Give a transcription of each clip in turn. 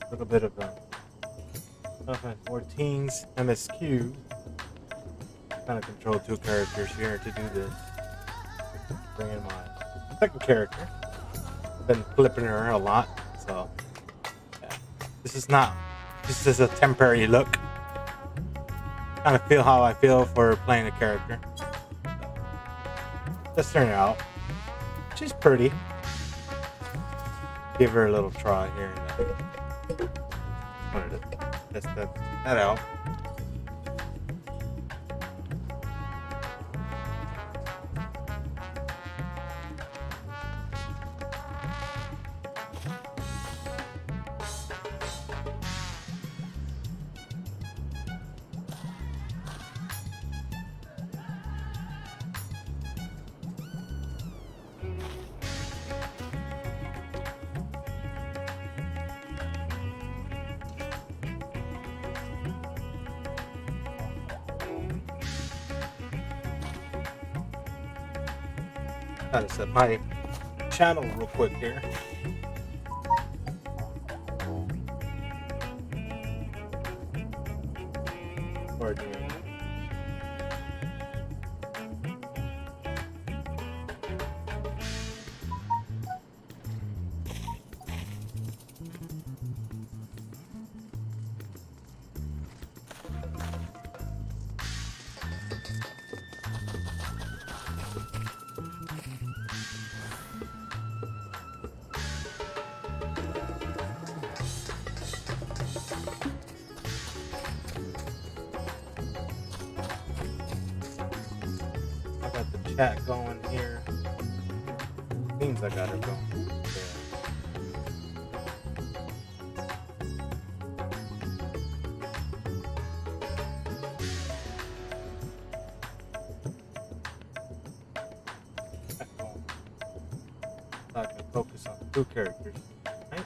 A little bit of 14's MSQ. Kind of control two characters here to do this. Bring in my second character. Been flipping her a lot, so yeah. This is a temporary look. Kind of feel how I feel for playing a character. Let's turn it out. She's pretty. Give her a little try here and there. Wanted to test that out. Gotta set my channel real quick here. Or doing I got the chat going here. Seems I got it going. So I can focus on two characters. Right?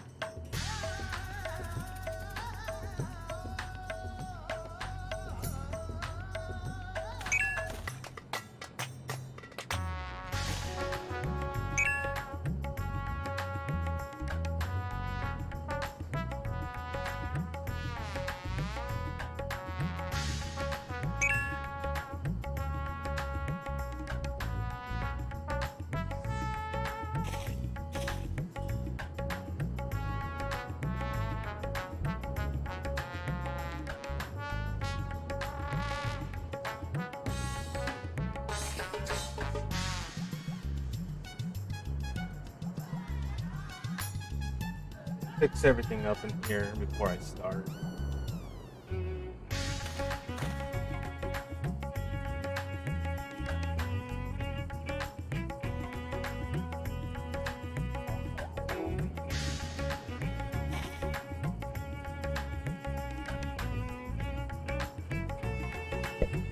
Fix everything up in here before I start.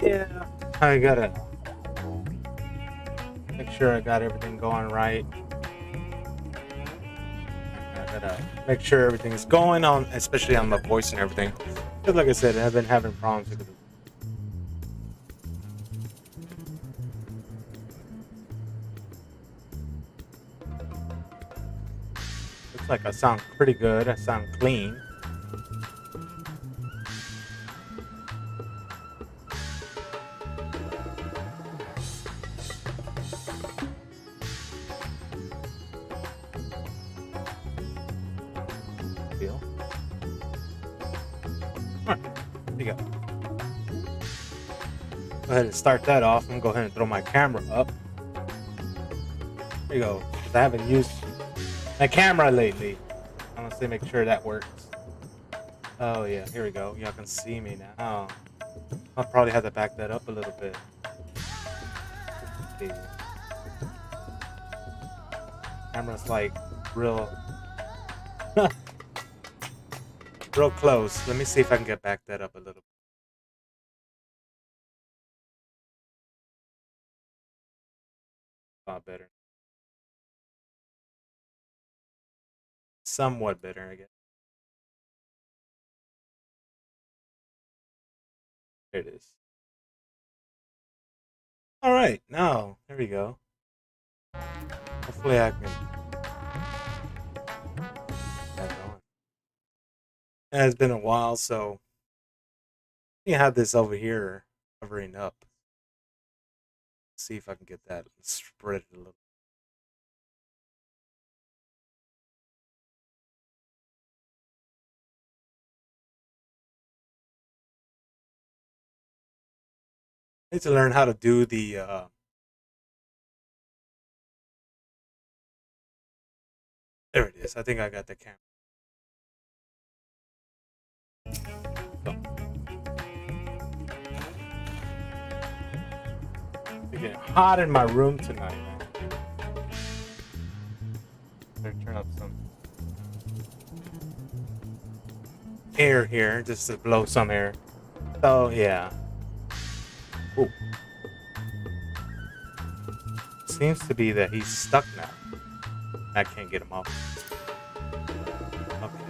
Yeah, I gotta make sure I got everything going right. I gotta make sure everything's going on, especially on my voice and everything. Because like I said, I've been having problems with it. Looks like I sound pretty good. I sound clean. Feel. Alright, here we go. Go ahead and start that off. I'm gonna go ahead and throw my camera up. There you go. 'Cause I haven't used my camera lately. I'm gonna say make sure that works. Oh yeah, here we go. Y'all can see me now. I'll probably have to back that up a little bit. See. Camera's like real real close. Let me see if I can get back that up a little. A lot better. Somewhat better, I guess. There it is. All right, now there we go. Hopefully I can It's been a while, so you have this over here covering up. See if I can get that and spread it a little. I need to learn how to do the there it is. I think I got the camera. Oh, it's getting hot in my room tonight, man. Better turn up some air here just to blow some air. So yeah. Ooh. Seems to be that he's stuck now. I can't get him off. Okay.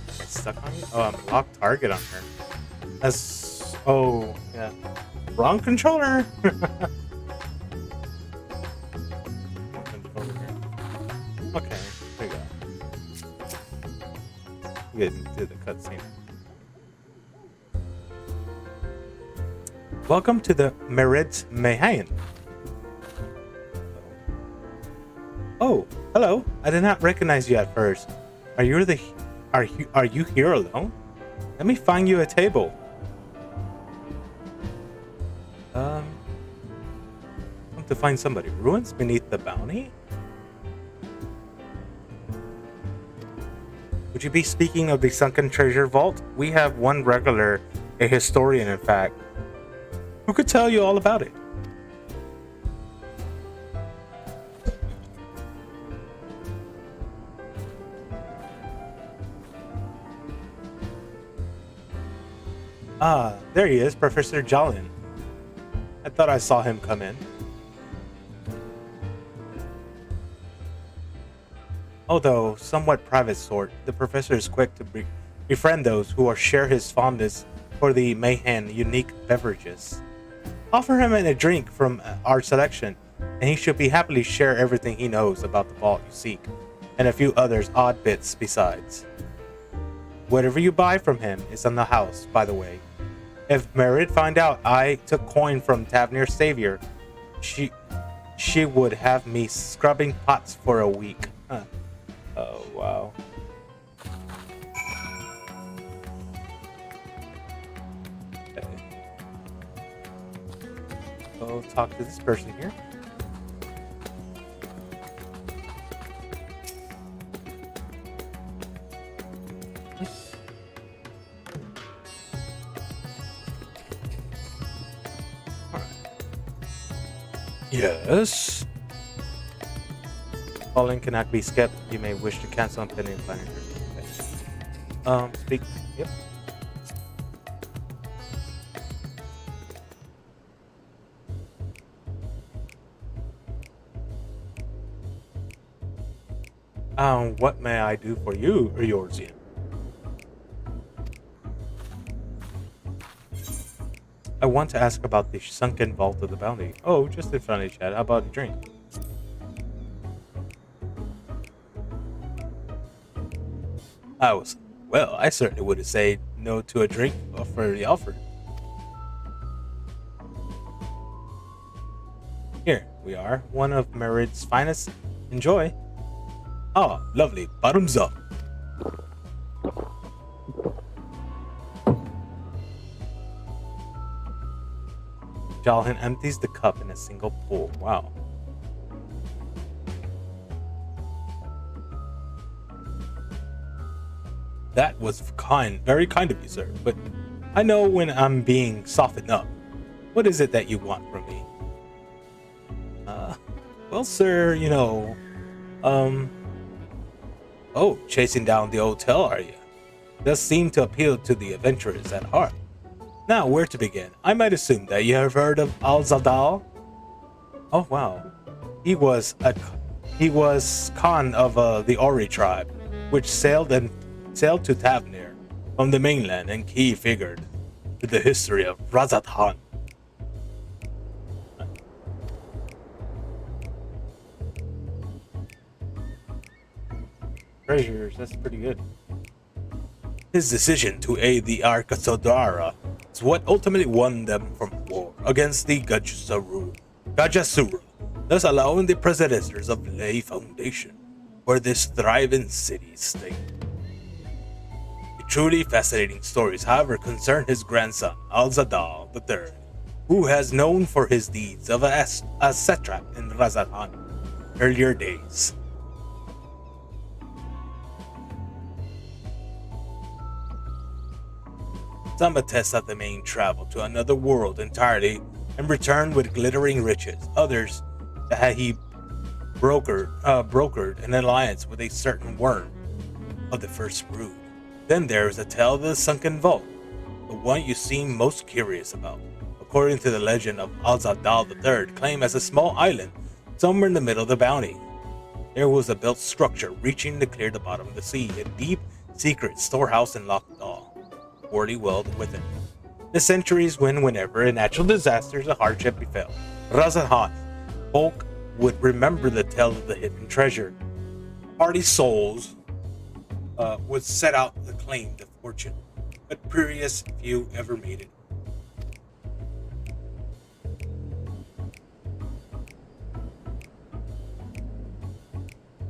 It's stuck on you? Oh, I'm locked target on her. That's yeah. Wrong controller. Okay, there you go. Get into the cutscene. Welcome to the Merid's Mayhain. Oh, hello. I did not recognize you at first. Are you here alone? Let me find you a table. Want to find somebody. Ruins beneath the bounty? Would you be speaking of the sunken treasure vault? We have one regular, a historian in fact, who could tell you all about it. Ah, there he is, Professor Jolin. I thought I saw him come in. Although somewhat private sort, the professor is quick to befriend those who share his fondness for the Mayhan unique beverages. Offer him a drink from our selection, and he should be happily share everything he knows about the vault you seek, and a few others odd bits besides. Whatever you buy from him is on the house, by the way. If Merid find out I took coin from Tavernier Savior, she would have me scrubbing pots for a week. Huh. Oh, wow. Okay. Go talk to this person here. Yes. Calling cannot be skipped. You may wish to cancel on pending planning. Okay. Speak. Yep. What may I do for you, Eorzean? I want to ask about the sunken vault of the bounty. Oh, just in front of you, Chad. How about a drink? I certainly would have said no to a drink for the offer. Here we are, one of Merid's finest. Enjoy. Ah, lovely. Bottoms up. Jalhan empties the cup in a single pull. Wow. That was very kind of you, sir, but I know when I'm being softened up. What is it that you want from me? Well, sir, oh, chasing down the hotel, are you? Does seem to appeal to the adventurers at heart. Now, where to begin? I might assume that you have heard of Al-Zadal? Oh, wow. He was Khan of the Ori tribe, which sailed to Tavernier from the mainland and key figured to the history of Razathan. Treasures, that's pretty good. His decision to aid the Arkasodara is what ultimately won them from war against the Gajasuru, thus allowing the predecessors of Lei Foundation for this thriving city-state. Truly fascinating stories, however, concern his grandson, Al-Zadal III, who has known for his deeds of a satrap in Razathan earlier days. Some attest that the main traveled to another world entirely and returned with glittering riches. Others that he brokered an alliance with a certain worm of the first brood. Then there is a tale of the sunken vault, the one you seem most curious about. According to the legend of Al-Zadal III, claimed as a small island somewhere in the middle of the bounty. There was a built structure reaching to clear the bottom of the sea, a deep, secret storehouse and locked door, poorly walled within. The centuries whenever a natural disasters or hardship befell Razathan, folk would remember the tale of the hidden treasure. Hardy souls would set out to claim the fortune, but curious few ever made it.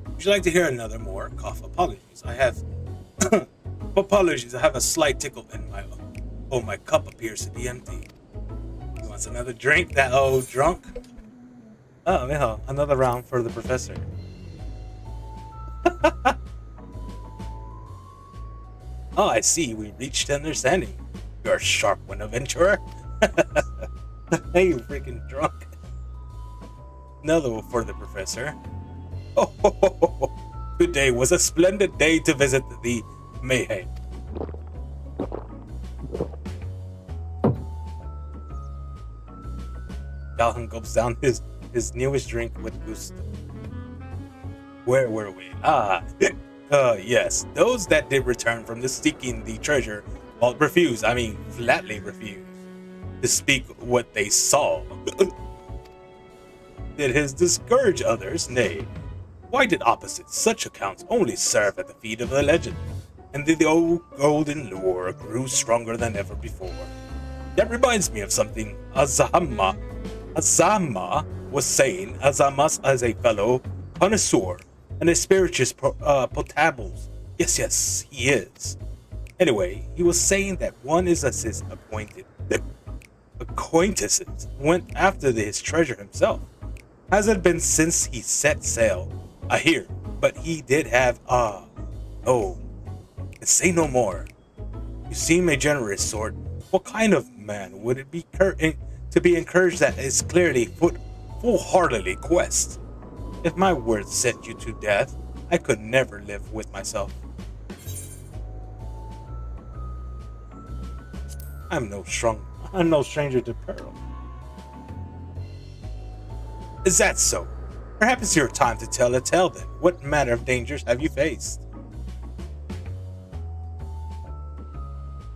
Would you like to hear another more cough? Apologies. I have a slight tickle in my cup appears to be empty. He wants another drink, that old drunk. Oh, yeah, another round for the professor. Oh, I see. We reached understanding. You're a sharp one, adventurer. Hey, you freaking drunk. Another one for the professor. Oh, today was a splendid day to visit the Mayhem. Calhoun gulps down his newest drink with gusto. Where were we? Yes, those that did return from seeking the treasure flatly refused to speak what they saw. Did his discourage others? Nay. Why did opposites such accounts only serve at the feet of the legend? And the old golden lure grew stronger than ever before. That reminds me of something Azama was saying. Azama is a fellow connoisseur and a spirituous potables. Yes, he is. Anyway, he was saying that one is as his acquaintances went after his treasure himself. Has it been since he set sail? I hear, but he did have oh, say no more. You seem a generous sort. What kind of man would it be to be encouraged that is clearly full-heartedly quest? If my words sent you to death, I could never live with myself. I'm no stranger to peril. Is that so? Perhaps it's your time to tell a tale then. What manner of dangers have you faced?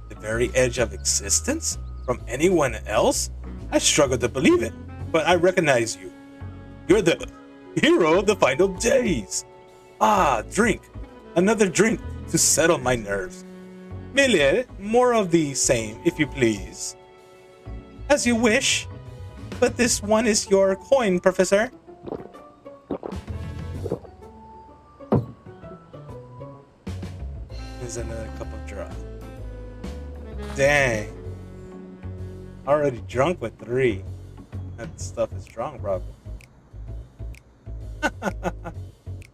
The very edge of existence? From anyone else? I struggle to believe it, but I recognize you. You're the hero of the final days. Drink. Another drink to settle my nerves. Mille, more of the same, if you please. As you wish. But this one is your coin, Professor. Here's another cup of dry. Dang. Already drunk with 3. That stuff is strong, probably.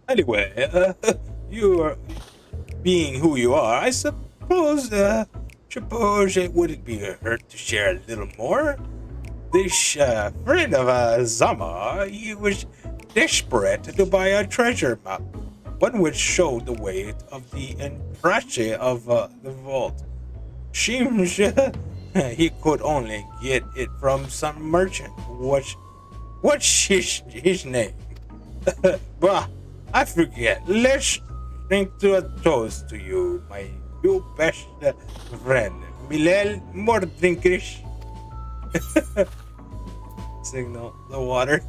Anyway, you are being who you are, I suppose it wouldn't be a hurt to share a little more. This friend of Zama, he was desperate to buy a treasure map, one which showed the way of the impression of the vault. Seems he could only get it from some merchant. What's his name? Bah, I forget. Let's drink to a toast to you, my best friend. Milel, more drinkers. Signal the water.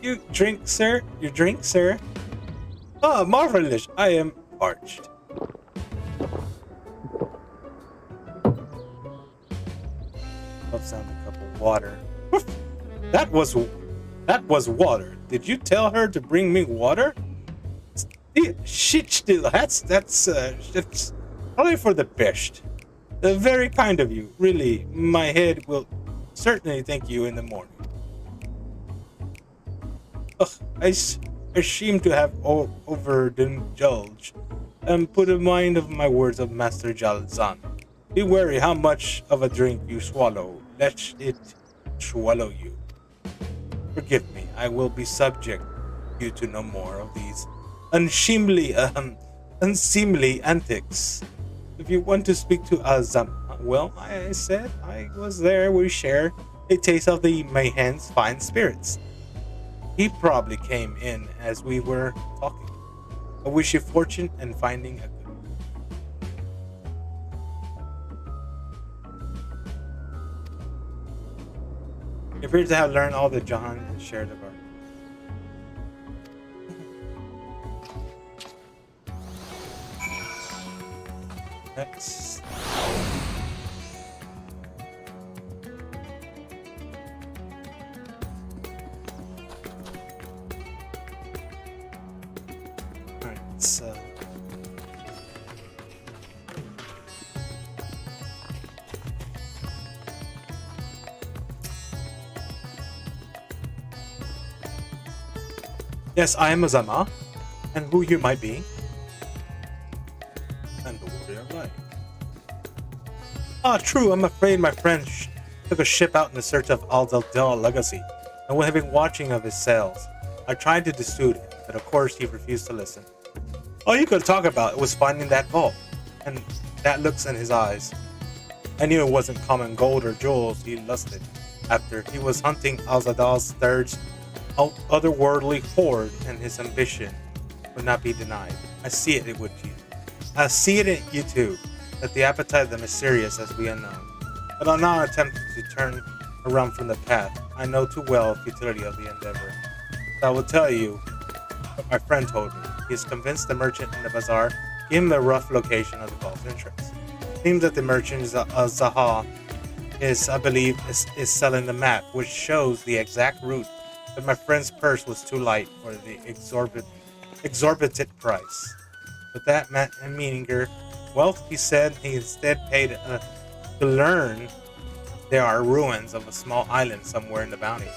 You drink, sir? You drink, sir? Ah, marvelous. I am parched. Puffs down the cup of water. Woof. That was water. Did you tell her to bring me water? Shit, still. That's probably for the best. Very kind of you. Really, my head will certainly thank you in the morning. Ugh, I seem to have overindulged and put in mind of my words of Master Jalzan. Be wary how much of a drink you swallow, lest it swallow you. Forgive me, I will be subject you to no more of these unseemly antics. If you want to speak to Azam, well, I said I was there. We share a taste of the Mayhen's fine spirits. He probably came in as we were talking. I wish you fortune in finding a good one. It appears to have learned all that John shared about. Next. Alright, so yes, I am Azama, and who you might be, and the warrior life. Ah, true. I'm afraid my friend took a ship out in the search of Al-Dal legacy, and we have been watching of his sails. I tried to dissuade him, but of course he refused to listen. All you could talk about was finding that vault, and that looks in his eyes. I knew it wasn't common gold or jewels he lusted after. He was hunting Al-Zadal's third otherworldly horde, and his ambition would not be denied. I see it with you. I see it in you too, that the appetite of the mysterious as we unknown. But I'll not attempt to turn around from the path. I know too well the futility of the endeavor. So I will tell you what my friend told me. He is convinced the merchant in the bazaar gave him a rough location of the vault's entrance. It seems that the merchant Zaha I believe, is selling the map, which shows the exact route, but my friend's purse was too light for the exorbitant price. With that meaninger, wealth, he said, he instead paid to learn there are ruins of a small island somewhere in the bounty,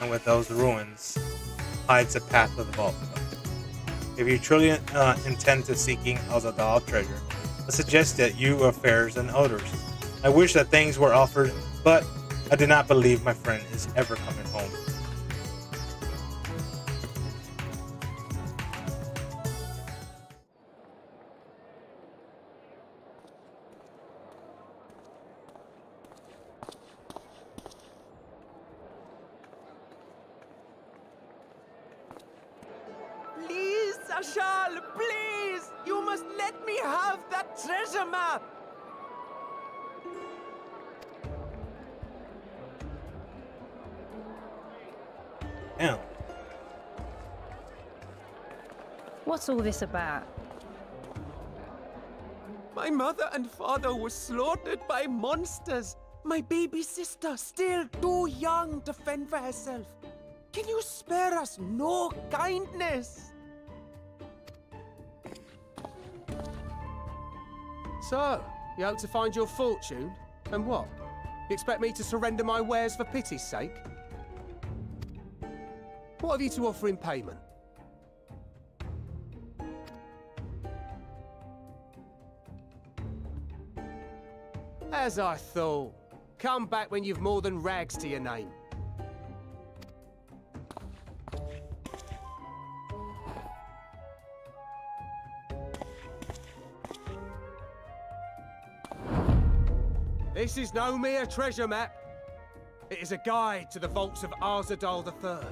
and with those ruins hides the path of the vault. If you truly intend to seeking Al-Zadal treasure, I suggest that you affairs and odors. I wish that things were offered, but I do not believe my friend is ever coming home. Please, Ashal, please! You must let me have that treasure map! Damn. What's all this about? My mother and father were slaughtered by monsters. My baby sister, still too young to fend for herself. Can you spare us no kindness? So, you hope to find your fortune? And what? You expect me to surrender my wares for pity's sake? What have you to offer in payment? As I thought. Come back when you've more than rags to your name. This is no mere treasure map. It is a guide to the vaults of Al-Zadal III,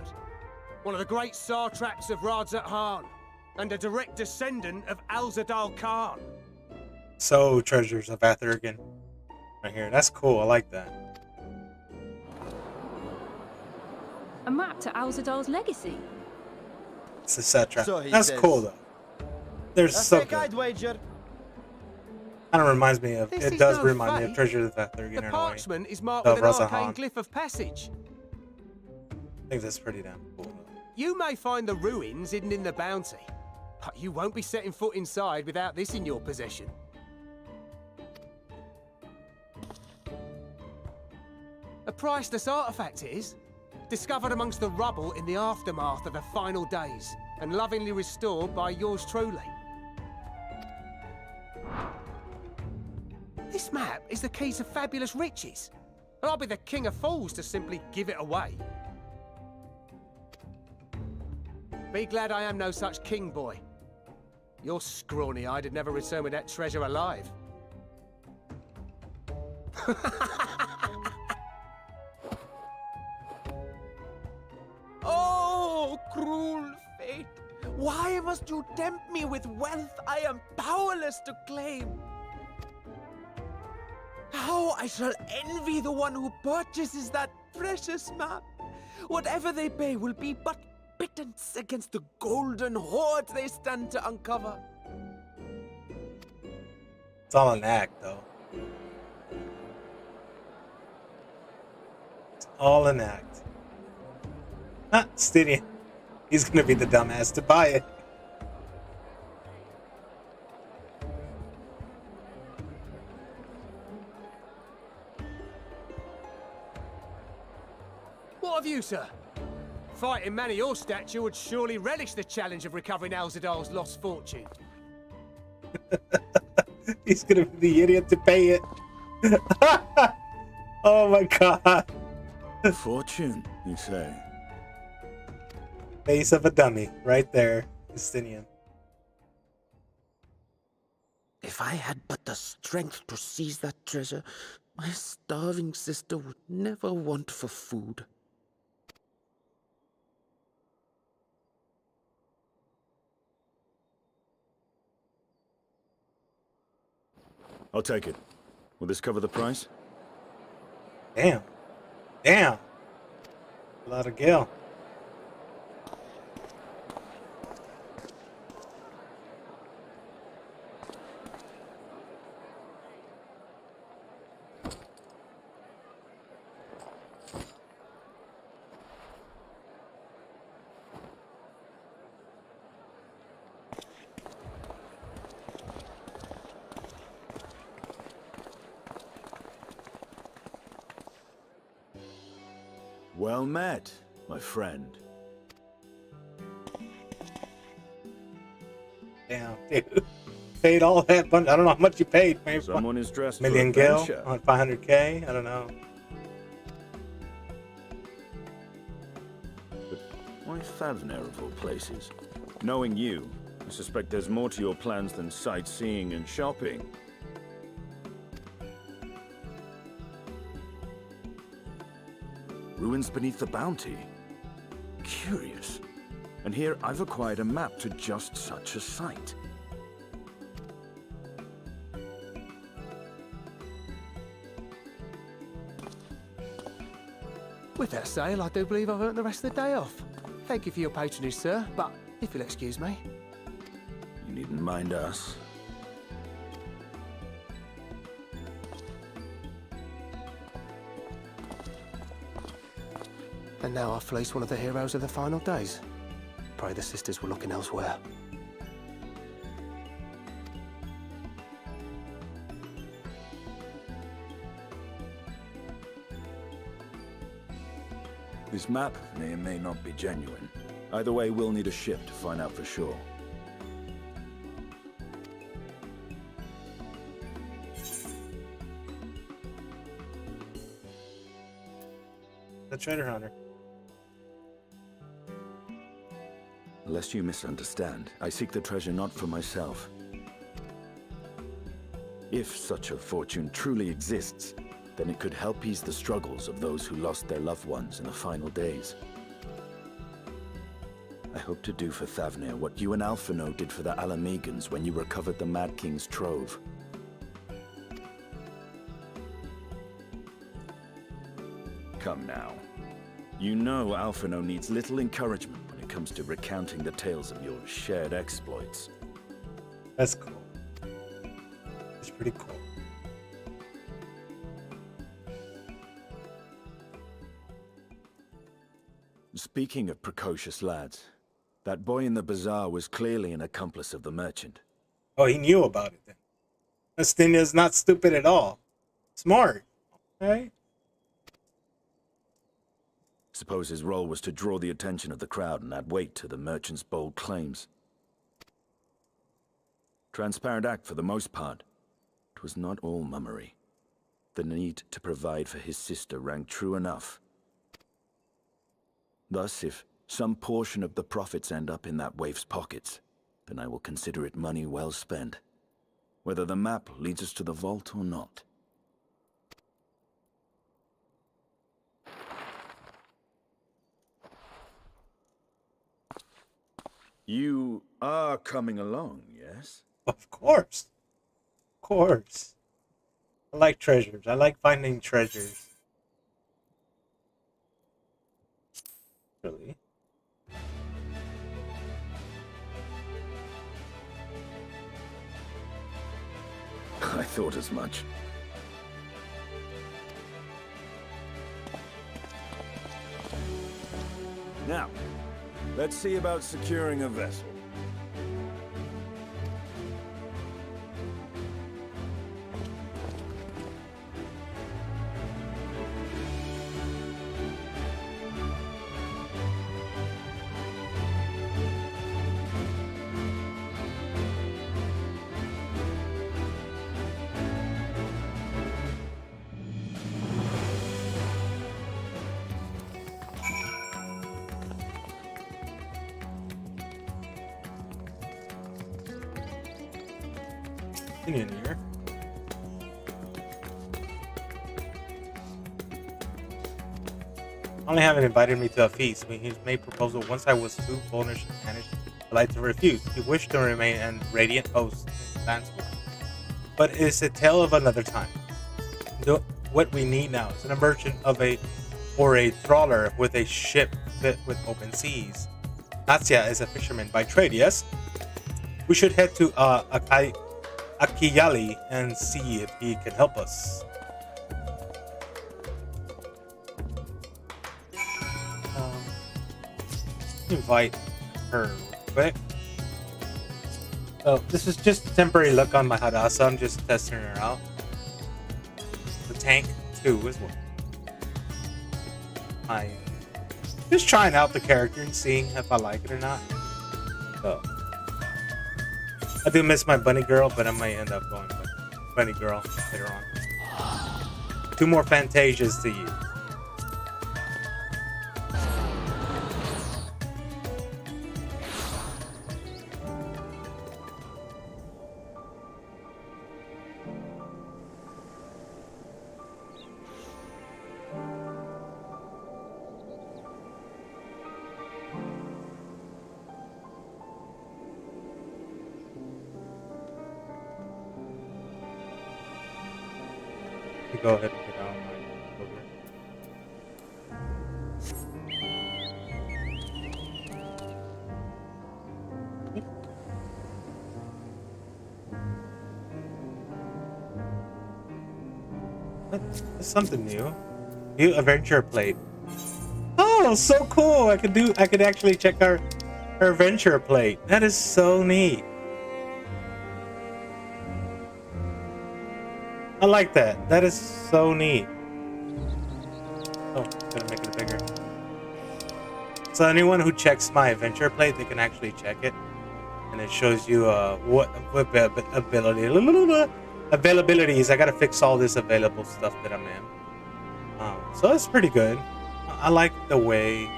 one of the great satraps of Radzat Han, and a direct descendant of Al-Zadal Khan. So, treasures of Athurgan. Right here. That's cool. I like that. A map to Alzadal's legacy. It's a satrap. So he That's says. cool though. They're That's so a guide good. wager. Kind of reminds me of. This It is does no remind me of fake. Treasure that they're The getting away. parchment is marked Oh, with an Razahan. arcane glyph of passage. I think that's pretty damn cool. Though. You may find the ruins hidden in the bounty, but you won't be setting foot inside without this in your possession. A priceless artifact it is, discovered amongst the rubble in the aftermath of the final days, and lovingly restored by yours truly. This map is the key to fabulous riches, and I'll be the king of fools to simply give it away. Be glad I am no such king, boy. Your scrawny-eyed had never returned with that treasure alive. Oh, cruel fate! Why must you tempt me with wealth I am powerless to claim? How I shall envy the one who purchases that precious map! Whatever they pay will be but pittance against the golden hoard they stand to uncover. It's all an act, though. It's all an act. Not Stidian. He's gonna be the dumbass to buy it. What of you, sir? Fighting man of your stature would surely relish the challenge of recovering Alzadal's lost fortune. He's gonna be the idiot to pay it. Oh my god. Fortune, you say? Face of a dummy, right there. Justinian. If I had but the strength to seize that treasure, my starving sister would never want for food. I'll take it. Will this cover the price? Damn. Damn. A lot of gil. Well met, my friend. Damn, dude. Paid all that bunch. I don't know how much you paid. Maybe Someone is dressed million for gil adventure. on 500k. I don't know. Why Thavner of all places? Knowing you, I suspect there's more to your plans than sightseeing and shopping. Ruins beneath the bounty. Curious. And here I've acquired a map to just such a site. With that sale, I do believe I've earned the rest of the day off. Thank you for your patronage, sir, but if you'll excuse me. You needn't mind us. And now I've fleeced one of the heroes of the final days. Pray the sisters were looking elsewhere. This map may or may not be genuine. Either way, we'll need a ship to find out for sure. The treasure hunter. Lest you misunderstand, I seek the treasure not for myself. If such a fortune truly exists, then it could help ease the struggles of those who lost their loved ones in the final days. I hope to do for Thavner what you and Alphino did for the Alamegans when you recovered the Mad King's trove. Come now. You know Alphino needs little encouragement when it comes to recounting the tales of your shared exploits. That's cool. It's pretty cool. Speaking of precocious lads, that boy in the bazaar was clearly an accomplice of the merchant. Oh, he knew about it then. Astinia's not stupid at all. Smart. Okay? Suppose his role was to draw the attention of the crowd and add weight to the merchant's bold claims. Transparent act for the most part. It was not all mummery. The need to provide for his sister rang true enough. Thus, if some portion of the profits end up in that waif's pockets, then I will consider it money well spent, whether the map leads us to the vault or not. You are coming along, yes? Of course. Of course. I like treasures. I like finding treasures. Really? I thought as much. Now, let's see about securing a vessel. In here. Only haven't invited me to a feast. When he made proposal once I was too bullish and vanished, I like to refuse. He wished to remain an radiant host in Landsworth. But it's a tale of another time. What we need now is an merchant or a trawler with a ship fit with open seas. Natsia is a fisherman by trade, yes? We should head to Akiyali and see if he can help us. Invite her real quick. Oh, this is just a temporary look on my Hadassah. I'm just testing her out. The tank too as well. I just trying out the character and seeing if I like it or not. So I do miss my bunny girl, but I might end up going with bunny girl later on. 2 more Fantasias to use. Go ahead and get out my over. That's something new. New adventure plate. Oh, so cool! I could actually check her adventure plate. That is so neat. I like that. That is so neat. Oh, gotta make it bigger. So anyone who checks my adventure plate, they can actually check it, and it shows you what availabilities. I gotta fix all this available stuff that I'm in. So it's pretty good. I like the way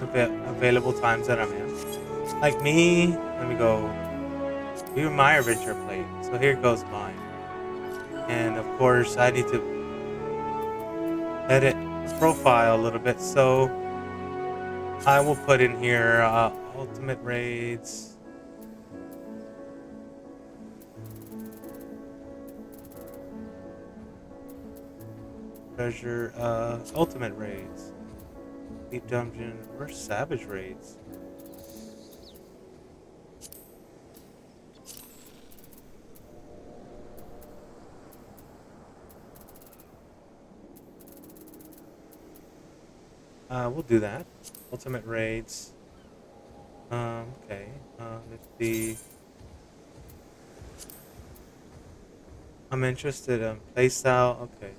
available times that I'm in. Like me, let me go view my adventure plate. So here goes mine. And of course, I need to edit the profile a little bit. So I will put in here ultimate raids. Treasure ultimate raids. Deep dungeon. Where's savage raids? We'll do that. Ultimate raids. Okay. Let's see. I'm interested in playstyle. Okay.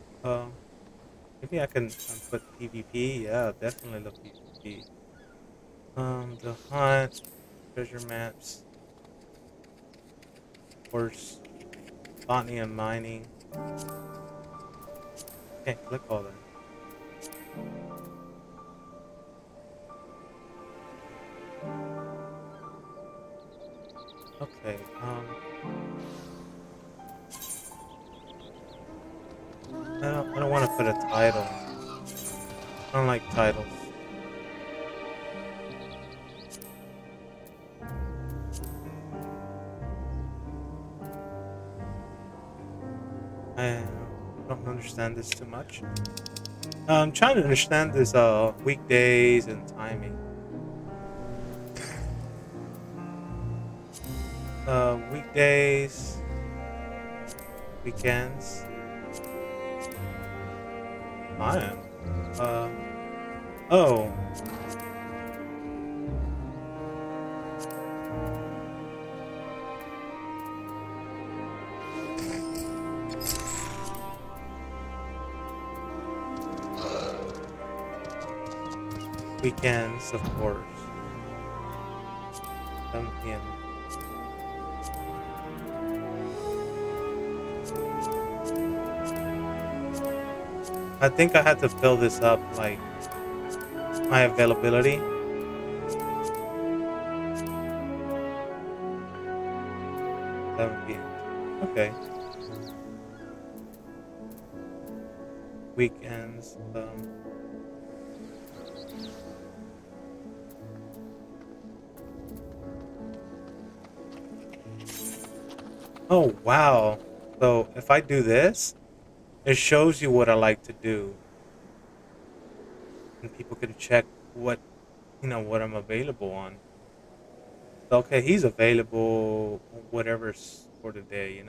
Maybe I can put PvP. Yeah, definitely the PvP. The hunt, treasure maps, of course, botany and mining. Okay, click all that. Okay, I don't want to put a title. I don't like titles. I don't understand this too much. I'm trying to understand this weekdays and timing. Weekdays, weekends. Fine. Oh. Weekends, of course. 7 p.m. I think I had to fill this up, like, my availability. Okay. Weekends. Oh, wow. So if I do this, it shows you what I like to do. And people can check what, what I'm available on. So, okay, he's available whatever's for the day,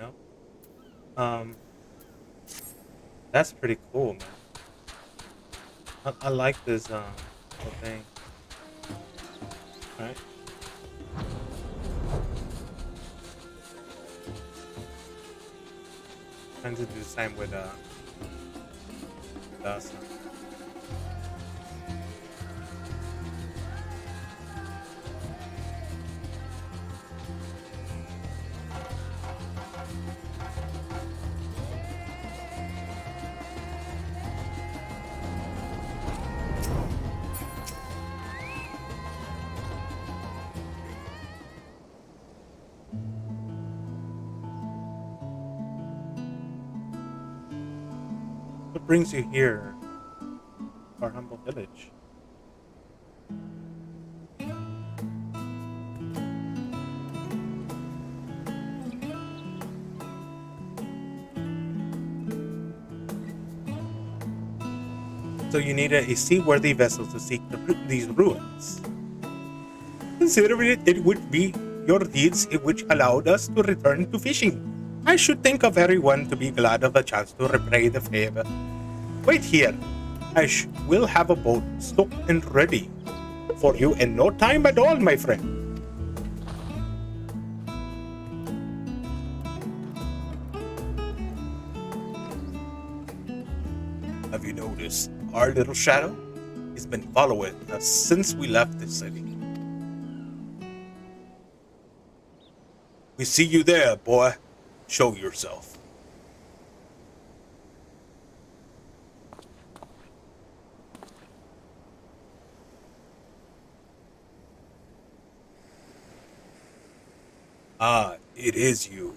That's pretty cool, man. I like this whole thing. All right. Trying to do the same with us. What brings you here? Our humble village. So you need a seaworthy vessel to seek these ruins. Considering it would be your deeds which allowed us to return to fishing, I should think of everyone to be glad of a chance to repay the favor. Wait here. I will have a boat stocked and ready for you in no time at all, my friend. Have you noticed our little shadow? He's been following us since we left the city. We see you there, boy. Show yourself. Ah, it is you.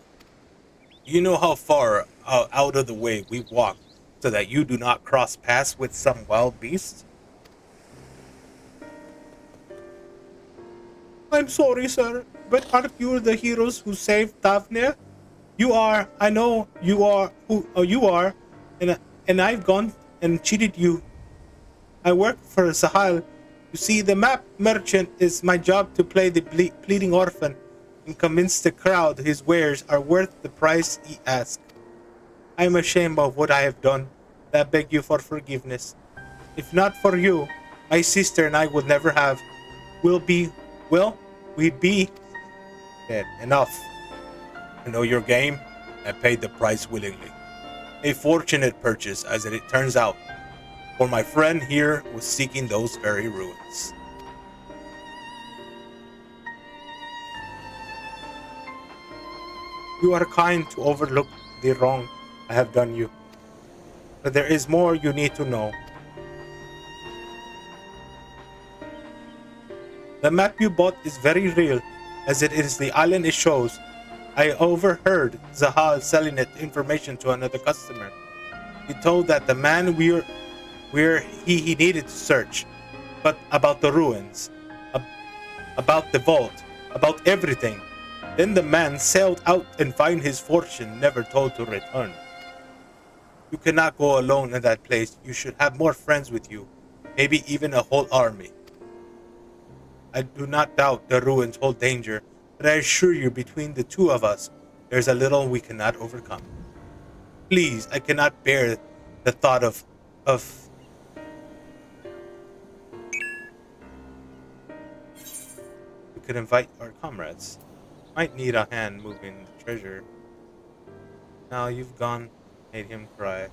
You know how far out of the way we walked so that you do not cross paths with some wild beast? I'm sorry, sir, but aren't you the heroes who saved Daphne? You are. I know you are who you are, and I've gone and cheated you. I work for Sahal, You see, the map merchant is my job to play the pleading orphan and convince the crowd his wares are worth the price he asks. I am ashamed of what I have done. I beg you for forgiveness. If not for you, my sister and I would never have. We'd be dead. Enough. I know your game. I paid the price willingly. A fortunate purchase, as it turns out, for my friend here was seeking those very ruins. You are kind to overlook the wrong I have done you. But there is more you need to know. The map you bought is very real, as it is the island it shows. I overheard Zahal selling it information to another customer. He told that the man where he needed to search, but about the ruins, about the vault, about everything. Then the man sailed out and find his fortune, never told to return. You cannot go alone in that place. You should have more friends with you, maybe even a whole army. I do not doubt the ruins hold danger, but I assure you, between the two of us, there's a little we cannot overcome. Please, I cannot bear the thought of we could invite our comrades. Might need a hand moving the treasure. Now you've gone, made him cry.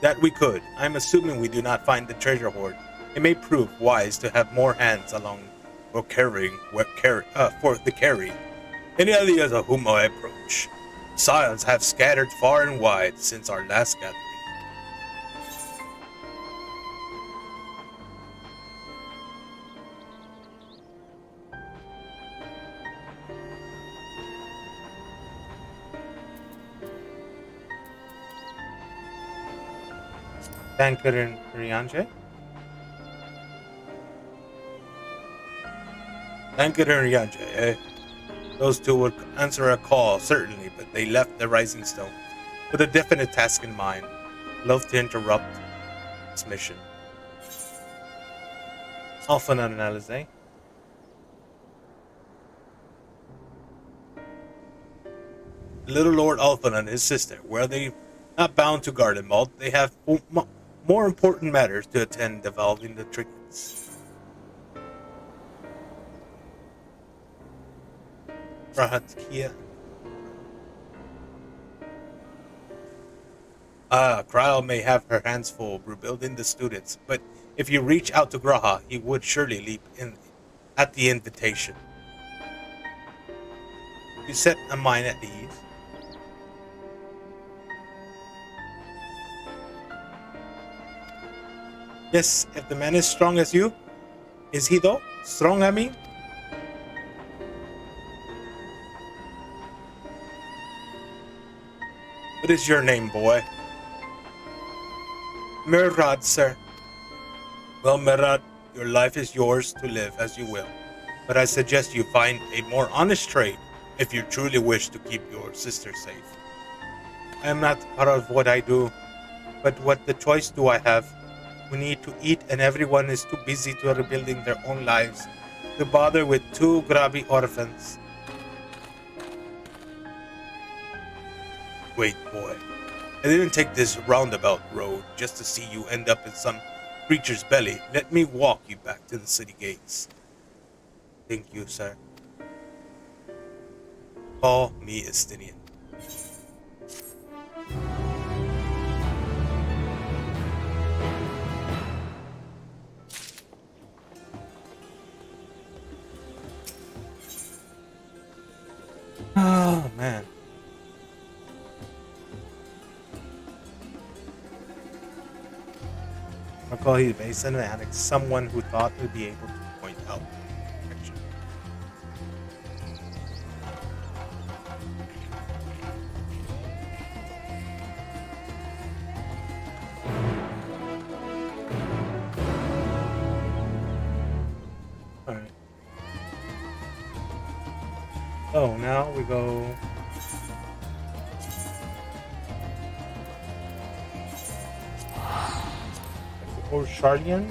That we could. I'm assuming we do not find the treasure hoard. It may prove wise to have more hands along for the carry. Any ideas of whom I approach? Scions have scattered far and wide since our last gathering. Tankard and Ryanje? Tankard and Ryanje, eh? Those two would answer a call, certainly, but they left the Rising Stone with a definite task in mind. Love to interrupt this mission. Often analyze. Little Lord Alphan and his sister, were they not bound to guard him all, they have more important matters to attend devolving the trinkets. Rahatkia. Kryle may have her hands full rebuilding the students, but if you reach out to Graha, he would surely leap in at the invitation. You set a mind at ease. Yes, if the man is strong as you. Is he though? Strong, I mean? What is your name, boy? Merad, sir. Well, Merad, your life is yours to live as you will. But I suggest you find a more honest trade if you truly wish to keep your sister safe. I am not proud of what I do, but what the choice do I have? We need to eat and everyone is too busy to rebuilding their own lives to bother with two grubby orphans. Wait, boy. I didn't take this roundabout road just to see you end up in some creature's belly. Let me walk you back to the city gates. Thank you, sir. Call me Estinian. Oh, man. Recall he based in an attic, someone who thought would be able to point out direction. Alright. So now we go Or Shardian?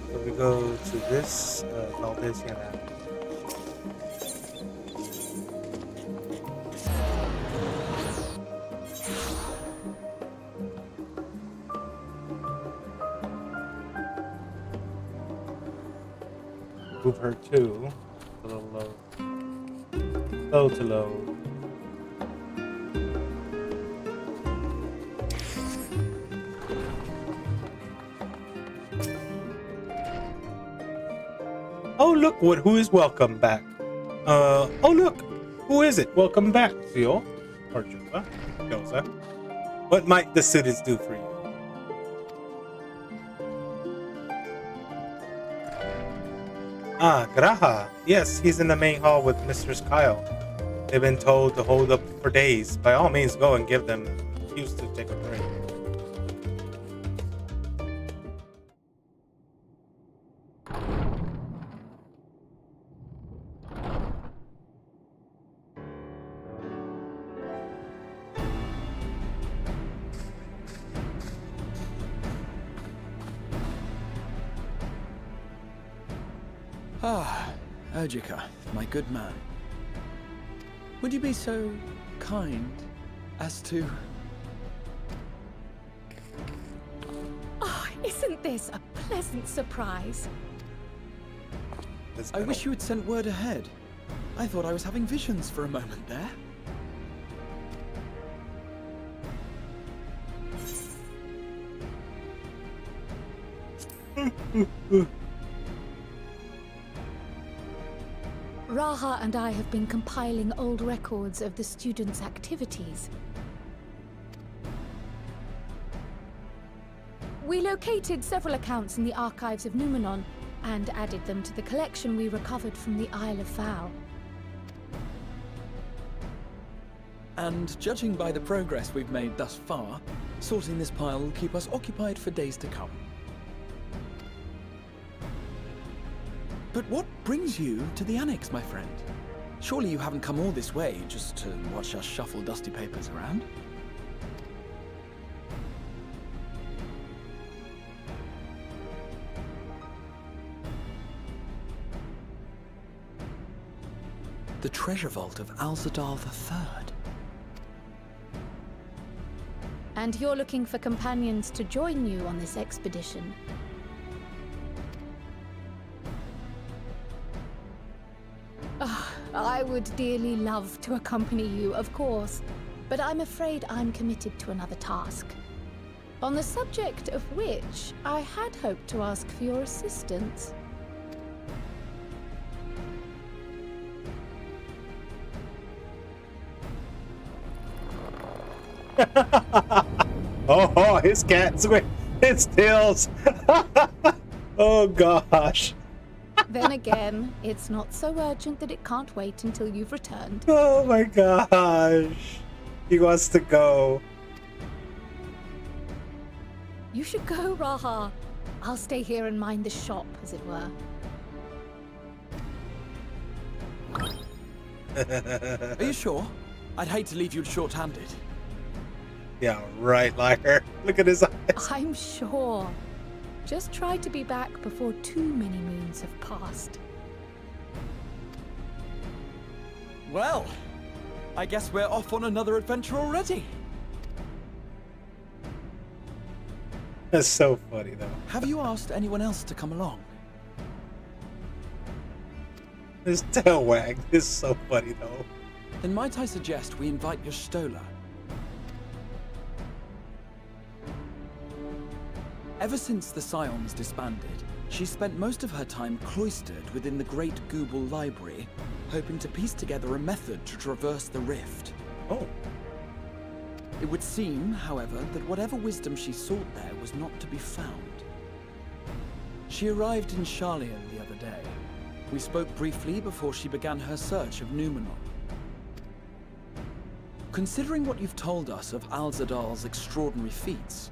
So we go to this, Valdesiana. Move her too. A little low. Low to low. Oh look, who is welcome back? Oh look, who is it? Welcome back, Theo. Or Juba. Yosa. What might the students do for you? Ah, Graha. Yes, he's in the main hall with Mistress Kyle. They've been told to hold up for days. By all means, go and give them an excuse to take a break. Ah, Urgika, my good man. Would you be so kind as to... Oh, isn't this a pleasant surprise? I wish you had sent word ahead. I thought I was having visions for a moment there. Raha and I have been compiling old records of the students' activities. We located several accounts in the archives of Numenon and added them to the collection we recovered from the Isle of Vow. And judging by the progress we've made thus far, sorting this pile will keep us occupied for days to come. But what brings you to the Annex, my friend? Surely you haven't come all this way just to watch us shuffle dusty papers around? The treasure vault of Alzadal III. And you're looking for companions to join you on this expedition. I would dearly love to accompany you, of course, but I'm afraid I'm committed to another task. On the subject of which, I had hoped to ask for your assistance. Oh, his cat's with his tails. Oh gosh. Then again, it's not so urgent that it can't wait until you've returned. Oh my gosh. He wants to go. You should go, Raha. I'll stay here and mind the shop, as it were. Are you sure? I'd hate to leave you short-handed. Yeah, right, liar. Look at his eyes. I'm sure. Just try to be back before too many moons have passed. Well, I guess we're off on another adventure already. That's so funny, though. Have you asked anyone else to come along? His tail wag is so funny, though. Then might I suggest we invite your Stola? Ever since the Scions disbanded, she spent most of her time cloistered within the Great Gooble Library, hoping to piece together a method to traverse the rift. Oh. It would seem, however, that whatever wisdom she sought there was not to be found. She arrived in Sharlayan the other day. We spoke briefly before she began her search of Numenon. Considering what you've told us of Alzadal's extraordinary feats,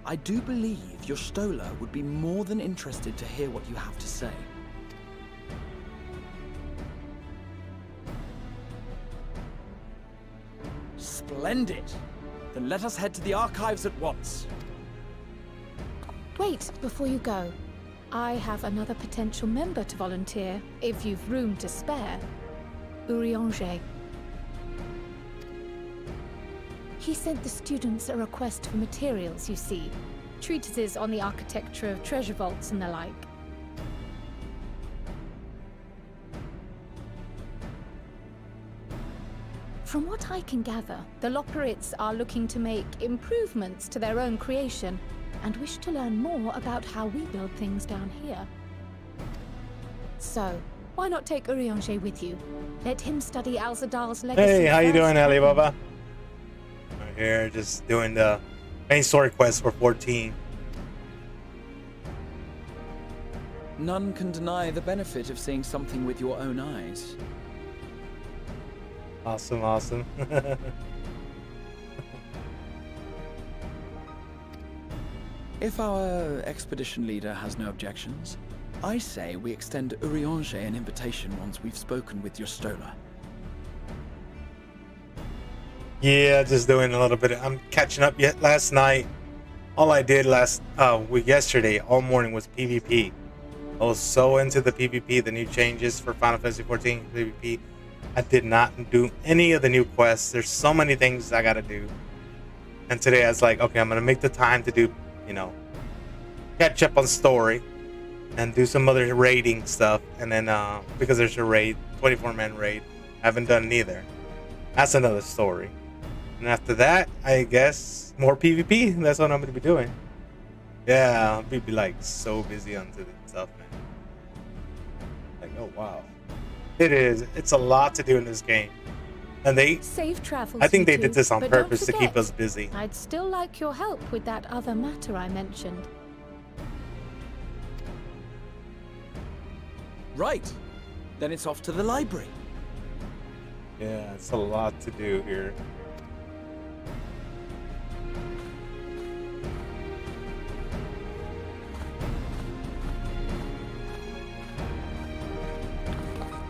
I do believe your Stola would be more than interested to hear what you have to say. Splendid. Then let us head to the archives at once. Wait, before you go. I have another potential member to volunteer, if you've room to spare. Urianger. He sent the students a request for materials, you see. Treatises on the architecture of treasure vaults and the like. From what I can gather, the Loporrits are looking to make improvements to their own creation and wish to learn more about how we build things down here. So, why not take Urianger with you? Let him study Alzadal's legacy. Hey, how you first. doing, Alibaba? I'm here just doing the main story quest for 14. None can deny the benefit of seeing something with your own eyes. Awesome, awesome. If our expedition leader has no objections, I say we extend Urianger an invitation once we've spoken with your Stola. Yeah, just doing a little bit. I'm catching up yet last night. All I did yesterday, all morning was PvP. I was so into the PvP, the new changes for Final Fantasy 14 PvP. I did not do any of the new quests. There's so many things I gotta do. And today I was like, okay, I'm gonna make the time to do, catch up on story and do some other raiding stuff. And then because there's a raid, 24-man raid, I haven't done neither. That's another story. And after that, I guess more PvP. That's what I'm gonna be doing. Yeah, I'll be like so busy onto the stuff, man. Like, oh wow. It is. It's a lot to do in this game. And Safe travels, I think you they did two, this on but don't purpose to keep forget, us busy. I'd still like your help with that other matter I mentioned. Right. Then it's off to the library. Yeah, it's a lot to do here.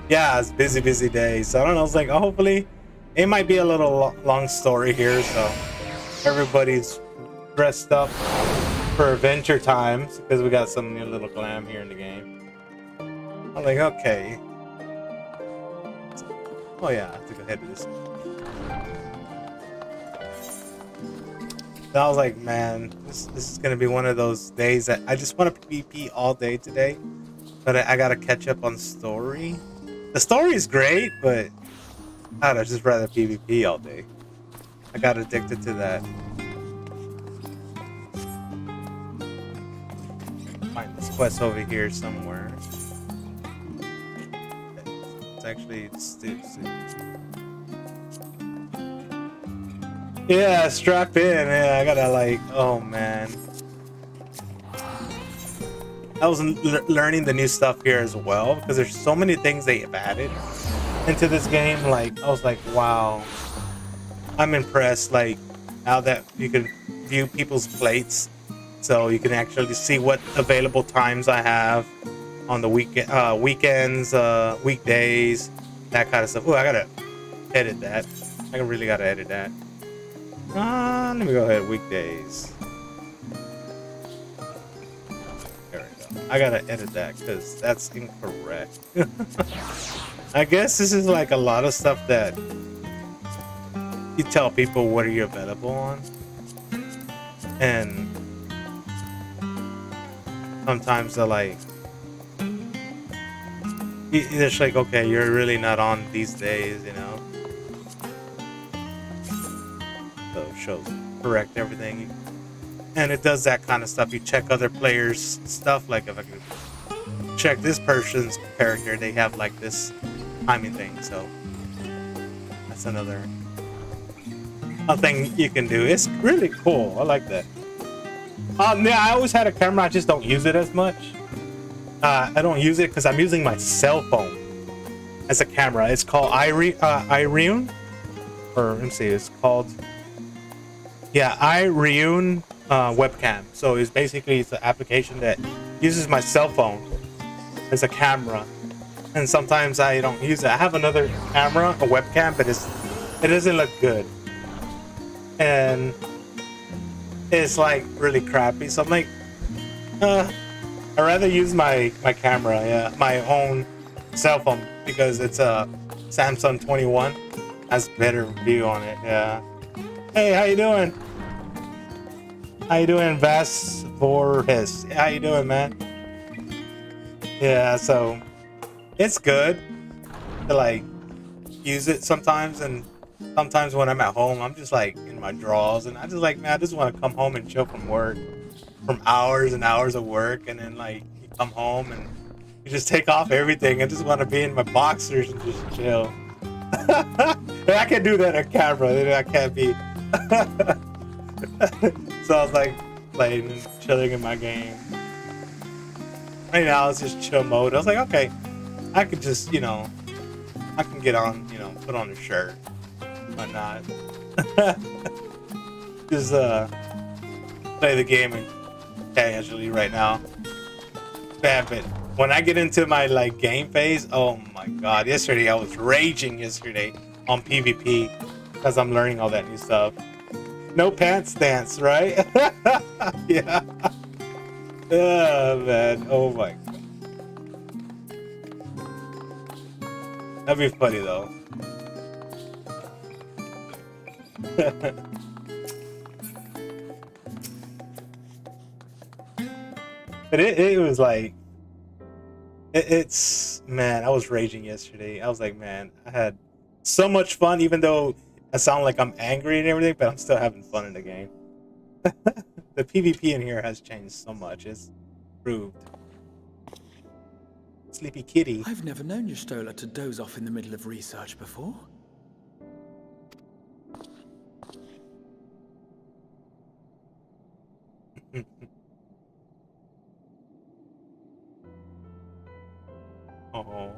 Yeah, it's busy day. So I don't know. It's like, hopefully, it might be a little long story here. So everybody's dressed up for adventure times because we got some new little glam here in the game. I'm like, okay. Oh yeah, I have to go ahead to this. So I was like, man, this is gonna be one of those days that I just want to PvP all day today, but I gotta catch up on story. The story is great, but I'd just rather PvP all day. I got addicted to that. Find this quest over here somewhere. It's actually yeah, strap in. Yeah, I gotta like, oh man. I was learning the new stuff here as well because there's so many things they have added into this game. Like, I was like, wow, I'm impressed. Like, now that you can view people's plates, so you can actually see what available times I have on the weekends, weekdays, that kind of stuff. Oh, I gotta edit that. I really gotta edit that. Let me go ahead. Weekdays. I gotta edit that because that's incorrect. I guess this is like a lot of stuff that you tell people what are you available on, and sometimes they're like, they're just like, okay, you're really not on these days, So it shows correct everything. And it does that kind of stuff. You check other players' stuff. Like if I could check this person's character, they have like this timing thing. So that's another thing you can do. It's really cool. I like that. Yeah, I always had a camera. I just don't use it as much. I don't use it because I'm using my cell phone as a camera. It's called Irene, or let me see. It's called Irene. Webcam. So it's an application that uses my cell phone as a camera, and sometimes I don't use it. I have another camera, a webcam, but it doesn't look good. and it's like really crappy. So I'm like, I'd rather use my camera, yeah, my own cell phone, because it's a Samsung 21, has better view on it. Yeah. Hey, how you doing? How you doing, Vas Voorhis? How you doing, man? Yeah, so it's good to like use it sometimes, and sometimes when I'm at home, I'm just like in my drawers, and I just like, man, I just want to come home and chill from work, from hours and hours of work, and then like you come home and you just take off everything. I just want to be in my boxers and just chill. And I can do that on camera. I can't be. So I was like playing and chilling in my game. Right now it's just chill mode. I was like, okay, I could just, you know, I can get on, you know, put on a shirt, whatnot. Just play the game casually right now. Bad, but when I get into my like game phase, oh my god! Yesterday I was raging yesterday on PvP because I'm learning all that new stuff. No pants stance, right? Yeah. Oh man! Oh my god! That'd be funny though. But it was like, it's, man, I was raging yesterday. I was like, man, I had so much fun, even though I sound like I'm angry and everything, but I'm still having fun in the game. The PvP in here has changed so much. It's improved. Sleepy kitty. I've never known Y'shtola to doze off in the middle of research before. Oh.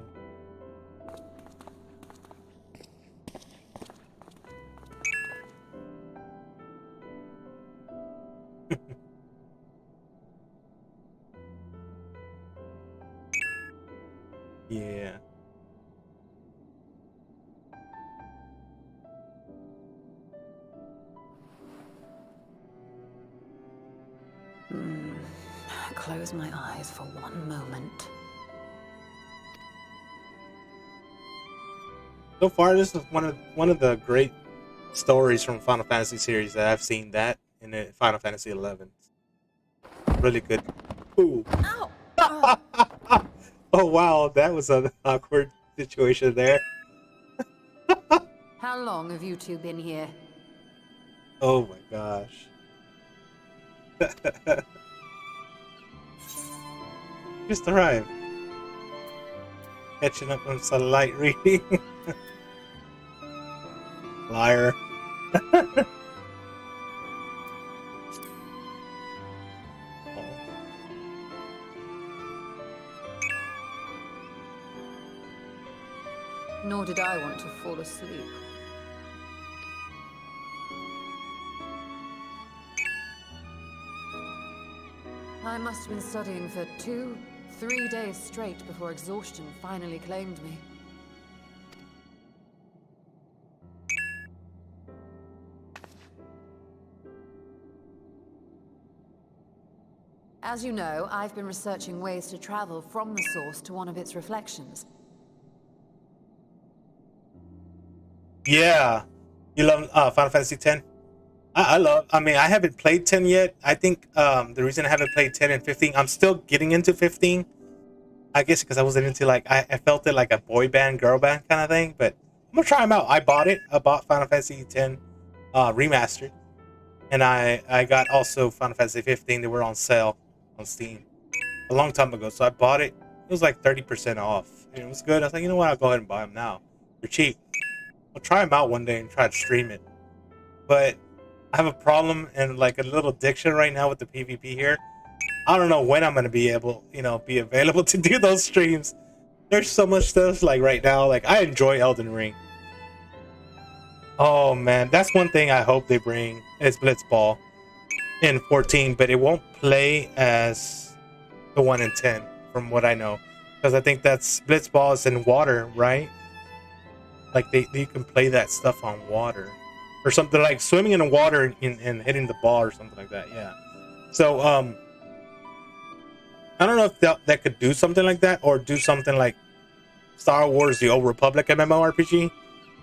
Yeah. Close my eyes for one moment. So far, this is one of the great stories from Final Fantasy series that I've seen. That in the Final Fantasy 11, really good. Ooh. Ow! Oh wow, that was an awkward situation there. How long have you two been here? Oh my gosh. Just arrived. Catching up on some light reading. Liar. Nor did I want to fall asleep. I must have been studying for 2-3 days straight before exhaustion finally claimed me. As you know, I've been researching ways to travel from the source to one of its reflections. Yeah, you love Final Fantasy X. I mean, I haven't played 10 yet. I think the reason I haven't played 10 and 15, I'm still getting into 15. I guess because I wasn't into like, I felt it like a boy band, girl band kind of thing. But I'm gonna try them out. I bought it. I bought Final Fantasy X remastered, and I got also Final Fantasy 15. They were on sale on Steam a long time ago, so I bought it. It was like 30% off, and it was good. I was like, you know what? I'll go ahead and buy them now. They're cheap. I'll try them out one day and try to stream it. But I have a problem and like a little addiction right now with the PvP here. I don't know when I'm gonna be able, be available to do those streams. There's so much stuff like right now. Like I enjoy Elden Ring. Oh man, that's one thing I hope they bring is Blitzball in 14, but it won't play as the one in 10, from what I know, because I think that's Blitzball is in water, right? Like you can play that stuff on water. or something like swimming in the water and hitting the ball or something like that. Yeah. So I don't know if that could do something like that, or do something like Star Wars: The Old Republic MMORPG.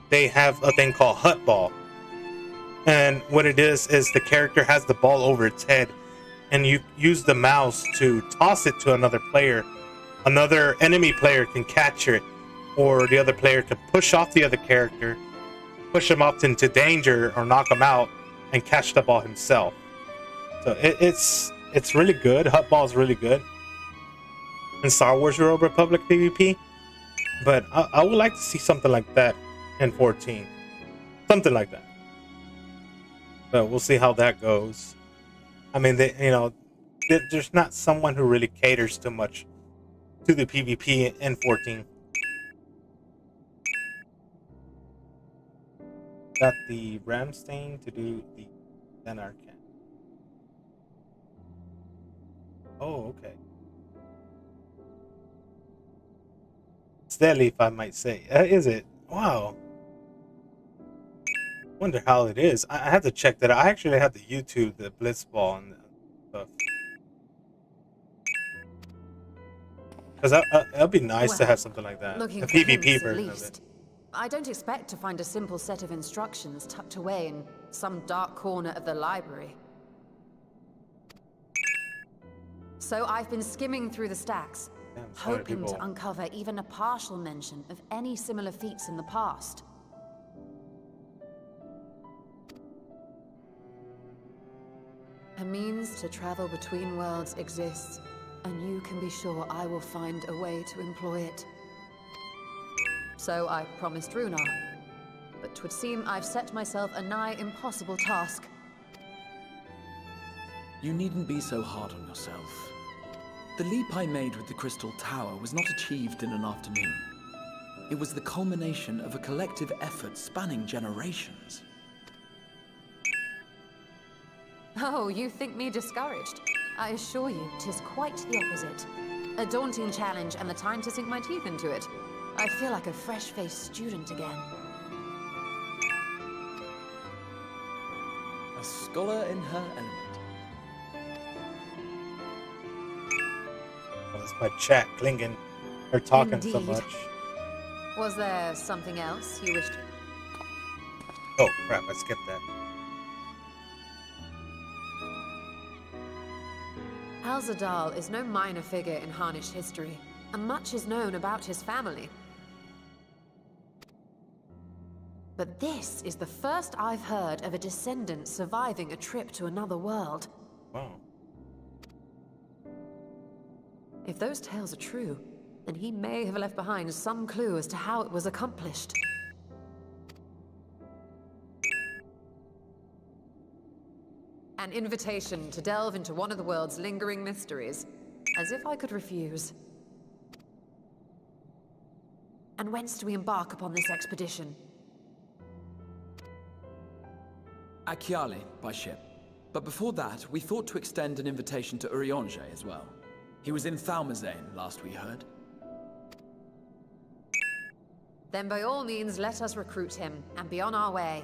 They have a thing called Hut Ball, and what it is the character has the ball over its head, and you use the mouse to toss it to another player. Another enemy player can catch it, or the other player can push off the other character, push him up into danger, or knock him out, and catch the ball himself. So it's really good. Hut Ball is really good in Star Wars: The Old Republic PvP. But I would like to see something like that in 14. Something like that. But we'll see how that goes. I mean, there's not someone who really caters too much to the PvP in 14. Got the Ramstein to do the Anarchan. Oh, okay. Steadily, if I might say. Is it? Wow. Wonder how it is. I have to check that. I actually have to YouTube the Blitzball and stuff. Because it'll be nice to have something like that. A Looking for PvP hints, at version of least. it. I don't expect to find a simple set of instructions tucked away in some dark corner of the library. So I've been skimming through the stacks, Damn, so many hoping people. to uncover even a partial mention of any similar feats in the past. A means to travel between worlds exists, and you can be sure I will find a way to employ it. So I promised Runar, but 'twould seem I've set myself a nigh impossible task. You needn't be so hard on yourself. The leap I made with the Crystal Tower was not achieved in an afternoon. It was the culmination of a collective effort spanning generations. Oh, you think me discouraged? I assure you, 'tis quite the opposite. A daunting challenge and the time to sink my teeth into it. I feel like a fresh-faced student again. A scholar in her element. Well, it's my chat clinging or talking so Indeed. much. Was there something else you wished? Oh crap! I skipped that. Alzadal is no minor figure in Harnish history, and much is known about his family. But this is the first I've heard of a descendant surviving a trip to another world. Wow. If those tales are true, then he may have left behind some clue as to how it was accomplished. An invitation to delve into one of the world's lingering mysteries. As if I could refuse. And whence do we embark upon this expedition? Achiali, by ship. But before that, we thought to extend an invitation to Urianger as well. He was in Thalmazane, last we heard. Then by all means, let us recruit him, and be on our way.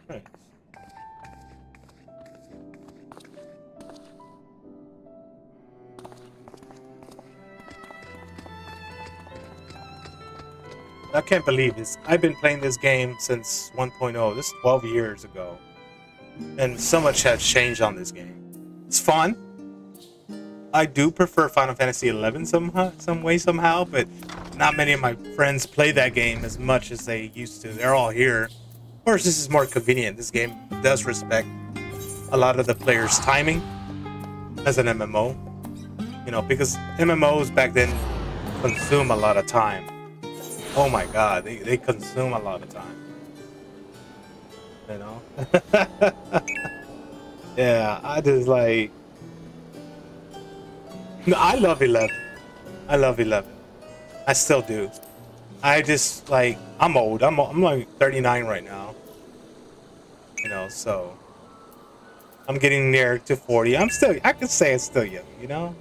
Right. I can't believe this. I've been playing this game since 1.0. This is 12 years ago. And so much has changed on this game. It's fun. I do prefer Final Fantasy XI somehow, but not many of my friends play that game as much as they used to. They're all here. Of course, this is more convenient. This game does respect a lot of the players' timing as an MMO. You know, because MMOs back then consume a lot of time. Oh my god, they consume a lot of time. You know? Yeah, I just like... No, I love 11. I love 11. I still do. I just like... I'm old. I'm like 39 right now. You know, so... I'm getting near to 40. I could say I'm still young, you know?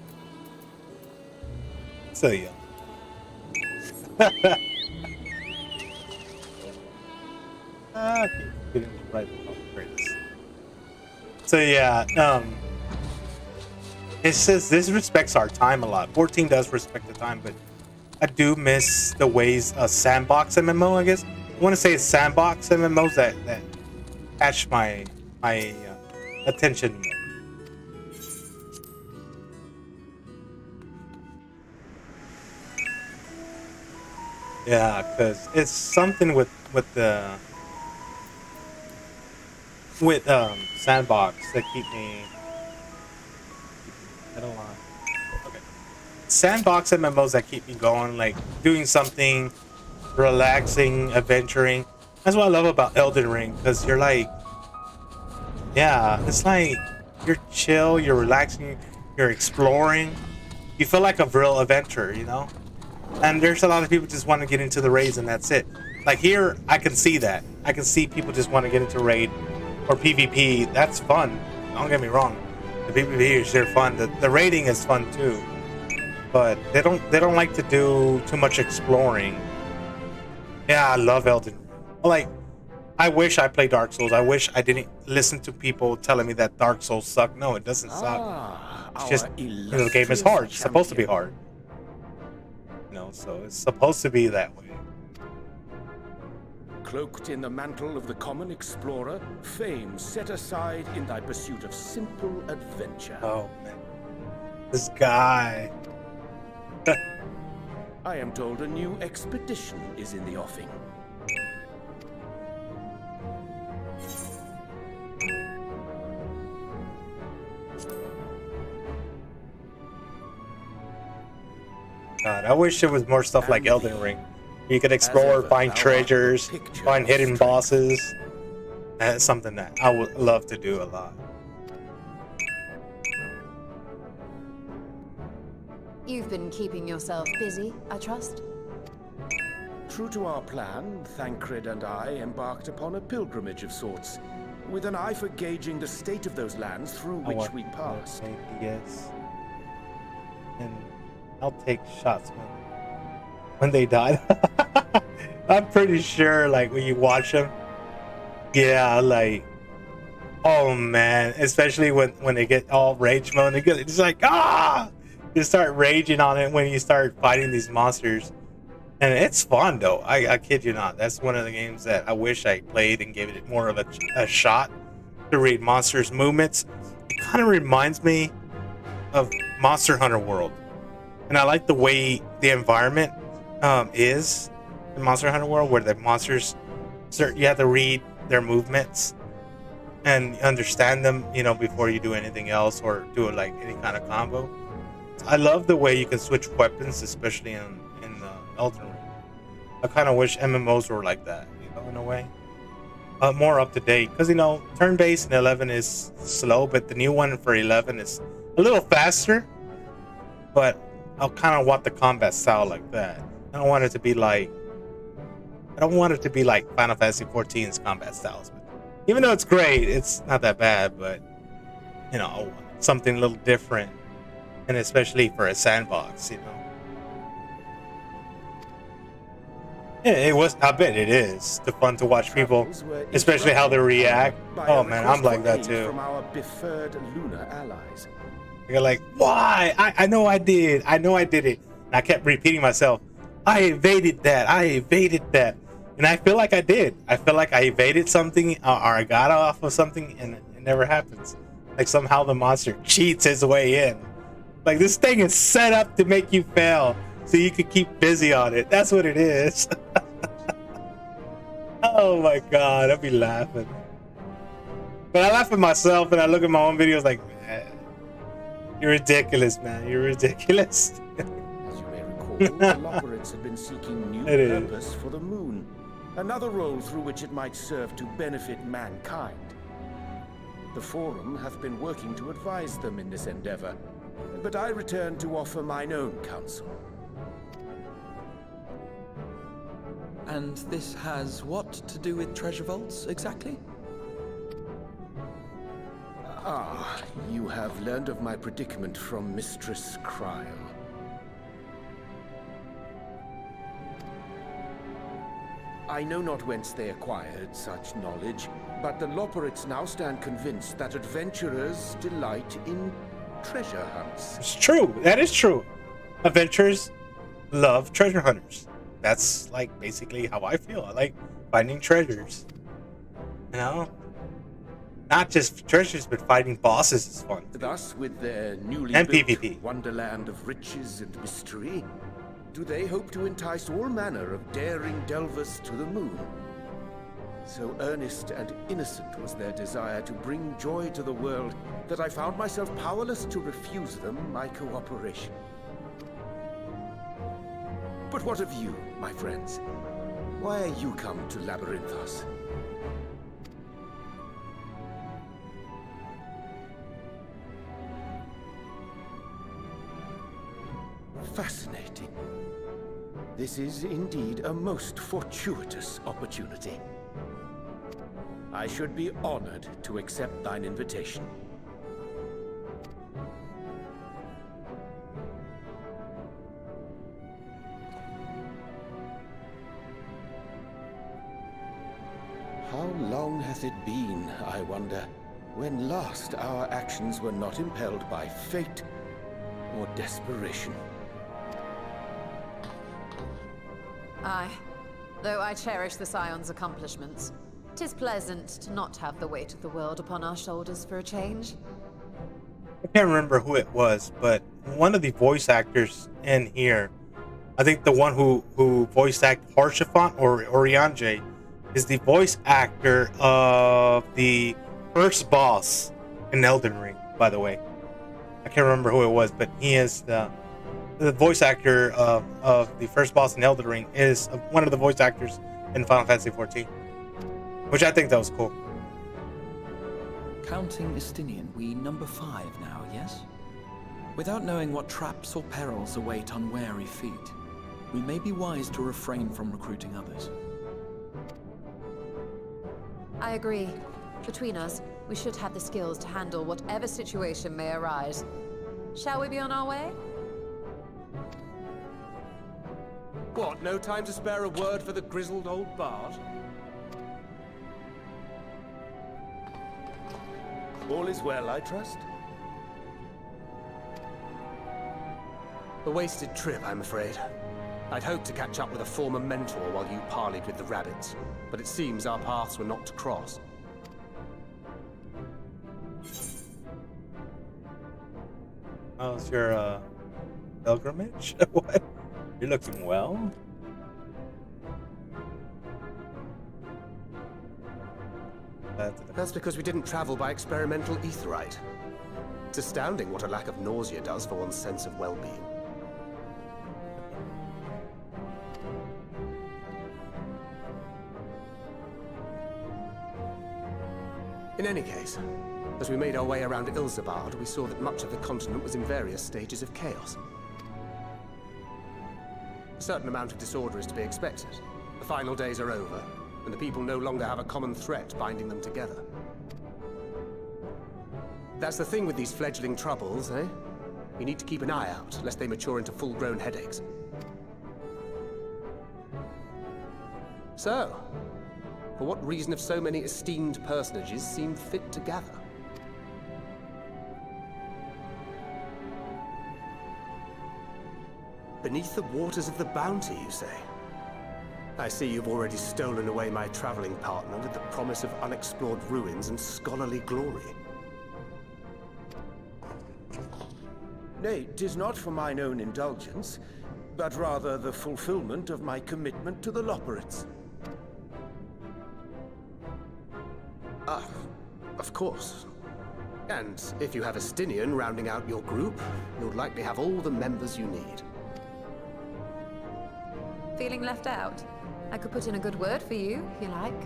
Still young. Okay, getting right. Oh, great. So yeah, it says this respects our time a lot. 14 does respect the time, but I do miss the ways a sandbox MMO. I guess I want to say it's sandbox MMOs that catch my attention more. Yeah, because it's something with sandbox that keep me. I don't want. Okay, sandbox MMOs that keep me going, like doing something relaxing, adventuring. That's what I love about Elden Ring, because you're like, yeah, it's like you're chill, you're relaxing, you're exploring. You feel like a real adventurer, you know? And there's a lot of people just want to get into the raids and that's it. Like here, I can see that. I can see people just want to get into raid or PvP. That's fun. Don't get me wrong. The PvP is sure fun. The raiding is fun too. But they don't like to do too much exploring. Yeah, I love Elden Ring. Like, I wish I played Dark Souls. I wish I didn't listen to people telling me that Dark Souls suck. No, it doesn't suck. It's just, you know, the game is hard. It's supposed to be hard. You know, so it's supposed to be that way. Cloaked in the mantle of the common explorer, fame set aside in thy pursuit of simple adventure. Oh, man. This guy. I am told a new expedition is in the offing. God, I wish there was more stuff like Elden Ring. You could explore, find treasures, find hidden bosses. That's something that I would love to do a lot. You've been keeping yourself busy, I trust? True to our plan, Thancred and I embarked upon a pilgrimage of sorts, with an eye for gauging the state of those lands through which we passed. Yes. And I'll take shots when they die. I'm pretty sure, like, when you watch them, yeah, like, oh man, especially when they get all rage mode, it's like, ah, you start raging on it when you start fighting these monsters, and it's fun though. I kid you not. That's one of the games that I wish I played and gave it more of a shot to read monsters' movements. It kind of reminds me of Monster Hunter World. And I like the way the environment is in Monster Hunter World, where the monsters, you have to read their movements and understand them, you know, before you do anything else or do like any kind of combo. I love the way you can switch weapons, especially in Elden Ring. I kind of wish MMOs were like that, you know, in a way. More up to date, because, you know, turn-based in 11 is slow, but the new one for 11 is a little faster. But I kind of want the combat style like that. I don't want it to be like Final Fantasy XIV's combat styles. But even though it's great, it's not that bad. But, you know, something a little different, and especially for a sandbox, you know. Yeah, it was. I bet it is. The fun to watch people, especially how they react. Oh man, I'm like that too. From our preferred lunar allies. You're like, why? I know I did. I know I did it. And I kept repeating myself. I evaded that. I evaded that. And I feel like I did. I feel like I evaded something or I got off of something, and it never happens. Like somehow the monster cheats his way in. Like this thing is set up to make you fail, so you could keep busy on it. That's what it is. Oh my god, I'd be laughing. But I laugh at myself and I look at my own videos like, man, you're ridiculous, man. You're ridiculous. As you may recall, the Loporrits had been seeking new purpose for the moon. Another role through which it might serve to benefit mankind. The Forum hath been working to advise them in this endeavor, but I return to offer mine own counsel. And this has what to do with treasure vaults, exactly? Ah, you have learned of my predicament from Mistress Cryle. I know not whence they acquired such knowledge, but the Loporits now stand convinced that adventurers delight in treasure hunts. It's true. That is true. Adventurers love treasure hunters. That's like basically how I feel. I like finding treasures. You know? Not just treasures, but fighting bosses is fun. Thus, with their newly And built PvP. wonderland of riches and mystery, do they hope to entice all manner of daring delvers to the moon? So earnest and innocent was their desire to bring joy to the world that I found myself powerless to refuse them my cooperation. But what of you, my friends? Why are you come to Labyrinthos? Fascinating. This is indeed a most fortuitous opportunity. I should be honored to accept thine invitation. How long hath it been, I wonder, when last our actions were not impelled by fate or desperation? Aye. Though I cherish the Scion's accomplishments, 'tis pleasant to not have the weight of the world upon our shoulders for a change. I can't remember who it was, but one of the voice actors in here, I think the one who voiced acted Harshaphant or Oriange, is the voice actor of the first boss in Elden Ring, by the way. I can't remember who it was, but he is the voice actor of the first boss in Elden Ring is one of the voice actors in Final Fantasy XIV, which I think that was cool. Counting Estinian, we number 5 now, yes? Without knowing what traps or perils await unwary feet, we may be wise to refrain from recruiting others. I agree. Between us, we should have the skills to handle whatever situation may arise. Shall we be on our way? What, no time to spare a word for the grizzled old bard? All is well, I trust? A wasted trip, I'm afraid. I'd hoped to catch up with a former mentor while you parleyed with the rabbits, but it seems our paths were not to cross. How's your pilgrimage? What? You're looking well? That's because we didn't travel by experimental etherite. It's astounding what a lack of nausea does for one's sense of well-being. In any case, as we made our way around Ilzabard, we saw that much of the continent was in various stages of chaos. A certain amount of disorder is to be expected. The final days are over, and the people no longer have a common threat binding them together. That's the thing with these fledgling troubles, eh? We need to keep an eye out, lest they mature into full-grown headaches. So, for what reason have so many esteemed personages seemed fit to gather? Beneath the waters of the Bounty, you say? I see you've already stolen away my traveling partner with the promise of unexplored ruins and scholarly glory. Nay, 'tis not for mine own indulgence, but rather the fulfillment of my commitment to the Loporits. Ah, of course. And if you have Estinian rounding out your group, you'll likely have all the members you need. Feeling left out? I could put in a good word for you, if you like.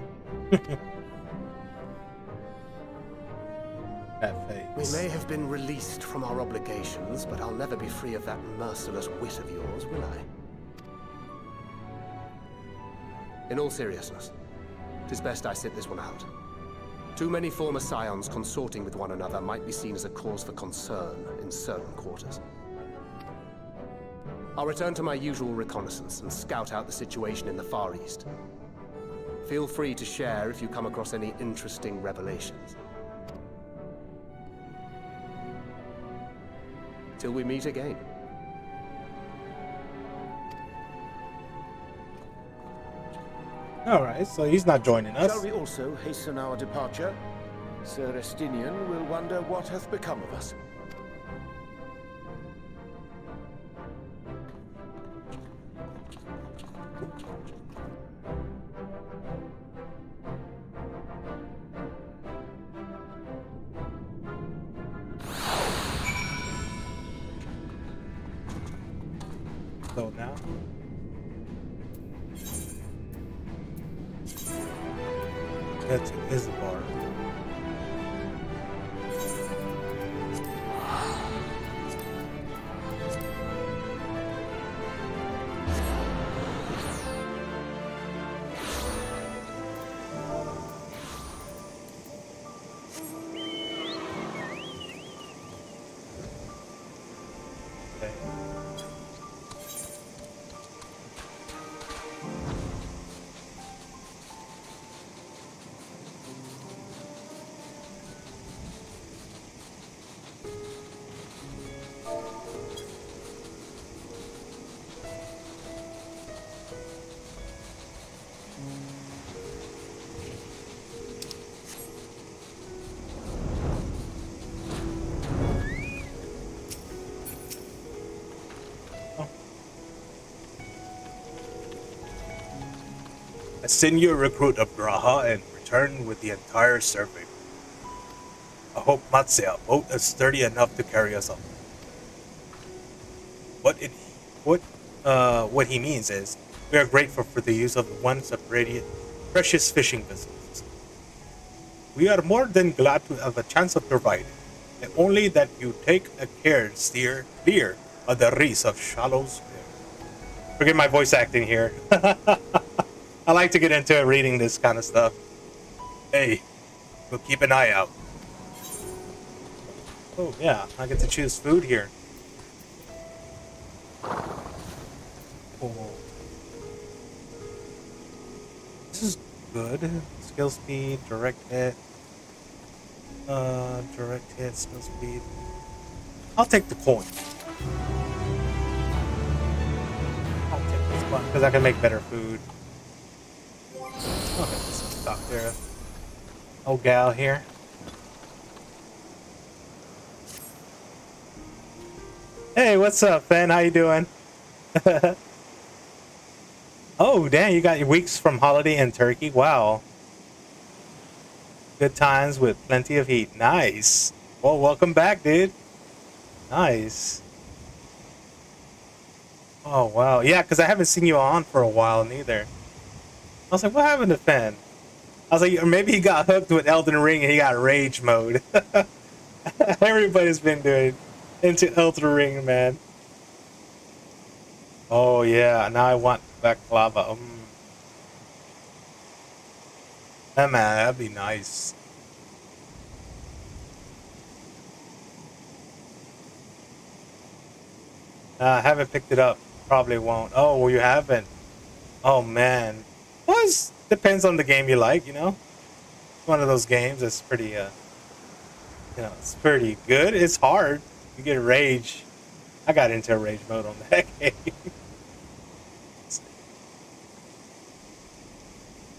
That We face. may have been released from our obligations, but I'll never be free of that merciless wit of yours, will I? In all seriousness, it is best I sit this one out. Too many former scions consorting with one another might be seen as a cause for concern in certain quarters. I'll return to my usual reconnaissance and scout out the situation in the Far East. Feel free to share if you come across any interesting revelations. Till we meet again. Alright, so he's not joining us. Shall we also hasten our departure? Sir Estinian will wonder what hath become of us. So now. That's Isbar. Send you a recruit of Graha and return with the entire survey. I hope Matsia boat is sturdy enough to carry us up. What he means is, we are grateful for the use of the once upgraded precious fishing vessels. We are more than glad to have a chance of providing, and only that you take a care and steer clear of the reefs of shallows. Forget my voice acting here. I like to get into reading this kind of stuff. Hey, we'll keep an eye out. Oh yeah, I get to choose food here. Oh. This is good. Skill speed, direct hit. Direct hit, skill speed. I'll take the coin. I'll take this one because I can make better food. Okay, let's talk to old gal here. Hey, what's up, Ben? How you doing? Oh, damn, you got your weeks from holiday in Turkey. Wow. Good times with plenty of heat. Nice. Well, welcome back, dude. Nice. Oh, wow. Yeah, because I haven't seen you on for a while, neither. I was like, what happened to Finn? I was like, or maybe he got hooked with Elden Ring and he got rage mode. Everybody's been doing into Elden Ring, man. Oh, yeah. Now I want baklava. Yeah, man, that'd be nice. I haven't picked it up. Probably won't. Oh, well, you haven't. Oh, man. Well, it depends on the game you like, you know? One of those games that's pretty, you know, it's pretty good. It's hard. You get rage. I got into rage mode on that game.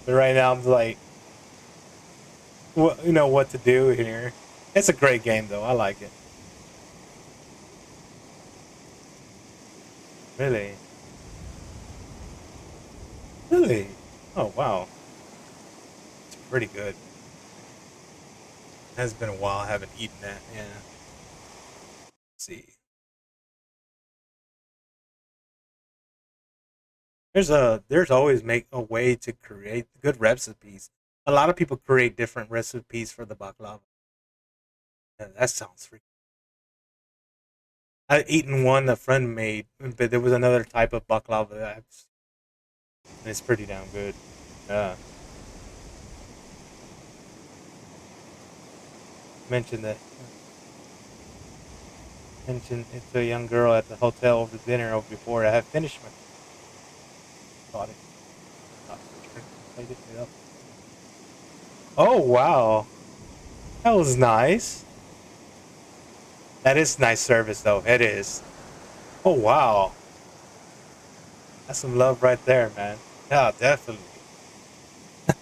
But right now, I'm like, well, you know what to do here. It's a great game, though. I like it. Really? Really? Oh, wow. It's pretty good. It has been a while. I haven't eaten that. Yeah. Let's see. There's always a way to create good recipes. A lot of people create different recipes for the baklava. Yeah, that sounds freaking. I've eaten one a friend made, but there was another type of baklava and it's pretty damn good. Yeah. Mentioned that. Mentioned it to a young girl at the hotel over dinner over before I had finished my bought it. Oh wow, that was nice. That is nice service though. It is. Oh wow, that's some love right there, man. Yeah, definitely.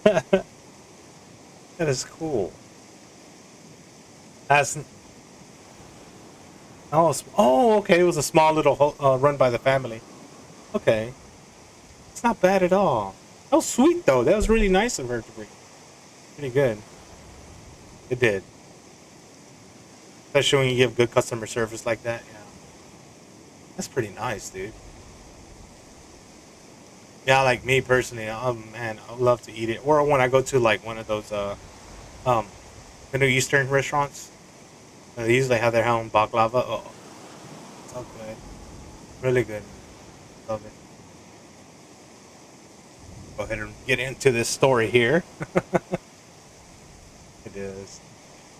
That is cool. That's oh okay. It was a small little run by the family. Okay, it's not bad at all. That was sweet though. That was really nice of her to bring. Pretty good. It did. Especially when you give good customer service like that. Yeah, that's pretty nice, dude. Yeah, like me personally, oh man, I love to eat it. Or when I go to like one of those Middle Eastern restaurants, they usually have their own baklava. Oh, so good, really good. Love it. Go ahead and get into this story here. It is.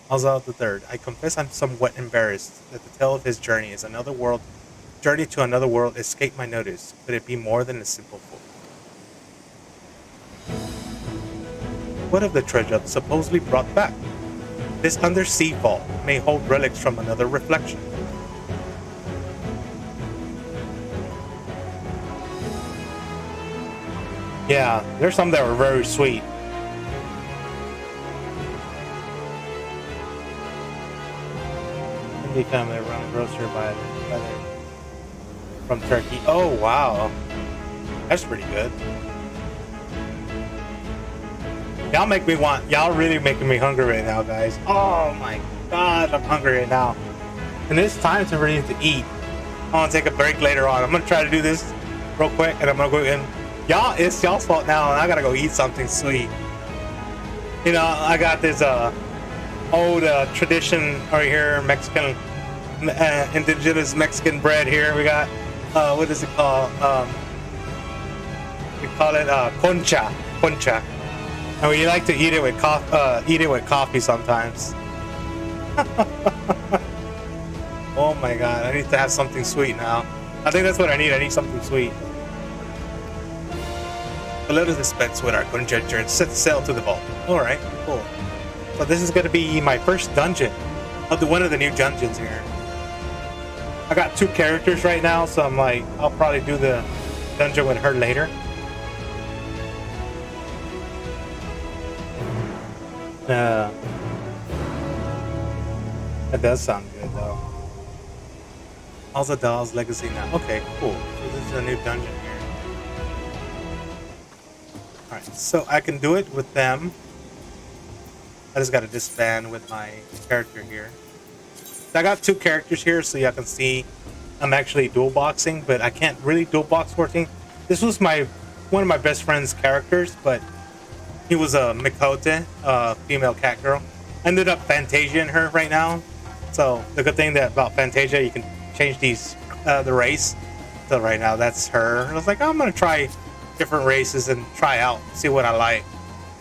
Alzal the Third. I confess I'm somewhat embarrassed that the tale of his journey to another world escaped my notice. Could it be more than a simple folk? What of the treasure supposedly brought back? This undersea vault may hold relics from another reflection. Yeah, there's some that were very sweet. Become a run grocer from Turkey. Oh wow, that's pretty good. Y'all really making me hungry right now, guys. Oh my god, I'm hungry right now. And it's time to really to eat. I'm gonna take a break later on. I'm gonna try to do this real quick and I'm gonna go in. Y'all, it's y'all's fault now and I gotta go eat something sweet. You know, I got this old tradition right here, Mexican, indigenous Mexican bread here. We got, what is it called? We call it concha. And we like to eat it with coffee sometimes. Oh my god, I need to have something sweet now. I think that's what I need. I need something sweet. But let us dispense with our conjecture and set sail to the vault. Alright, cool. So this is going to be my first dungeon. I'll do one of the new dungeons here. I got 2 characters right now, so I'm like, I'll probably do the dungeon with her later. That does sound good though. Alzadal's Legacy now. Okay, cool. So this is a new dungeon here. Alright, so I can do it with them. I just gotta disband with my character here. So I got 2 characters here so y'all can see I'm actually dual boxing, but I can't really dual box 14. This was one of my best friend's characters, but he was a Mikote, female cat girl. I ended up Fantasia in her right now. So the good thing about Fantasia, you can change the race. So right now that's her. And I was like, I'm gonna try different races and try out, see what I like.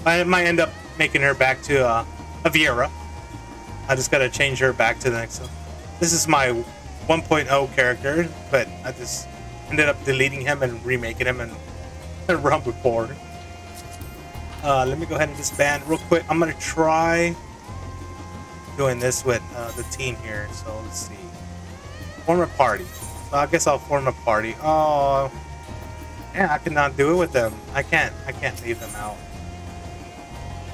I might end up making her back to a Viera. I just gotta change her back to the next one. This is my 1.0 character, but I just ended up deleting him and remaking him and run with board. Let me go ahead and disband real quick. I'm gonna try doing this with the team here. So let's see. Form a party. So I guess I'll form a party. Oh, yeah, I cannot do it with them. I can't leave them out.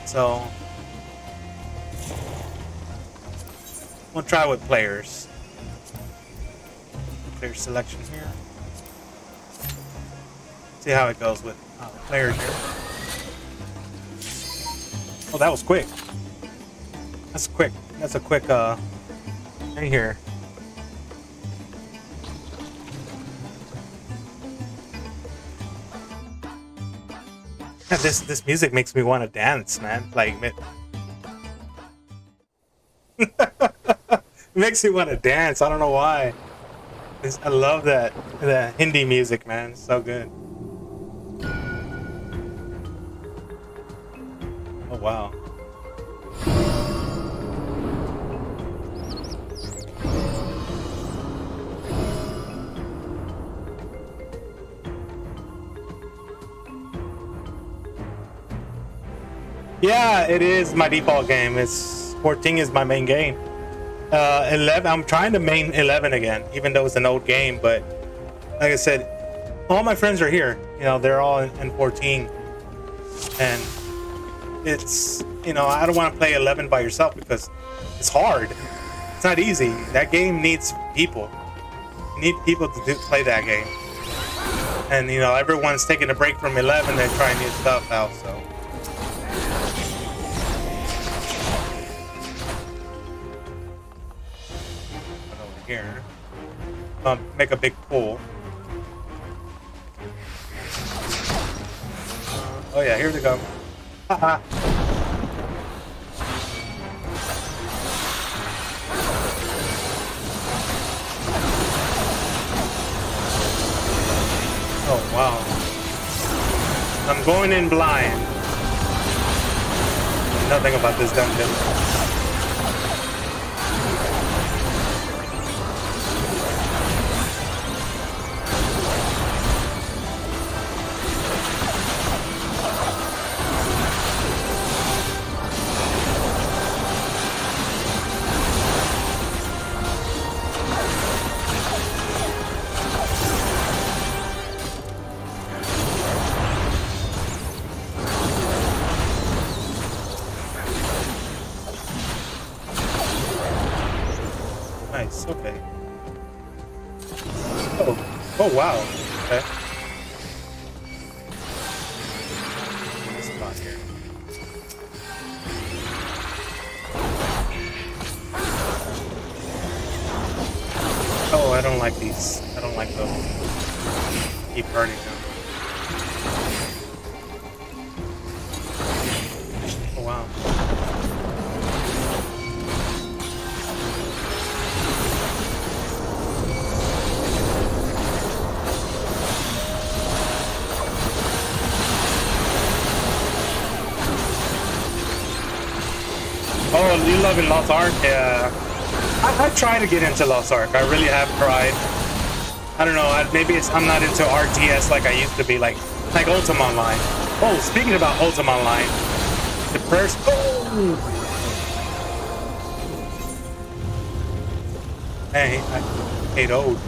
So we'll try with players. Player selection here. See how it goes with players here. Oh, that was quick. That's quick. That's a quick thing here. Yeah, this music makes me want to dance, man. Like it makes me want to dance. I don't know why. I love the Hindi music, man. It's so good. Oh wow. Yeah, it is my default game. It's 14 is my main game. 11, I'm trying to main 11 again, even though it's an old game. But like I said, all my friends are here. You know, they're all in 14, and it's, you know, I don't want to play 11 by yourself because it's hard. It's not easy. That game needs people. You need people to play that game. And you know, everyone's taking a break from 11. They're trying new stuff out. So. Over here, make a big pull. Oh yeah, here they go. Haha. Oh wow. I'm going in blind. Nothing about this dungeon. Nice, okay. Oh wow. Okay. This spot here. Oh, I don't like these. I don't like those. Keep burning them. Oh wow. Oh, you love in Lost Ark? Yeah. I try to get into Lost Ark. I really have tried. I don't know. Maybe I'm not into RTS like I used to be, like Ultima Online. Oh, speaking about Ultima Online, the first. Oh! Hey, I hate old.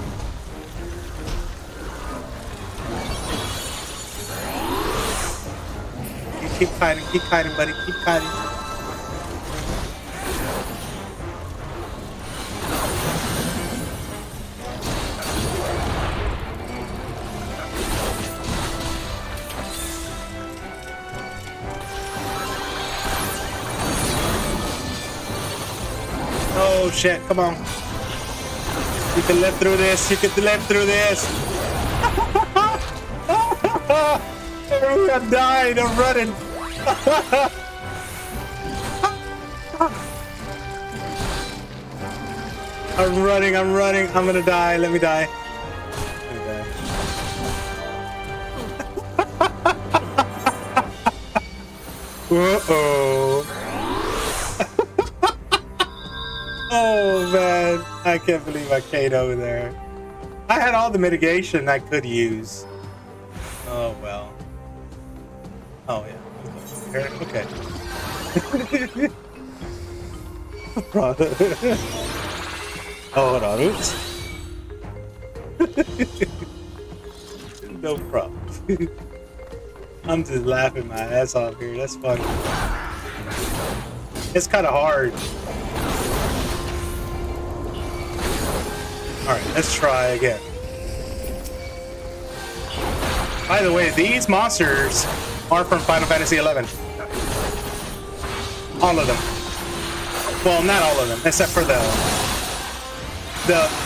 Keep kiting, buddy. Keep kiting. Oh shit, come on. You can live through this, you can live through this. I'm dying, I'm running. I'm running, I'm gonna die, let me die. Uh-oh. Oh man, I can't believe I K'd over there. I had all the mitigation I could use. Oh well. Oh yeah. Okay. Oh, hold on. Oops. No problem. I'm just laughing my ass off here. That's funny. It's kind of hard. Alright, let's try again. By the way, these monsters are from Final Fantasy XI. All of them. Well, not all of them, except for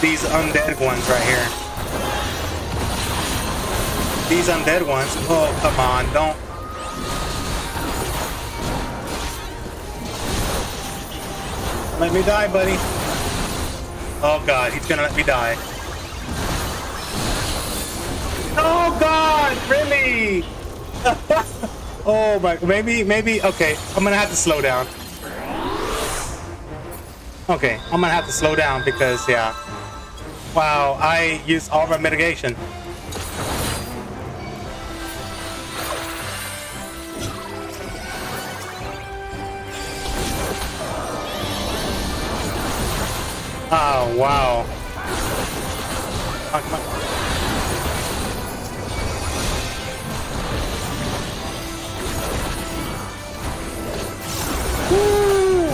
these undead ones right here. These undead ones. Oh, come on, don't. Let me die, buddy. Oh god, he's gonna let me die. Oh god, really? Oh my, maybe, okay, I'm gonna have to slow down. Okay, I'm gonna have to slow down because, yeah. Wow, I used all my mitigation. Oh, wow. Come on. Woo!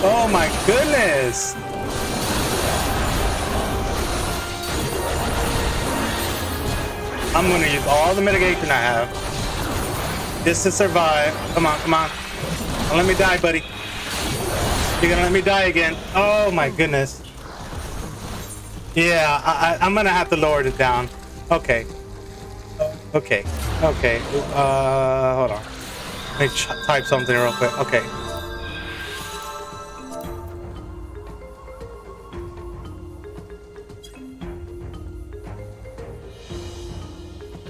Oh my goodness! I'm gonna use all the mitigation I have just to survive. Come on, come on. Don't let me die, buddy. You're gonna let me die again. Oh my goodness. Yeah, I'm gonna have to lower it down. Okay. Okay. Okay. Hold on. Let me type something real quick. Okay.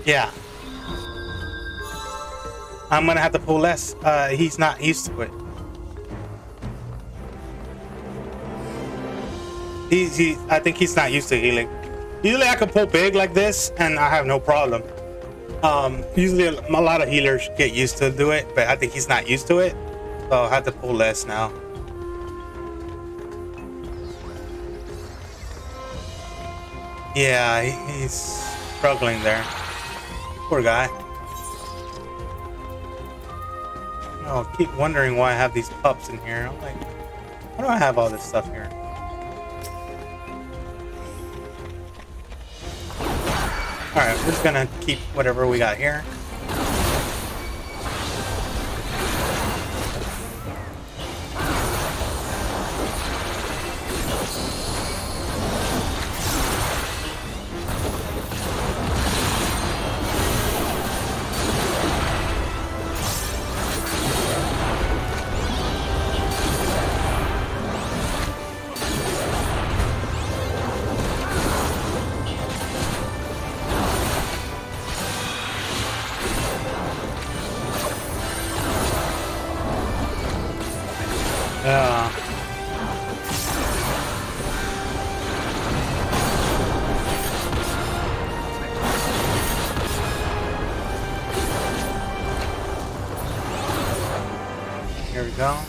Yeah. I'm gonna have to pull less. He's not used to it. I think he's not used to healing. Usually I can pull big like this and I have no problem. Usually a lot of healers get used to do it, but I think he's not used to it. So I have to pull less now. Yeah, he's struggling there. Poor guy. Oh, I keep wondering why I have these pups in here. I'm like, why do I have all this stuff here? Alright, we're just gonna keep whatever we got here. Here we go.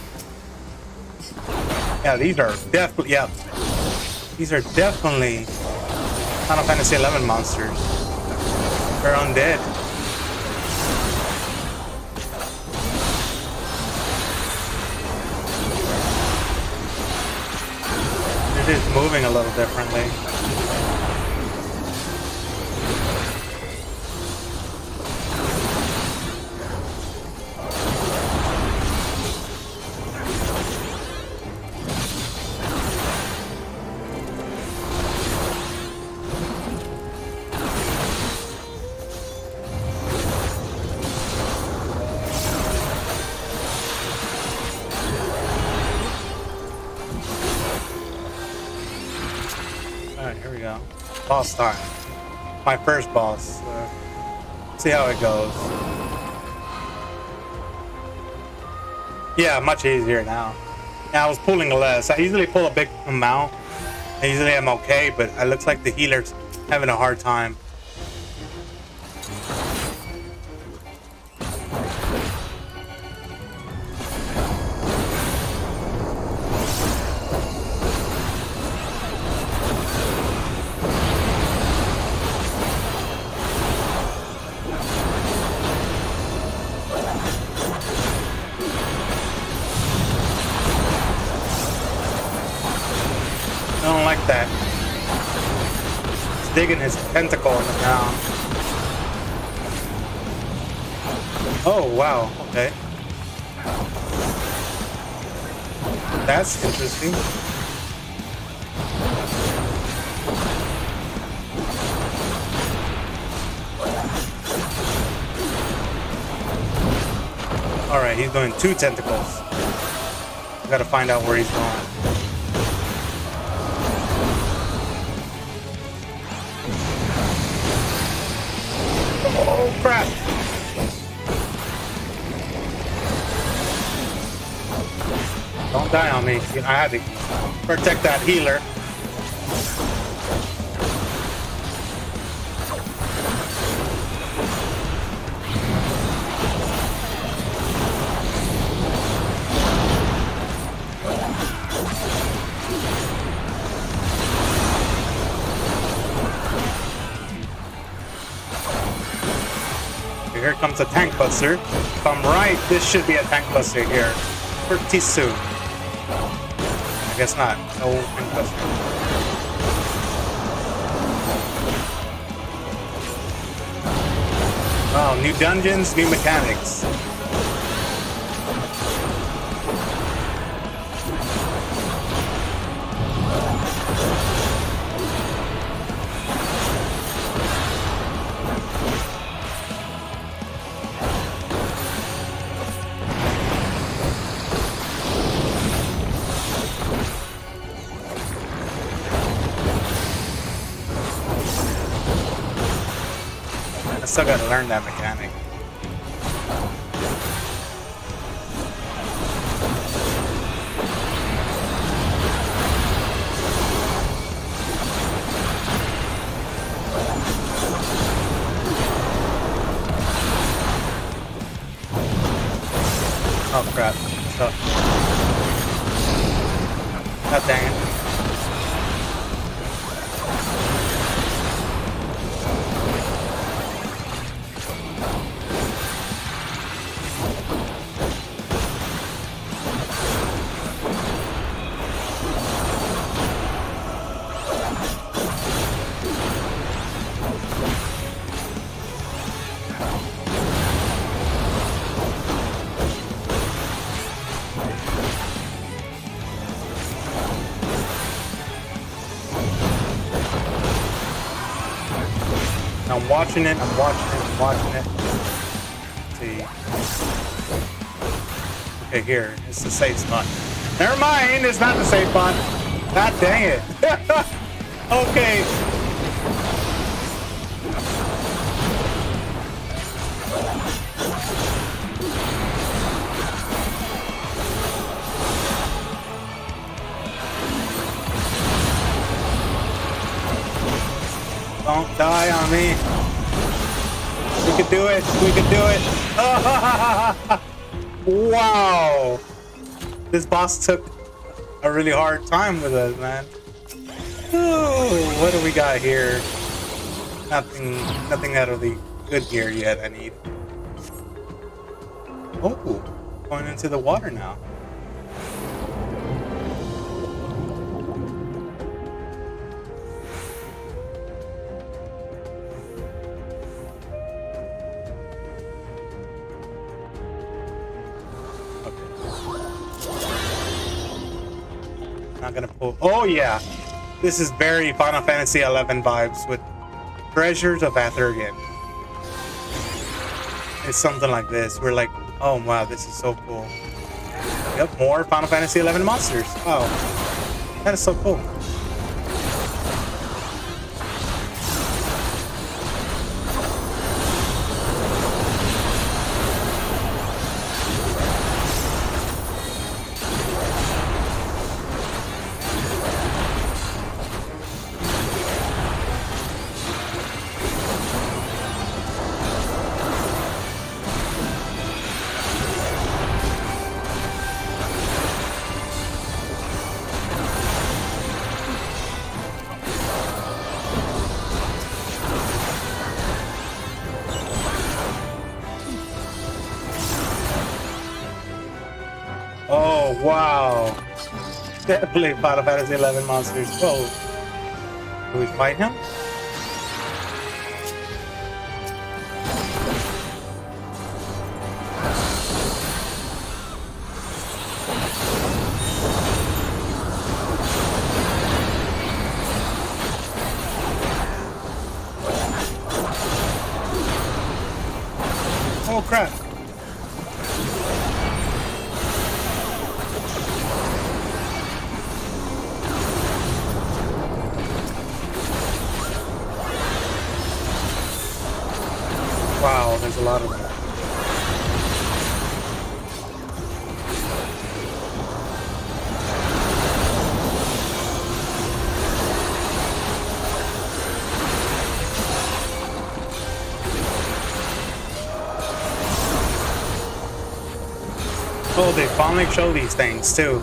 Yeah, these are definitely, yeah. These are definitely Final Fantasy 11 monsters. They're undead. They're just moving a little differently. Here we go. Boss time. My first boss. See how it goes. Yeah, much easier now. Yeah, I was pulling less. I usually pull a big amount. I usually am okay, but it looks like the healer's having a hard time. I don't like that. He's digging his tentacle in the ground. Oh, wow. Okay. That's interesting. Alright, he's doing 2 tentacles. We gotta find out where he's going. Oh crap! Don't die on me. I had to protect that healer. becomes a tank buster. If I'm right, this should be a tank buster here. Pretty soon. I guess not. No tank buster. Oh, new dungeons, new mechanics. I still gotta learn that mechanic. Oh crap. So, God dang it. I'm watching it, I'm watching it. Let's see. Okay, here. It's the safe spot. Never mind, it's not the safe spot. God dang it. Okay. Don't die on me. We could do it. We could do it. Wow. This boss took a really hard time with us, man. Ooh, what do we got here? Nothing out of the good gear yet, I need. Oh, going into the water now. Not gonna pull. Oh yeah, this is very Final Fantasy XI vibes with Treasures of Aethergan. It's something like this. We're like, oh wow, this is so cool. Yep, more Final Fantasy XI monsters. Oh, that is so cool. Oh, wow. Definitely Final Fantasy XI monsters. Oh. Do we fight him? Oh, crap. Wow, there's a lot of them. Oh, they finally show these things too.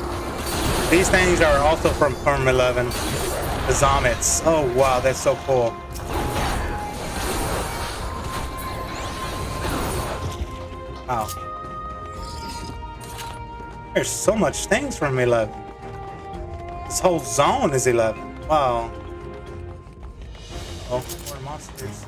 These things are also from 11. The Zomets. Oh wow, that's so cool. Wow. There's so much things from 11. This whole zone is 11. Wow. Oh, more monsters.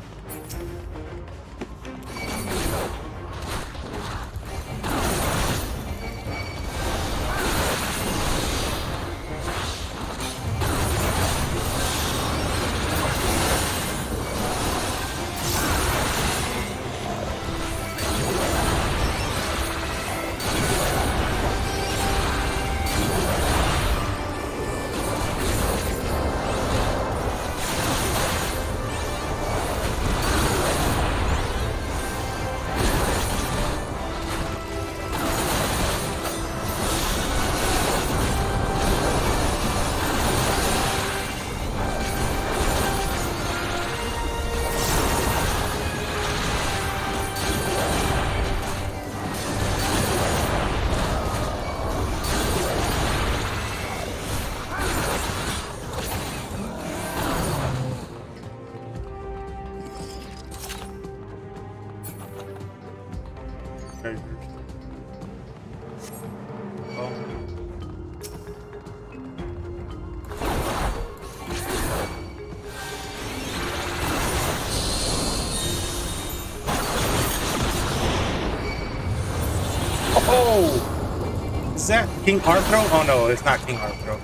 Oh! Is that King Arthro? Oh no, it's not King Arthro.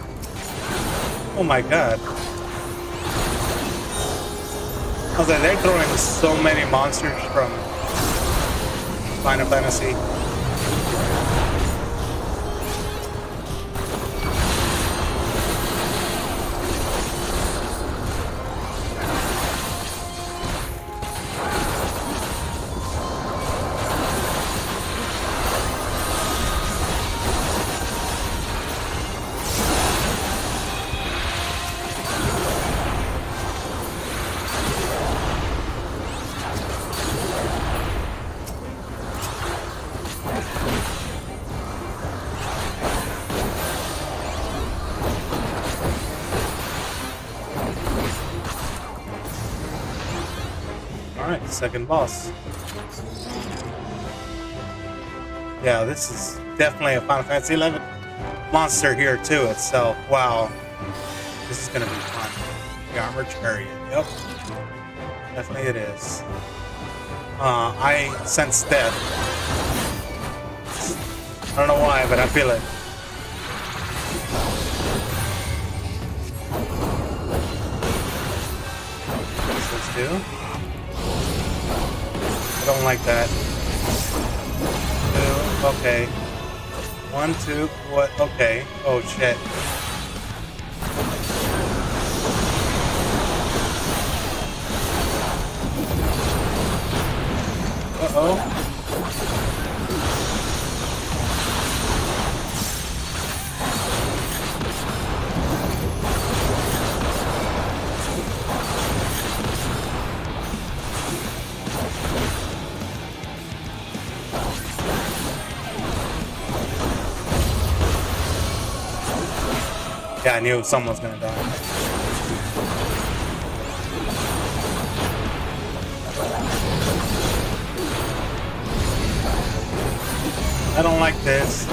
Oh my god. I was like, they're throwing so many monsters from Final Fantasy. Alright, second boss. Yeah, this is definitely a Final Fantasy 11 monster here too itself. Wow. This is gonna be fun. The armored chariot. Yep. Definitely it is. I sense death. I don't know why, but I feel it. Let's do. I don't like that. 2, okay. 1, 2, what? Okay. Oh shit. Uh-oh. Yeah, I knew someone was gonna die. I don't like this.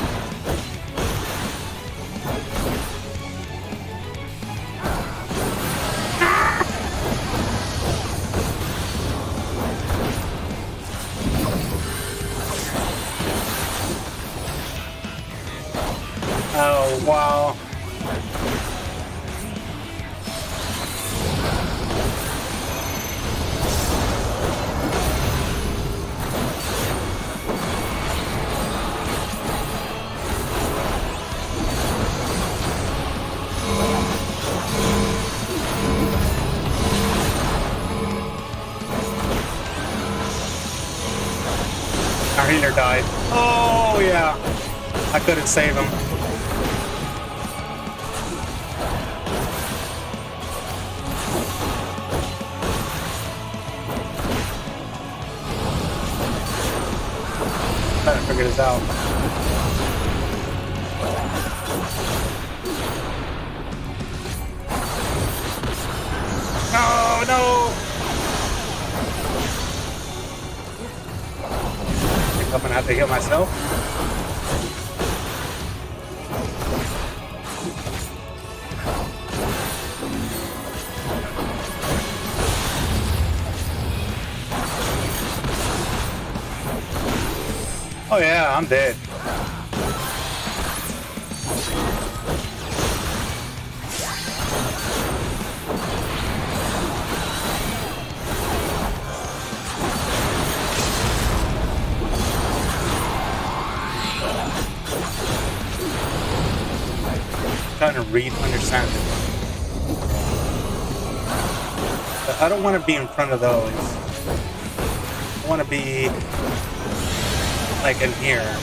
Oh, wow. Our healer died. Oh, yeah. I couldn't save him. Trying to figure this out. Oh, no! I'm gonna have to heal myself. Oh yeah, I'm dead. Trying to understand it. But I don't want to be in front of those. I want to be like in here.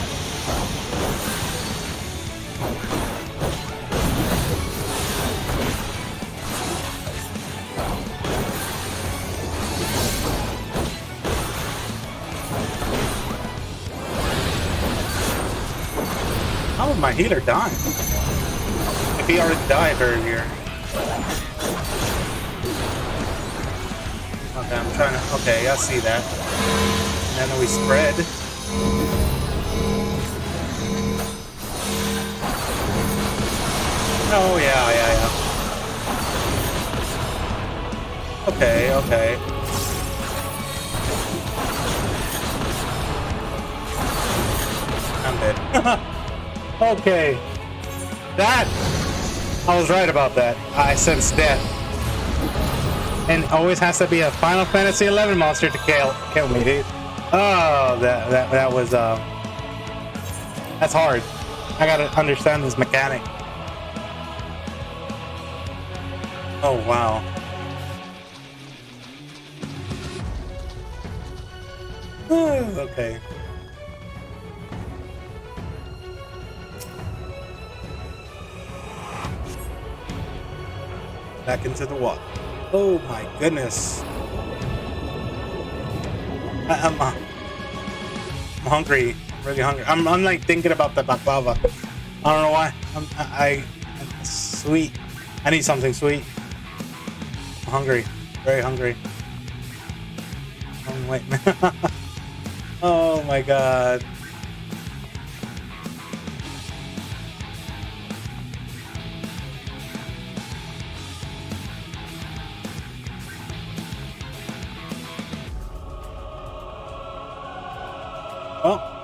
How would my healer die? If he already died earlier. Okay, I'm trying to. Okay, I see that. And then we spread. Oh, yeah. Okay. I'm dead. Okay. That! I was right about that. I sense death. And always has to be a Final Fantasy XI monster to kill me, dude. Oh, that was, that's hard. I gotta understand this mechanic. Oh, wow. Okay. Back into the water. Oh my goodness. I'm hungry. I'm really hungry. I'm like thinking about the baklava. I don't know why. I'm sweet. I need something sweet. I'm hungry. Very hungry. Oh wait. Oh my god.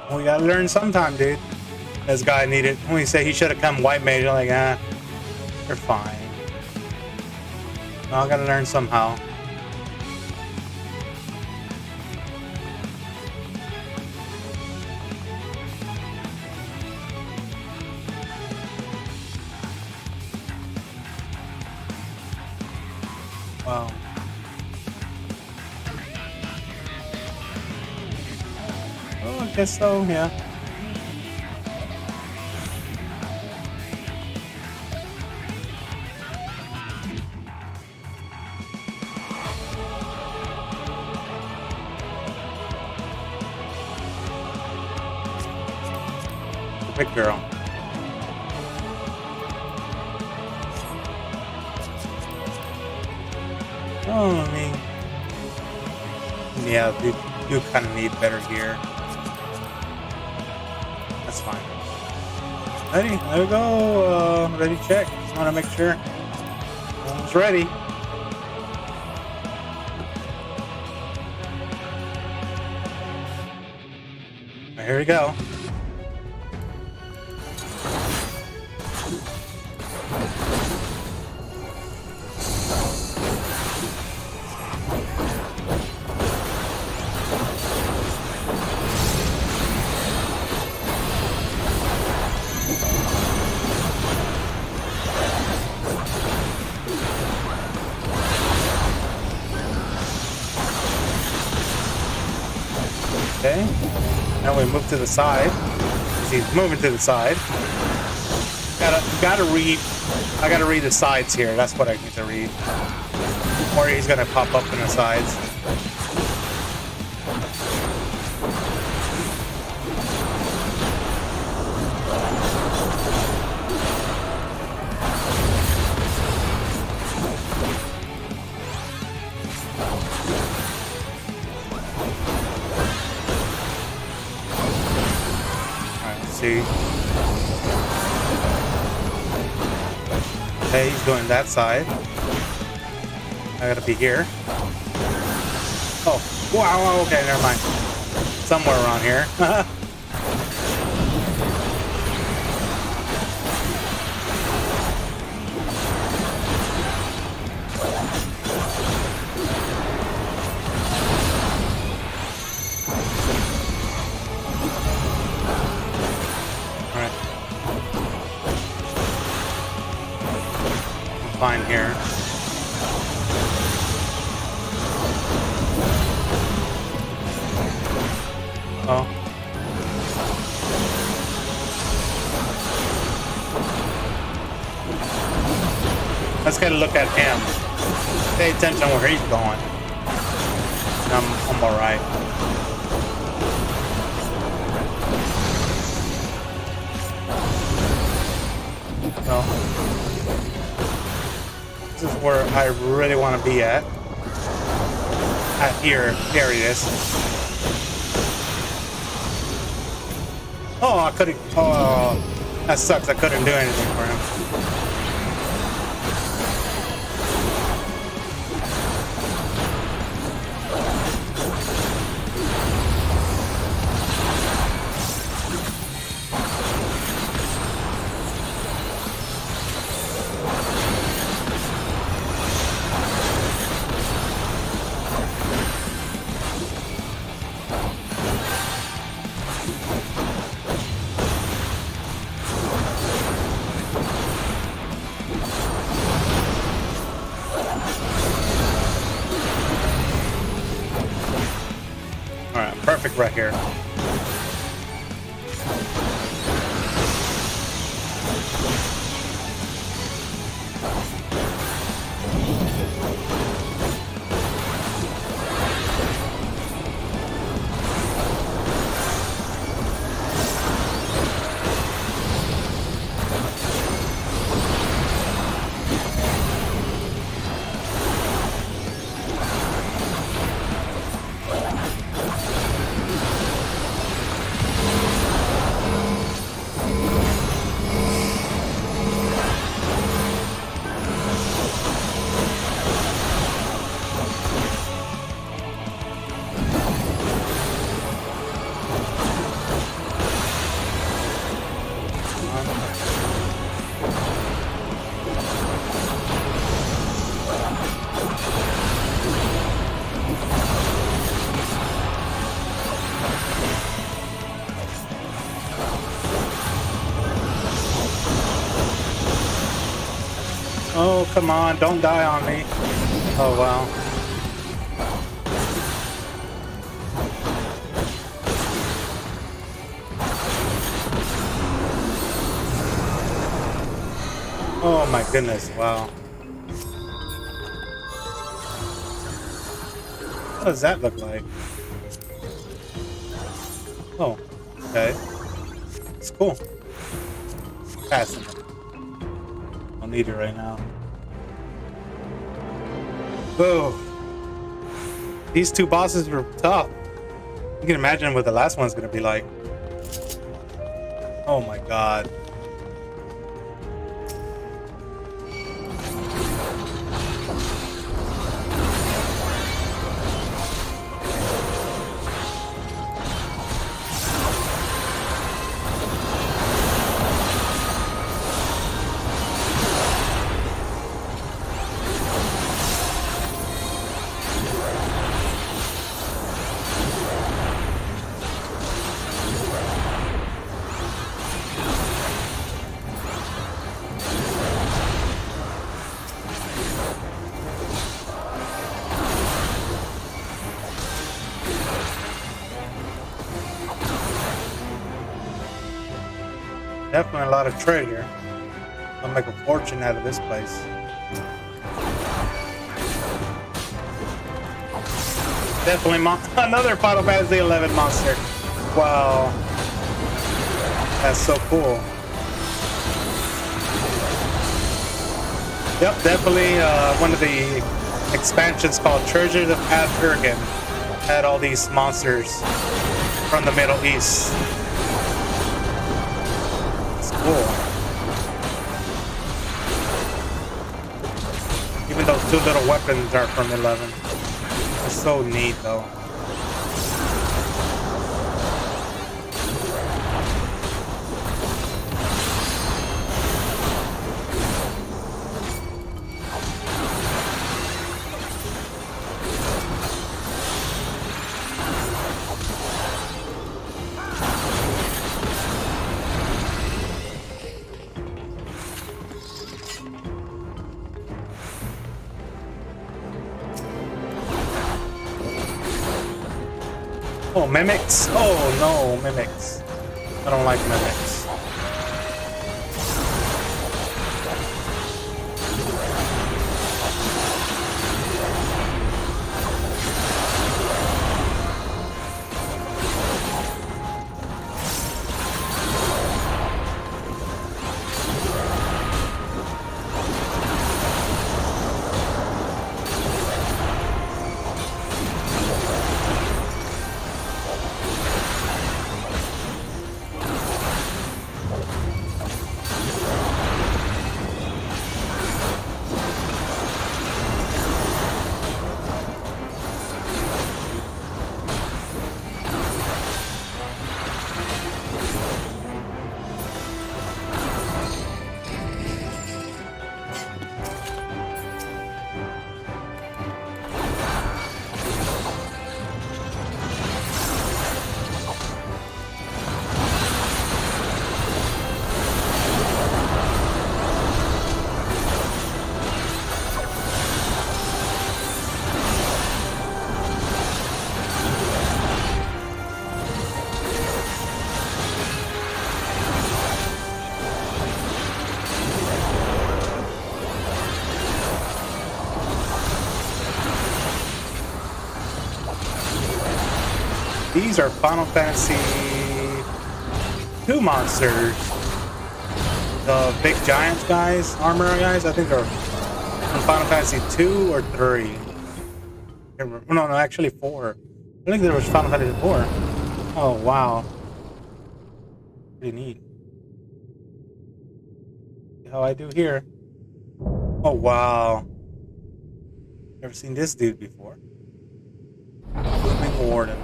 Well, we gotta learn sometime, dude. This guy needed. When he said he should have come white mage, I'm like, you're fine. No, I gotta learn somehow. Wow. Oh, I guess so, yeah. Big girl. Oh, I mean, yeah, you kind of need better gear. That's fine. Ready? There we go. Ready? Check. Just want to make sure it's ready. Here we go. Okay, now we move to the side. He's moving to the side. Gotta read. I gotta read the sides here. That's what I need to read. Or he's gonna pop up in the sides. see. Okay, he's going that side. I gotta be here. Oh, wow, okay, never mind. Somewhere around here. Alright. I'm fine here. Oh. Let's get a look at him. Pay attention where he's going. I'm alright. So, this is where I really want to be at. Here. There he is. Oh, I couldn't. Oh, that sucks. I couldn't do anything for him. Perfect right here. Oh, come on, don't die on me. Oh, wow. Oh my goodness, wow. What does that look like? Oh, okay. It's cool. Passing it. Don't need it right now. Whoa. These two bosses were tough. You can imagine what the last one's gonna be like. Oh my god. Definitely a lot of treasure. I'll make a fortune out of this place. Definitely another Final Fantasy 11 monster. Wow. That's so cool. Yep, definitely one of the expansions called Treasures of Asturgan had all these monsters from the Middle East. cool. Even those two little weapons are from 11. It's so neat though. Oh, mimics? Oh no, mimics. I don't like mimics. These are Final Fantasy 2 monsters. The big giant guys, armor guys, I think they're from Final Fantasy 2 or 3. No, actually 4. I think there was Final Fantasy 4. Oh, wow. Pretty neat. See how I do here. Oh, wow. Never seen this dude before. Blooming Warden.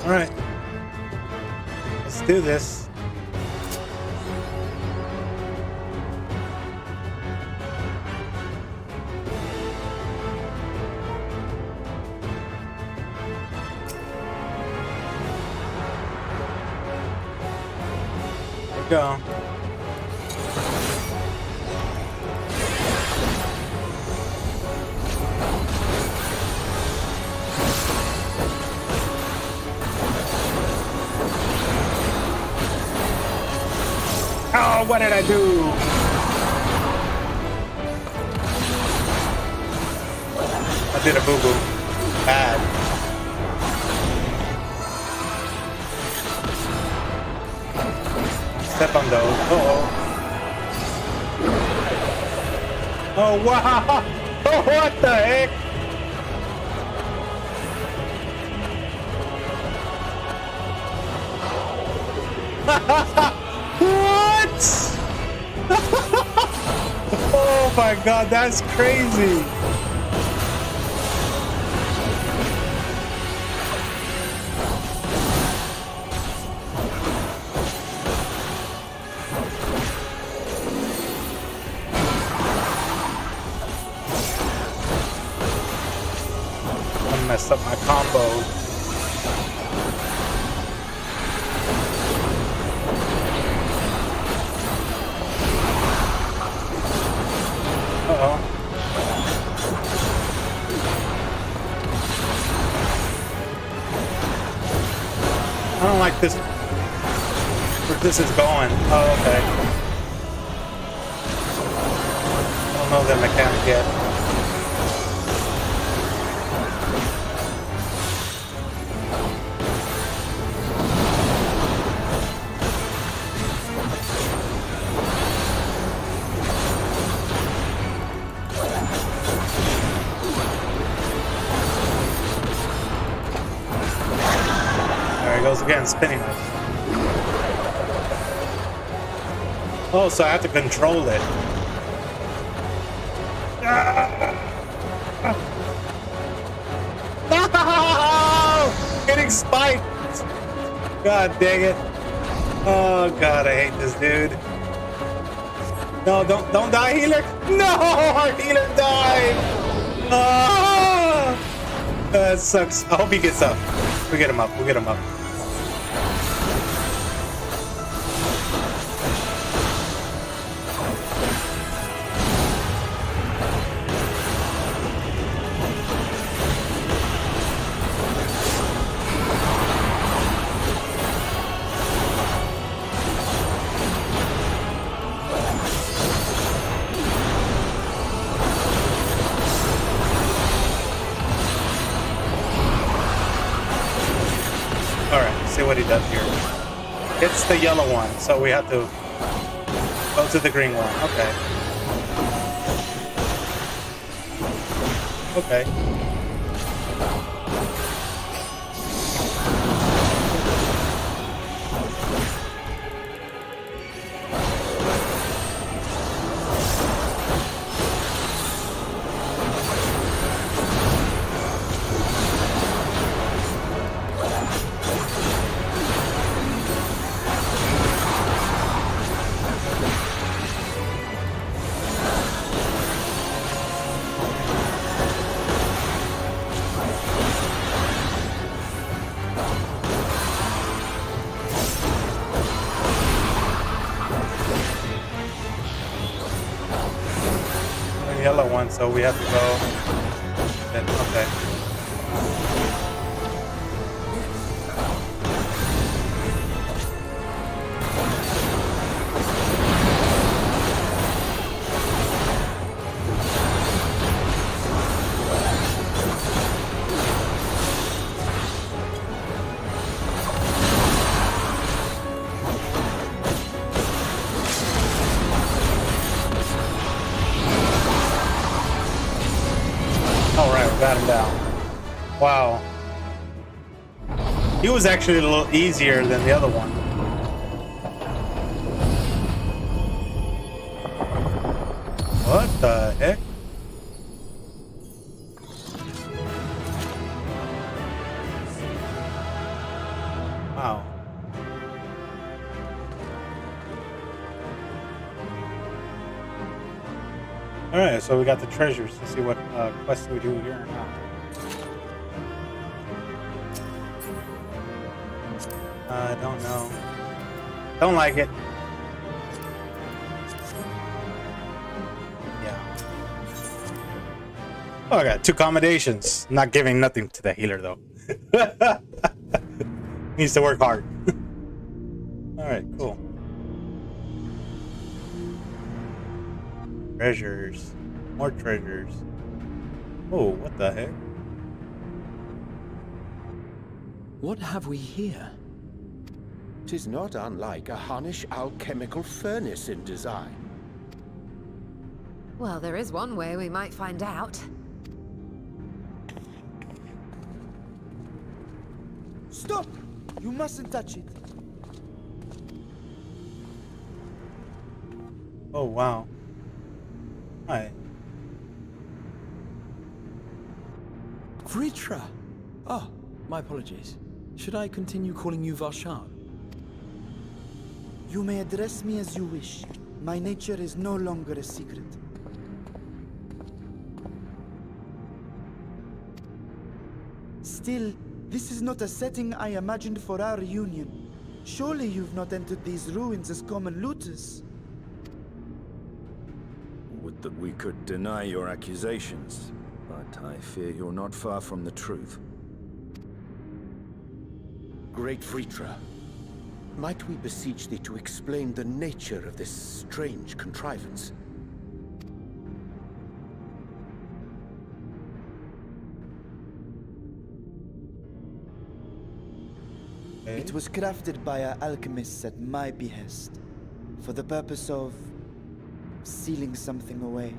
Alright. Let's do this. There we go. Oh, what did I do? I did a boo-boo. Bad. Step on those. Uh-oh. Oh, wow! Oh, what the heck? What? Oh my god, that's crazy. I messed up my combo. I don't like this. Where this is going. Oh, okay. I don't know the mechanic yet. getting spinning. Oh, so I have to control it. No! Getting spiked. God dang it. Oh god, I hate this dude. No, don't die, healer. No, our healer died. Oh, that sucks. I hope he gets up. We'll get him up. We'll get him up. What he does here. It's the yellow one, so we have to go to the green one. Okay. Okay. Yellow one, so we have to go. Then, okay. Got him down. Wow. He was actually a little easier than the other one. What the heck? Wow. Alright, so we got the treasures. Let's see what quests we do here now. I don't know. Don't like it. Yeah. Oh, I got 2 accommodations. Not giving nothing to the healer, though. Needs to work hard. Alright, cool. Treasures. More treasures. Oh, what the heck? What have we here? 'Tis not unlike a Hunnish alchemical furnace in design. Well, there is one way we might find out. Stop! You mustn't touch it. Oh, wow. Hi. Vritra! Oh, my apologies. Should I continue calling you Varshar? You may address me as you wish. My nature is no longer a secret. Still, this is not a setting I imagined for our reunion. Surely you've not entered these ruins as common looters. Would that we could deny your accusations, but I fear you're not far from the truth. Great Vritra, might we beseech thee to explain the nature of this strange contrivance? It was crafted by our alchemists at my behest, for the purpose of sealing something away.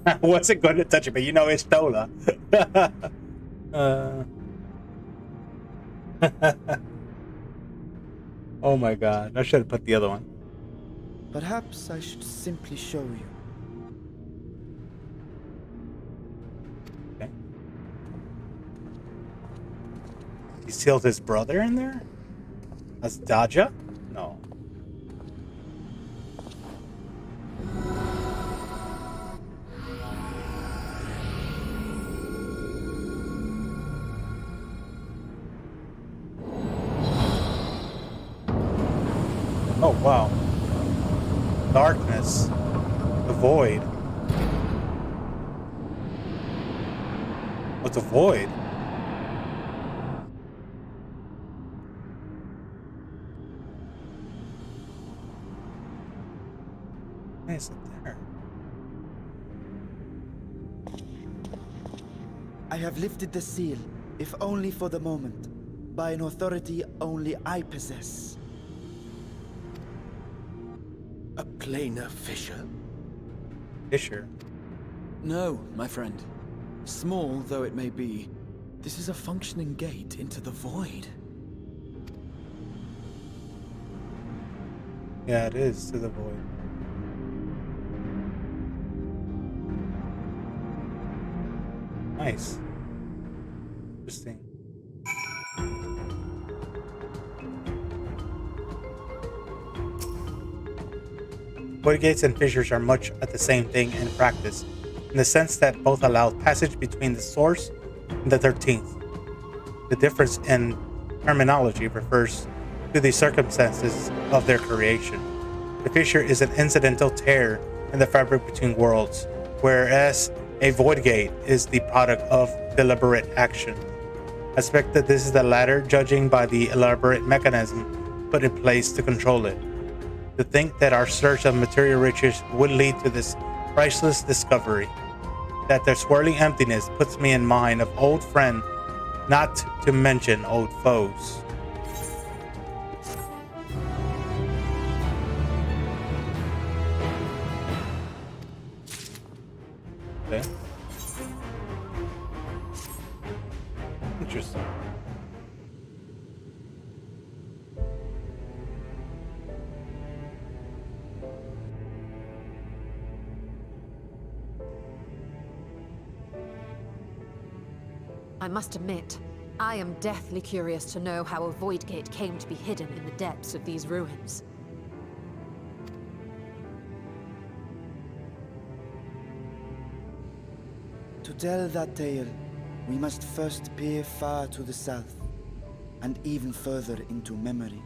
I wasn't going to touch it, but you know it's Tola. uh... Oh my god, I should have put the other one. Perhaps I should simply show you. Okay. He sealed his brother in there? As Daja? No. Oh, wow. Darkness. The void. What's a void? Why is it there? I have lifted the seal, if only for the moment, by an authority only I possess. A planar fissure? Fissure. No, my friend. Small though it may be, this is a functioning gate into the void. Yeah, it is to the void. Nice. Interesting. Void gates and fissures are much at the same thing in practice, in the sense that both allow passage between the source and the 13th. The difference in terminology refers to the circumstances of their creation. The fissure is an incidental tear in the fabric between worlds, whereas a void gate is the product of deliberate action. I suspect that this is the latter, judging by the elaborate mechanism put in place to control it. To think that our search of material riches would lead to this priceless discovery, that their swirling emptiness puts me in mind of old friends, not to mention old foes. Okay. Interesting. I must admit, I am deathly curious to know how a void gate came to be hidden in the depths of these ruins. To tell that tale, we must first peer far to the south, and even further into memory.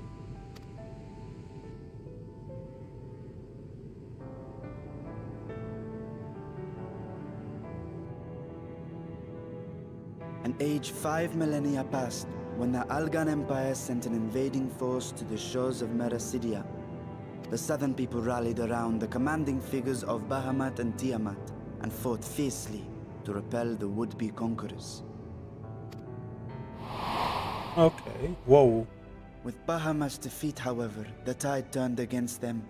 An age 5 millennia past, when the Algan Empire sent an invading force to the shores of Merasidia. The southern people rallied around the commanding figures of Bahamut and Tiamat, and fought fiercely to repel the would-be conquerors. Okay. Whoa. With Bahamut's defeat, however, the tide turned against them.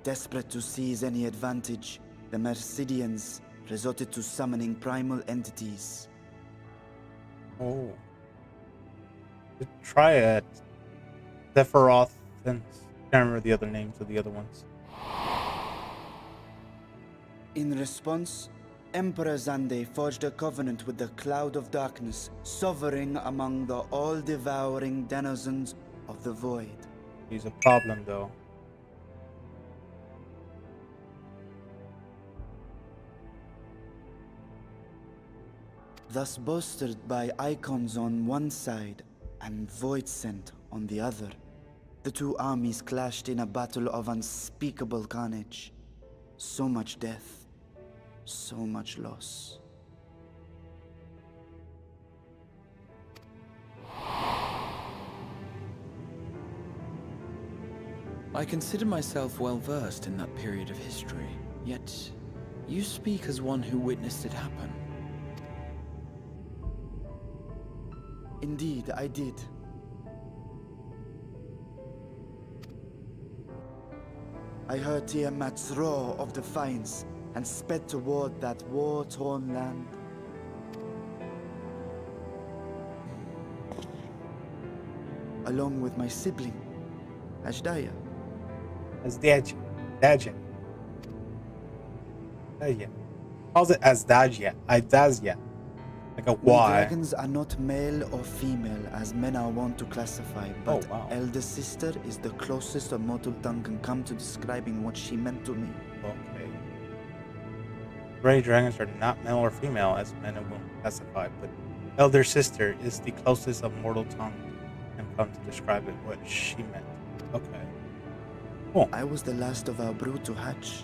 Desperate to seize any advantage, the Mercidians resorted to summoning primal entities. Oh. The Triad. Sephiroth and can't remember the other names of the other ones. In response, Emperor Zande forged a covenant with the Cloud of Darkness, sovereign among the all-devouring denizens of the Void. He's a problem though. Thus bolstered by icons on one side and Void Scent on the other, the two armies clashed in a battle of unspeakable carnage. So much death, so much loss. I consider myself well versed in that period of history, yet you speak as one who witnessed it happen. Indeed, I did. I heard Tiamat's roar of defiance and sped toward that war-torn land. Along with my sibling, Ashdaya. Asdaja. Daja. Daja. Calls it Asdaja. Idazia. Like a We Y. dragons are not male or female as men are wont to classify, but wow. elder sister is the closest a mortal tongue can come to describing what she meant to me. Okay. Gray dragons are not male or female as men and women classify, but elder sister is the closest a mortal tongue can come to describe it what she meant. Okay. Cool. I was the last of our brood to hatch,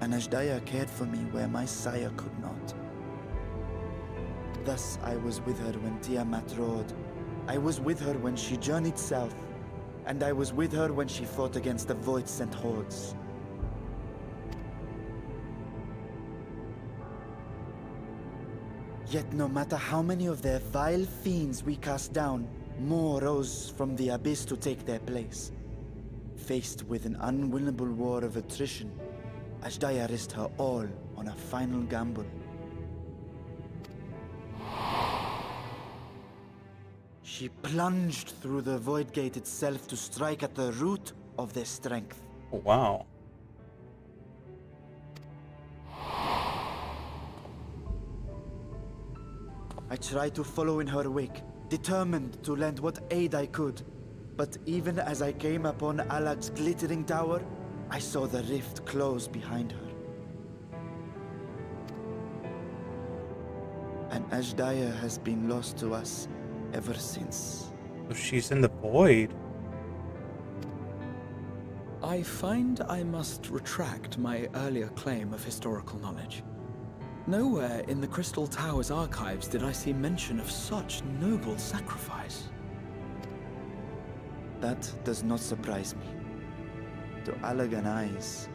and Ashdaya cared for me where my sire could not. Thus, I was with her when Tiamat roared. I was with her when she journeyed south, and I was with her when she fought against the Void-sent hordes. Yet no matter how many of their vile fiends we cast down, more rose from the abyss to take their place. Faced with an unwinnable war of attrition, Ashdaya risked her all on a final gamble. She plunged through the Void Gate itself to strike at the root of their strength. Oh, wow. I tried to follow in her wake, determined to lend what aid I could. But even as I came upon Alag's glittering tower, I saw the rift close behind her. And Ashdaya has been lost to us ever since. So she's in the void. I find I must retract my earlier claim of historical knowledge. Nowhere in the Crystal Tower's archives did I see mention of such noble sacrifice. That does not surprise me. To Allagan eyes,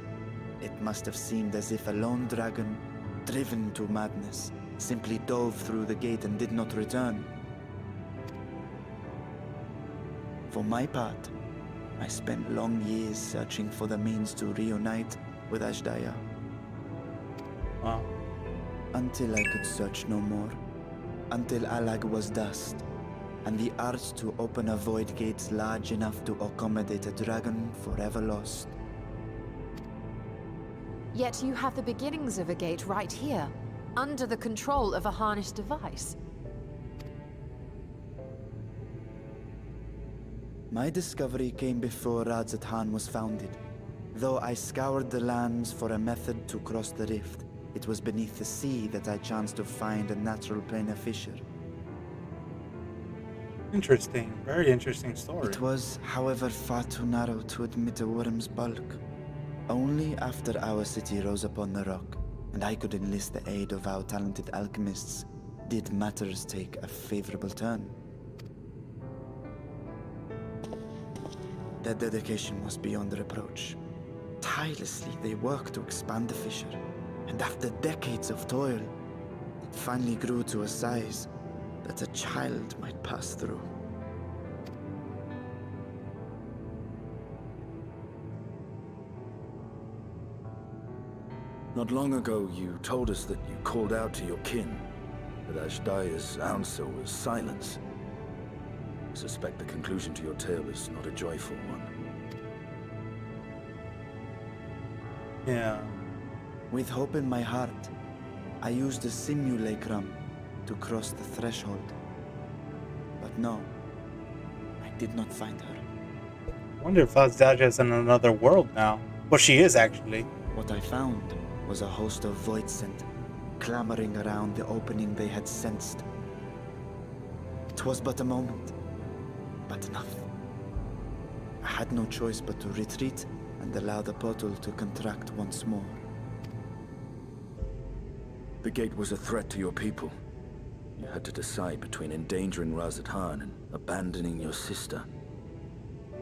it must have seemed as if a lone dragon, driven to madness, simply dove through the gate and did not return. For my part, I spent long years searching for the means to reunite with Ashdaya. Wow. Until I could search no more. Until Allag was dust, and the art to open a void gate large enough to accommodate a dragon forever lost. Yet you have the beginnings of a gate right here, under the control of a harnessed device. My discovery came before Radzat was founded. Though I scoured the lands for a method to cross the rift, it was beneath the sea that I chanced to find a natural planar fissure. Interesting. Very interesting story. It was, however, far too narrow to admit a worm's bulk. Only after our city rose upon the rock, and I could enlist the aid of our talented alchemists, did matters take a favorable turn. Their dedication was beyond reproach. Tirelessly, they worked to expand the fissure, and after decades of toil, it finally grew to a size that a child might pass through. Not long ago, you told us that you called out to your kin, that Ashdaya's answer was silence. I suspect the conclusion to your tale is not a joyful one. Yeah. With hope in my heart, I used the simulacrum to cross the threshold. But no, I did not find her. I wonder if Azdaja is in another world now. Well, she is actually. What I found was a host of Void-sent, clamoring around the opening they had sensed. It was but a moment, but enough. I had no choice but to retreat and allow the portal to contract once more. The gate was a threat to your people. You had to decide between endangering Razat and abandoning your sister.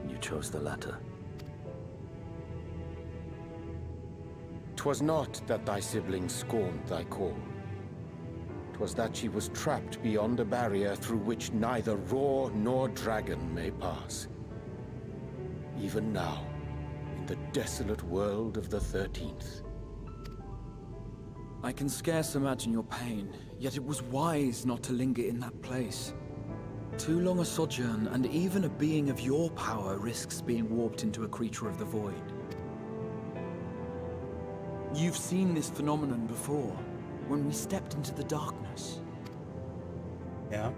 You chose the latter. 'Twas not that thy sibling scorned thy call. 'Twas that she was trapped beyond a barrier through which neither roar nor dragon may pass. Even now, in the desolate world of the 13th. I can scarce imagine your pain, yet it was wise not to linger in that place. Too long a sojourn, and even a being of your power risks being warped into a creature of the void. You've seen this phenomenon before, when we stepped into the darkness. Yeah.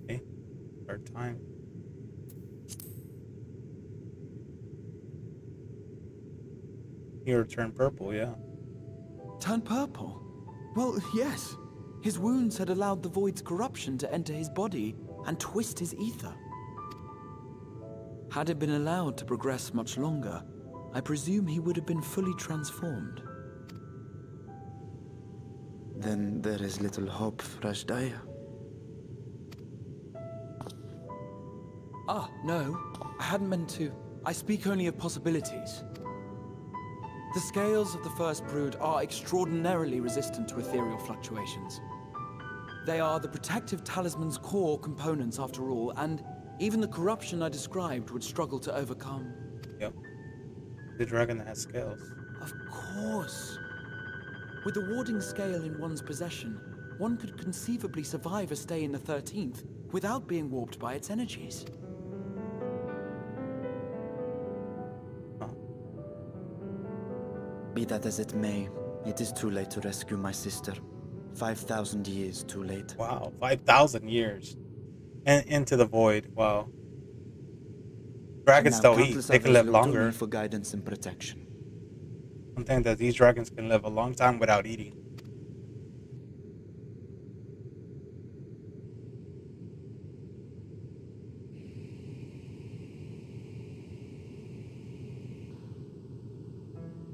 Okay. Third time. Here, turn purple, yeah. Turn purple? Well, yes. His wounds had allowed the void's corruption to enter his body and twist his ether. Had it been allowed to progress much longer, I presume he would have been fully transformed. Then there is little hope for Ashdaya. Ah, no. I hadn't meant to. I speak only of possibilities. The scales of the First Brood are extraordinarily resistant to ethereal fluctuations. They are the protective talisman's core components after all, and even the corruption I described would struggle to overcome. Yep. The dragon that has scales. Of course. With the warding scale in one's possession, one could conceivably survive a stay in the 13th without being warped by its energies. Be that as it may, it is too late to rescue my sister. 5,000 years too late. Wow, 5,000 years. And into the void, wow. Dragons don't eat, they can live longer. For guidance and protection. I'm thinking that these dragons can live a long time without eating.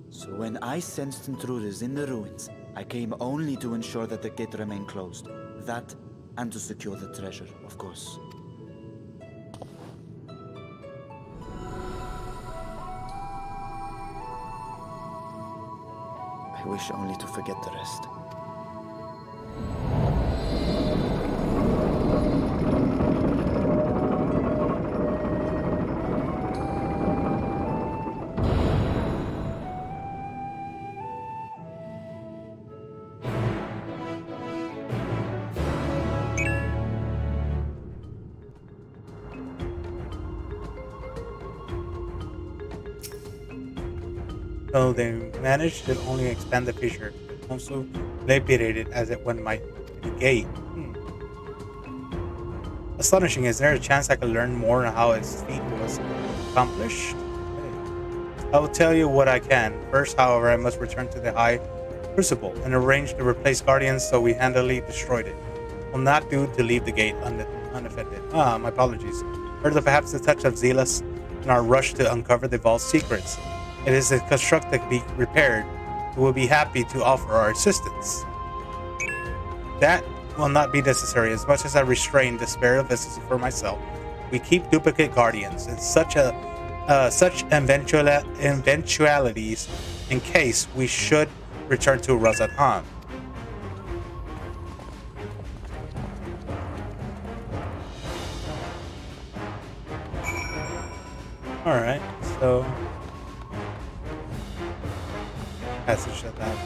So when I sensed intruders in the ruins, I came only to ensure that the gate remained closed. That, and to secure the treasure, of course. I wish only to forget the rest. So they managed to only expand the fissure, also lapidated as it one might the gate. Astonishing, is there a chance I could learn more on how its feat was accomplished? Okay. I will tell you what I can. First, however, I must return to the High Crucible and arrange to replace Guardians so we handily destroyed it. Will not do to leave the gate unaffected. My apologies. Heard that perhaps the touch of Zealous in our rush to uncover the vault's secrets. It is a construct that can be repaired. We will be happy to offer our assistance. That will not be necessary. As much as I restrain the spirit of visits for myself, we keep duplicate guardians in such eventualities in case we should return to Razat Han. All right, so. Passage at that.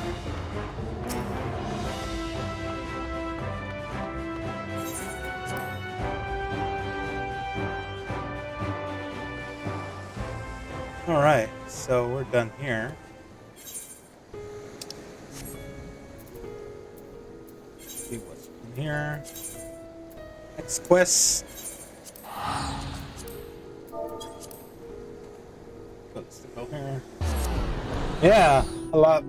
All right, so we're done here. Let's see what's in here. Next quest. Let's go here. Yeah. A lot.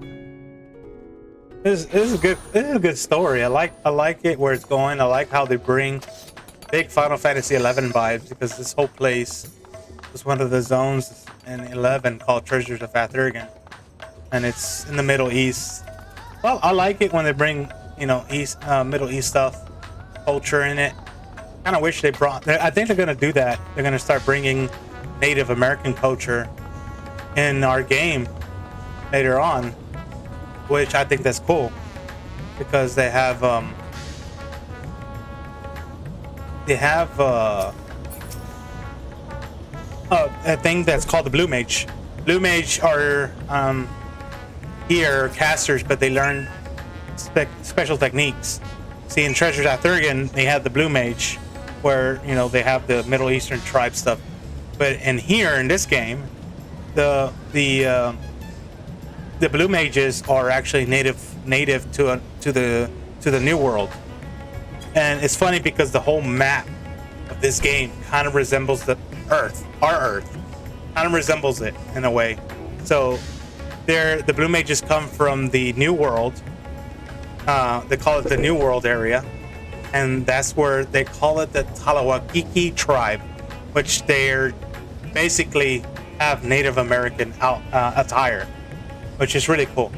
This is a good. This is a good story. I like it where it's going. I like how they bring big Final Fantasy 11 vibes because this whole place was one of the zones in 11 called Treasures of Fathurgan, and it's in the Middle East. Well, I like it when they bring Middle East stuff, culture in it. Kind of wish they brought. I think they're gonna do that. They're gonna start bringing Native American culture in our game later on, which I think that's cool because they have a thing that's called the Blue Mage. Blue Mage are here casters, but they learn special techniques. See, in Treasures at Thurgan, they have the Blue Mage, where they have the Middle Eastern tribe stuff. But in here in this game, the Blue Mages are actually native to the New World, and it's funny because the whole map of this game kind of resembles the Earth, our Earth, kind of resembles it in a way. So, the Blue Mages come from the New World. They call it the New World area, and that's where they call it the Talawakiki tribe, which they're basically have Native American attire, which is really cool.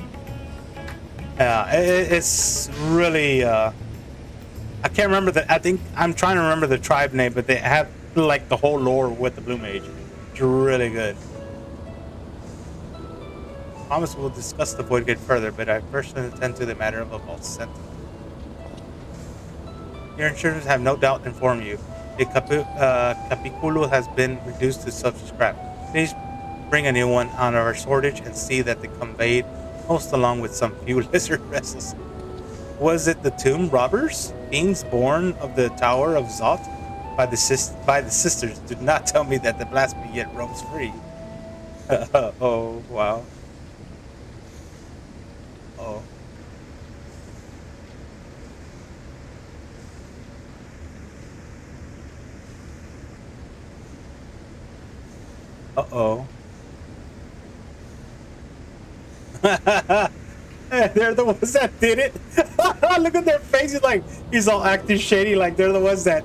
It's really I can't remember I think I'm trying to remember the tribe name, but they have like the whole lore with the Blue Mage. It's really good. I promise we'll discuss the Void Gate further, but I personally attend to the matter of Vault Sentinel. Your insurers have no doubt informed you. The Capiculu has been reduced to self-scrap. Please bring a new one on our shortage and see that they conveyed most along with some few lizard vessels. Was it the tomb robbers? Beings born of the Tower of Zot by the sisters did not tell me that the blasphemy yet roams free. Oh, wow. Oh. Uh-oh. They're the ones that did it. Look at their faces, like he's all acting shady, like they're the ones that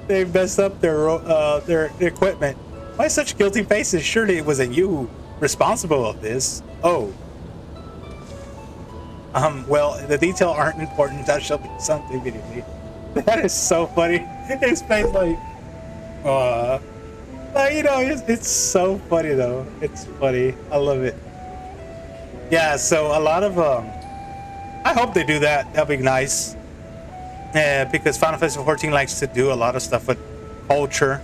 they messed up their equipment. Why such guilty faces? Surely it wasn't you responsible of this. Oh. Well, the details aren't important. That shall be something immediately. That is so funny. His face, like, it's so funny though. It's funny. I love it. Yeah. So a lot of I hope they do that. That'll be nice. Because Final Fantasy 14 likes to do a lot of stuff with culture,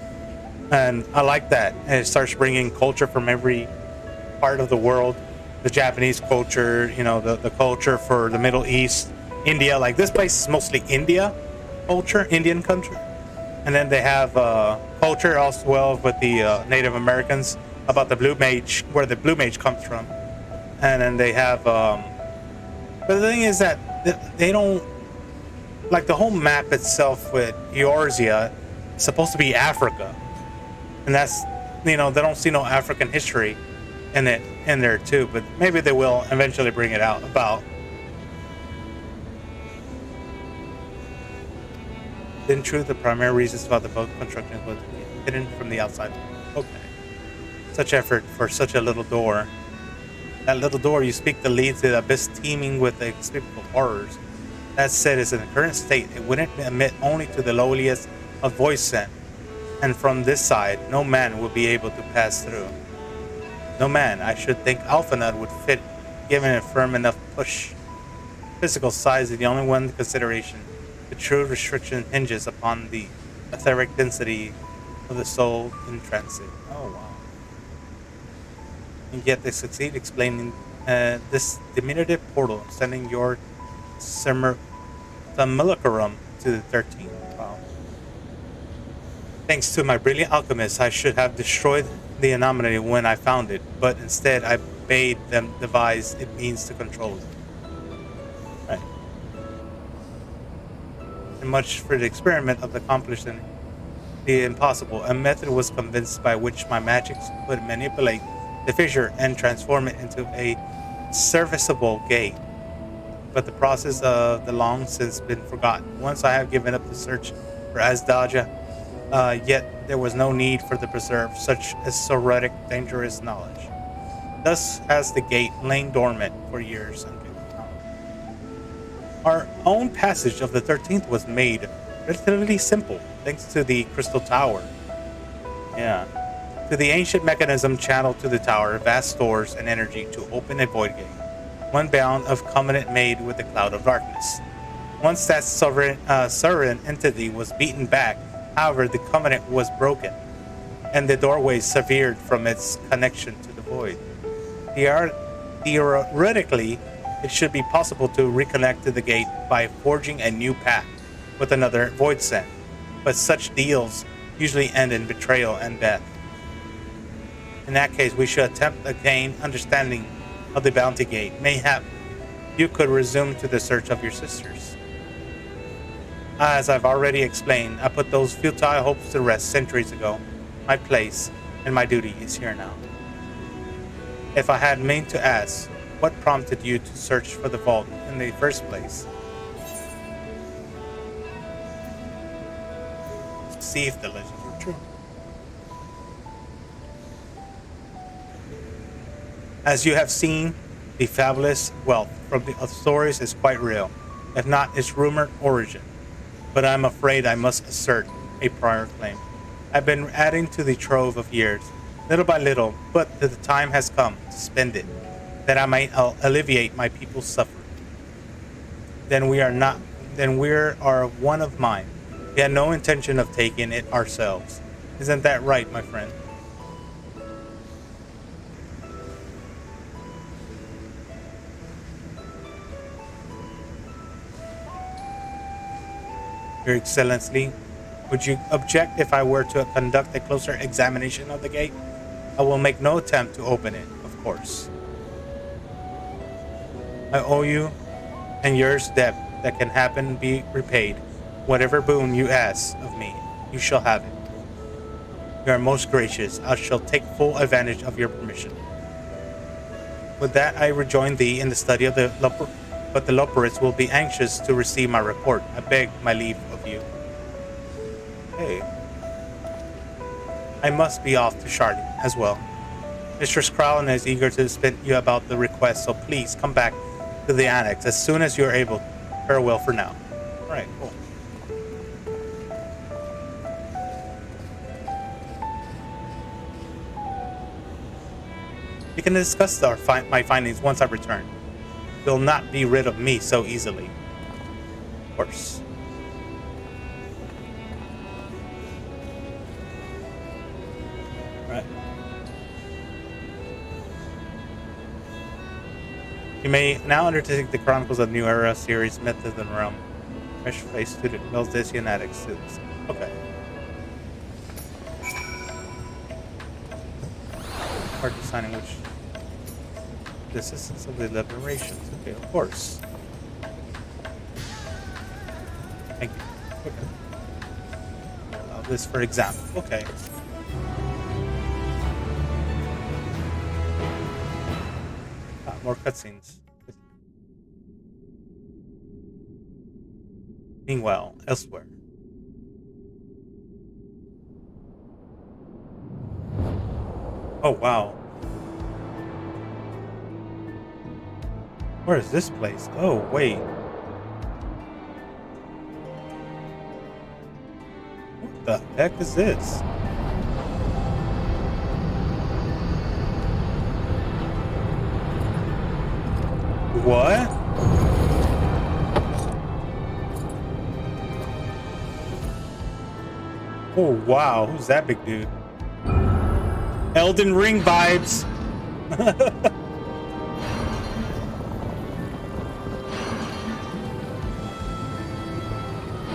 and I like that. And it starts bringing culture from every part of the world. The Japanese culture, the culture for the Middle East, India. Like this place is mostly India culture, Indian country. And then they have culture also well with the Native Americans about the Blue Mage, where the Blue Mage comes from. And then they have, but the thing is that they don't, like the whole map itself with Eorzea is supposed to be Africa. And that's, they don't see no African history in there too, but maybe they will eventually bring it out about. In truth, the primary reasons about the boat construction was hidden from the outside. Okay. Such effort for such a little door. That little door you speak to leads to the abyss teeming with unspeakable horrors. That said, is in the current state, it wouldn't admit only to the lowliest of voice sent. And from this side, no man would be able to pass through. No man, I should think Alphanut would fit, given a firm enough push. Physical size is the only one consideration. The true restriction hinges upon the etheric density of the soul in transit. Oh, wow. And yet they succeed explaining this diminutive portal, sending your simulacrum to the 13th. Wow. Thanks to my brilliant alchemist, I should have destroyed the anomaly when I found it, but instead I bade them devise it means to control it. Right. And much for the experiment of accomplishing the impossible, a method was convinced by which my magics could manipulate the fissure and transform it into a serviceable gate. But the process of the long since been forgotten. Once I have given up the search for Azdaja, yet there was no need for the preserve such esoteric, dangerous knowledge. Thus has the gate lain dormant for years. Our own passage of the 13th was made relatively simple, thanks to the Crystal Tower. Yeah. To the ancient mechanism channeled to the tower, vast stores and energy to open a void gate. One bound of covenant made with the cloud of darkness. Once that sovereign entity was beaten back, however, the covenant was broken. and the doorway severed from its connection to the void. Theoretically, it should be possible to reconnect to the gate by forging a new path with another void sent, but such deals usually end in betrayal and death. In that case, we should attempt to gain understanding of the bounty gate. Mayhap you could resume to the search of your sisters. As I've already explained, I put those futile hopes to rest centuries ago. My place and my duty is here now. If I had meant to ask, what prompted you to search for the vault in the first place? See if the legends were true. As you have seen, the fabulous wealth from the stories is quite real, if not its rumored origin. But I'm afraid I must assert a prior claim. I've been adding to the trove of years, little by little, but the time has come to spend it, that I might alleviate my people's suffering. Then we are one of mine. We had no intention of taking it ourselves. Isn't that right, my friend? Your Excellency, would you object if I were to conduct a closer examination of the gate? I will make no attempt to open it, of course. I owe you and yours debt that can happen be repaid. Whatever boon you ask of me, you shall have it. You are most gracious. I shall take full advantage of your permission. With that, I rejoin thee in the study of the but the Loporits will be anxious to receive my report. I beg my leave of you. Hey. I must be off to Charlie as well. Mistress Crowlin is eager to speak to you about the request, so please come back to the annex as soon as you are able. Farewell for now. Alright, cool. We can discuss my findings once I return. You'll not be rid of me so easily. Of course. Right. You may now undertake the Chronicles of New Era series, Myth of the Realm. Fresh face to the Melzdesian addicts. Okay. Hard deciding which. The assistance of the liberations. Okay, of course. Thank you. Okay. Allow this for example. Okay. More cutscenes. Meanwhile, elsewhere. Oh, wow. Where is this place? Oh, wait. What the heck is this? What? Oh, wow. Who's that big dude? Elden Ring vibes.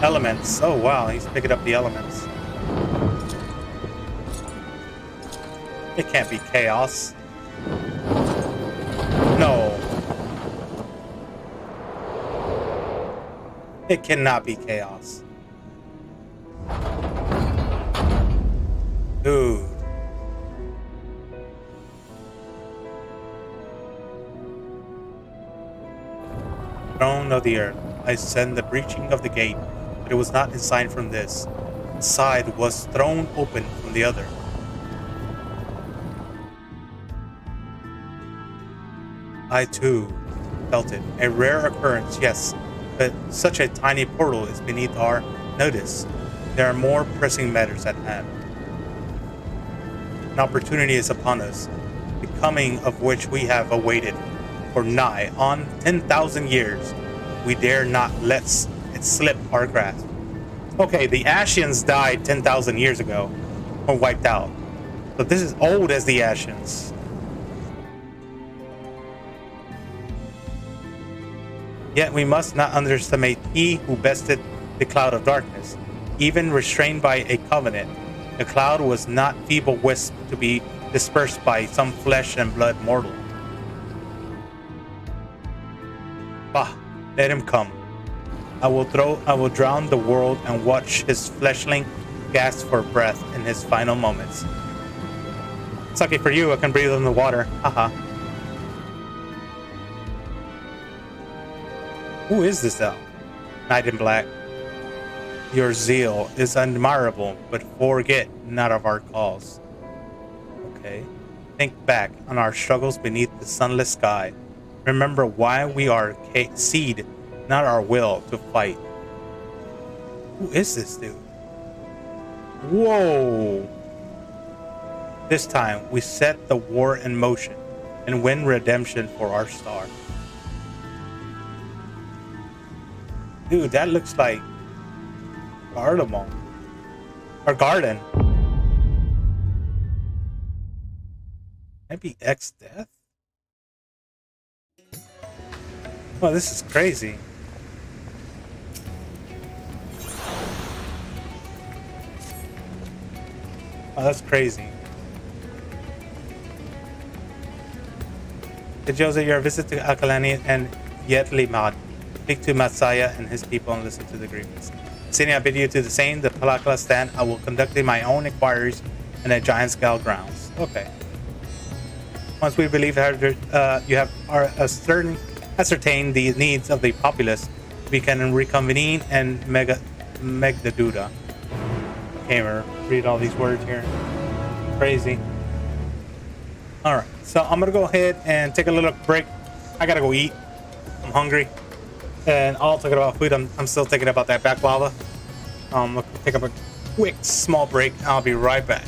Elements. Oh, wow. He's picking up the elements. It can't be chaos. No. It cannot be chaos. Dude. Throne of the earth. I send the breaching of the gate, but it was not inside from this. Inside was thrown open from the other. I too felt it. A rare occurrence, yes, but such a tiny portal is beneath our notice. There are more pressing matters at hand. An opportunity is upon us, the coming of which we have awaited for nigh on 10,000 years. We dare not let it slip our grasp. Okay, the Ashians died 10,000 years ago, or wiped out. So this is old as the Ashes. Yet we must not underestimate he who bested the cloud of darkness. Even restrained by a covenant, the cloud was not feeble wisp to be dispersed by some flesh and blood mortal. Bah, let him come. I will drown the world and watch his fleshling gasp for breath in his final moments. It's lucky for you, I can breathe in the water. Haha. Who is this elf? Knight in black. Your zeal is admirable, but forget not of our cause. Okay. Think back on our struggles beneath the sunless sky. Remember why we are seed, not our will to fight. Who is this dude? Whoa! This time, we set the war in motion and win redemption for our star. Dude, that looks like Garlemald. Or Garden. Maybe X-Death? Well, this is crazy. Oh, that's crazy. Hey, Jose, your visit to Akalani and Yetlimad. Speak to Masaya and his people and listen to the grievance. Senior, I bid you to the same. The Palakala stand. I will conduct my own inquiries in the Giant Scale grounds. Okay. Once we believe you have ascertained the needs of the populace, we can reconvene and Megdaduda. Can't read all these words here. Crazy. Alright, so I'm gonna go ahead and take a little break. I gotta go eat. I'm hungry. And all talking about food, I'm still thinking about that baklava. I'll take up a quick small break. I'll be right back.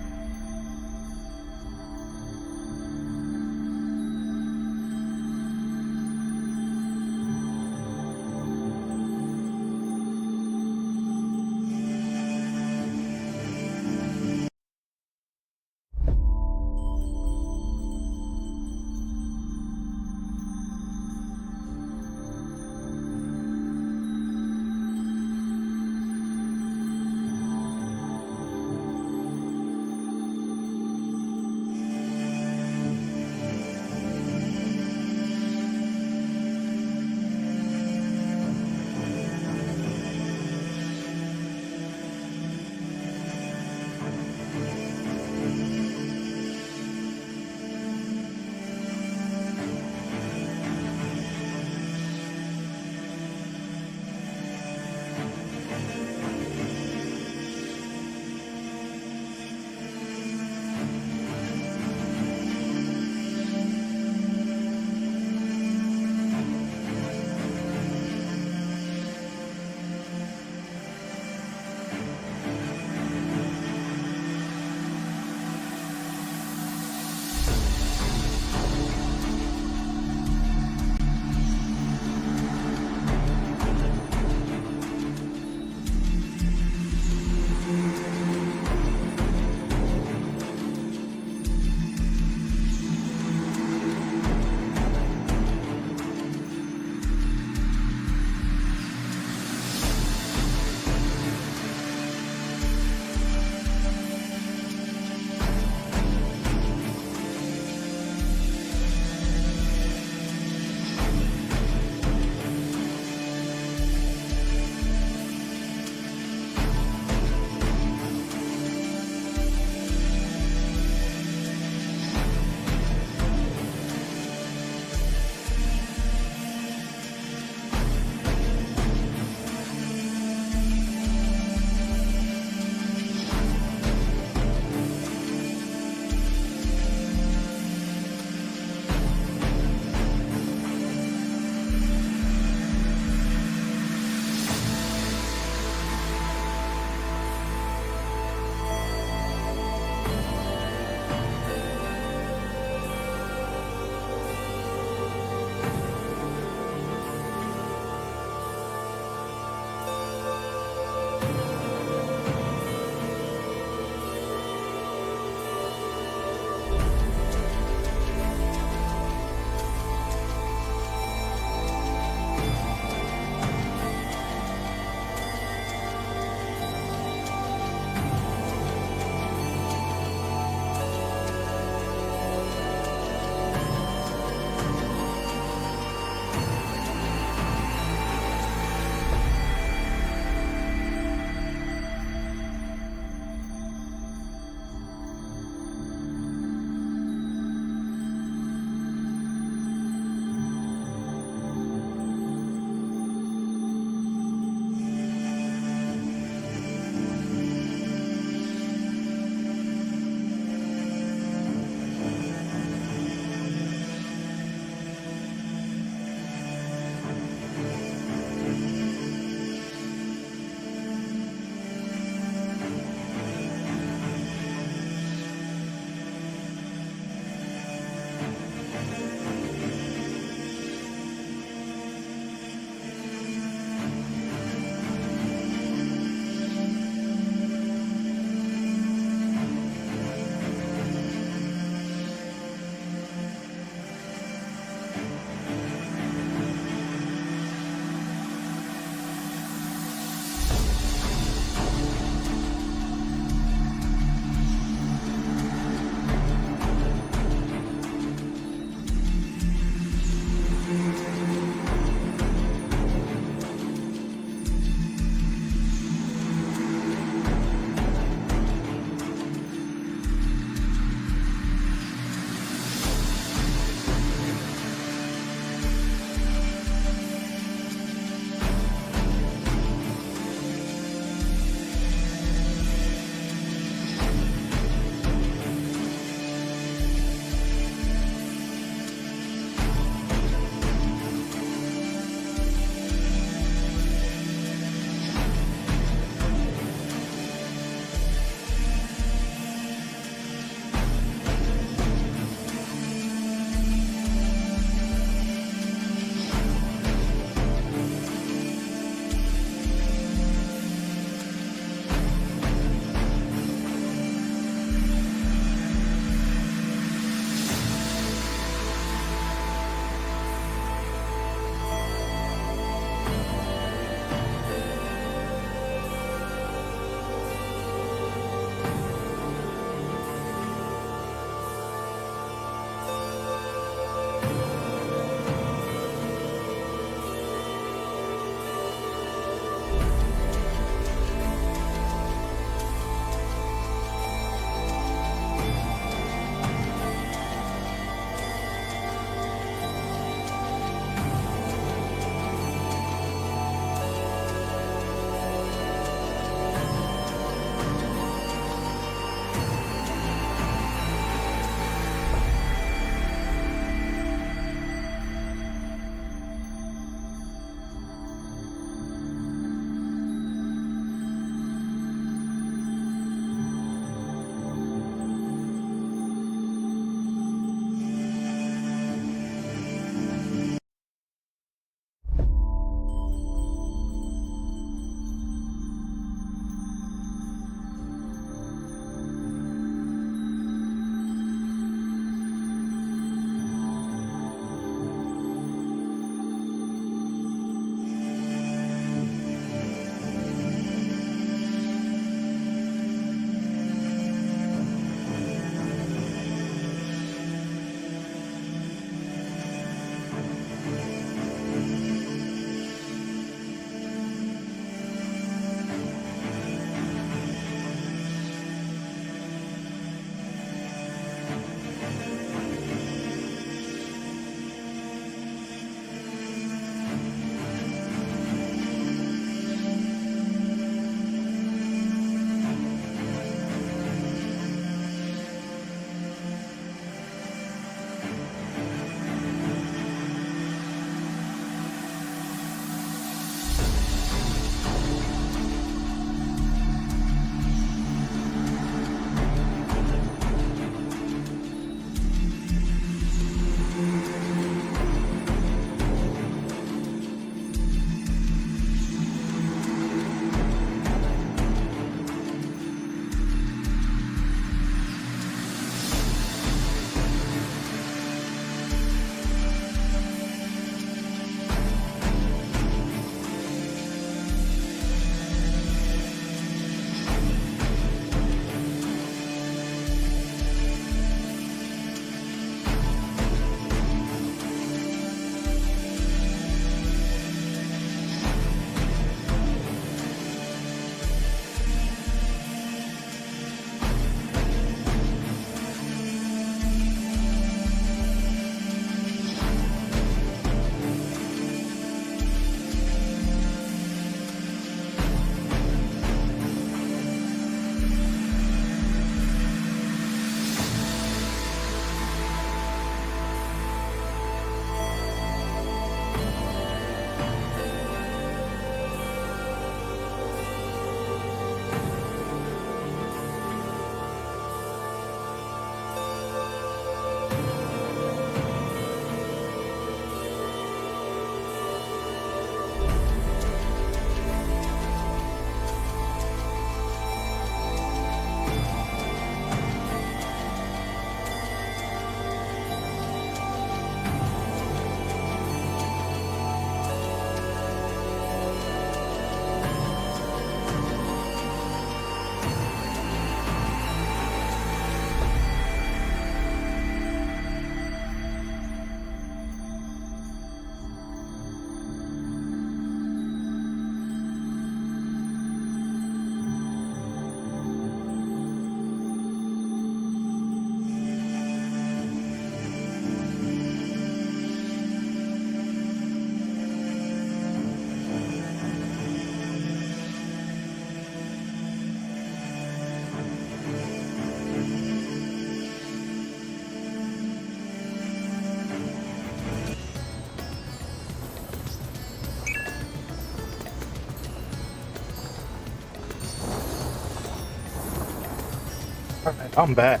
Alright, I'm back.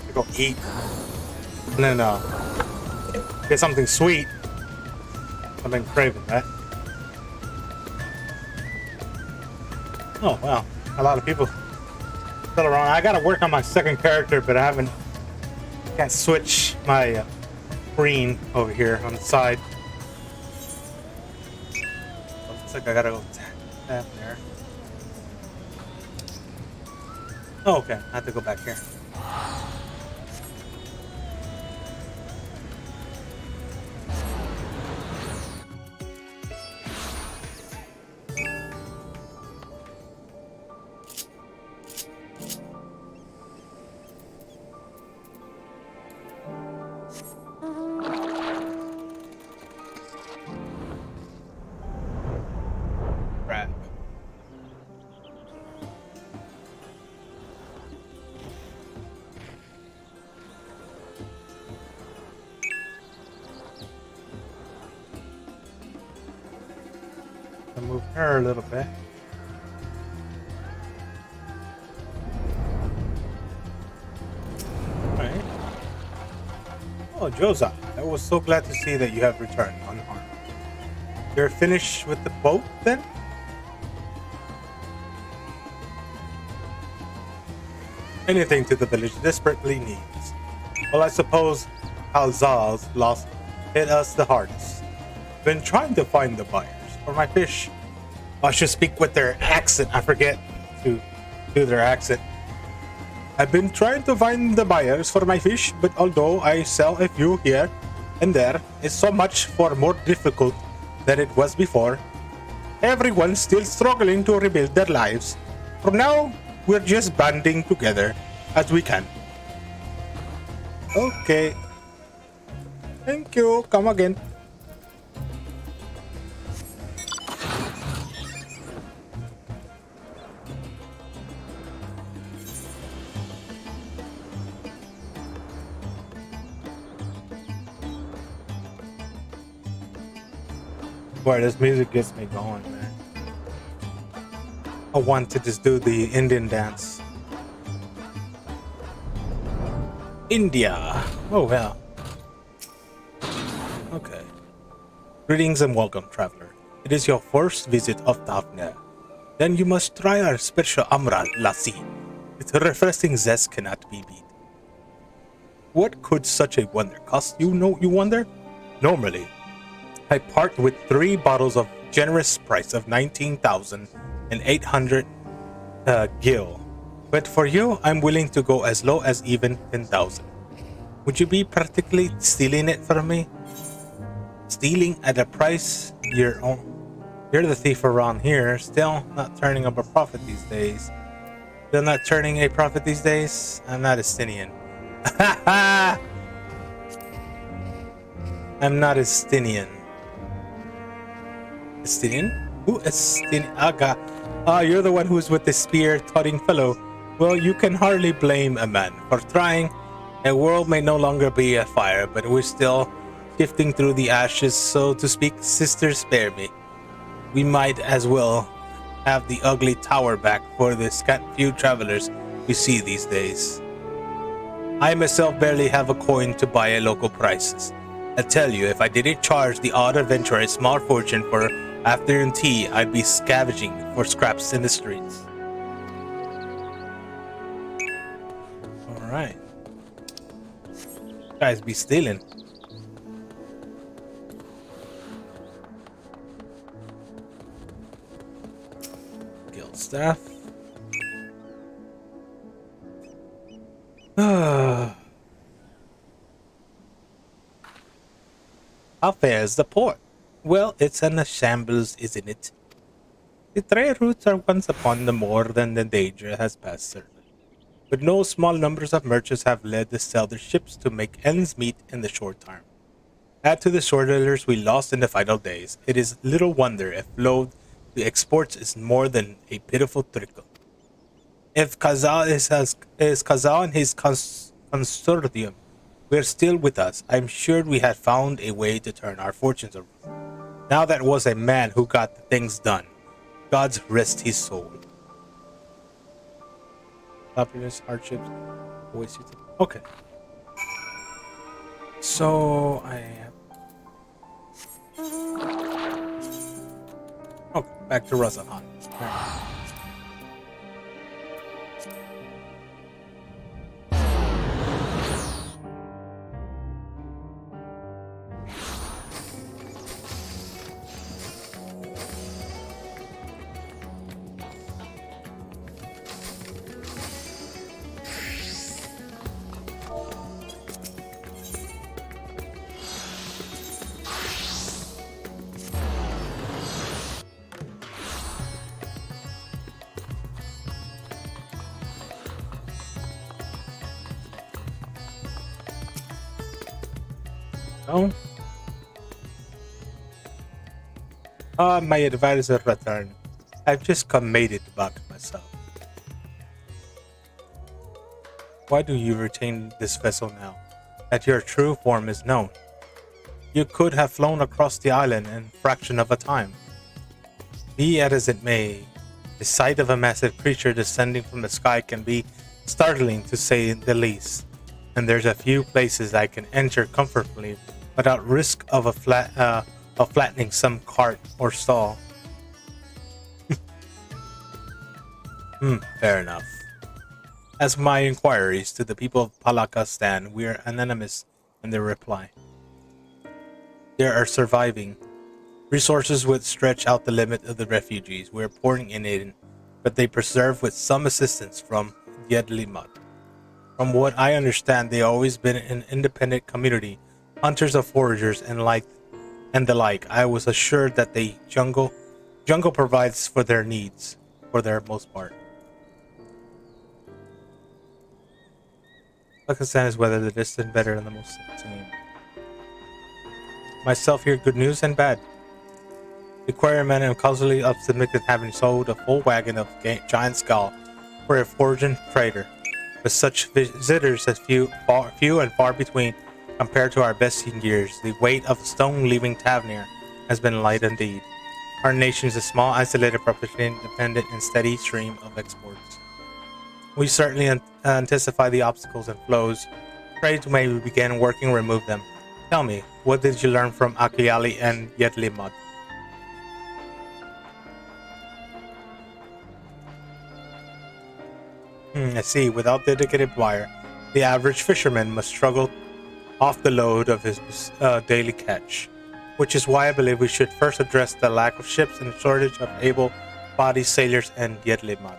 I go eat. And then get something sweet. I've been craving that. Oh wow. A lot of people still around. I gotta work on my second character, but I can't switch my screen over here on the side. Looks like I gotta go tap there. Oh, okay. I have to go back here. Crap. I move her a little bit. Alright. Oh, Josa, I was so glad to see that you have returned unharmed. You're finished with the boat then? Anything to the village desperately needs. Well, I suppose Halzal's loss hit us the hardest. Been trying to find the buyers for my fish. I should speak with their accent. I forget to do their accent. I've been trying to find the buyers for my fish, but although I sell a few here and there, it's so much more difficult than it was before. Everyone's still struggling to rebuild their lives. For now, we're just banding together as we can. Okay. Thank you. Come again. Boy, this music gets me going, man. I want to just do the Indian dance. India. Oh, well. Okay. Greetings and welcome, traveler. It is your first visit of Daphne. Then you must try our special Amral Lassi. Its refreshing zest cannot be beat. What could such a wonder cost you wonder? Normally, I part with 3 bottles of generous price of 19,800 gil. But for you, I'm willing to go as low as even 10,000. Would you be practically stealing it from me? Stealing at a price you're the thief around here, still not turning up a profit these days. Still not turning a profit these days? I'm not Estinian. I'm not Estinian. Estinian? Who Estinian? Aga. Ah, you're the one who's with the spear-toting fellow. Well, you can hardly blame a man for trying. A world may no longer be a fire, but we're still shifting through the ashes, so to speak. Sister, spare me. We might as well have the ugly tower back for the scant few travelers we see these days. I myself barely have a coin to buy at local prices. I tell you, if I didn't charge the odd adventurer a small fortune for afternoon tea, I'd be scavenging for scraps in the streets. Alright. Guys be stealing. Guild staff. How fares the port? Well, it's in a shambles, isn't it? The trade routes are once upon the more than the danger has passed certainly. But no small numbers of merchants have led to sell their ships to make ends meet in the short term. Add to the shortlanders we lost in the final days, it is little wonder if load to exports is more than a pitiful trickle. If Kazal is Kazal and his consortium were still with us, I'm sure we had found a way to turn our fortunes around. Now that was a man who got the things done. God's rest his soul. happiness, hardships, always. Okay. So I have. Okay, back to Razahan. Right. No. My advisor returned. I've just made it back myself. Why do you retain this vessel now, that your true form is known? You could have flown across the island in a fraction of a time. Be it as it may, the sight of a massive creature descending from the sky can be startling to say the least, and there's a few places I can enter comfortably without risk of flattening some cart or stall. Fair enough. As my inquiries to the people of Palaka stand, we are anonymous in their reply. There are surviving. Resources would stretch out the limit of the refugees we are pouring in, but they preserve with some assistance from Yedli Mud. From what I understand, they always been an independent community, hunters of foragers and the like. I was assured that the jungle provides for their needs, for their most part. Pakistan is whether the distant better than the most singing. Myself here, good news and bad. The quarryman am causally optimistic having sold a full wagon of giant skull for a fortune trader. With such visitors as few and far between compared to our best years, the weight of stone leaving Tavernier has been light indeed. Our nation is a small, isolated proposition, dependent and steady stream of exports. We certainly anticipate the obstacles and flows. Pray to may we begin working to remove them. Tell me, what did you learn from Akiali and Yetlimod? I see. Without dedicated wire, the average fisherman must struggle off the load of his daily catch, which is why I believe we should first address the lack of ships and shortage of able-bodied sailors in Yedlimod.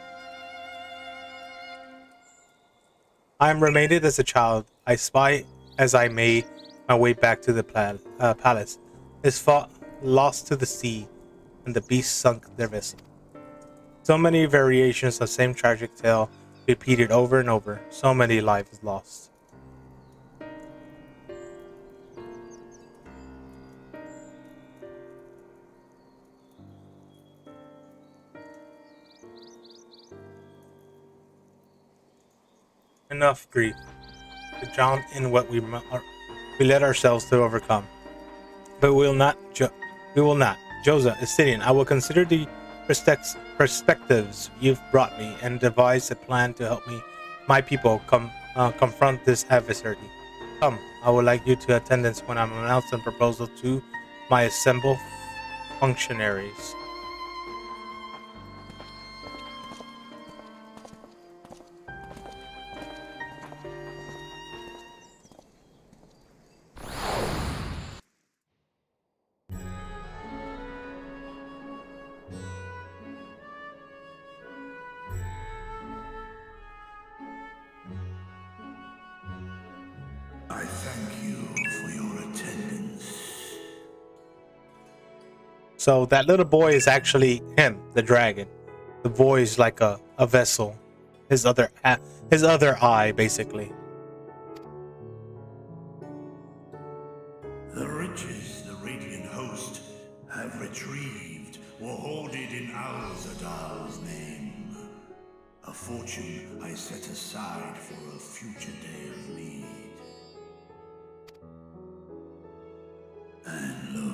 I am remained as a child. I spy as I made my way back to the palace. His fought lost to the sea, and the beast sunk their vessel. So many variations of the same tragic tale repeated over and over. So many lives lost. Enough grief. To drown in what we let ourselves to overcome. But we will not. Joza, Astidian, I will consider the perspectives you've brought me and devise a plan to help my people confront this adversary. Come, I would like you to attendance when I'm announcing a proposal to my assembled functionaries. I thank you for your attendance. So that little boy is actually him, the dragon. The boy is like a vessel. His other eye, basically. The riches the Radiant Host have retrieved were hoarded in Alzadal's name. A fortune I set aside for a future day of need. And lo,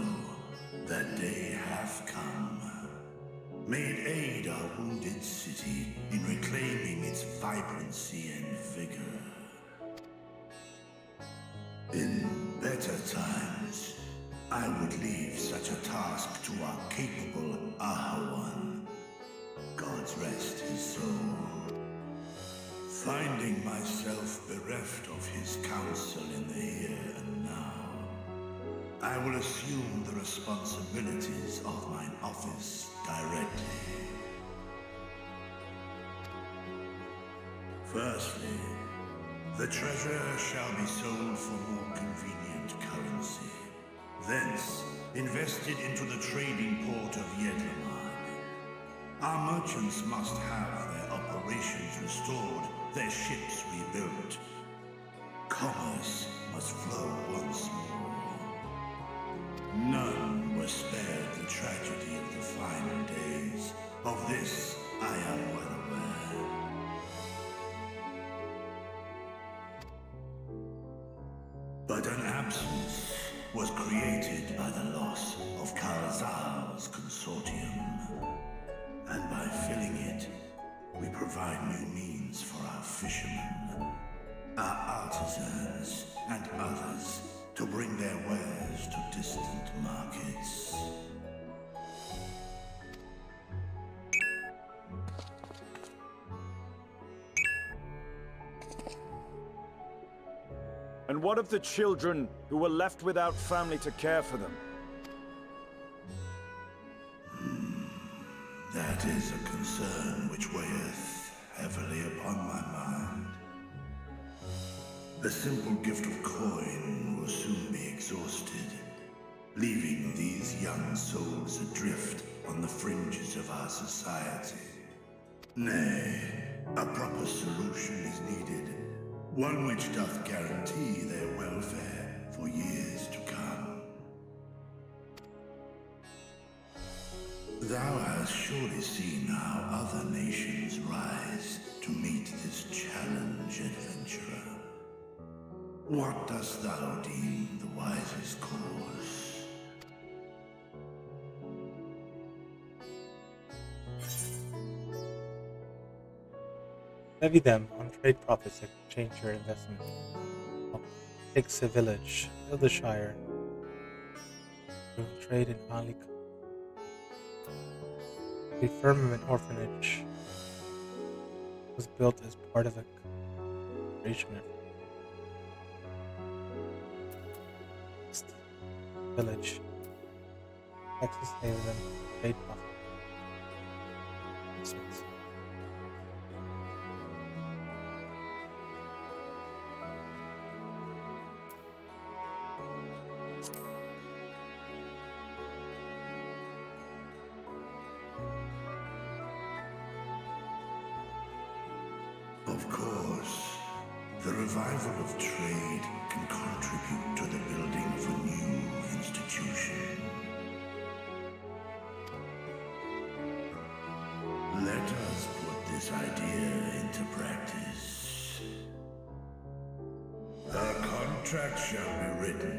that day hath come. Made aid our wounded city in reclaiming its vibrancy and vigor. In better times, I would leave such a task to our capable Ahawan. God's rest his soul. Finding myself bereft of his counsel in the here and now, I will assume the responsibilities of mine office directly. Firstly, the treasure shall be sold for more convenient currency. Thence, invested into the trading port of Yedlamar. Our merchants must have their operations restored, their ships rebuilt. Commerce must flow once more. None were spared the tragedy of the final days. Of this, I am well aware. But an absence was created by the loss of Kalzal's consortium. And by filling it, we provide new means for our fishermen, our artisans, and others to bring their wares to distant markets. And what of the children who were left without family to care for them? That is a concern which weigheth heavily upon my mind. The simple gift of coin will soon be exhausted, leaving these young souls adrift on the fringes of our society. Nay, a proper solution is needed, one which doth guarantee their welfare for years to come. Thou hast surely seen how other nations rise to meet this challenge, adventurer. What dost thou deem the wisest course? Levy them on trade profits and change your investment. Fix a village, build a shire, trade in Ali. The Firmament Orphanage was built as part of a cooperation effort. Village, Texas Haven, trade profit. Of course, the revival of trade can contribute to the building of a new institution. Let us put this idea into practice. A contract shall be written,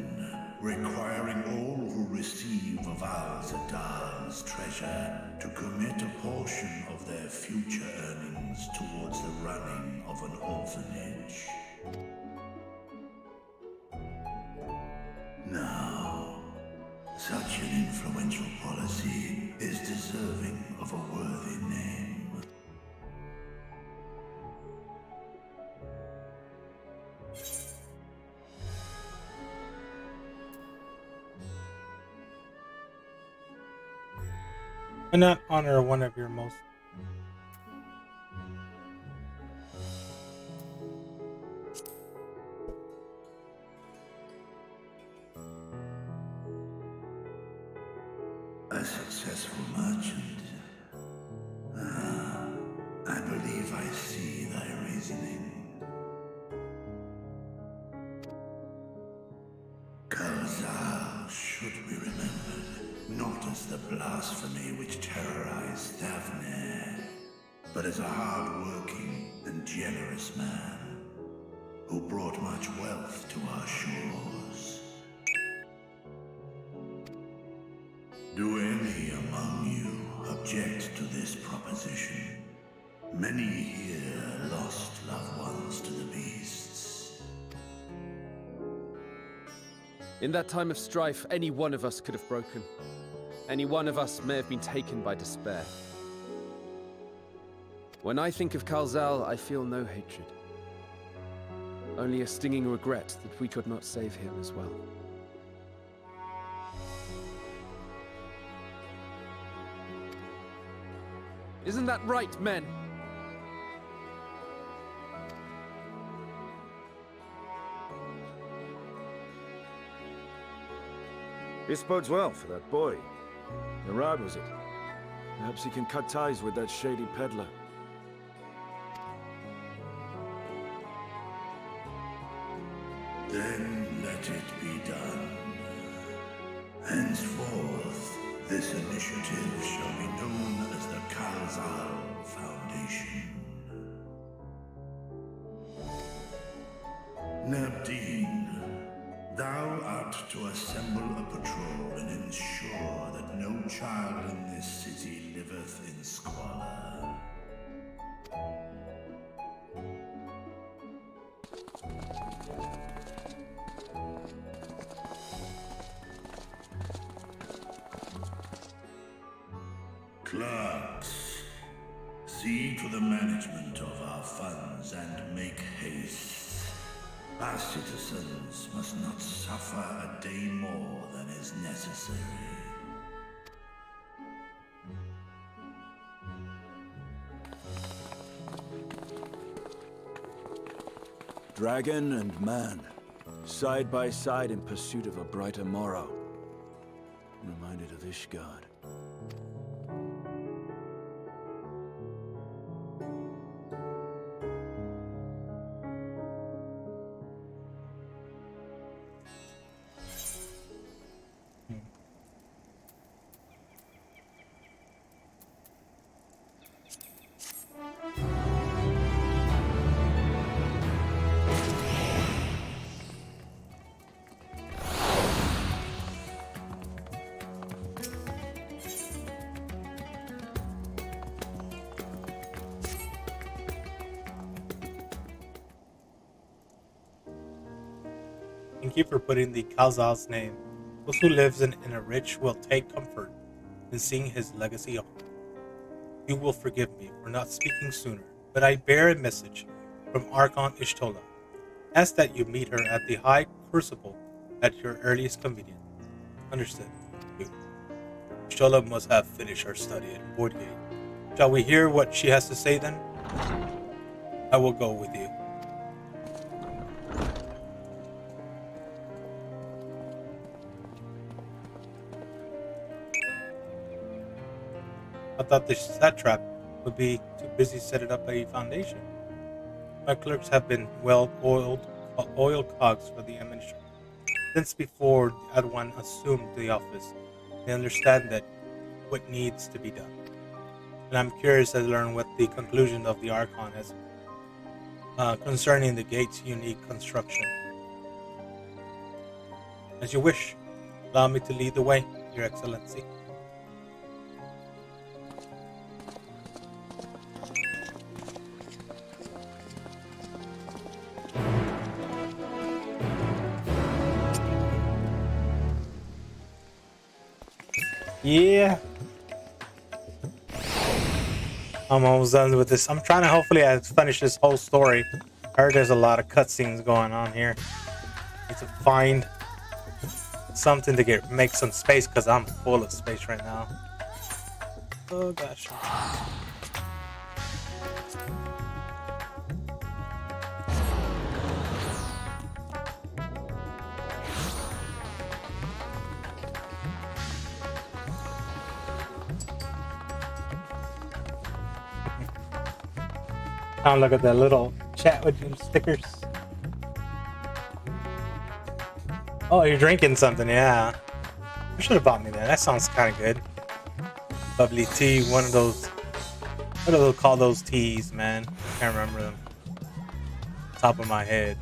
requiring all who receive of Al-Zadal's treasure to commit a portion of their future earnings towards the running of an orphanage. Now, such an influential policy is deserving of a worthy name. Why not honor one of your most a successful merchant? I believe I see thy reasoning. Kalzal should be remembered, not as the blasphemy which terrorized Thavne, but as a hard-working and generous man who brought much wealth to our shores. Do any among you object object to this proposition. Many here lost loved ones to the beasts. In that time of strife, any one of us could have broken. Any one of us may have been taken by despair. When I think of Kalzal, I feel no hatred. Only a stinging regret that we could not save him as well. Isn't that right, men? This bodes well for that boy. Narad, was it? Perhaps he can cut ties with that shady peddler. Then let it be done. Henceforth, this initiative shall be known as the Kalzal Foundation. Nabdeen, thou art to assemble a patrol and ensure that no child in this city liveth in squalor. Clerks, see to the management of our funds and make haste. Our citizens must not suffer a day more than is necessary. Dragon and man, side by side in pursuit of a brighter morrow. I'm reminded of Ishgard. Thank you for putting the Kalzal's name. Those who live in a rich will take comfort in seeing his legacy on. You will forgive me for not speaking sooner, but I bear a message from Archon Ishtola. Ask that you meet her at the High Crucible at your earliest convenience. Understood. You. Ishtola must have finished her study at Boardgate. Shall we hear what she has to say then? I will go with you. I thought the satrap would be too busy setting up a foundation. My clerks have been well-oiled oil cogs for the administration. Since before the other one assumed the office, they understand that what needs to be done. And I'm curious to learn what the conclusion of the Archon is concerning the gate's unique construction. As you wish, allow me to lead the way, Your Excellency. Yeah. I'm almost done with this. I'm trying to hopefully finish this whole story. I heard there's a lot of cutscenes going on here. Need to find something to make some space because I'm full of space right now. Oh gosh. Now look at that little chat with your stickers. Oh, you're drinking something, yeah. You should have bought me that. That sounds kind of good. Lovely tea, one of those. What do they call those teas, man? I can't remember them. Top of my head.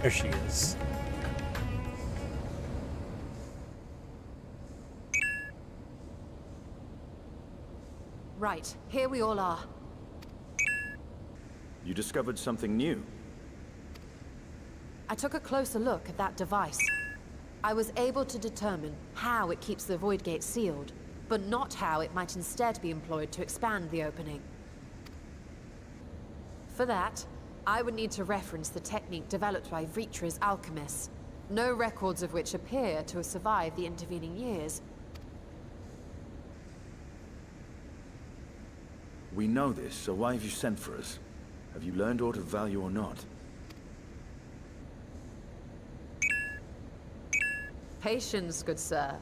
There she is. Right, here we all are. You discovered something new. I took a closer look at that device. I was able to determine how it keeps the Void Gate sealed, but not how it might instead be employed to expand the opening. For that, I would need to reference the technique developed by Vritra's alchemists, no records of which appear to have survived the intervening years. We know this, so why have you sent for us? Have you learned aught of value or not? Patience, good sir.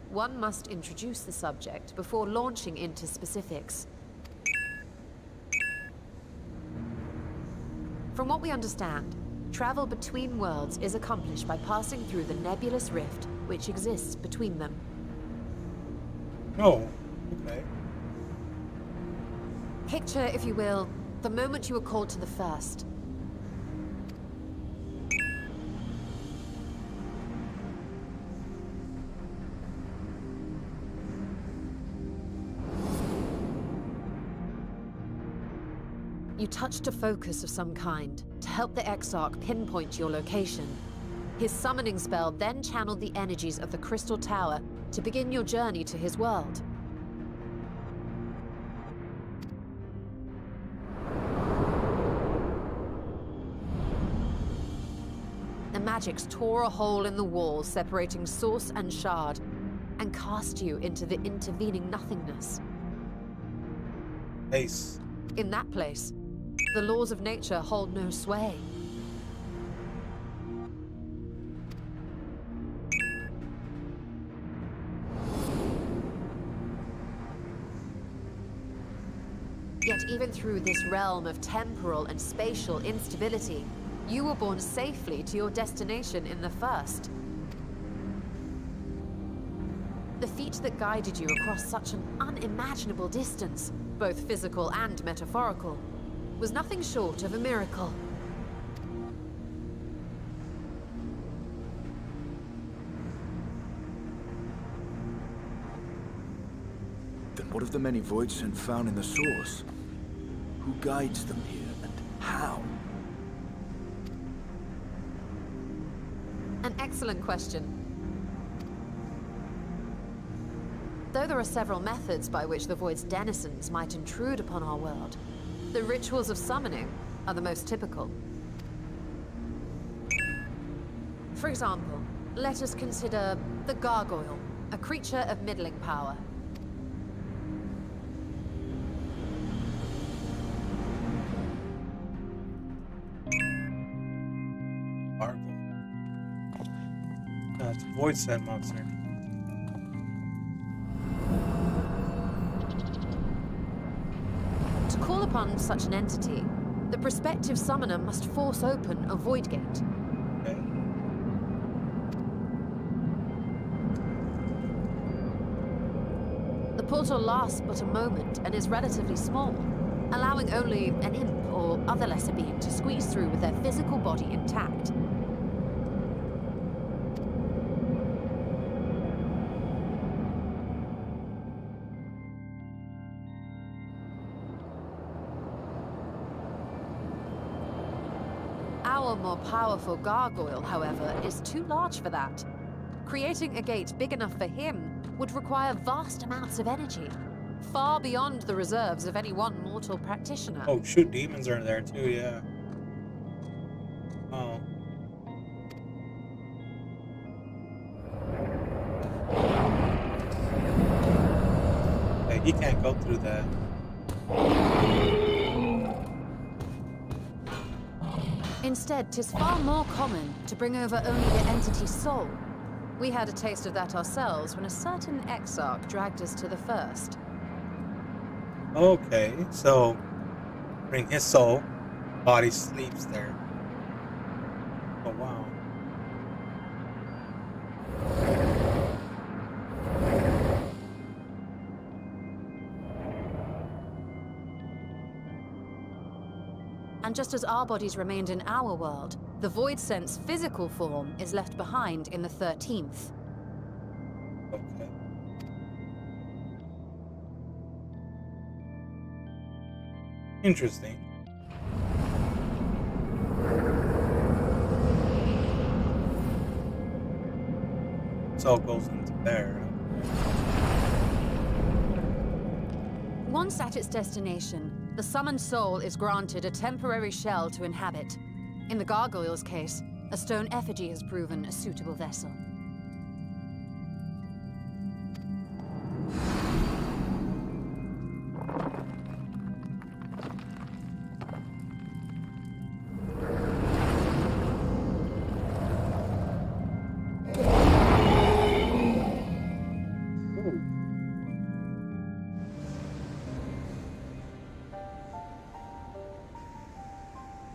One must introduce the subject before launching into specifics. From what we understand, travel between worlds is accomplished by passing through the nebulous rift which exists between them. Oh, okay. Picture, if you will, the moment you were called to the first. You touched a focus of some kind to help the Exarch pinpoint your location. His summoning spell then channeled the energies of the Crystal Tower to begin your journey to his world. The magics tore a hole in the wall separating source and shard, and cast you into the intervening nothingness. Ace. In that place, the laws of nature hold no sway. Yet even through this realm of temporal and spatial instability, you were borne safely to your destination in the first. The feat that guided you across such an unimaginable distance, both physical and metaphorical, was nothing short of a miracle. Then what of the many voids sent found in the source? Who guides them here, and how? An excellent question. Though there are several methods by which the Void's denizens might intrude upon our world, the rituals of summoning are the most typical. For example, let us consider the Gargoyle, a creature of middling power. Gargoyle. It's a void sand monster. To call upon such an entity, the prospective summoner must force open a void gate. Okay. The portal lasts but a moment and is relatively small, allowing only an imp or other lesser being to squeeze through with their physical body intact. Our more powerful gargoyle, however, is too large for that. Creating a gate big enough for him would require vast amounts of energy, far beyond the reserves of any one mortal practitioner. Oh shoot, demons are there too, yeah. Oh. Hey, he can't go through that. Instead, 'tis far more common to bring over only the entity's soul. We had a taste of that ourselves when a certain exarch dragged us to the first. Okay, so bring his soul, body sleeps there. Oh wow. And just as our bodies remained in our world, the Void Sense physical form is left behind in the 13th. Okay. Interesting. This all goes into there. Once at its destination, the summoned soul is granted a temporary shell to inhabit. In the gargoyle's case, a stone effigy has proven a suitable vessel.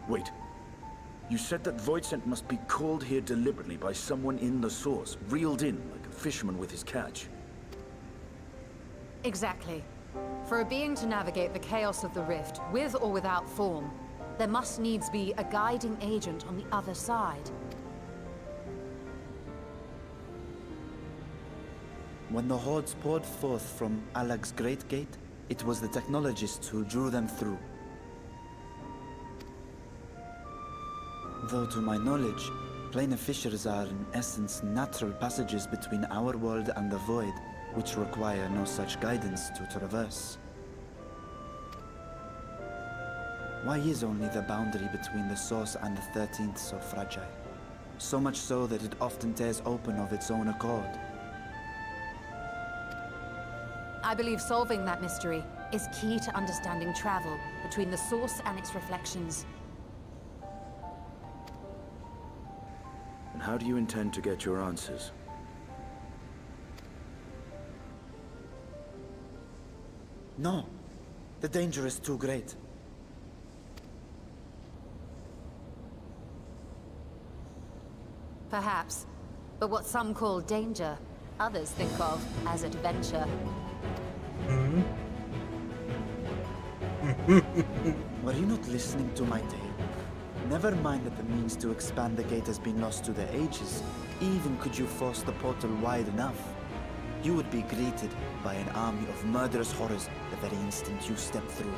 Wait. You said that Voidsent must be called here deliberately by someone in the source, reeled in like a fisherman with his catch. Exactly. For a being to navigate the chaos of the rift, with or without form, there must needs be a guiding agent on the other side. When the hordes poured forth from Alag's Great Gate, it was the technologists who drew them through. Though to my knowledge, planar fissures are in essence natural passages between our world and the void, which require no such guidance to traverse. Why is only the boundary between the source and the 13th so fragile? So much so that it often tears open of its own accord. I believe solving that mystery is key to understanding travel between the source and its reflections. And how do you intend to get your answers? No. The danger is too great. Perhaps. But what some call danger, others think of as adventure. Were you not listening to my tale? Never mind that the means to expand the gate has been lost to the ages. Even could you force the portal wide enough, you would be greeted by an army of murderous horrors the very instant you step through.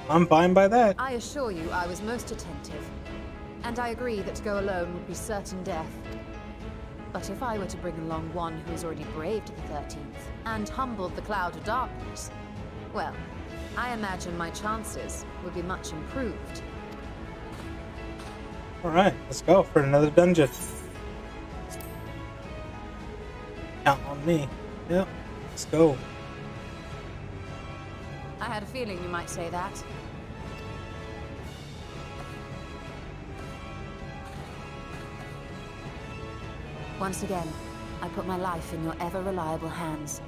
I'm fine by that. I assure you I was most attentive. And I agree that to go alone would be certain death. But if I were to bring along one who has already braved the 13th and humbled the cloud of darkness, well, I imagine my chances would be much improved. Alright, let's go for another dungeon. Count on me. Yep, let's go. I had a feeling you might say that. Once again, I put my life in your ever-reliable hands.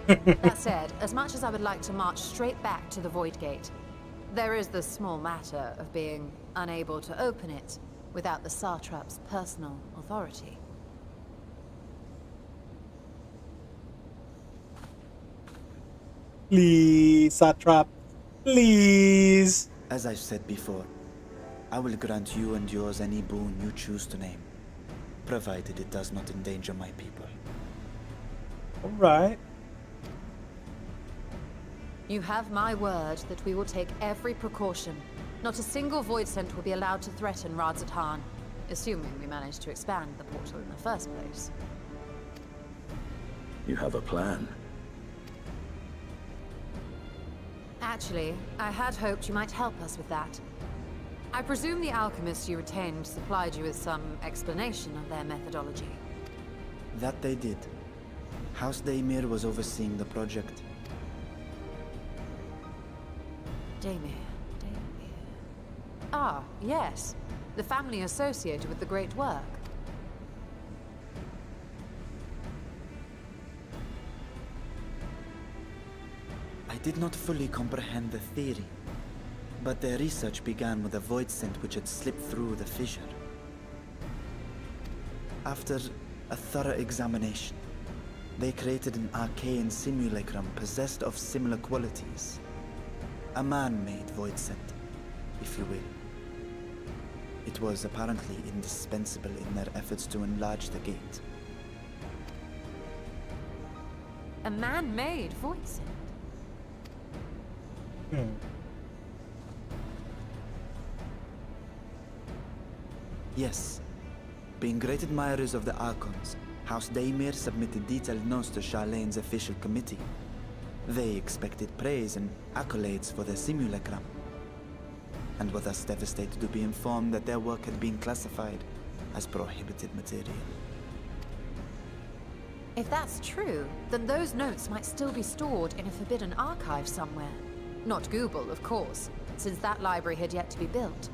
That said, as much as I would like to march straight back to the Void Gate, there is the small matter of being unable to open it without the Satrap's personal authority. Please, Satrap. Please. As I've said before, I will grant you and yours any boon you choose to name, provided it does not endanger my people. Alright. You have my word that we will take every precaution. Not a single Voidsent will be allowed to threaten Radzat, assuming we manage to expand the portal in the first place. You have a plan. Actually, I had hoped you might help us with that. I presume the alchemists you retained supplied you with some explanation of their methodology. That they did. House Daymir was overseeing the project. Daymir. Ah, yes. The family associated with the great work. I did not fully comprehend the theory, but their research began with a Voidsent which had slipped through the fissure. After a thorough examination, They created an arcane simulacrum possessed of similar qualities. A man-made void scent, if you will. It was apparently indispensable in their efforts to enlarge the gate. A man-made void scent? Yes. Being great admirers of the Archons, House Daemir submitted detailed notes to Charlene's official committee. They expected praise and accolades for their simulacrum, and were thus devastated to be informed that their work had been classified as prohibited material. If that's true, then those notes might still be stored in a forbidden archive somewhere. Not Google, of course, since that library had yet to be built.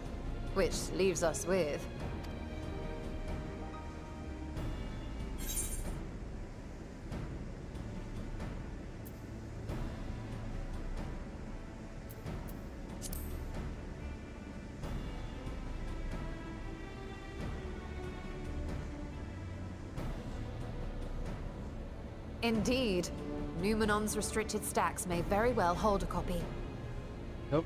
Which leaves us with... Indeed. Numenon's restricted stacks may very well hold a copy. Nope.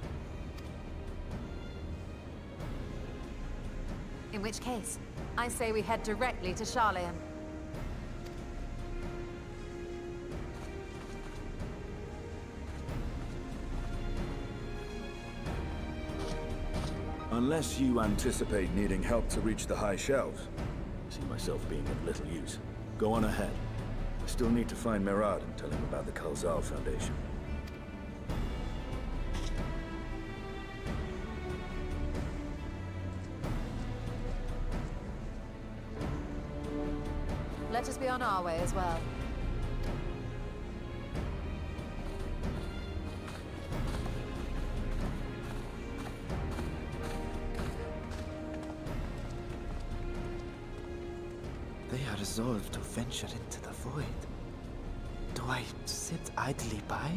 In which case, I say we head directly to Charleon. Unless you anticipate needing help to reach the high shelves. I see myself being of little use. Go on ahead. I still need to find Merad and tell him about the Kalzal Foundation. Let us be on our way as well. They are resolved to venture into the void. Do I sit idly by?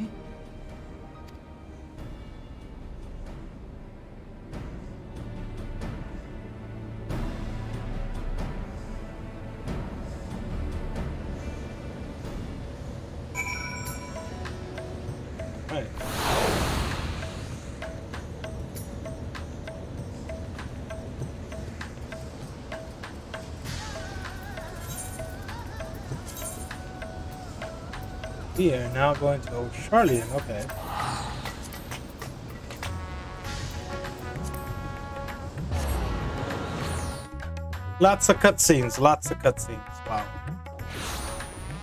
Right. We are now going to Charleon, okay. Lots of cutscenes,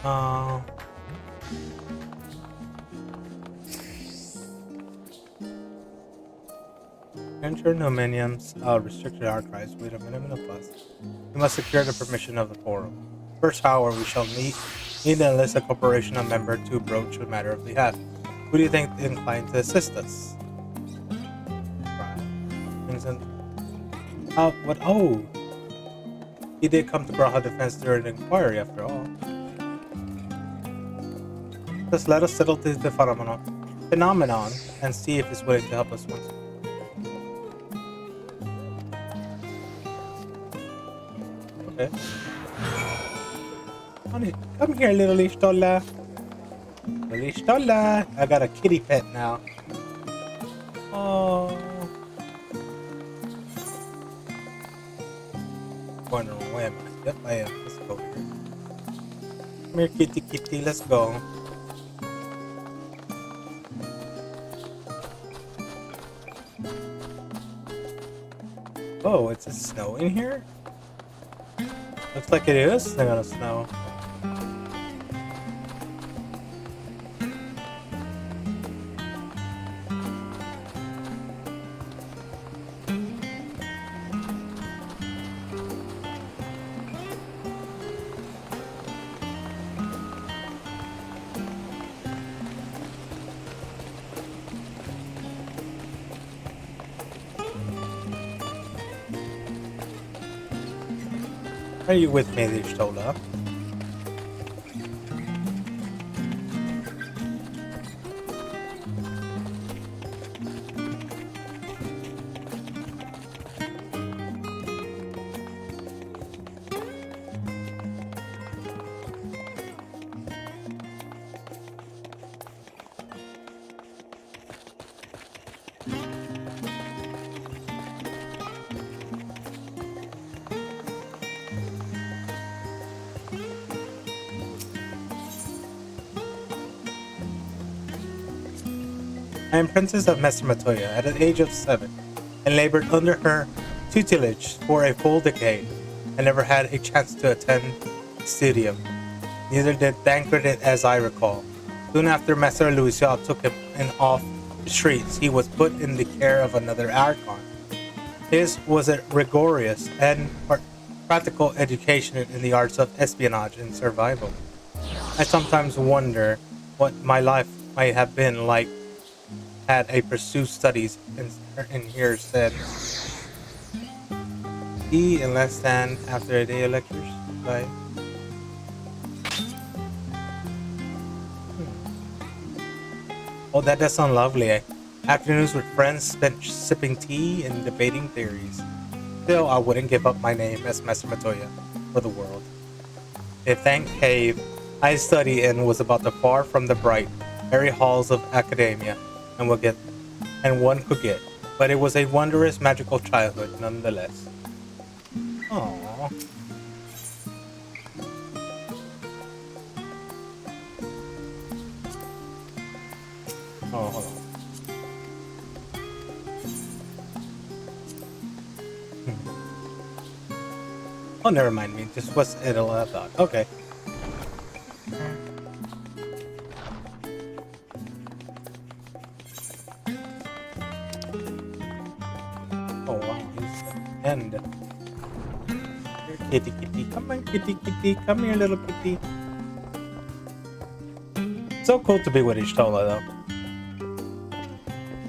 wow. Enter no minions, restricted archives, wait a minute plus. We must secure the permission of the forum. First, however, we shall need and enlist a corporational member to broach a matter of behalf. Who do you think is inclined to assist us? Vincent. What? Oh! He did come to Graha Defense during the inquiry, after all. Just let us settle this phenomenon and see if it's willing to help us once. Okay. Honey, come here, little Ishtola. Little Ishtola. I got a kitty pet now. Oh. Wondering where am I? Yep, I am. Let's go here. Come here, kitty kitty. Let's go. Oh, it's snow in here? Looks like it is gonna snow. Are you with me, Ishtola? I am Princess of Master Matoya at the age of 7 and labored under her tutelage for a full decade. I never had a chance to attend the studium. Neither did Tancred as I recall. Soon after Master Lucio took him off the streets, he was put in the care of another Archon. His was a rigorous and practical education in the arts of espionage and survival. I sometimes wonder what my life might have been like had I pursued studies in here said. See in less than after a day of lectures. Bye. Oh, that does sound lovely. Eh? Afternoons with friends spent sipping tea and debating theories. Still, I wouldn't give up my name as Master Matoya for the world. A thank cave I studied in was about the far from the bright, airy halls of academia and one could get, but it was a wondrous, magical childhood nonetheless. Aww. Oh, hold on. Oh, never mind me. Just what's it I thought. Okay. Oh wow, he's the end. Here, kitty, kitty, come on, kitty, kitty, come here, little kitty. So cool to be with Ishtola, though.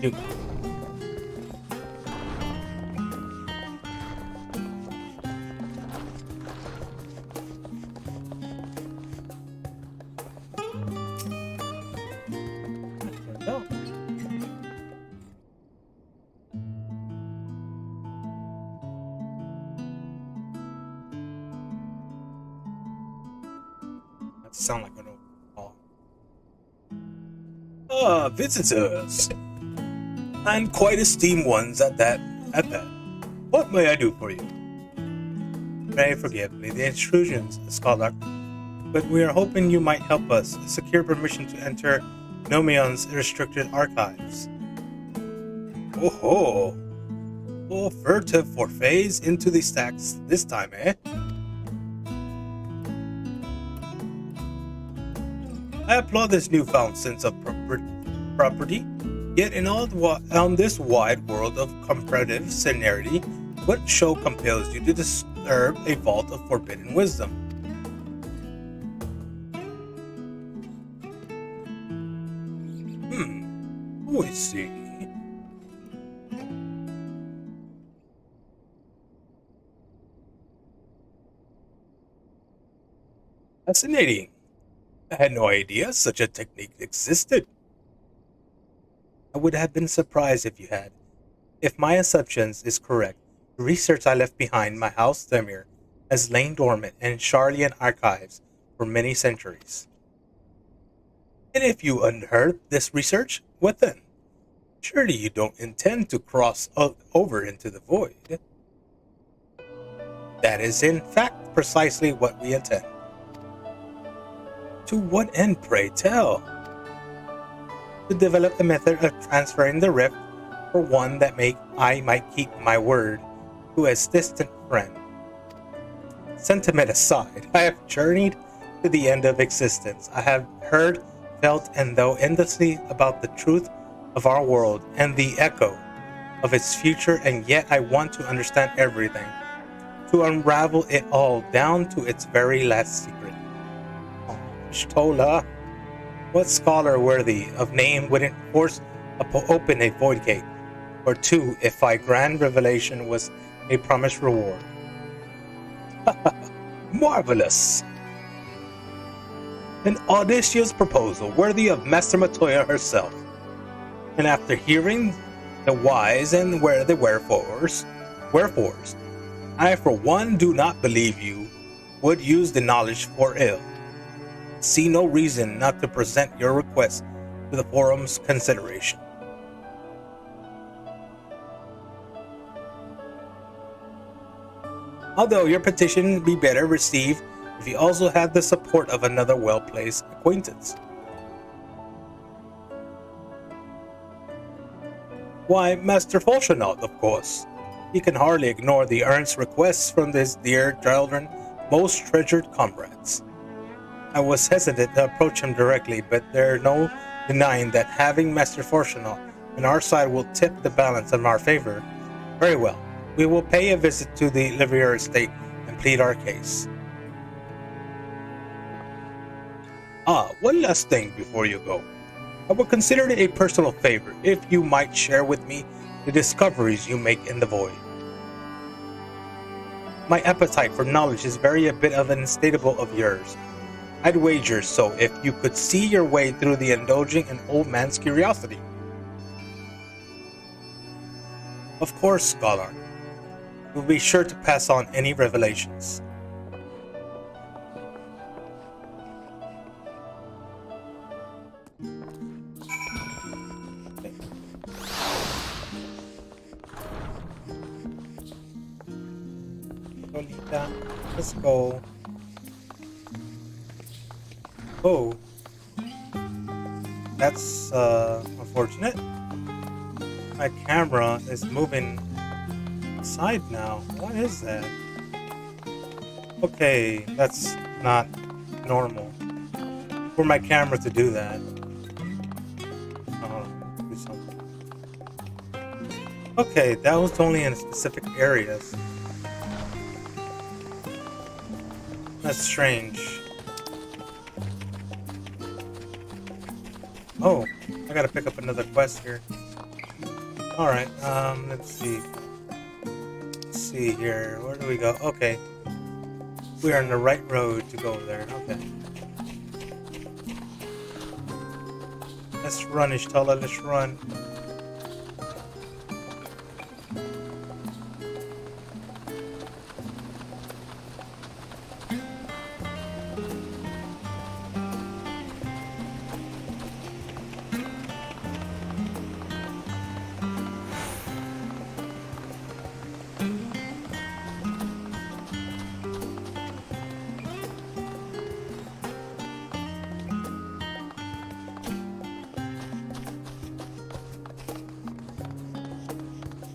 Cute. Sound like an overall. Visitors, and quite esteemed ones at that. What may I do for you? Pray forgive me the intrusions, scholar, but we are hoping you might help us secure permission to enter Nomion's restricted archives. Oh, furtive forfaits into the stacks this time, eh? I applaud this newfound sense of property, yet in on this wide world of comparative seniority, what show compels you to disturb a vault of forbidden wisdom? I see. Fascinating. I had no idea such a technique existed. I would have been surprised if you had. If my assumptions is correct, the research I left behind my house Demir has lain dormant in Charlian archives for many centuries. And if you unearthed this research, what then? Surely you don't intend to cross over into the void. That is in fact precisely what we intend. To what end, pray tell? To develop a method of transferring the rift, for one that I might keep my word to a distant friend. Sentiment aside, I have journeyed to the end of existence. I have heard, felt, and thought endlessly about the truth of our world and the echo of its future, and yet I want to understand everything, to unravel it all down to its very last secret. Shtola, what scholar worthy of name wouldn't force open a void gate, or two if my grand revelation was a promised reward? Marvelous! An audacious proposal worthy of Master Matoya herself. And after hearing the whys and the wherefores, I for one do not believe you would use the knowledge for ill. See no reason not to present your request to the forum's consideration. Although your petition be better received if you also had the support of another well-placed acquaintance. Why, Master Folchenaut, of course. He can hardly ignore the earnest requests from his dear children, most treasured comrades. I was hesitant to approach him directly, but there's no denying that having Master Folchenaut on our side will tip the balance in our favor. Very well. We will pay a visit to the Livier estate and plead our case. One last thing before you go. I would consider it a personal favor if you might share with me the discoveries you make in the void. My appetite for knowledge is very a bit of an insatiable of yours. I'd wager so if you could see your way through the indulging an old man's curiosity. Of course, scholar. We'll be sure to pass on any revelations. Lolita, let's go. Oh, that's unfortunate. My camera is moving aside now. What is that? Okay, that's not normal for my camera to do that. Do something. Okay, that was only in specific areas. That's strange. Oh, I gotta pick up another quest here. Alright, let's see. Let's see here. Where do we go? Okay. We are on the right road to go there. Okay. Let's run, Ishtala. Let's run.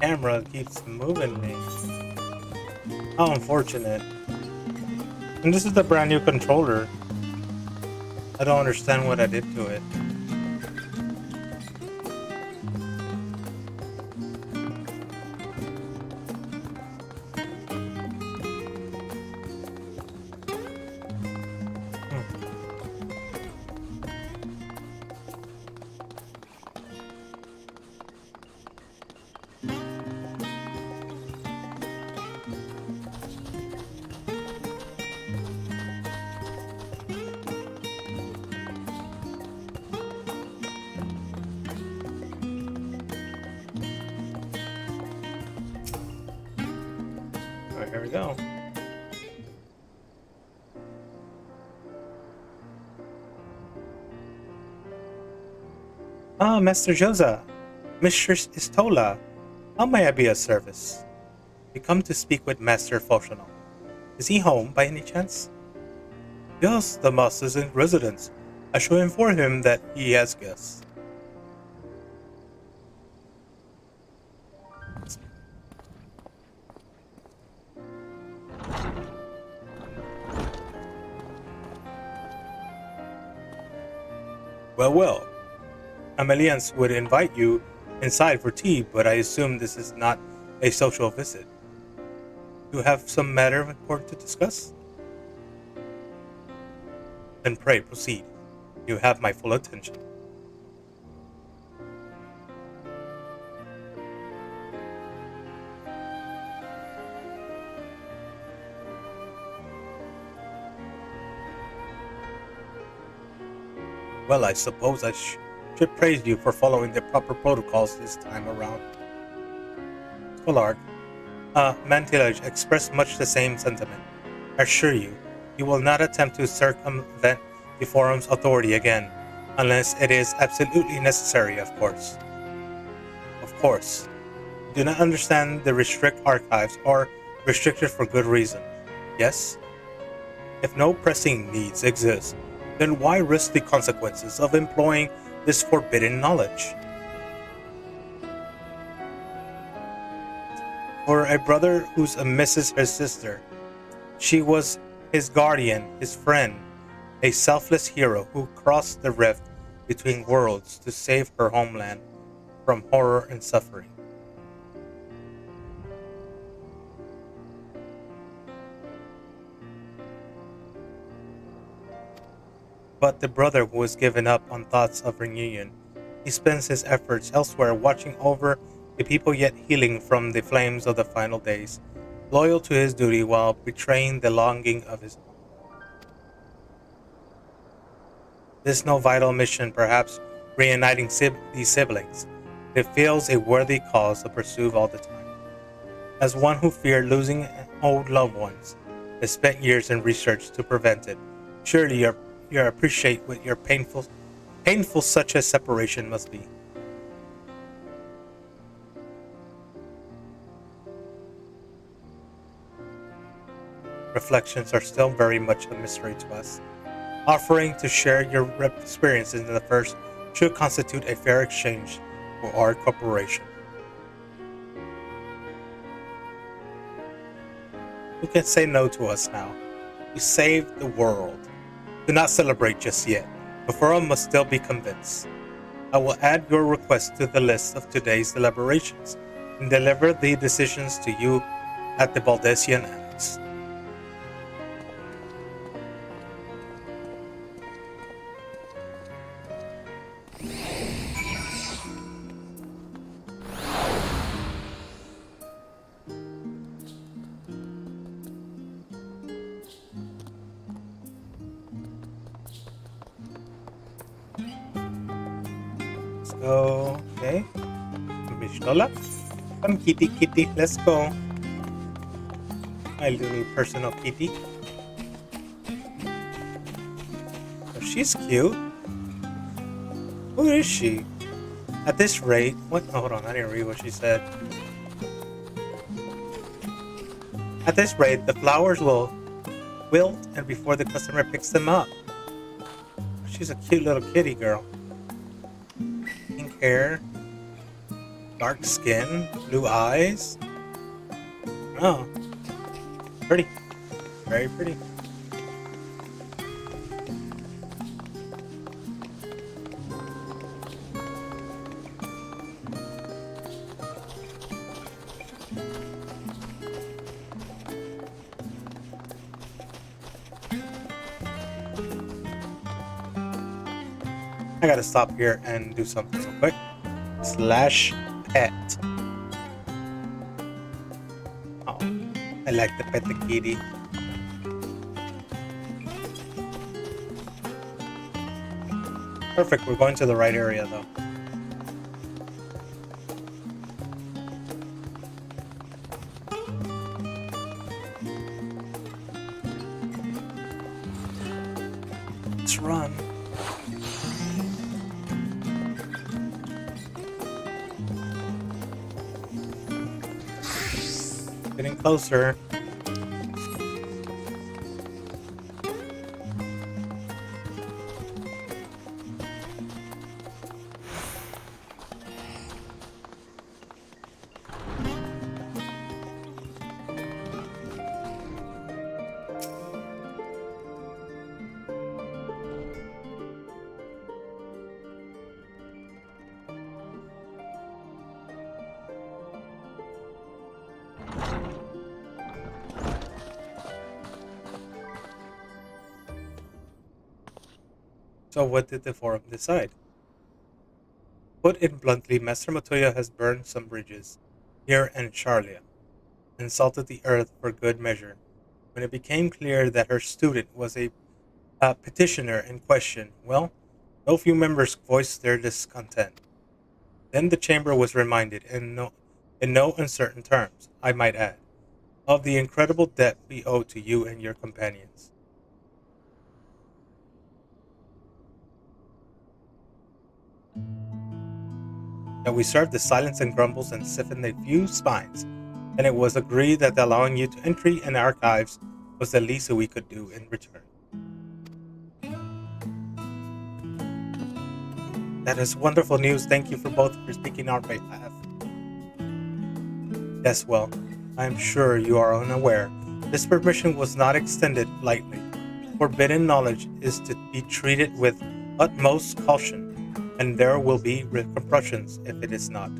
Camera keeps moving me. How unfortunate. And this is the brand new controller. I don't understand what I did to it. Alright, here we go. Ah, Master Josa, Mistress Istola, how may I be of service? We come to speak with Master Folchenaut. Is he home by any chance? Yes, the master is in residence. I shall inform him that he has guests. Well. Ameliance would invite you inside for tea, but I assume this is not a social visit. You have some matter of importance to discuss? Then pray proceed. You have my full attention. Well, I suppose I should praise you for following the proper protocols this time around. Scholar, Mantilage expressed much the same sentiment. I assure you, he will not attempt to circumvent the forum's authority again, unless it is absolutely necessary, of course. Of course. You do not understand the restrict archives are restricted for good reason. Yes? If no pressing needs exist, then why risk the consequences of employing this forbidden knowledge? For a brother who's misses his sister, she was his guardian, his friend, a selfless hero who crossed the rift between worlds to save her homeland from horror and suffering. But the brother who has given up on thoughts of reunion, he spends his efforts elsewhere watching over the people yet healing from the flames of the final days, loyal to his duty while betraying the longing of his. This no vital mission, perhaps reuniting these siblings. It feels a worthy cause to pursue all the time. As one who feared losing old loved ones, has spent years in research to prevent it. Surely you appreciate what your painful such a separation must be. Reflections are still very much a mystery to us. Offering to share your experiences in the first should constitute a fair exchange for our corporation. Who can say no to us now? You saved the world. Do not celebrate just yet. Before must still be convinced. I will add your request to the list of today's deliberations and deliver the decisions to you at the Baldesian Annex. Go. Okay. Pistola. Come, kitty, kitty. Let's go. My little personal kitty. Oh, she's cute. Who is she? At this rate, what? Oh, hold on. I didn't read what she said. At this rate, the flowers will wilt, and before the customer picks them up. She's a cute little kitty girl. Hair, dark skin, blue eyes. Oh, pretty. Very pretty. I gotta stop here and do something real quick. /pet. Oh, I like to pet the kitty. Perfect, we're going to the right area though. Let's run. Getting closer. So what did the forum decide? Put it bluntly, Master Matoya has burned some bridges here in Charlia, and salted the earth for good measure. When it became clear that her student was a petitioner in question, well, no few members voiced their discontent. Then the chamber was reminded, in no uncertain terms, I might add, of the incredible debt we owe to you and your companions. That we served the silence and grumbles and stiffened a few spines, and it was agreed that allowing you to entry in archives was the least we could do in return. That is wonderful news. Thank you for both for speaking on our behalf. Yes, well, I am sure you are unaware. This permission was not extended lightly. Forbidden knowledge is to be treated with utmost caution, and there will be repercussions if it is not.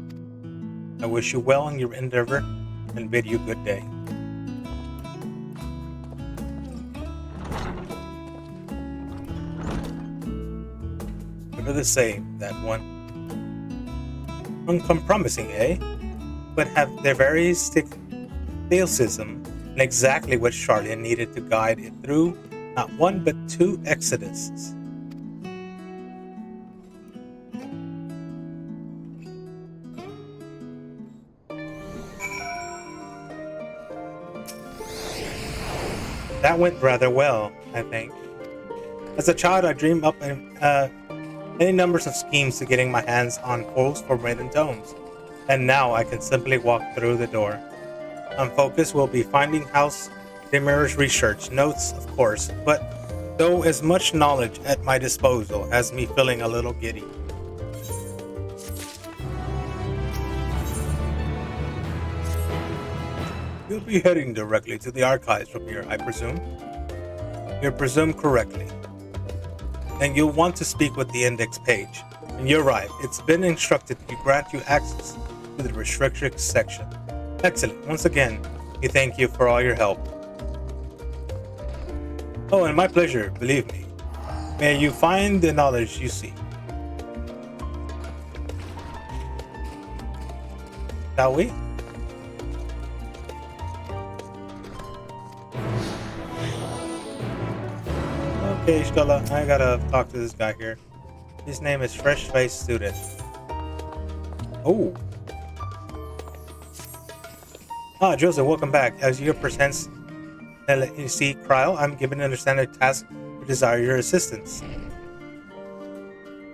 I wish you well in your endeavor and bid you good day. Never the same, that one. Uncompromising, eh? But have their very stoicism and exactly what Charlene needed to guide it through not one but two exoduses. That went rather well, I think. As a child, I dreamed up any numbers of schemes to getting my hands on Poe's forbidden tomes, and now I can simply walk through the door. My focus will be finding House Demir's research notes, of course, but though as much knowledge at my disposal has me feeling a little giddy. You'll be heading directly to the archives from here, I presume? You presume correctly. And you'll want to speak with the index page. And you're right, it's been instructed to grant you access to the restricted section. Excellent. Once again, we thank you for all your help. Oh, and my pleasure, believe me. May you find the knowledge you seek. Shall we? Okay, Stella, I gotta talk to this guy here. His name is Fresh Face Student. Oh. Ah, Joseph, welcome back. As your presence, you see, Kryl, I'm given to understand a task to desire your assistance.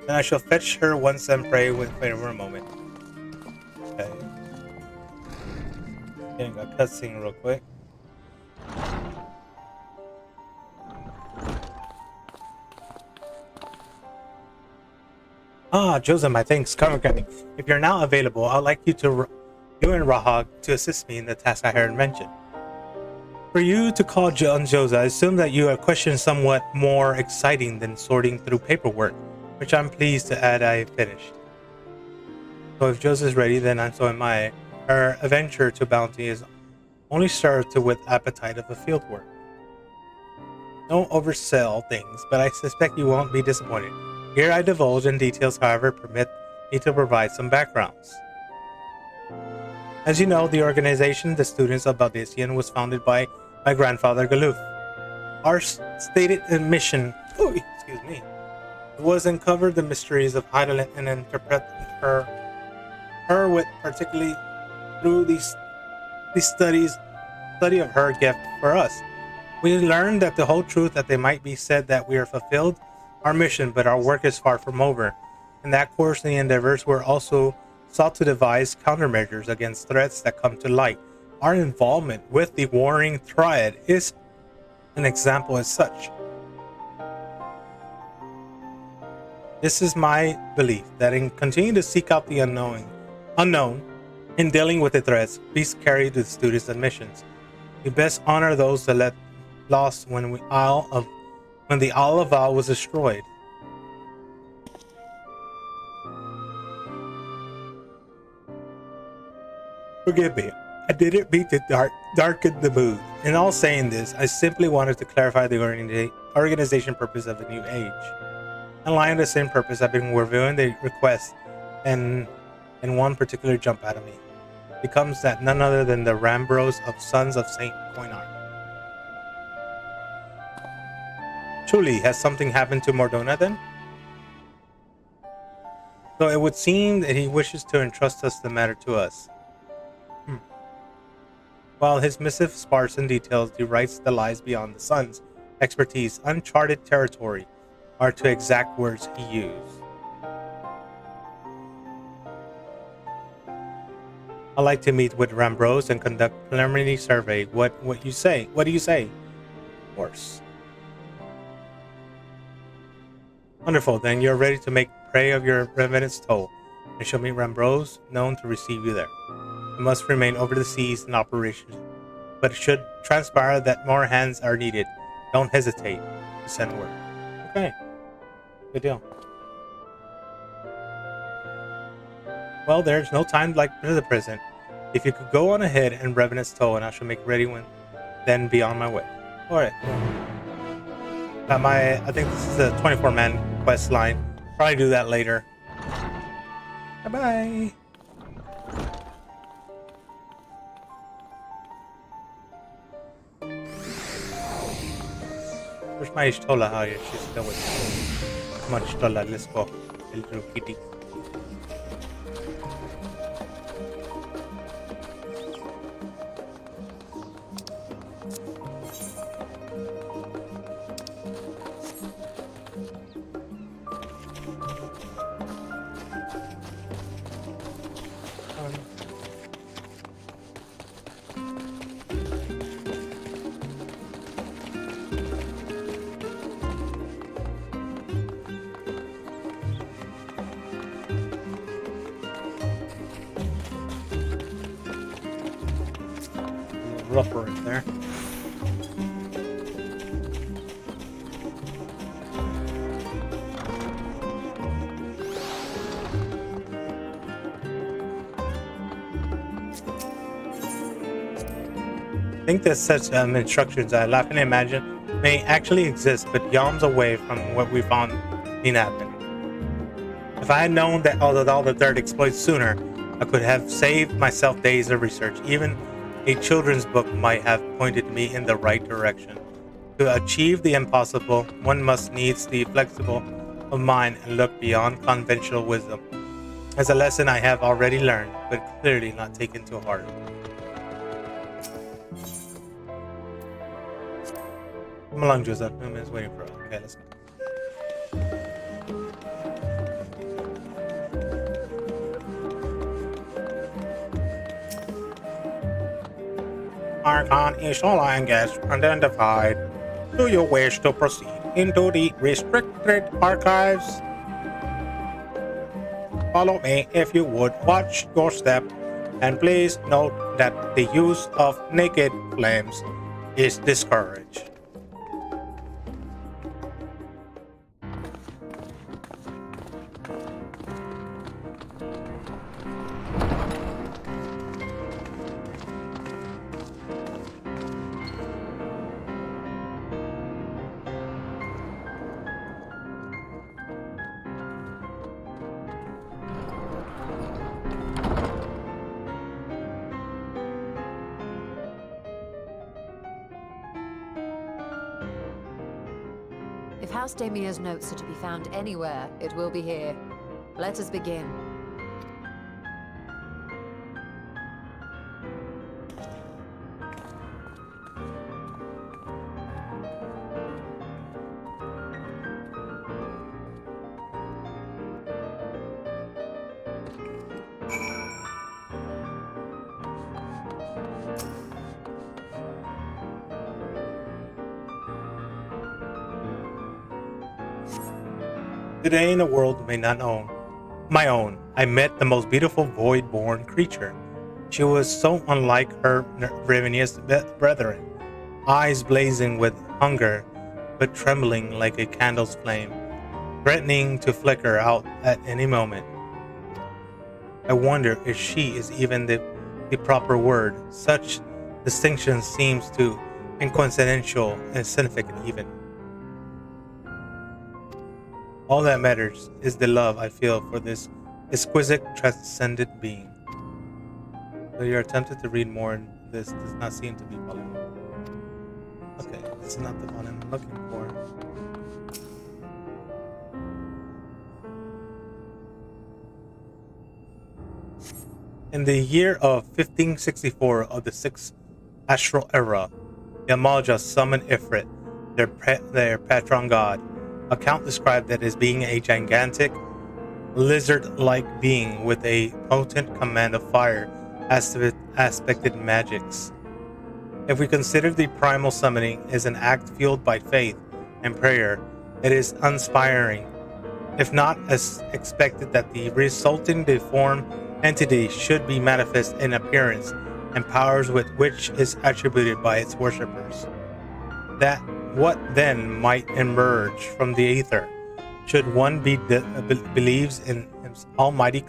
Then I shall fetch her once and pray with. Wait for a moment. Okay. Getting a cutscene real quick. Ah, Joseph, my thanks. If you're now available, I'd like you and Rahag to assist me in the task I heard mentioned. For you to call on Joseph, I assume that you are questions somewhat more exciting than sorting through paperwork, which I'm pleased to add I finished. So if Joseph's ready, then so am I. Our adventure to Bounty is only served with appetite of a field work. Don't oversell things, but I suspect you won't be disappointed. Here I divulge in details, however, permit me to provide some backgrounds. As you know, the organization, the Students of Baldician, was founded by my grandfather Galuf. Our stated mission, was uncover the mysteries of Hydaelyn and interpret her with particularly through the study of her gift for us. We learned that the whole truth that they might be said that we are fulfilled our mission, but our work is far from over. In that course, the endeavors were also sought to devise countermeasures against threats that come to light. Our involvement with the Warring Triad is an example as such. This is my belief that in continuing to seek out the unknown, in dealing with the threats, peace carry to the students' admissions. We best honor those that let lost when the Isle of Val was destroyed. Forgive me, I didn't mean to darken the mood. In all saying this, I simply wanted to clarify the organization purpose of a new age. In line with the same purpose, I've been reviewing the request, and one particular jump out of me. It becomes that none other than the Rambros of Sons of Saint Coinar. Truly, has something happened to Mordona then? So it would seem that he wishes to entrust the matter to us. While his missive sparse in details, he writes that lies beyond the sun's expertise, uncharted territory, are to exact words he used. I like to meet with Rambros and conduct preliminary survey. What you say? What do you say? Of course. Wonderful, then you're ready to make prey of your revenant's toll, and shall meet Rambros, known to receive you there. It must remain over the seas in operation. But it should transpire that more hands are needed. Don't hesitate to send word. Okay. Good deal. Well, there's no time like the present. If you could go on ahead and rev in its tow, and I shall make ready when then be on my way. Alright. I think this is a 24-man quest line. Probably do that later. Bye-bye. Where's my Ishtola? Oh, yeah, she's still with me. Come on, Ishtola, let's go. The little kitty. Rougher right there. I think there's such instructions I laugh and imagine may actually exist, but yalms away from what we found in happening. If I had known that all the dirt exploits sooner, I could have saved myself days of research. Even a children's book might have pointed me in the right direction. To achieve the impossible, one must needs be flexible of mind and look beyond conventional wisdom. As a lesson I have already learned, but clearly not taken to heart. Come along, Joseph. I'm just waiting for us. Okay, let's go. Archon is all I guess identified. Do you wish to proceed into the restricted archives? Follow me if you would. Watch your step, and please note that the use of naked flames is discouraged. If House Damir's notes are to be found anywhere, it will be here. Let us begin. Today in a world may not own my own, I met the most beautiful void-born creature. She was so unlike her ravenous brethren, eyes blazing with hunger, but trembling like a candle's flame, threatening to flicker out at any moment. I wonder if she is even the proper word. Such distinction seems too incoincidental and insignificant even. All that matters is the love I feel for this exquisite, transcendent being. So you're tempted to read more, and this does not seem to be following. Okay, this is not the one I'm looking for. In the year of 1564 of the 6th Astral Era, the Amalja summoned Ifrit, their patron god. Account described it as being a gigantic, lizard-like being with a potent command of fire aspected magics. If we consider the primal summoning as an act fueled by faith and prayer, it is uninspiring, if not as expected, that the resulting deformed entity should be manifest in appearance and powers with which is attributed by its worshippers. That what then might emerge from the ether? Should one believes in his almighty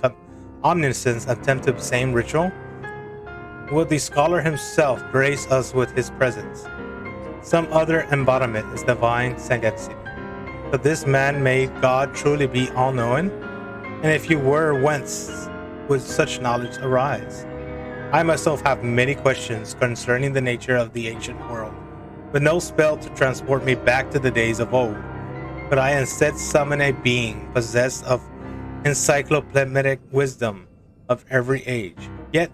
omniscience attempt the same ritual? Will the scholar himself grace us with his presence? Some other embodiment is divine sagacity. Could this man-made God truly be all-knowing? And if you were, whence would such knowledge arise? I myself have many questions concerning the nature of the ancient world, but no spell to transport me back to the days of old. But I instead summon a being possessed of encyclopedic wisdom of every age, yet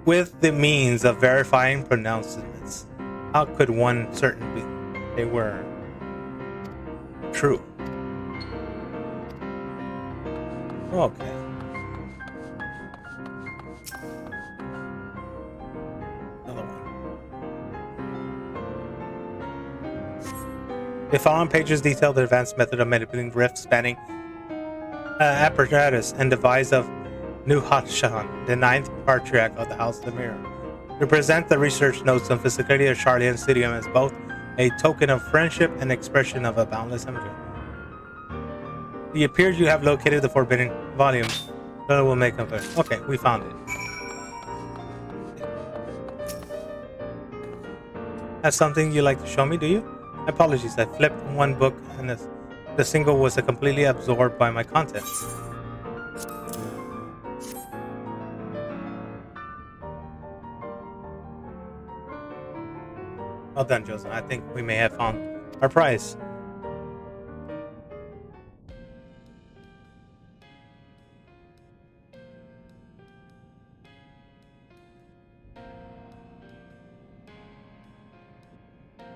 with the means of verifying pronouncements. How could one certain be they were true? Okay. Another one. The following pages detail the advanced method of manipulating rift spanning apparatus and device of Nuhatshan, the ninth patriarch of the House of the Mirror. To present the research notes on physicality of Charlian Stadium as both a token of friendship and expression of a boundless energy. It appears you have located the forbidden volume. But we'll make up it. Okay, we found it. That's something you like to show me, do you? Apologies, I flipped one book and the single was completely absorbed by my contents. Well done, Joseph. I think we may have found our prize.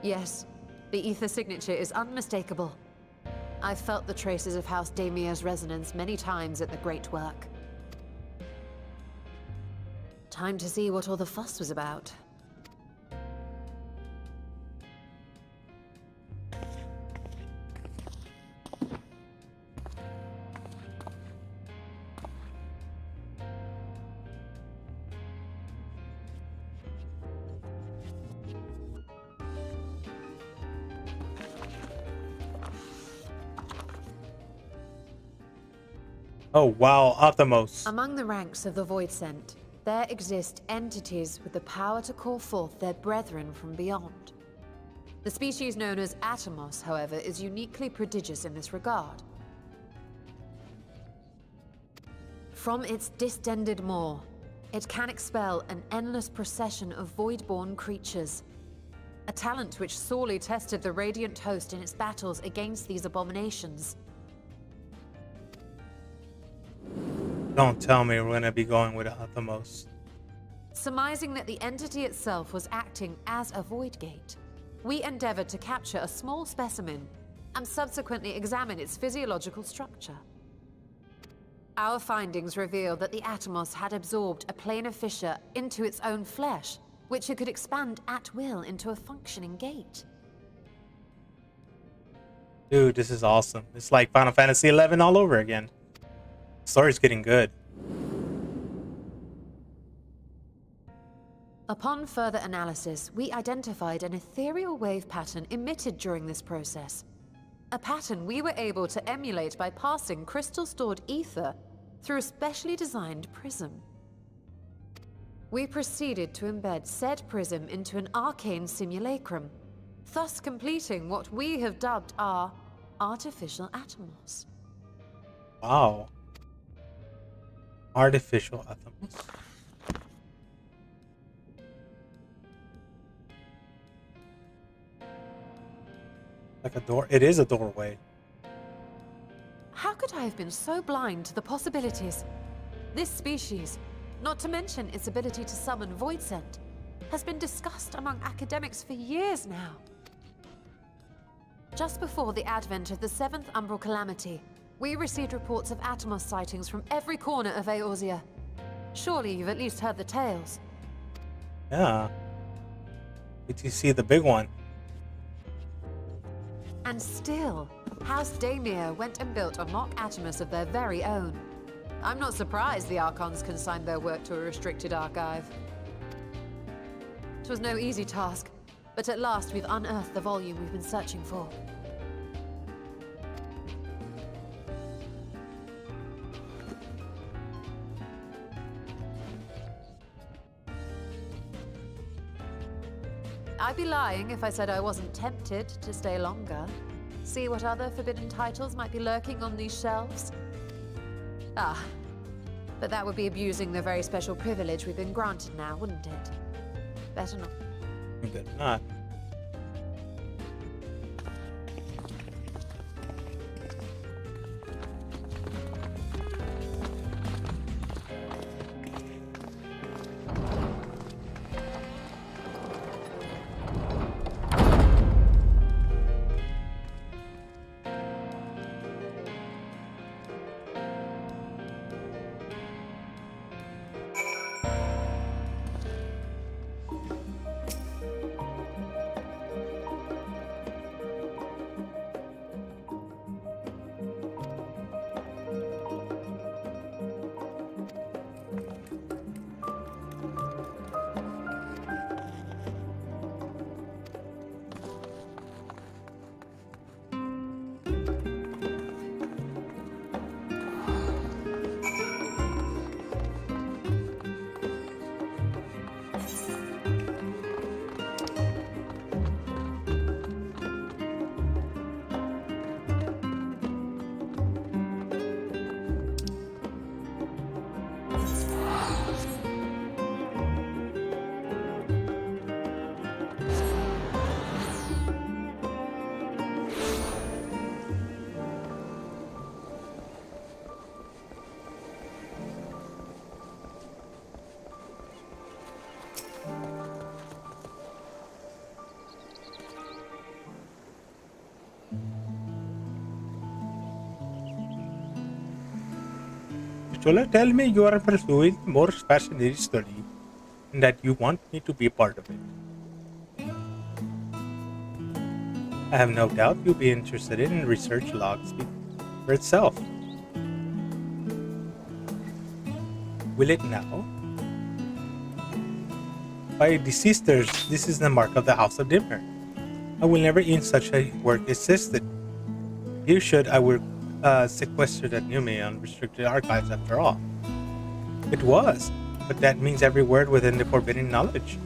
Yes, the ether signature is unmistakable. I've felt the traces of House Damia's resonance many times at the Great Work. Time to see what all the fuss was about. Oh wow, Optimos. Among the ranks of the Void Sent, there exist entities with the power to call forth their brethren from beyond. The species known as Atomos, however, is uniquely prodigious in this regard. From its distended maw, it can expel an endless procession of void-born creatures, a talent which sorely tested the Radiant Host in its battles against these abominations. Don't tell me we're gonna be going with Atomos. Surmising that the entity itself was acting as a void gate, we endeavored to capture a small specimen and subsequently examine its physiological structure. Our findings reveal that the Atomos had absorbed a planar fissure into its own flesh, which it could expand at will into a functioning gate. Dude, this is awesome. It's like Final Fantasy XI all over again. Story's getting good. Upon further analysis, we identified an ethereal wave pattern emitted during this process. A pattern we were able to emulate by passing crystal-stored ether through a specially designed prism. We proceeded to embed said prism into an arcane simulacrum, thus completing what we have dubbed our artificial Atomos. Wow. Artificial Atomos. Like a door. It is a doorway. How could I have been so blind to the possibilities? This species, not to mention its ability to summon Void Sent, has been discussed among academics for years now. Just before the advent of the 7th Umbral Calamity, we received reports of Atomos sightings from every corner of Eorzea. Surely you've at least heard the tales. Yeah. Did you see the big one? And still, House Damia went and built a mock Atomos of their very own. I'm not surprised the Archons consigned their work to a restricted archive. It was no easy task, but at last we've unearthed the volume we've been searching for. I'd be lying if I said I wasn't tempted to stay longer. See what other forbidden titles might be lurking on these shelves? Ah, but that would be abusing the very special privilege we've been granted now, wouldn't it? Better not. You better not. Chola, tell me you are pursuing more fascinating study and that you want me to be a part of it. I have no doubt you'll be interested in research logs for itself. Will it now? By deceasters, this is the mark of the House of Dimmer. I will never in such a work assisted. You should, I will sequestered at Numi on restricted archives after all. It was, but that means every word within the forbidden knowledge.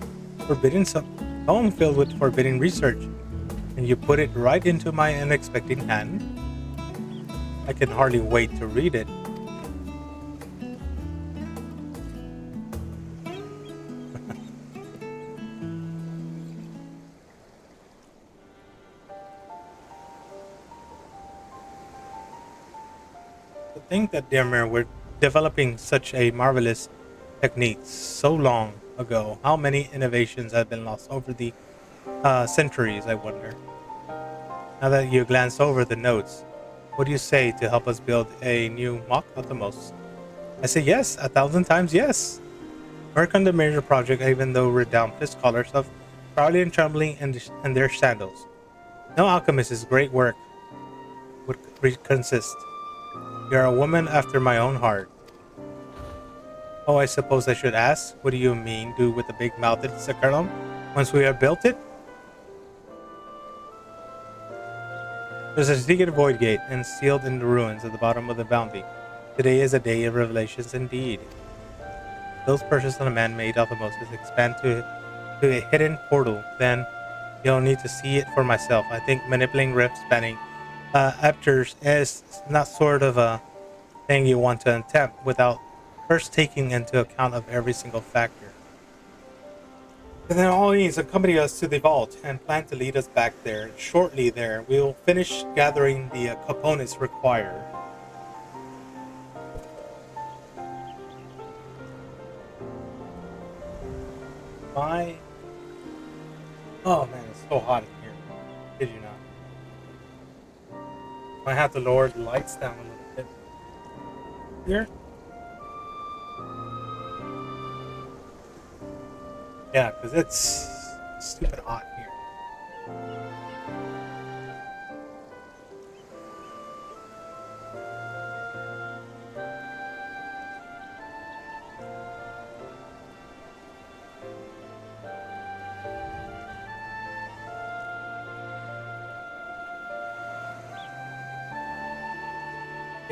Forbidden tome filled with forbidden research. And you put it right into my unexpected hand. I can hardly wait to read it. Think that Dimmer were developing such a marvelous technique so long ago. How many innovations have been lost over the centuries, I wonder. Now that you glance over the notes, what do you say to help us build a new mock Atomos? I say yes, 1,000 times yes. Work on the major project even though redoubted scholars of proudly and trembling in their sandals. No alchemist's great work would consist. You're a woman after my own heart. Oh, I suppose I should ask, what do you mean, do with the big-mouthed Saccharum, once we have built it? There's a secret void gate, and sealed in the ruins at the bottom of the bounty. Today is a day of revelations indeed. Those purchased on a man-made osmosis expand to a hidden portal. Then you'll need to see it for myself. I think manipulating rift spanning Apters is not sort of a thing you want to attempt without first taking into account of every single factor. And then all means accompany us to the vault and plan to lead us back there. Shortly there, we will finish gathering the components required. Oh man, it's so hot in here. Did you not? I have to lower the lights down a little bit here. Yeah, because it's stupid hot here.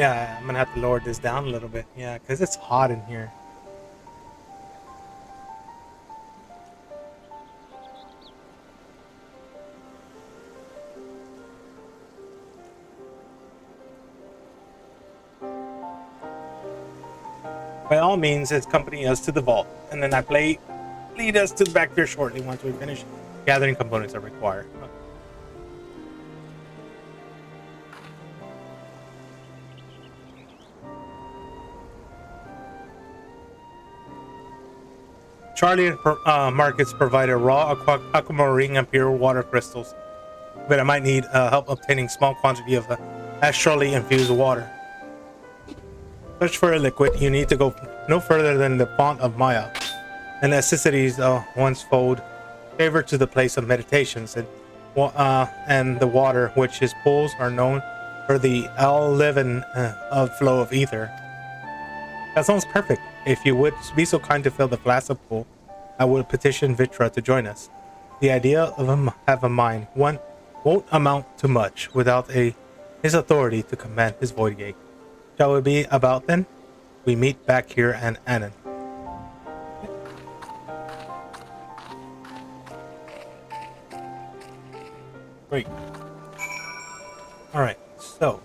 Yeah, I'm gonna have to lower this down a little bit. Yeah, because it's hot in here. By all means, accompany us to the vault, and then lead us to the back here shortly once we finish gathering components that require. Charlie and Marcus provide a raw aquamarine and pure water crystals, but I might need help obtaining small quantity of astrally infused water. Search for a liquid, you need to go no further than the font of Maya. The necessities once fold favor to the place of meditations, and the water which its pools are known for the all-living flow of ether. That sounds perfect. If you would be so kind to fill the flask of pool, I would petition Vitra to join us. The idea of him have a mind one won't amount to much without his authority to command his void gate. Shall we be about then? We meet back here at Annan. Great. Alright, so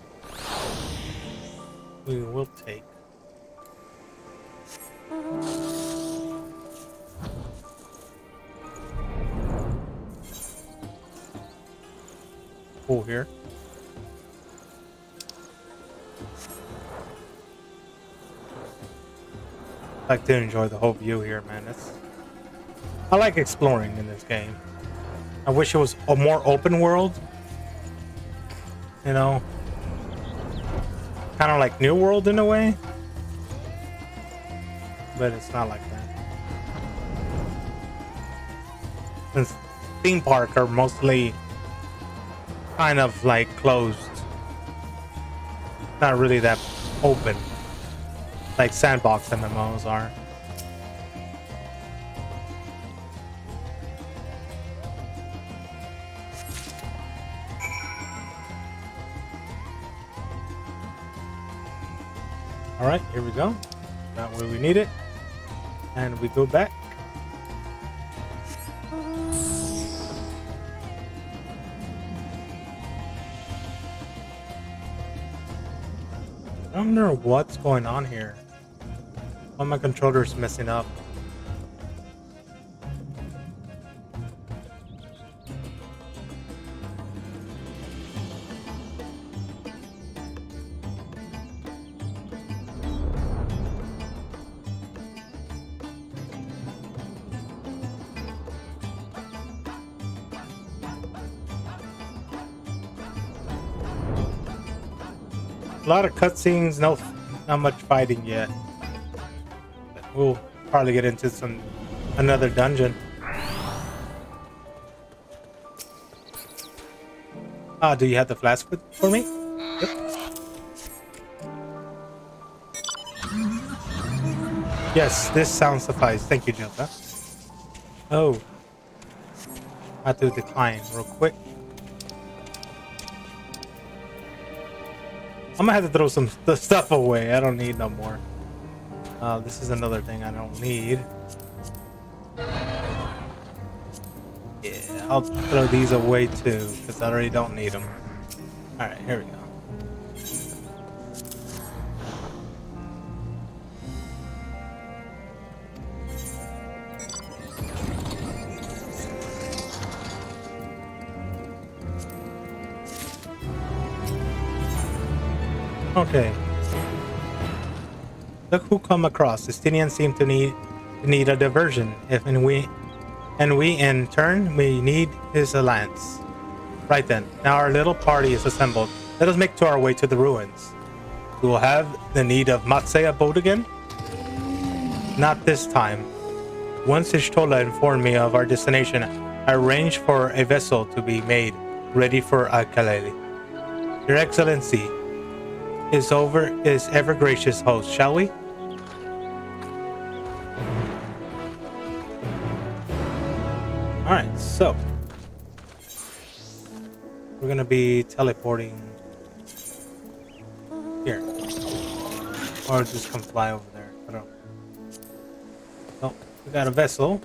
we will take pool here. I like to enjoy the whole view here, man. I like exploring in this game. I wish it was a more open world. You know, kind of like New World in a way, but it's not like that. Since theme parks are mostly kind of like closed, not really that open, like sandbox MMOs are. All right, here we go. Not where we need it, and we go back. I wonder what's going on here. Why my controller's messing up. A lot of cutscenes, not much fighting yet. We'll probably get into another dungeon. Do you have the flask for me? Yep. Yes, this sound suffice. Thank you, Jota. Oh, I have to decline real quick. I'm gonna have to throw some stuff away. I don't need no more. This is another thing I don't need. Yeah, I'll throw these away too, because I already don't need them. Alright, here we go. Okay. Look who come across. Estinians seem to need a diversion. We in turn we need his alliance. Right then. Now our little party is assembled. Let us make to our way to the ruins. We will have the need of Matsei boat again? Not this time. Once Ishtola informed me of our destination, I arranged for a vessel to be made ready for Akaleli. Your Excellency is ever gracious host, shall we? Alright, so we're gonna be teleporting here. Or just come fly over there. I don't know. Oh, we got a vessel.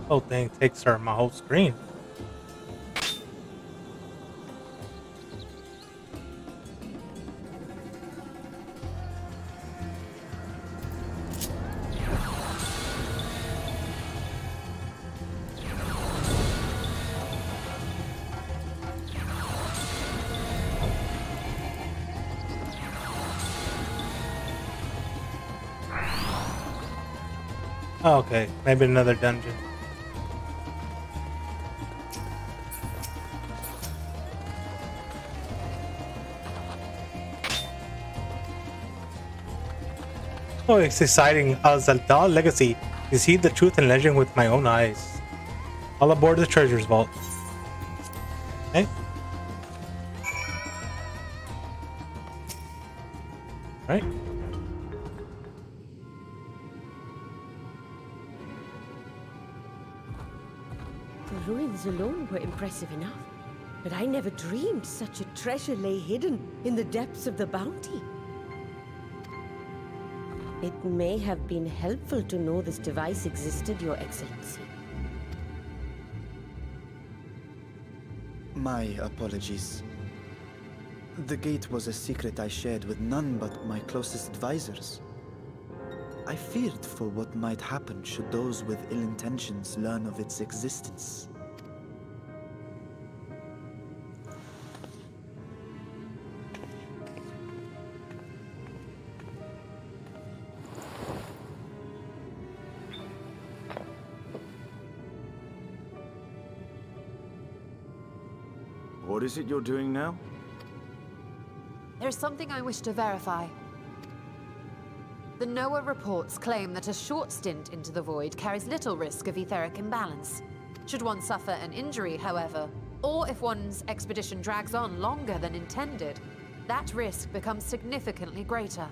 Whole thing takes her my whole screen. Oh, okay, maybe another dungeon. Oh, it's exciting. Al-Zaldal legacy. You see the truth and legend with my own eyes. All aboard the treasures vault. Okay. Right. The ruins alone were impressive enough, but I never dreamed such a treasure lay hidden in the depths of the bounty. It may have been helpful to know this device existed, Your Excellency. My apologies. The gate was a secret I shared with none but my closest advisors. I feared for what might happen should those with ill intentions learn of its existence. What is it you're doing now? There's something I wish to verify. The NOAA reports claim that a short stint into the void carries little risk of etheric imbalance. Should one suffer an injury, however, or if one's expedition drags on longer than intended, that risk becomes significantly greater.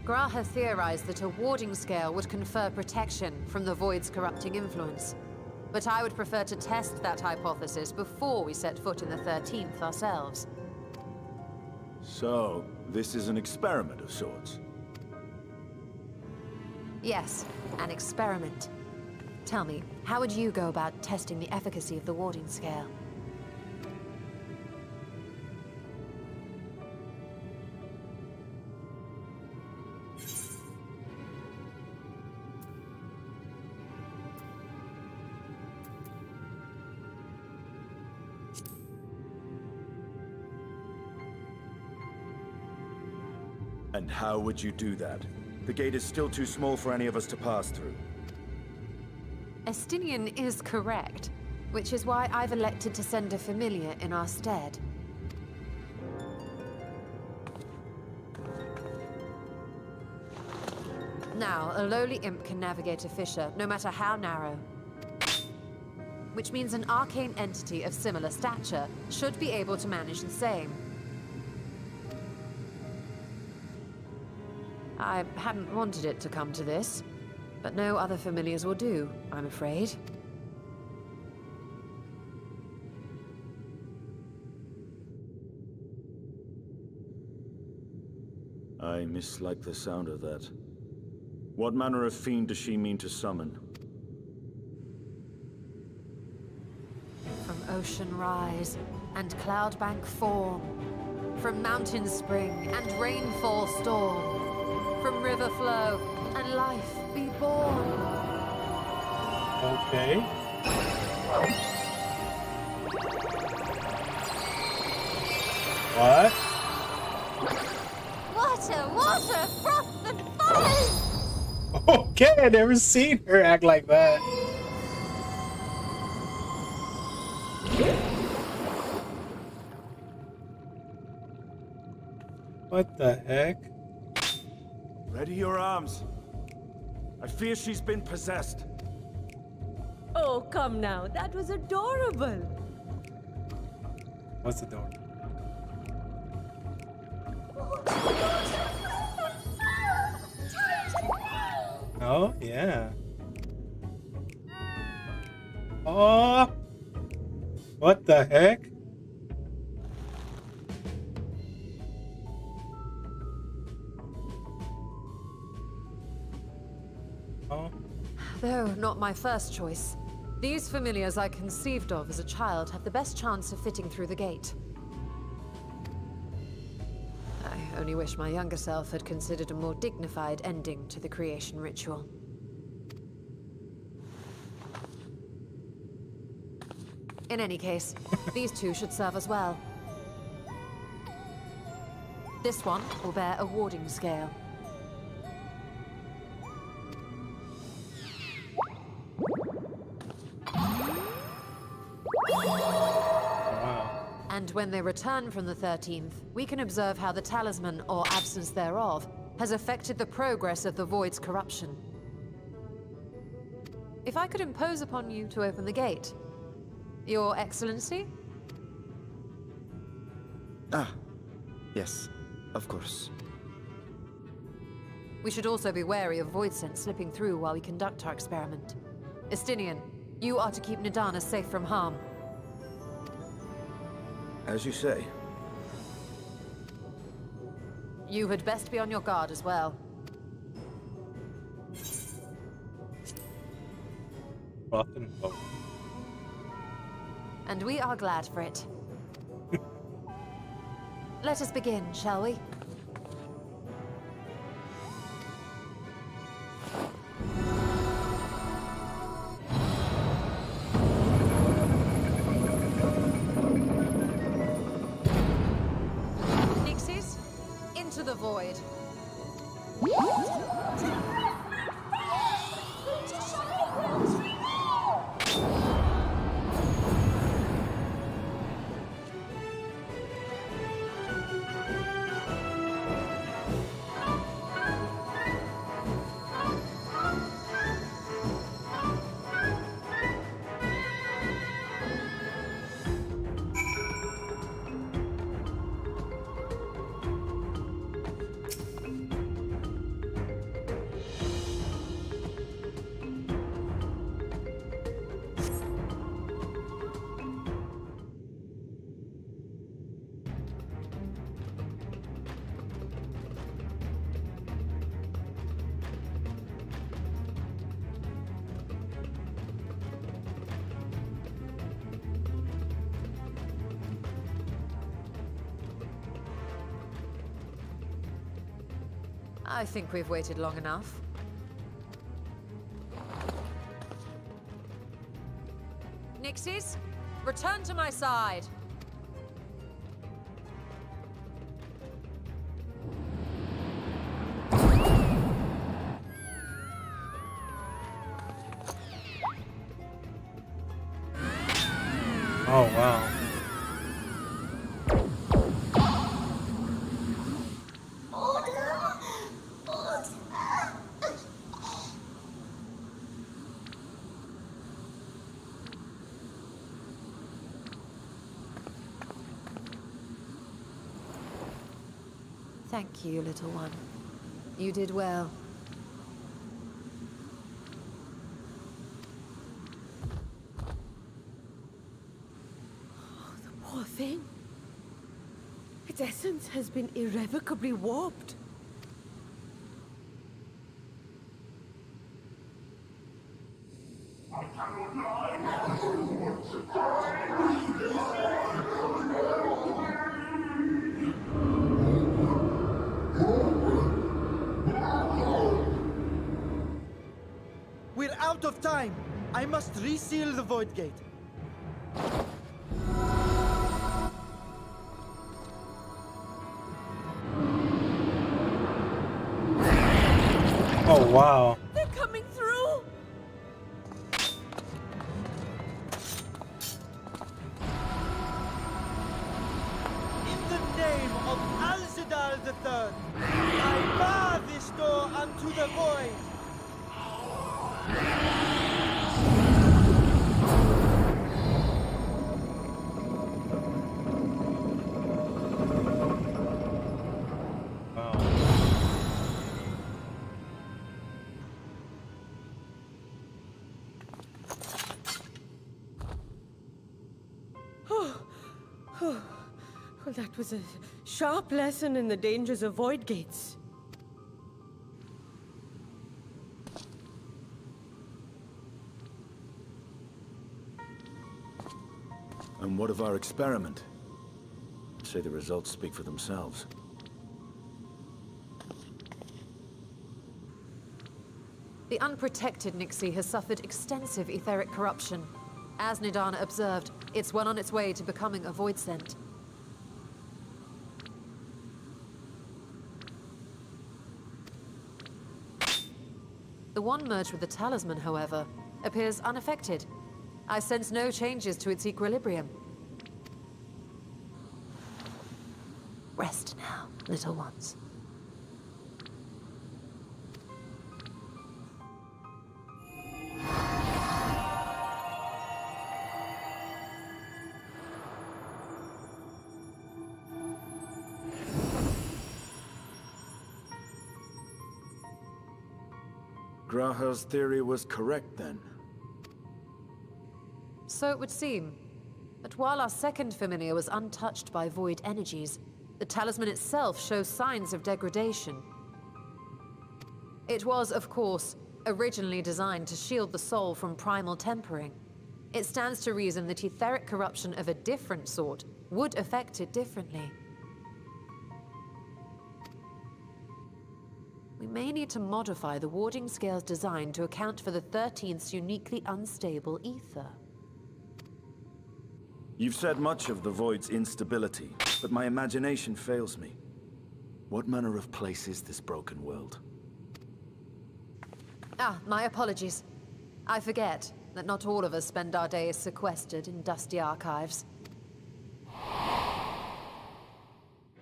Graha theorized that a warding scale would confer protection from the void's corrupting influence. But I would prefer to test that hypothesis before we set foot in the 13th ourselves. So, this is an experiment of sorts. Yes, an experiment. Tell me, how would you go about testing the efficacy of the warding scale? And how would you do that? The gate is still too small for any of us to pass through. Estinian is correct, which is why I've elected to send a familiar in our stead. Now, a lowly imp can navigate a fissure, no matter how narrow. Which means an arcane entity of similar stature should be able to manage the same. I hadn't wanted it to come to this, but no other familiars will do, I'm afraid. I mislike the sound of that. What manner of fiend does she mean to summon? From ocean rise and cloudbank form, from mountain spring and rainfall storm, from river flow and life be born. Okay. What? Water, froth and fire! Okay, I never seen her act like that. What the heck? Ready your arms. I fear she's been possessed. Oh, come now, that was adorable. What's the door? Water! Oh, yeah. Oh! What the heck? Oh. Though not my first choice. These familiars I conceived of as a child have the best chance of fitting through the gate. I only wish my younger self had considered a more dignified ending to the creation ritual. In any case, these two should serve us well. This one will bear a warding scale. And when they return from the 13th, we can observe how the talisman, or absence thereof, has affected the progress of the Void's corruption. If I could impose upon you to open the gate. Your Excellency? Ah, yes, of course. We should also be wary of void scent slipping through while we conduct our experiment. Estinian, you are to keep Nidana safe from harm. As you say. You had best be on your guard as well. Fucking boat. And we are glad for it. Let us begin, shall we? Nixies, into the void. I think we've waited long enough. Nixies, return to my side. Oh, wow. Thank you, little one. You did well. Oh, the poor thing. Its essence has been irrevocably warped. We're out of time. I must reseal the void gate. Oh, wow. They're coming through! In the name of Alzadal III, I bar this door unto the void. Well, that was a sharp lesson in the dangers of void gates. And what of our experiment? I'd say the results speak for themselves. The unprotected Nixie has suffered extensive etheric corruption. As Nidana observed, it's well on its way to becoming a void scent. The one merged with the talisman, however, appears unaffected. I sense no changes to its equilibrium. Rest now, little ones. Graha's theory was correct then. So it would seem. But while our second familiar was untouched by void energies, the talisman itself shows signs of degradation. It was, of course, originally designed to shield the soul from primal tempering. It stands to reason that etheric corruption of a different sort would affect it differently. We may need to modify the warding scale's design to account for the 13th's uniquely unstable ether. You've said much of the Void's instability, but my imagination fails me. What manner of place is this broken world? Ah, my apologies. I forget that not all of us spend our days sequestered in dusty archives.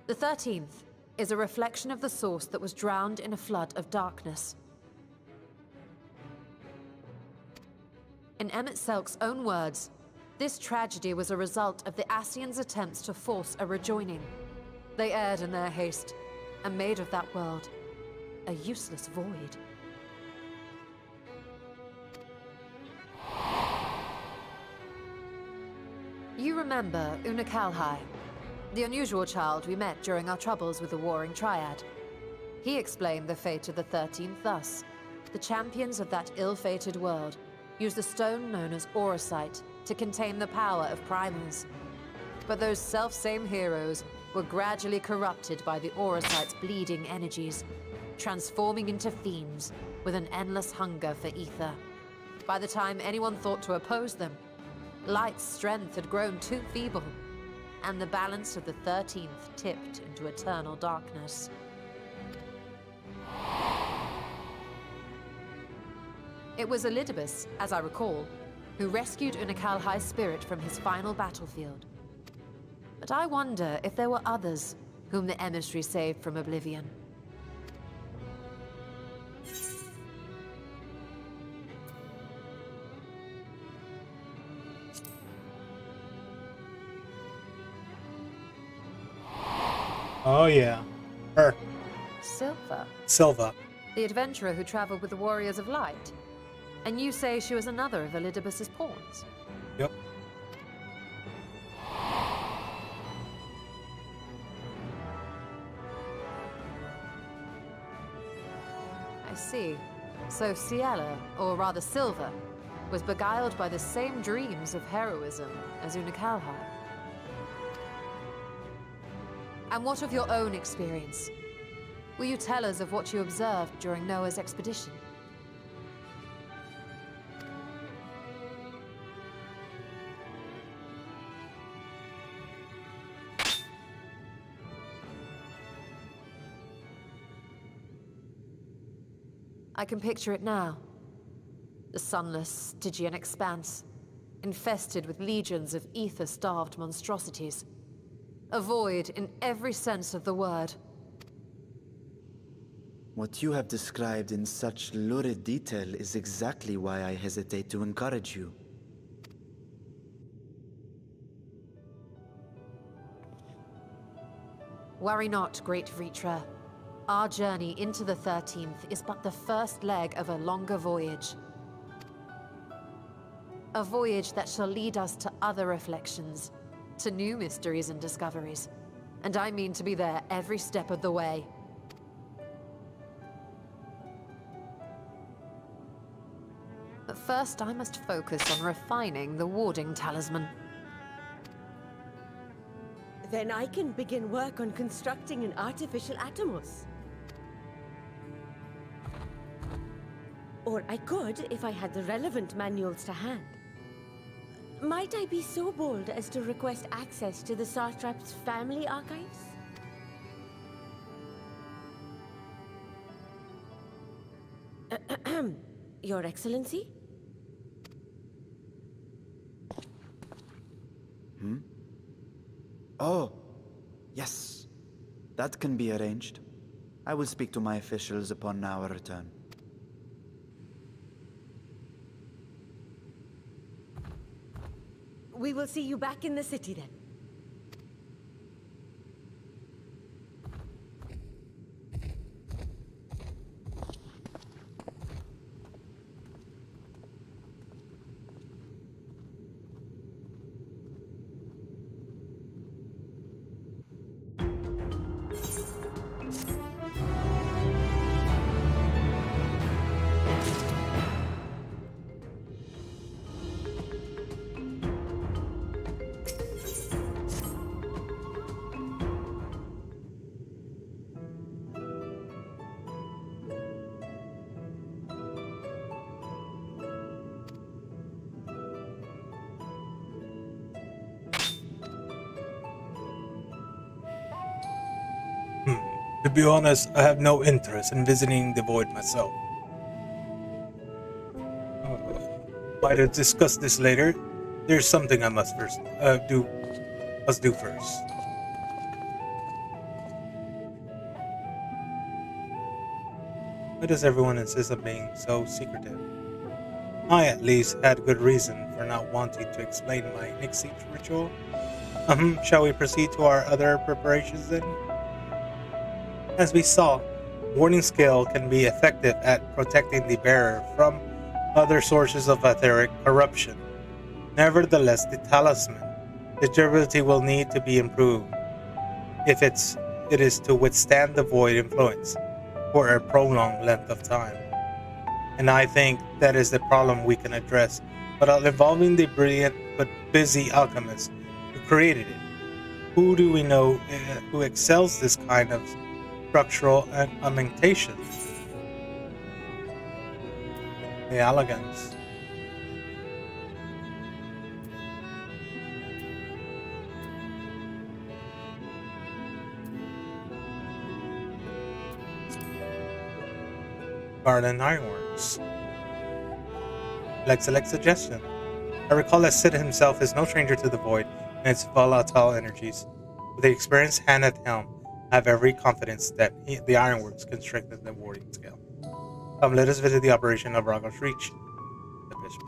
The 13th is a reflection of the source that was drowned in a flood of darkness. In Emmett Selk's own words, this tragedy was a result of the Ascians' attempts to force a rejoining. They erred in their haste, and made of that world a useless void. You remember Una Kalhai, the unusual child we met during our troubles with the Warring Triad. He explained the fate of the 13th thus. The champions of that ill-fated world used a stone known as Auracite to contain the power of primals. But those self-same heroes were gradually corrupted by the Auracite's bleeding energies, transforming into fiends with an endless hunger for ether. By the time anyone thought to oppose them, Light's strength had grown too feeble, and the balance of the 13th tipped into eternal darkness. It was Elidibus, as I recall, who rescued Unakalhai's spirit from his final battlefield. But I wonder if there were others whom the emissary saved from oblivion. Oh yeah, her. Silva, the adventurer who traveled with the Warriors of Light. And you say she was another of Elidibus's pawns? Yep. I see. So Ciela, or rather Silva, was beguiled by the same dreams of heroism as Unakalhai. And what of your own experience? Will you tell us of what you observed during Noah's expedition? I can picture it now. The sunless, Stygian expanse, infested with legions of ether-starved monstrosities. A void in every sense of the word. What you have described in such lurid detail is exactly why I hesitate to encourage you. Worry not, great Vritra. Our journey into the 13th is but the first leg of a longer voyage. A voyage that shall lead us to other reflections, to new mysteries and discoveries. And I mean to be there every step of the way. But first, I must focus on refining the warding talisman. Then I can begin work on constructing an artificial Atomos. Or I could if I had the relevant manuals to hand. Might I be so bold as to request access to the Satrap's family archives? Your Excellency? Oh, yes. That can be arranged. I will speak to my officials upon our return. We will see you back in the city then. To be honest, I have no interest in visiting the void myself. Might have discussed this later. There's something I must do first. Why does everyone insist on being so secretive? I, at least, had good reason for not wanting to explain my Nixie ritual. Shall we proceed to our other preparations then? As we saw, Warding Scale can be effective at protecting the bearer from other sources of etheric corruption. Nevertheless, the talisman, its durability will need to be improved if it is to withstand the void influence for a prolonged length of time. And I think that is the problem we can address without involving the brilliant but busy alchemist who created it. Who do we know who excels this kind of structural augmentation? The elegance. Garden Ironworks. Excellent suggestion. I recall that Sid himself is no stranger to the void and its volatile energies. With the experienced hand at the helm, I have every confidence that the Ironworks can strengthen the warding scale. Come, let us visit the operation of Ragos Reach. The bishop.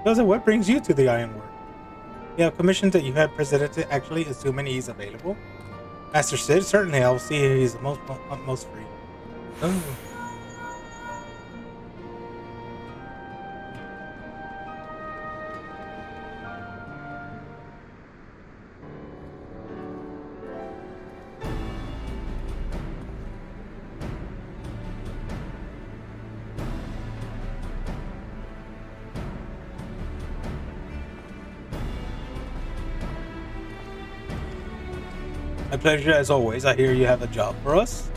Joseph, what brings you to the Ironwork? You have commissioned that you had presented to actually, assuming he's available? Master Sid, certainly I will see if he's most free. Oh. My pleasure as always. I hear you have a job for us.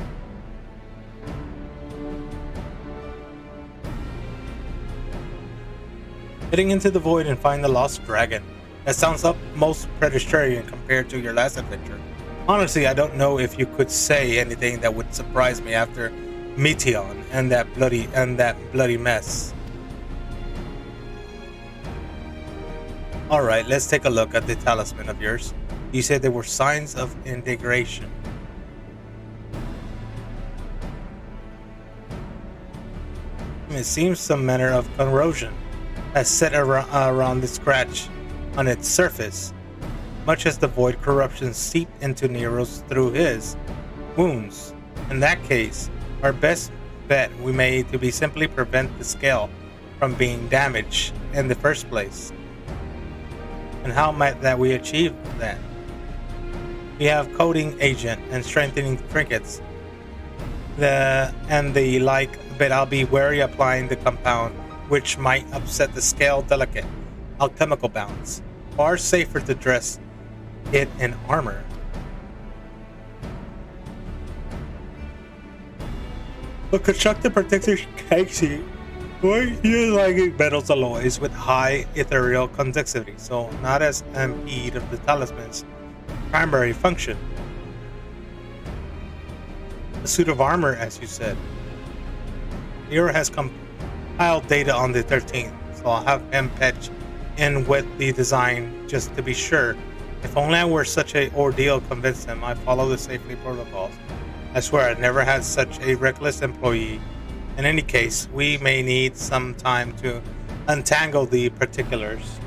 Heading into the void and find the lost dragon. That sounds up most pedestrian compared to your last adventure. Honestly, I don't know if you could say anything that would surprise me after Meteon and that bloody mess. Alright, let's take a look at the talisman of yours. You said there were signs of integration. It seems some manner of corrosion has set around the scratch on its surface, much as the void corruption seeped into Nero's through his wounds. In that case, our best bet we made to be simply prevent the scale from being damaged in the first place. And how might that we achieve that? We have coating agent and strengthening trinkets, and the like, but I'll be wary applying the compound, which might upset the scale delicate alchemical balance. Far safer to dress it in armor. The constructed protective casing we're utilizing metals alloys with high ethereal conductivity, so not as impede of the talisman's primary function. A suit of armor, as you said. Nero has compiled data on the 13th, so I'll have him patch in with the design just to be sure. If only I were such an ordeal convince him I follow the safety protocols. I swear I never had such a reckless employee. In any case, we may need some time to untangle the particulars.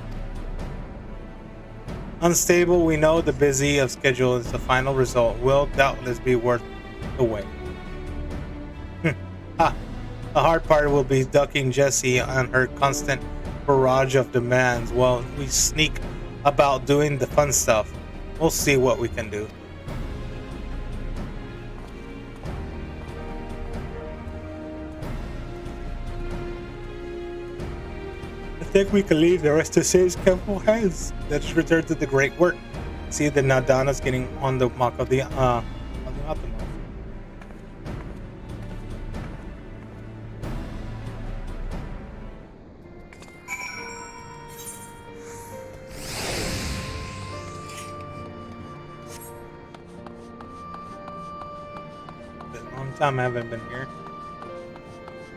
Unstable, we know the busy of schedule is the final result will doubtless be worth the wait. The hard part will be ducking Jessie on her constant barrage of demands while we sneak about doing the fun stuff. We'll see what we can do. I think we can leave the rest of Sage's careful hands. Let's return to the great work. See the Nadana's getting on the mock of the Optimus. Been a long time I haven't been here.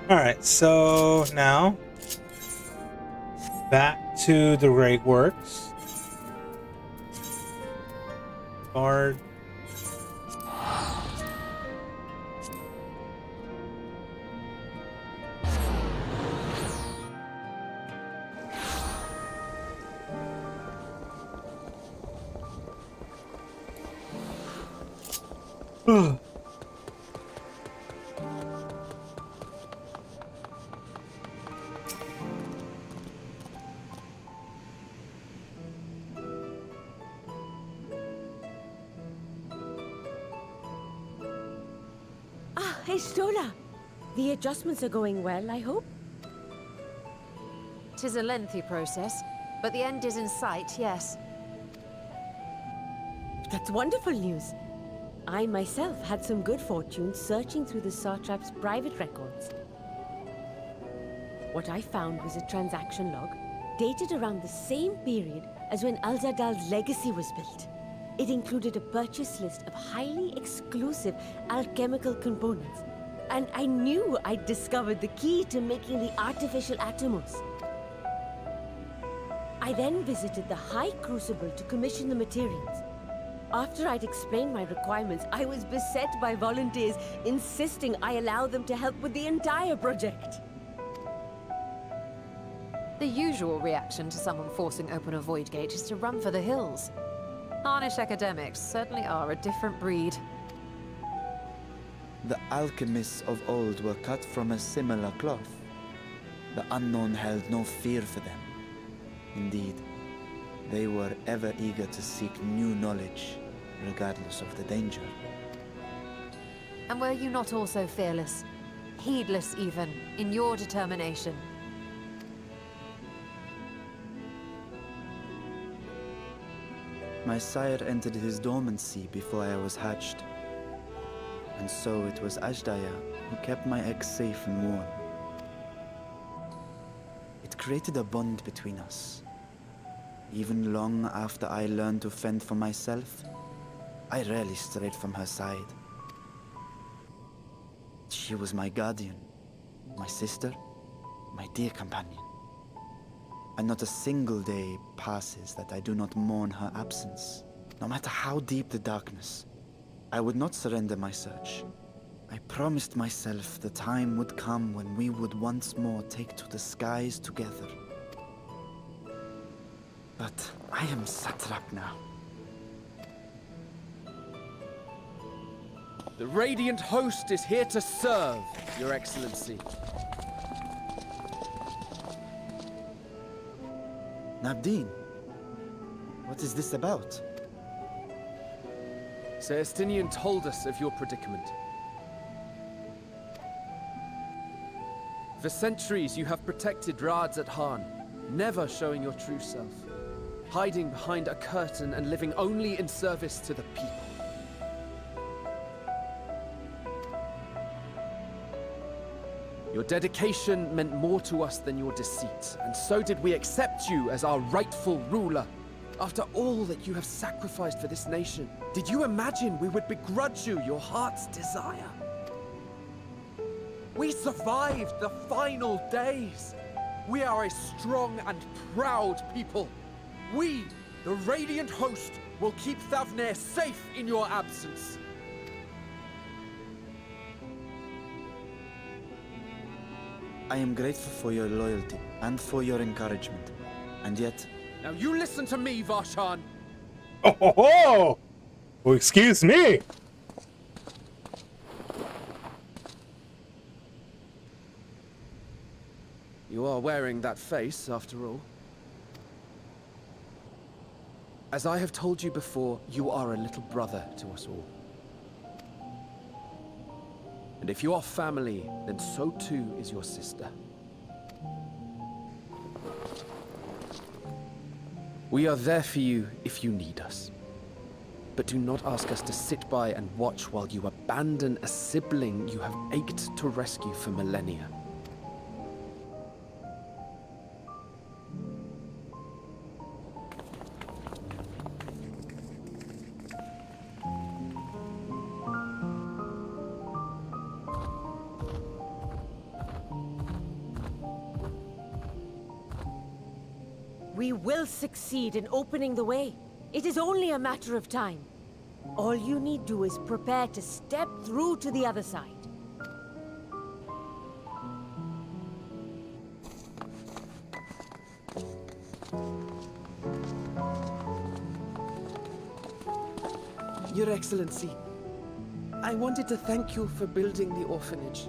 Alright, so now back to the Great Works. Guard. Hey, Stola. The adjustments are going well, I hope? 'Tis a lengthy process, but the end is in sight, yes. That's wonderful news. I myself had some good fortune searching through the Satrap's private records. What I found was a transaction log dated around the same period as when Alzadal's legacy was built. It included a purchase list of highly exclusive alchemical components, and I knew I'd discovered the key to making the artificial atomos. I then visited the High Crucible to commission the materials. After I'd explained my requirements, I was beset by volunteers insisting I allow them to help with the entire project. The usual reaction to someone forcing open a void gate is to run for the hills. Harnish academics certainly are a different breed. The alchemists of old were cut from a similar cloth. The unknown held no fear for them. Indeed, they were ever eager to seek new knowledge, regardless of the danger. And were you not also fearless, heedless even, in your determination? My sire entered his dormancy before I was hatched. And so it was Ashdaya who kept my eggs safe and warm. It created a bond between us. Even long after I learned to fend for myself, I rarely strayed from her side. She was my guardian, my sister, my dear companion. And not a single day passes that I do not mourn her absence, No matter how deep the darkness, I would not surrender my search. I promised myself the time would come when we would once more take to the skies together. But I am satrap now. The Radiant Host is here to serve, Your Excellency. Nabdeen, what is this about? Celestinian told us of your predicament. For centuries you have protected Radzat Khan, never showing your true self, hiding behind a curtain and living only in service to the people. Your dedication meant more to us than your deceit, and so did we accept you as our rightful ruler. After all that you have sacrificed for this nation, did you imagine we would begrudge you your heart's desire? We survived the final days. We are a strong and proud people. We, the Radiant Host, will keep Thavnair safe in your absence. I am grateful for your loyalty and for your encouragement. And yet... Now you listen to me, Varshan. Oh, ho, ho. Well, excuse me. You are wearing that face, after all. As I have told you before, you are a little brother to us all. And if you are family, then so too is your sister. We are there for you if you need us. But do not ask us to sit by and watch while you abandon a sibling you have ached to rescue for millennia. We will succeed in opening the way. It is only a matter of time. All you need do is prepare to step through to the other side. Your Excellency, I wanted to thank you for building the orphanage.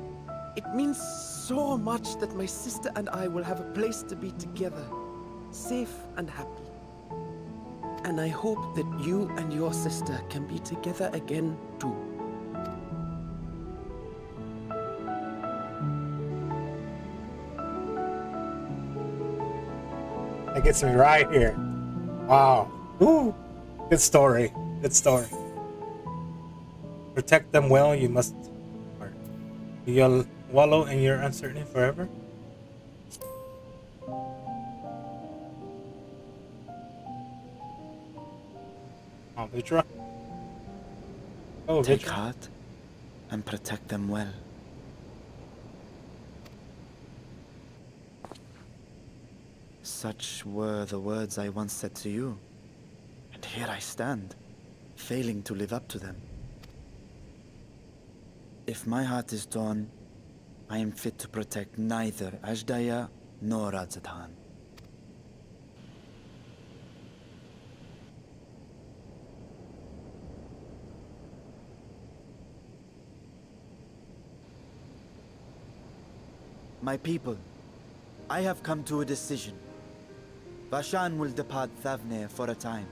It means so much that my sister and I will have a place to be together, safe and happy. And I hope that you and your sister can be together again, too. That gets me right here. Wow. Ooh. Good story. Good story. Protect them well, you must. You'll wallow in your uncertainty forever. Oh, Vitra. Oh, Take Vitra. heart and protect them well. Such were the words I once said to you. And here I stand, failing to live up to them. If my heart is torn, I am fit to protect neither Ajdaya nor Radzat Khan. My people, I have come to a decision. Vashan will depart Thavnair for a time.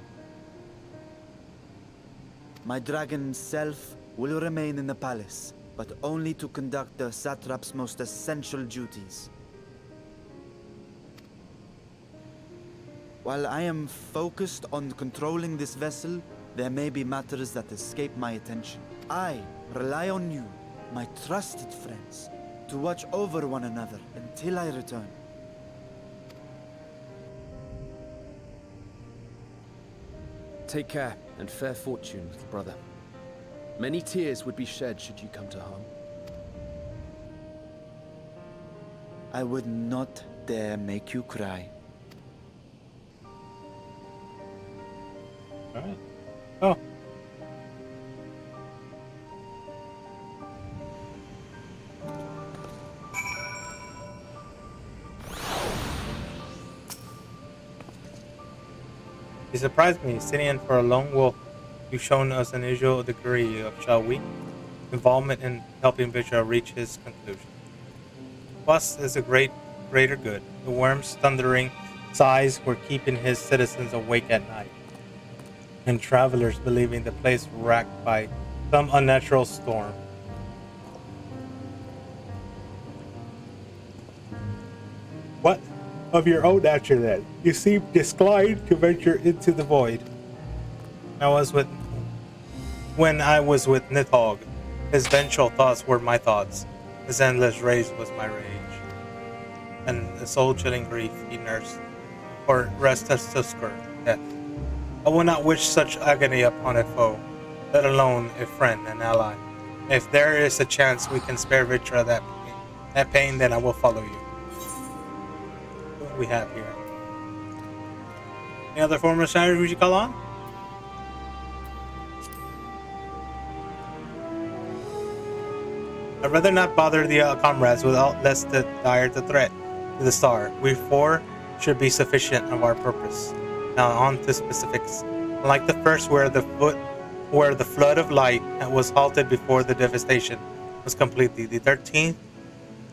My dragon self will remain in the palace, but only to conduct the satrap's most essential duties. While I am focused on controlling this vessel, there may be matters that escape my attention. I rely on you, my trusted friends, to watch over one another until I return. Take care and fair fortune, little brother. Many tears would be shed should you come to harm. I would not dare make you cry. Alright. Oh. You surprised me, sitting in for a lone wolf. You've shown us an unusual degree of, shall we, involvement in helping Vishal reach his conclusion. Plus is a greater good. The worm's thundering sighs were keeping his citizens awake at night, and travelers believing the place racked by some unnatural storm. What of your own nature then? You seem disinclined to venture into the void. When I was with Nidhogg, his vengeful thoughts were my thoughts. His endless rage was my rage. And the soul-chilling grief he nursed, or restless Tusker, death. I will not wish such agony upon a foe, let alone a friend and ally. If there is a chance we can spare Vitra that pain, then I will follow you. What do we have here? Any other former senators we should call on? I'd rather not bother the comrades without less the dire the threat to the star. We four should be sufficient of our purpose. Now on to specifics. Like the first, where the flood of light was halted before the devastation was completed, the 13th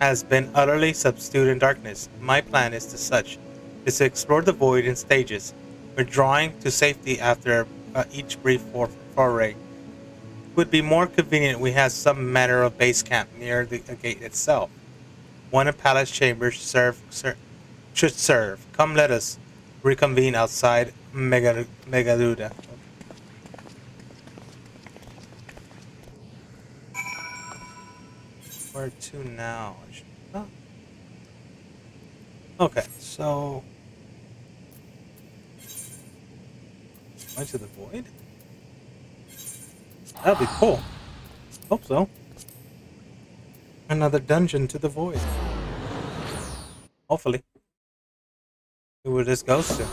has been utterly subdued in darkness. My plan is to explore the void in stages, withdrawing to safety after each brief foray. It would be more convenient we had some manner of base camp near the gate itself. One in palace chambers should serve. Come, let us reconvene outside Megaluda. Where to now? Oh. Okay, so going to the void? That'd be cool. Hope so. Another dungeon to the void. Hopefully. See where this goes to.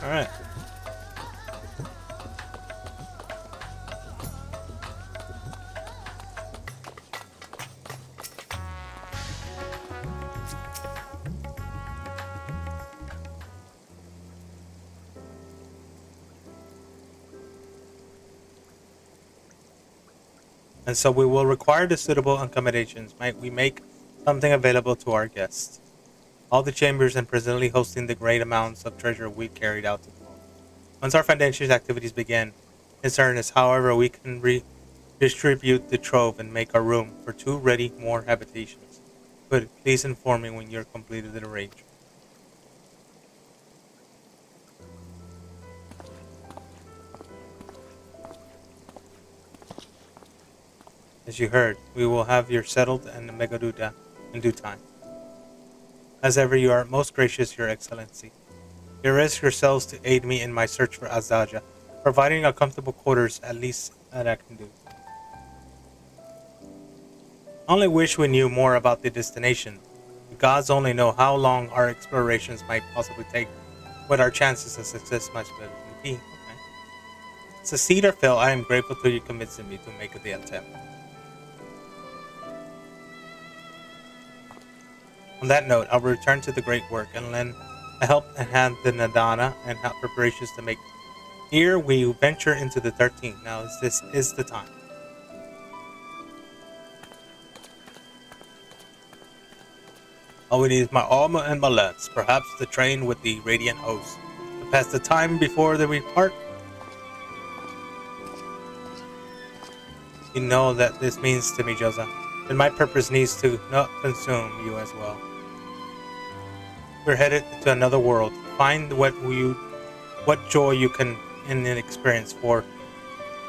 Alright. And so we will require the suitable accommodations. Might we make something available to our guests? All the chambers and presently hosting the great amounts of treasure we carried out to the world. Once our foundation's activities begin, concern is, however, we can redistribute the trove and make our room for 2 ready more habitations. Good. Please inform me when you're completed the arrangement. As you heard, we will have you settled in Megaduda in due time. As ever, you are most gracious, Your Excellency. You risk yourselves to aid me in my search for Azaja, providing a comfortable quarters at least that I can do. I only wish we knew more about the destination. The gods only know how long our explorations might possibly take, what our chances of success might be. Okay. Succeed or fail, I am grateful to you convincing me to make the attempt. On that note, I'll return to the great work and lend a helping hand to Nadana and have preparations to make. Here we venture into the 13th. Now this is the time. All we need is my armor and my lance, perhaps to train with the Radiant Host. To pass the time before we part. You know that this means to me, Josa, and my purpose needs to not consume you as well. We're headed to another world. Find what joy you can in an experience, for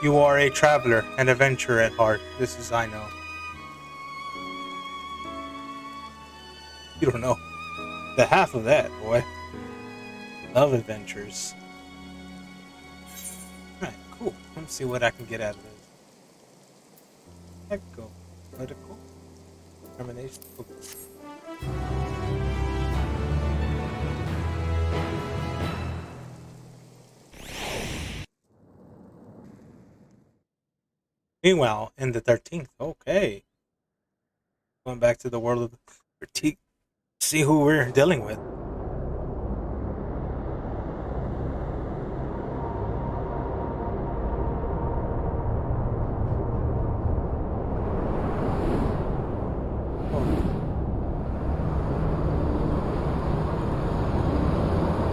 you are a traveler and adventurer at heart. This is I know. You don't know the half of that, boy. Love adventures. Alright, cool. Let's see what I can get out of this. Echo. Vertical. Termination. Meanwhile, in the 13th, okay. Going back to the world of critique, see who we're dealing with.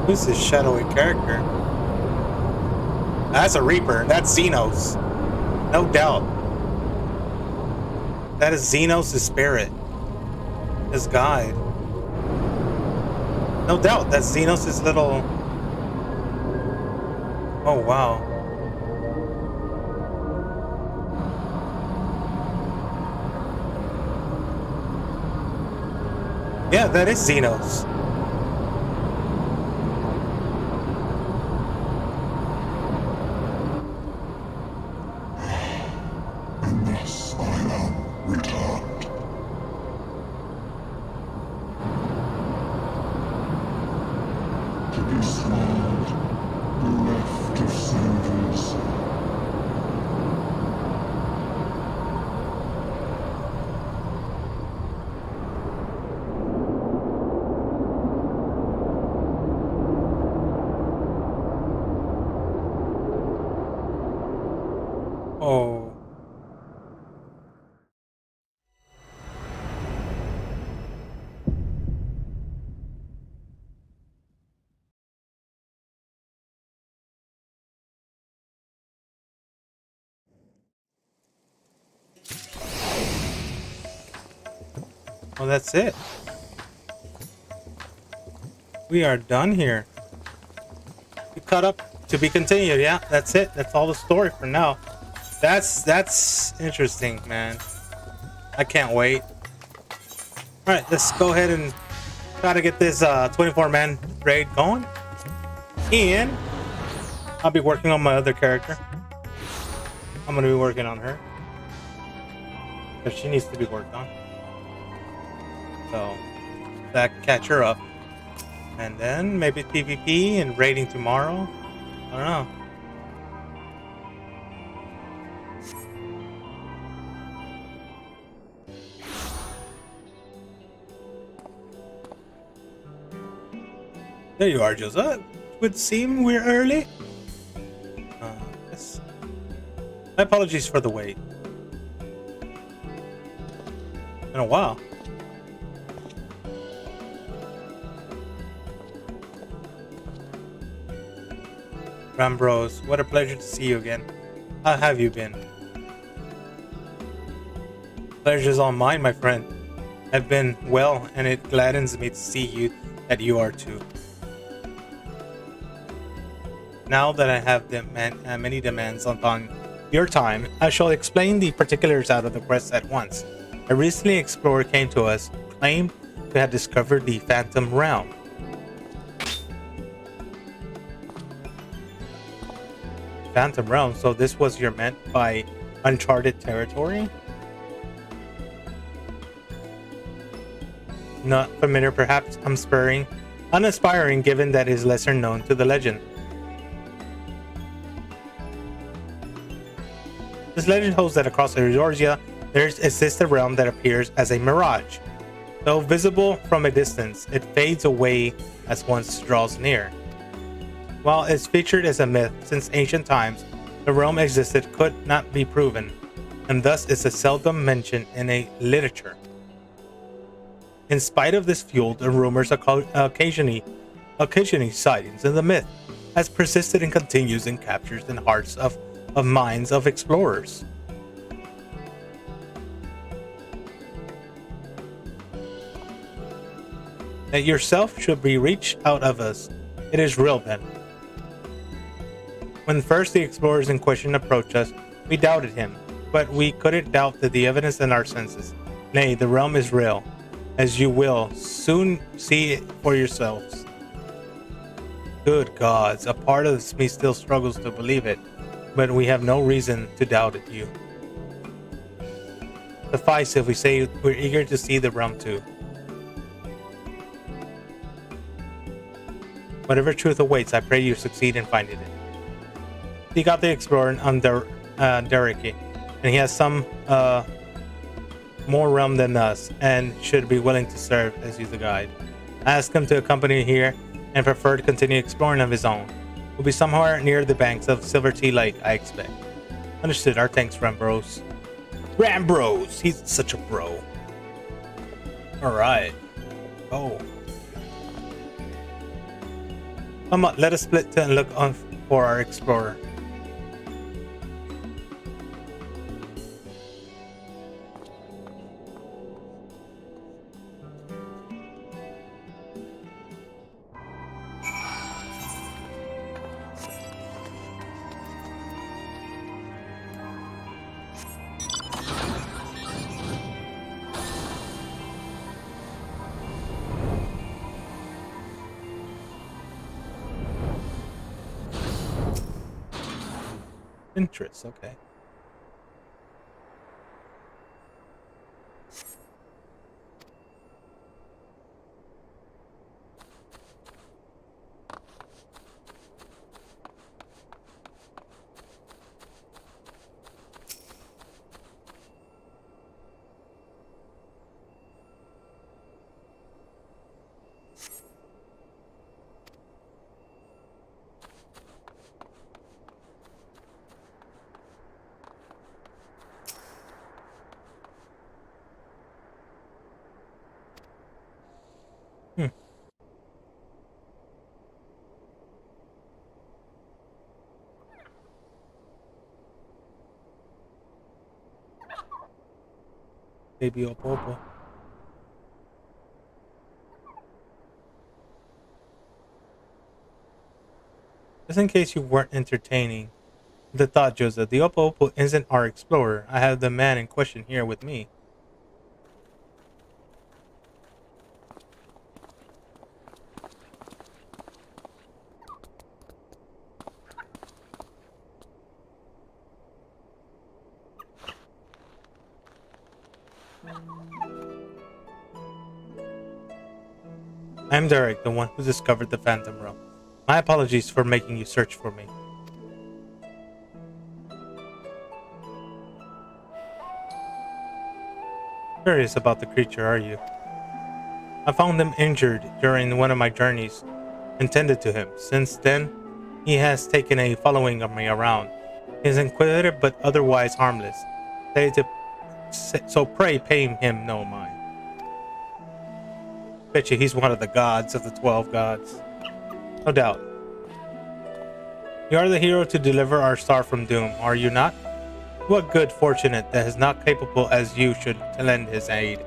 Who's this shadowy character? That's a Reaper. That's Xenos. No doubt. That is Xenos' spirit. His guide. No doubt. That's Xenos' little... Oh, wow. Yeah, that is Xenos. Oh. Well, that's it. We are done here. We caught up to be continued. Yeah, that's it. That's all the story for now. That's interesting, man. I can't wait. All right, let's go ahead and try to get this 24-man raid going. And I'll be working on my other character. I'm gonna be working on her, because she needs to be worked on. So that catch her up, and then maybe PvP and raiding tomorrow. I don't know. There you are, Joseph. Would seem we're early. Yes. My apologies for the wait. Been a while. Rambros, what a pleasure to see you again. How have you been? Pleasure's all mine, my friend. I've been well, and it gladdens me to see you that you are too. Now that I have many demands upon your time, I shall explain the particulars out of the quest at once. A recently explorer came to us, claimed to have discovered the Phantom Realm. Phantom Realm, so this was your meant by uncharted territory? Not familiar, perhaps unaspiring given that is lesser known to the legend. This legend holds that across Eorzea, there exists a realm that appears as a mirage. Though visible from a distance, it fades away as one draws near. While it's featured as a myth since ancient times, the realm existed could not be proven, and thus is a seldom mentioned in a literature. In spite of this fueled, the rumors occasionally sightings in the myth has persisted and continues and captures in hearts of minds of explorers. That yourself should be reached out of us. It is real then. When first the explorers in question approached us, we doubted him, but we couldn't doubt the evidence in our senses. Nay, the realm is real, as you will soon see it for yourselves. Good gods, a part of me still struggles to believe it, but we have no reason to doubt it, you. Suffice if we say we're eager to see the realm too. Whatever truth awaits, I pray you succeed in finding it. Seek out the explorer on Dereki, and he has some more realm than us, and should be willing to serve as you the guide. Ask him to accompany here, and prefer to continue exploring of his own. We'll be somewhere near the banks of Silver Tea Lake, I expect. Understood. Our thanks, Rambros. Rambros! He's such a bro. Alright. Oh. Come on, let us split and look on for our explorer. Interest, okay. Baby Opopo. Just in case you weren't entertaining the thought, Joseph, the Opopo isn't our explorer. I have the man in question here with me. I'm Derek, the one who discovered the Phantom Realm. My apologies for making you search for me. Curious about the creature, are you? I found him injured during one of my journeys and tended to him. Since then, he has taken a following of me around. He is inquisitive but otherwise harmless. So pray pay him no mind. Bet you he's one of the gods of the 12 gods. No doubt. You are the hero to deliver our star from doom, are you not? What good fortunate that is not capable as you should to lend his aid.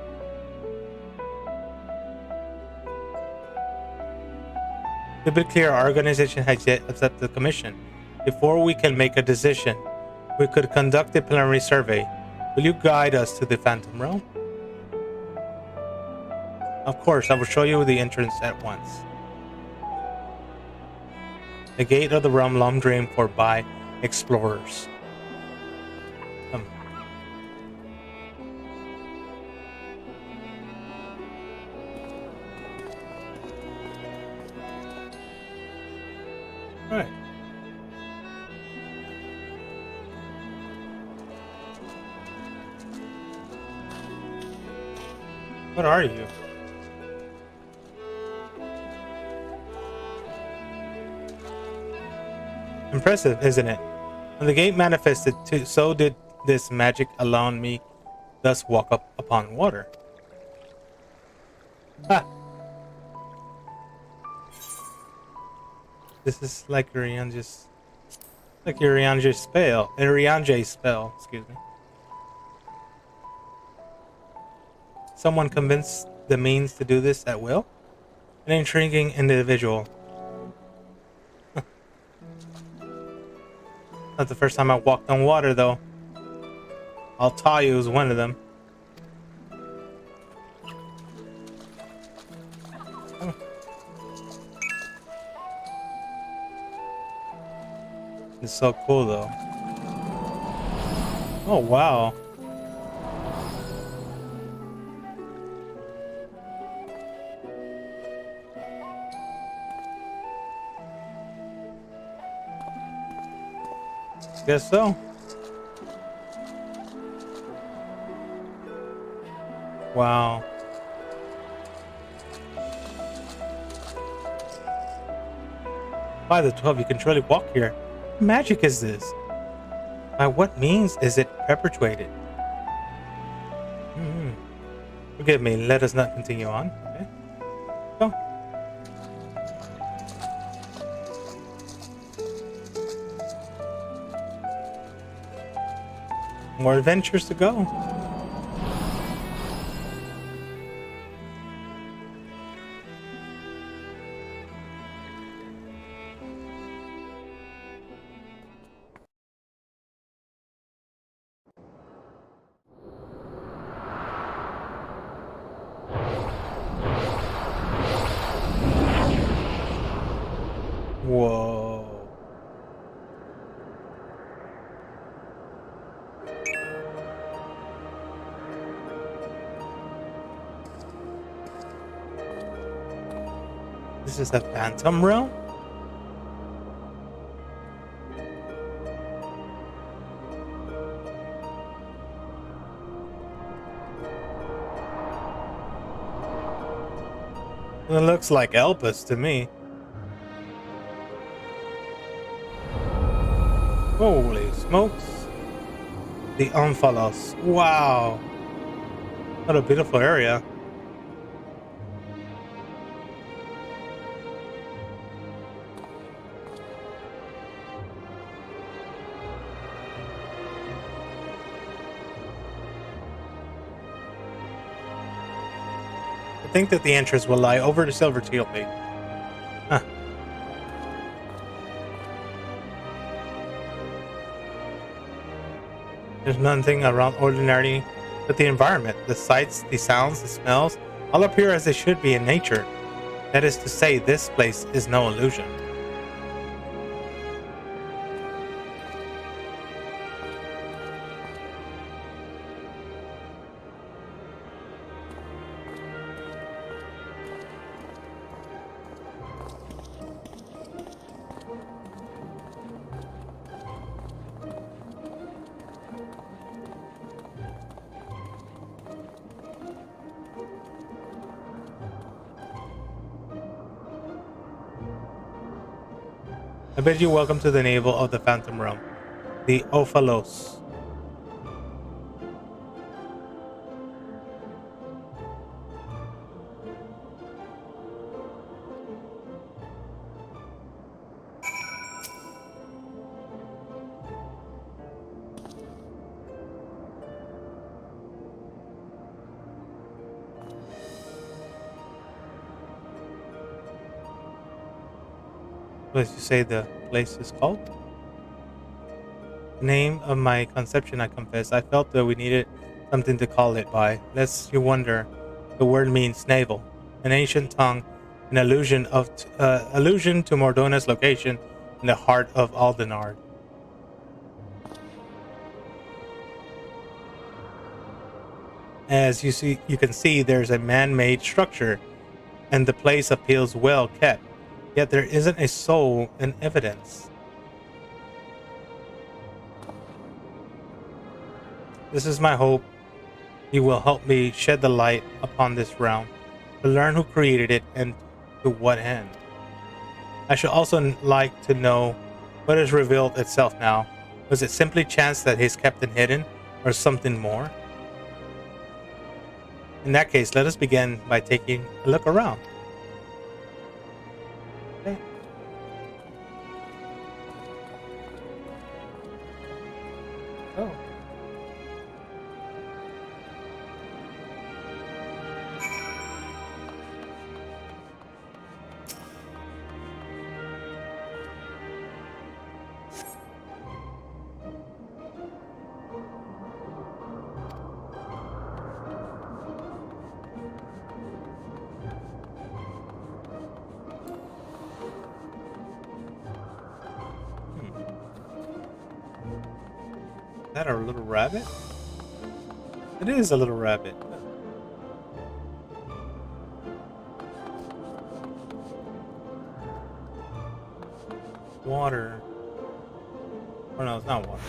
To be clear, our organization has yet accepted the commission. Before we can make a decision, we could conduct a preliminary survey. Will you guide us to the Phantom Realm? Of course, I will show you the entrance at once. The gate of the realm long dreamed for by explorers. All right. What are you? Impressive, isn't it? When the gate manifested, too, so did this magic allowing me thus walk up upon water. Ah. This is like Uriange's spell, excuse me. Someone convinced the means to do this at will? An intriguing individual. Not the first time I walked on water, though. I'll tell you, it was one of them. Oh. It's so cool, though. Oh, wow. guess so. Wow. By the 12, you can truly walk here. What magic is this? By what means is it perpetuated? Forgive me, let us not continue on. Okay. Go. More adventures to go. Whoa. This is the Phantom Realm? It looks like Elpis to me. Holy smokes. The Omphalos. Wow. What a beautiful area. I think that the entrance will lie over the Silver Teal'c. Huh. There's nothing around ordinary but the environment. The sights, the sounds, the smells, all appear as they should be in nature. That is to say, this place is no illusion. I bid you welcome to the navel of the Phantom Realm, the Omphalos. What did you say the place is called? Name of my conception, I confess. I felt that we needed something to call it by. Lest you wonder, the word means navel, an ancient tongue, an allusion to Mordona's location in the heart of Aldenard. As you can see, there's a man-made structure, and the place appears well kept. Yet there isn't a soul in evidence. This is my hope. You will help me shed the light upon this realm, to learn who created it and to what end. I should also like to know what has revealed itself now. Was it simply chance that he's kept it hidden, or something more? In that case, let us begin by taking a look around. Okay. Oh. Is that our little rabbit? It is a little rabbit. Water. Or no, it's not water.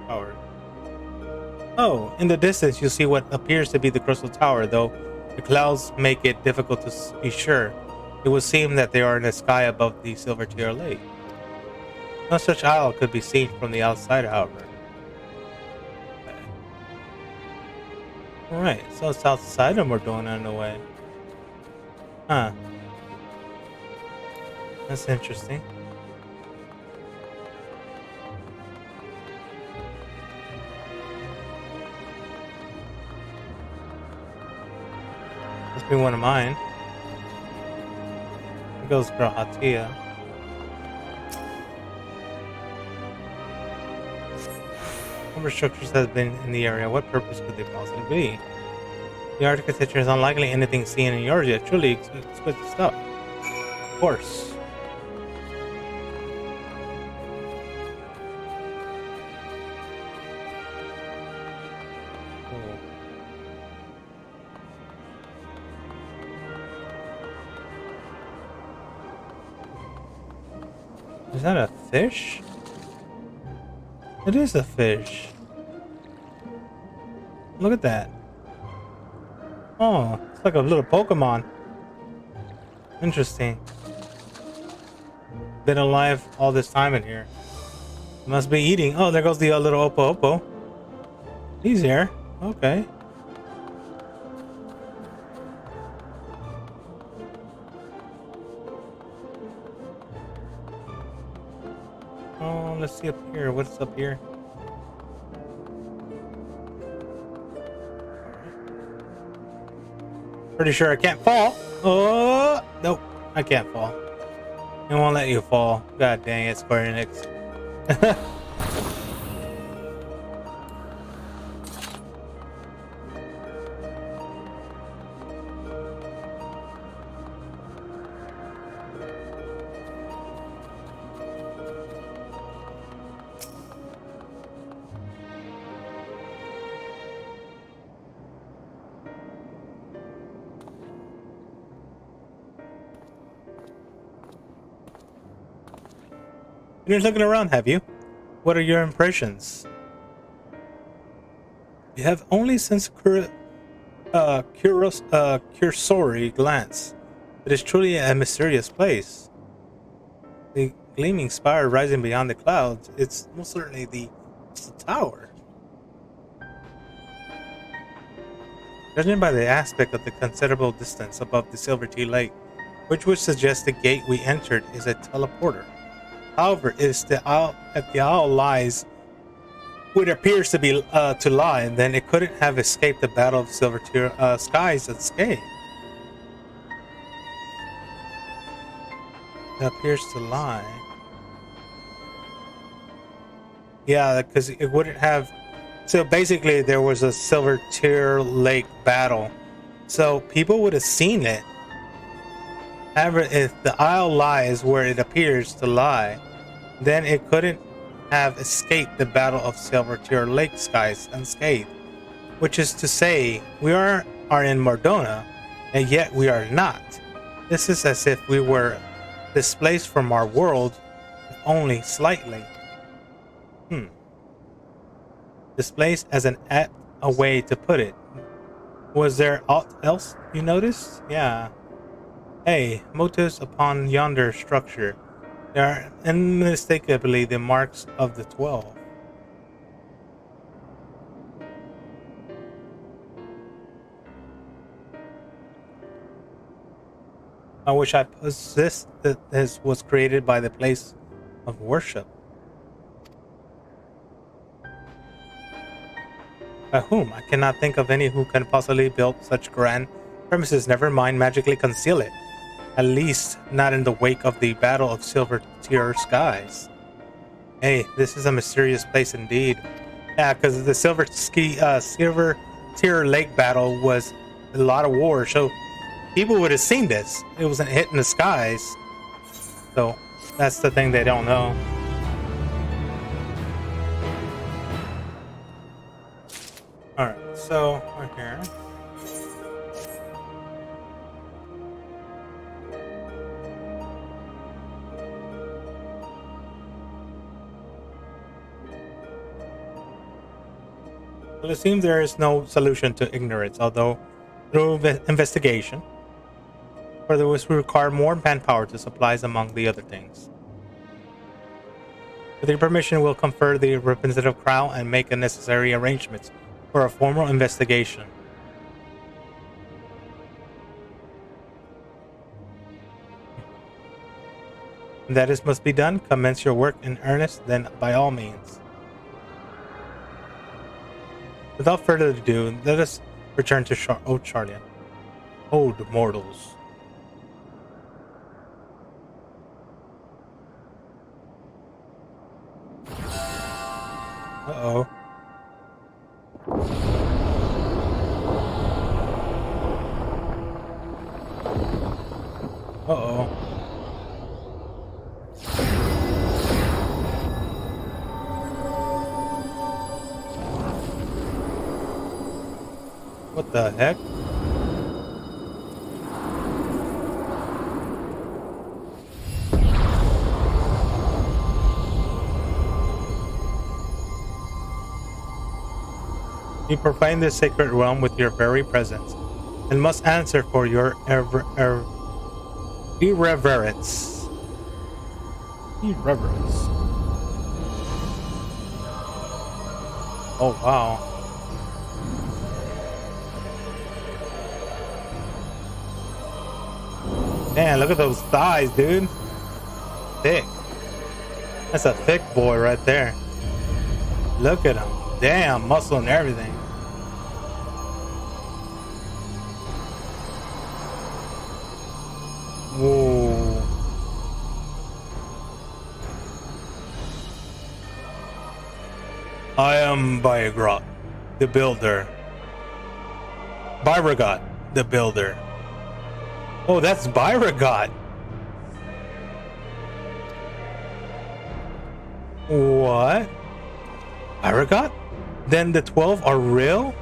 Tower. Oh, in the distance you see what appears to be the Crystal Tower, though the clouds make it difficult to be sure. It would seem that they are in the sky above the Silver Tier Lake. No such isle could be seen from the outside, however. Okay. Alright, so it's outside and we're going on the way. Huh. That's interesting. Must be one of mine. There goes Grahatia. Number of structures have been in the area. What purpose could they possibly be? The architecture is unlikely anything seen in yours yet. Truly exquisite stuff. Of course. Is that a fish? It is a fish. Look at that. Oh, it's like a little Pokemon. Interesting. Been alive all this time in here. Must be eating. Oh, there goes the little Oppo Oppo. He's here. Okay. Oh, let's see up here. What's up here? Pretty sure I can't fall. Oh, nope. I can't fall. It won't let you fall. God dang it, Square Enix. You're looking around, have you? What are your impressions? You have only since cursory glance. It is truly a mysterious place. The gleaming spire rising beyond the clouds, it's most certainly the tower. Judging by the aspect of the considerable distance above the Silver Tea Lake, which would suggest the gate we entered is a teleporter. However, if the owl lies where it appears to be to lie, then it couldn't have escaped the battle of Silver Tier skies unscathed. It appears to lie. Yeah, because it wouldn't have. So basically, there was a Silver Tier Lake battle, so people would have seen it. However, if the isle lies where it appears to lie, then it couldn't have escaped the battle of Silver Tier Lake skies unscathed. Which is to say, we are in Mordona, and yet we are not. This is as if we were displaced from our world, if only slightly. Displaced as a way to put it. Was there aught else you noticed? Yeah. Hey, motives upon yonder structure. They are unmistakably the marks of the 12. I wish I possessed that this was created by the place of worship. By whom? I cannot think of any who can possibly build such grand premises, never mind magically conceal it. At least not in the wake of the Battle of Silver Tier Skies. Hey, this is a mysterious place indeed. Yeah, because the Silver Tier Lake battle was a lot of wars, so people would have seen this. It wasn't hitting the skies. So that's the thing they don't know. Alright, so we're here. Well, it seems there is no solution to ignorance, although through investigation, further we require more manpower to supplies among the other things. With your permission, we'll confer the representative crown and make the necessary arrangements for a formal investigation. When that is must be done, commence your work in earnest, then by all means. Without further ado, let us return to Old Charlian. Old mortals. Uh-oh. Uh-oh. What the heck? You profane this sacred realm with your very presence, and must answer for your irreverence. Irreverence. Oh wow. Man, look at those thighs, dude. Thick. That's a thick boy right there. Look at him. Damn, muscle and everything. Whoa. I am Byagrot, the builder. Byragot, the builder. Oh, that's Byragot. What? Byragot? Then the 12 are real?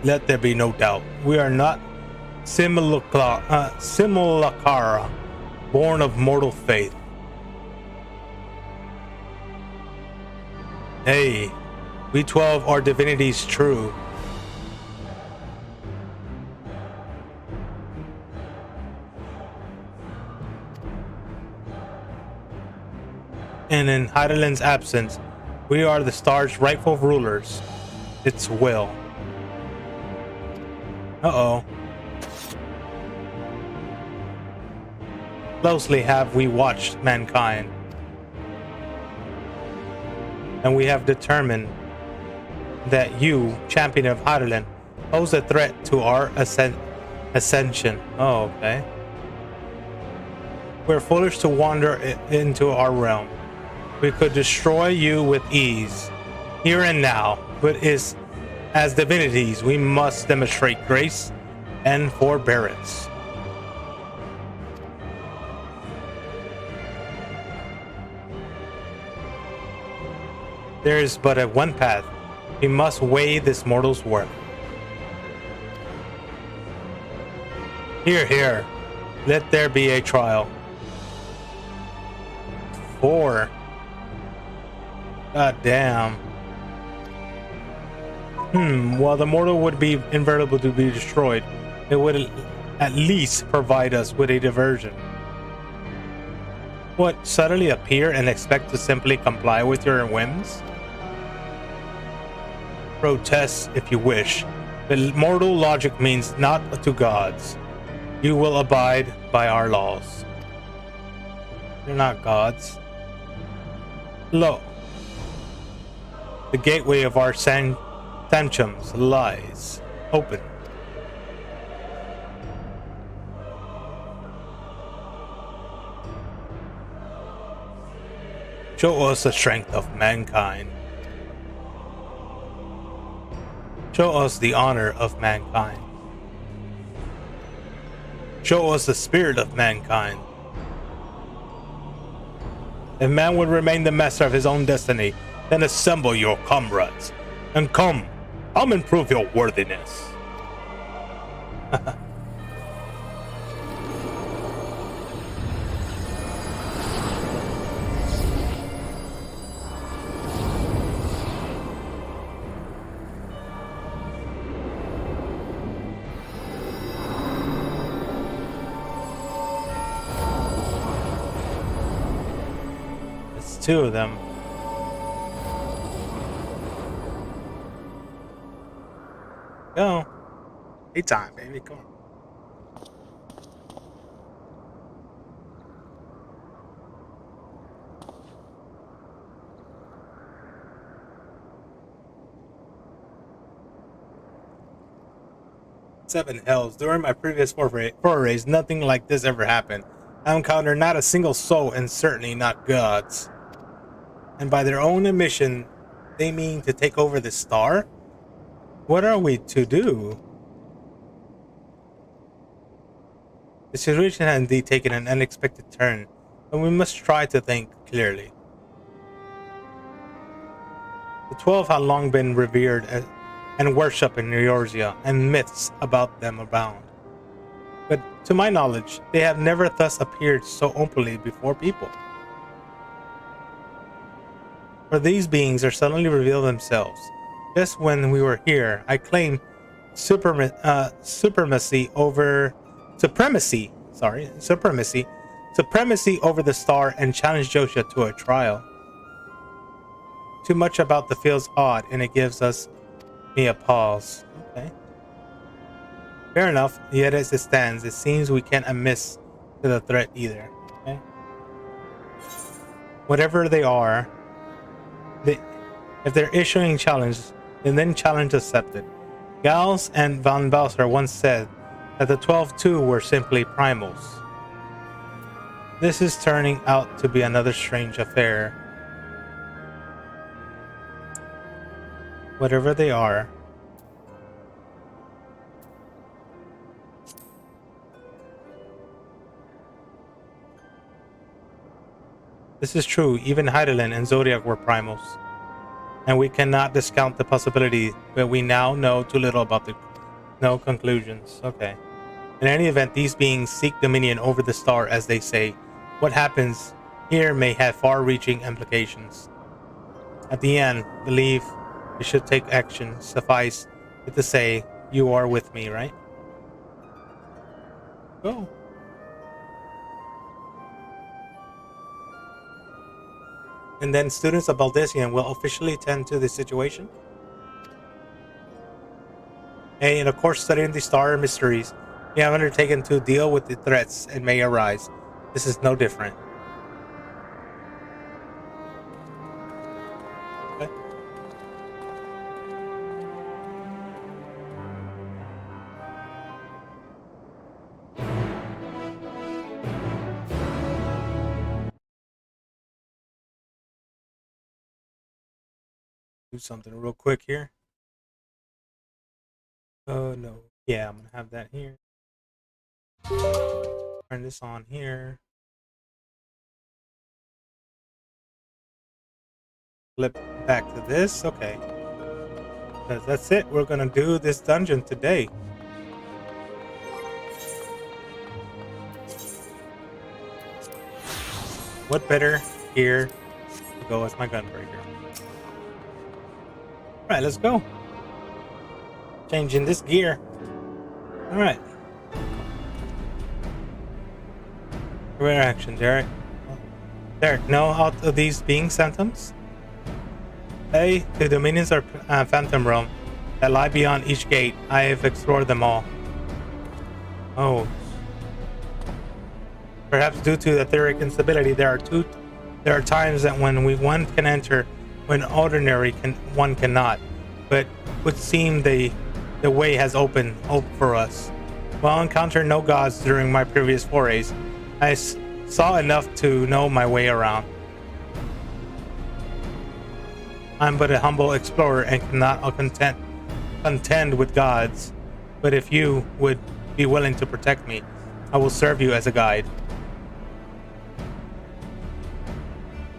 Let there be no doubt. We are not simulacra, born of mortal faith. Hey, we 12 are divinities true. And in Heidelin's absence, we are the star's rightful rulers. Its will. Uh-oh. Closely have we watched mankind. And we have determined that you, champion of Heidelin, pose a threat to our ascension. Oh, okay. We're foolish to wander into our realm. We could destroy you with ease, here and now, but as divinities, we must demonstrate grace and forbearance. There is but one path. We must weigh this mortal's worth. Here, here. Let there be a trial. 4. God damn. While the mortal would be invulnerable to be destroyed, it would at least provide us with a diversion. What, suddenly appear and expect to simply comply with your whims? Protest if you wish, but mortal logic means not to gods. You will abide by our laws. You're not gods. Lo, the gateway of our sanctums lies open. Show us the strength of mankind. Show us the honor of mankind. Show us the spirit of mankind. If man would remain the master of his own destiny, then assemble your comrades, and come and prove your worthiness. It's two of them. Go. Hey time, baby. Come on. Seven hells. During my previous forays, nothing like this ever happened. I encountered not a single soul, and certainly not gods. And by their own admission, they mean to take over the star? What are we to do? The situation had indeed taken an unexpected turn, and we must try to think clearly. The 12 had long been revered and worshipped in Eorzea, and myths about them abound. But to my knowledge, they have never thus appeared so openly before people. For these beings are suddenly revealed themselves. Just when we were here, I claimed supremacy over the star and challenged Joshua to a trial. Too much about the feels odd, and it gives me a pause. Okay. Fair enough, yet as it stands, it seems we can't admit to the threat either. Okay. Whatever they are, if they're issuing challenge, then challenge accepted. Gals and Van Balser once said that the 12 too were simply primals. This is turning out to be another strange affair. Whatever they are, this is true, even Heidelin and Zodiac were primals. And we cannot discount the possibility, but we now know too little about no conclusions. Okay. In any event, these beings seek dominion over the star, as they say. What happens here may have far-reaching implications. At the end, believe we should take action. Suffice it to say, you are with me, right? Go. And then students of Baldessian will officially tend to the situation. And in a course studying the star mysteries, we have undertaken to deal with the threats that may arise. This is no different. Okay. Do something real quick here. Oh no. Yeah, I'm gonna have that here. Turn this on here. Flip back to this. Okay. That's it. We're gonna do this dungeon today. What better gear to go as my gunbreaker? Alright, let's go. Changing this gear. Alright. Reaction, Derek. Derek, know out of these being phantoms? Hey, the dominions are phantom realm that lie beyond each gate. I have explored them all. Oh. Perhaps due to etheric instability, there are times that one can enter, when ordinary one cannot. But would seem the way has opened for us. While encountering no gods during my previous forays, I saw enough to know my way around. I'm but a humble explorer and cannot content contend with gods, but if you would be willing to protect me, I will serve you as a guide.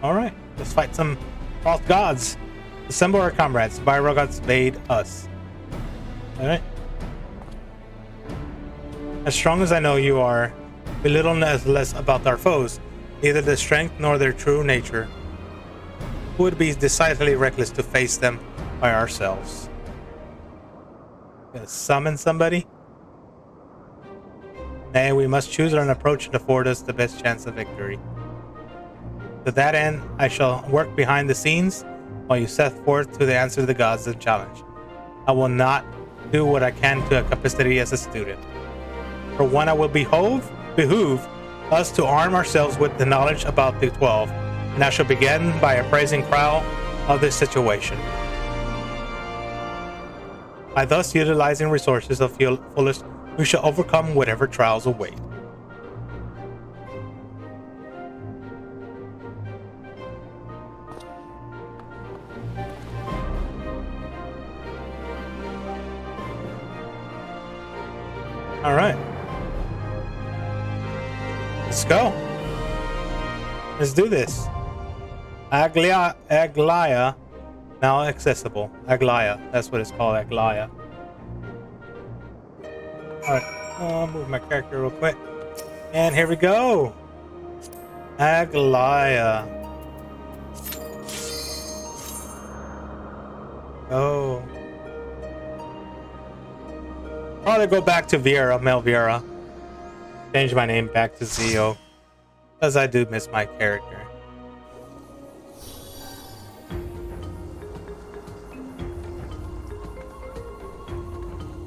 Alright, let's fight some false gods. Assemble our comrades. Virogods bade us. Alright. As strong as I know you are, we little less about our foes, neither their strength nor their true nature. It would be decidedly reckless to face them by ourselves. Gonna summon somebody? Nay, we must choose an approach to afford us the best chance of victory. To that end, I shall work behind the scenes while you set forth to the answer to the gods and challenge. I will not do what I can to capacity as a student. For one, I will behoove us to arm ourselves with the knowledge about the 12, and I shall begin by appraising Crow of this situation. By thus utilizing resources of fullest, we shall overcome whatever trials await. All right. Let's go. Let's do this. Aglaya, now accessible. Aglaya, that's what it's called, Aglaya. Alright, I'll move my character real quick. And here we go. Aglaya. Oh. Probably go back to Mel Viera. Change my name back to Zio. Because I do miss my character.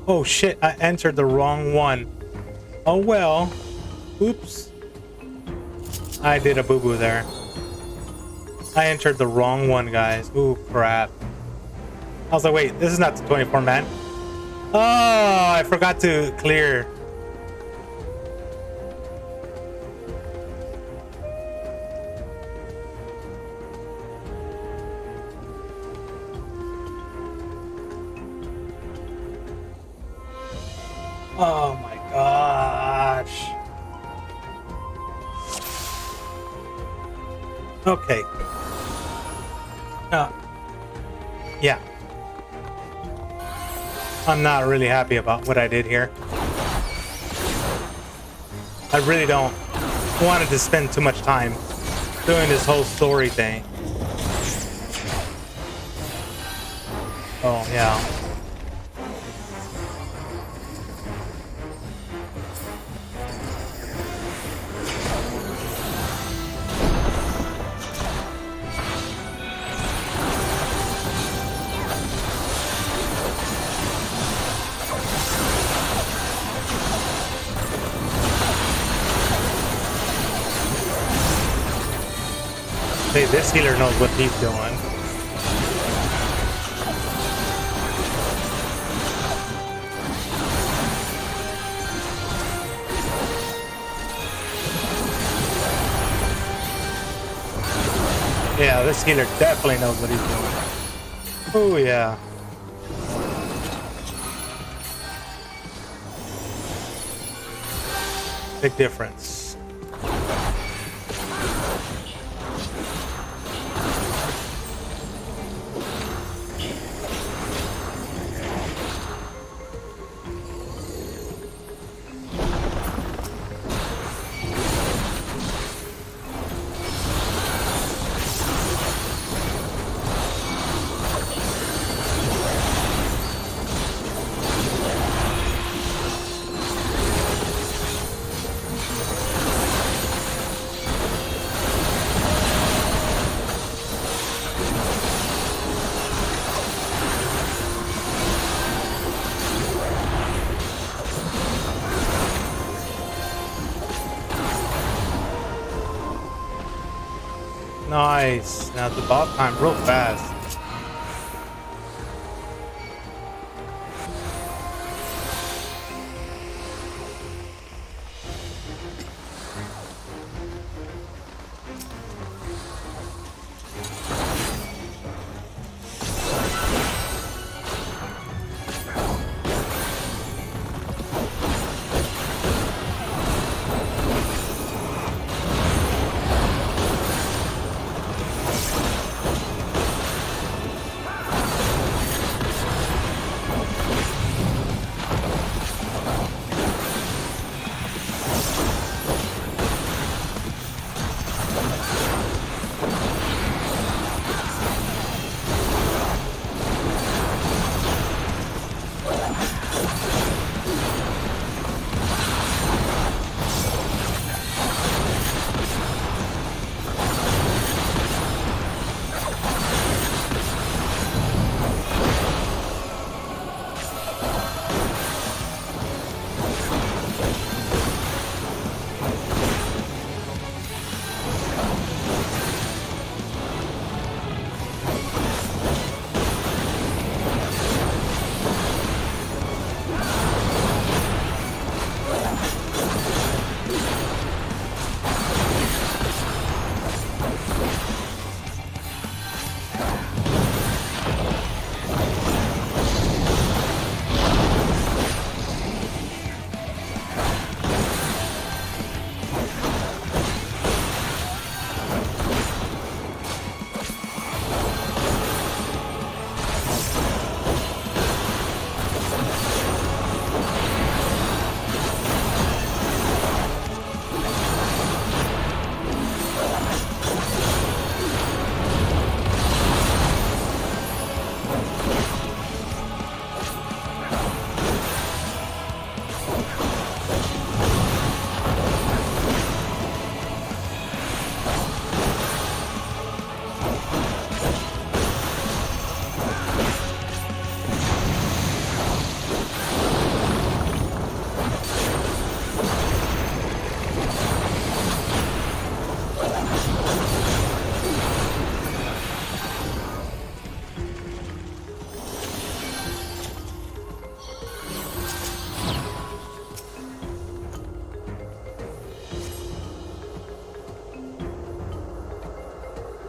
Oh shit, I entered the wrong one. Oh well. Oops. I did a boo-boo there. I entered the wrong one, guys. Ooh, crap. I was like, wait, this is not the 24-man. Oh, I forgot to clear. Oh my gosh. Okay. Yeah. I'm not really happy about what I did here. I really don't want to spend too much time doing this whole story thing. Oh, yeah. Hey, this healer knows what he's doing. Yeah, this healer definitely knows what he's doing. Oh, yeah. Big difference. Nice. Now the boss time real fast.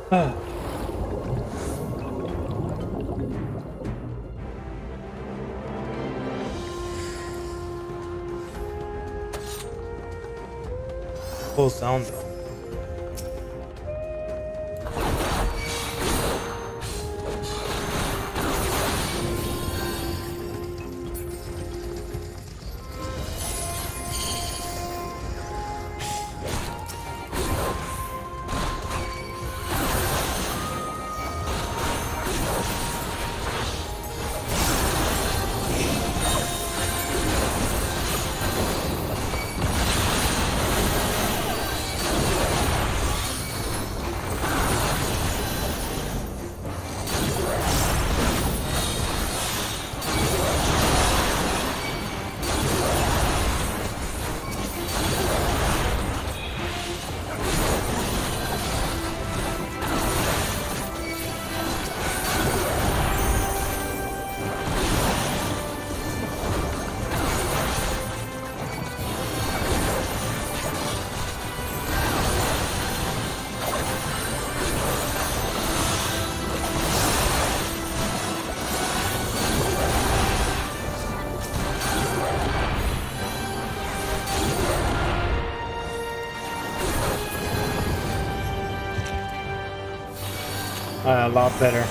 Cool sound though. A lot better.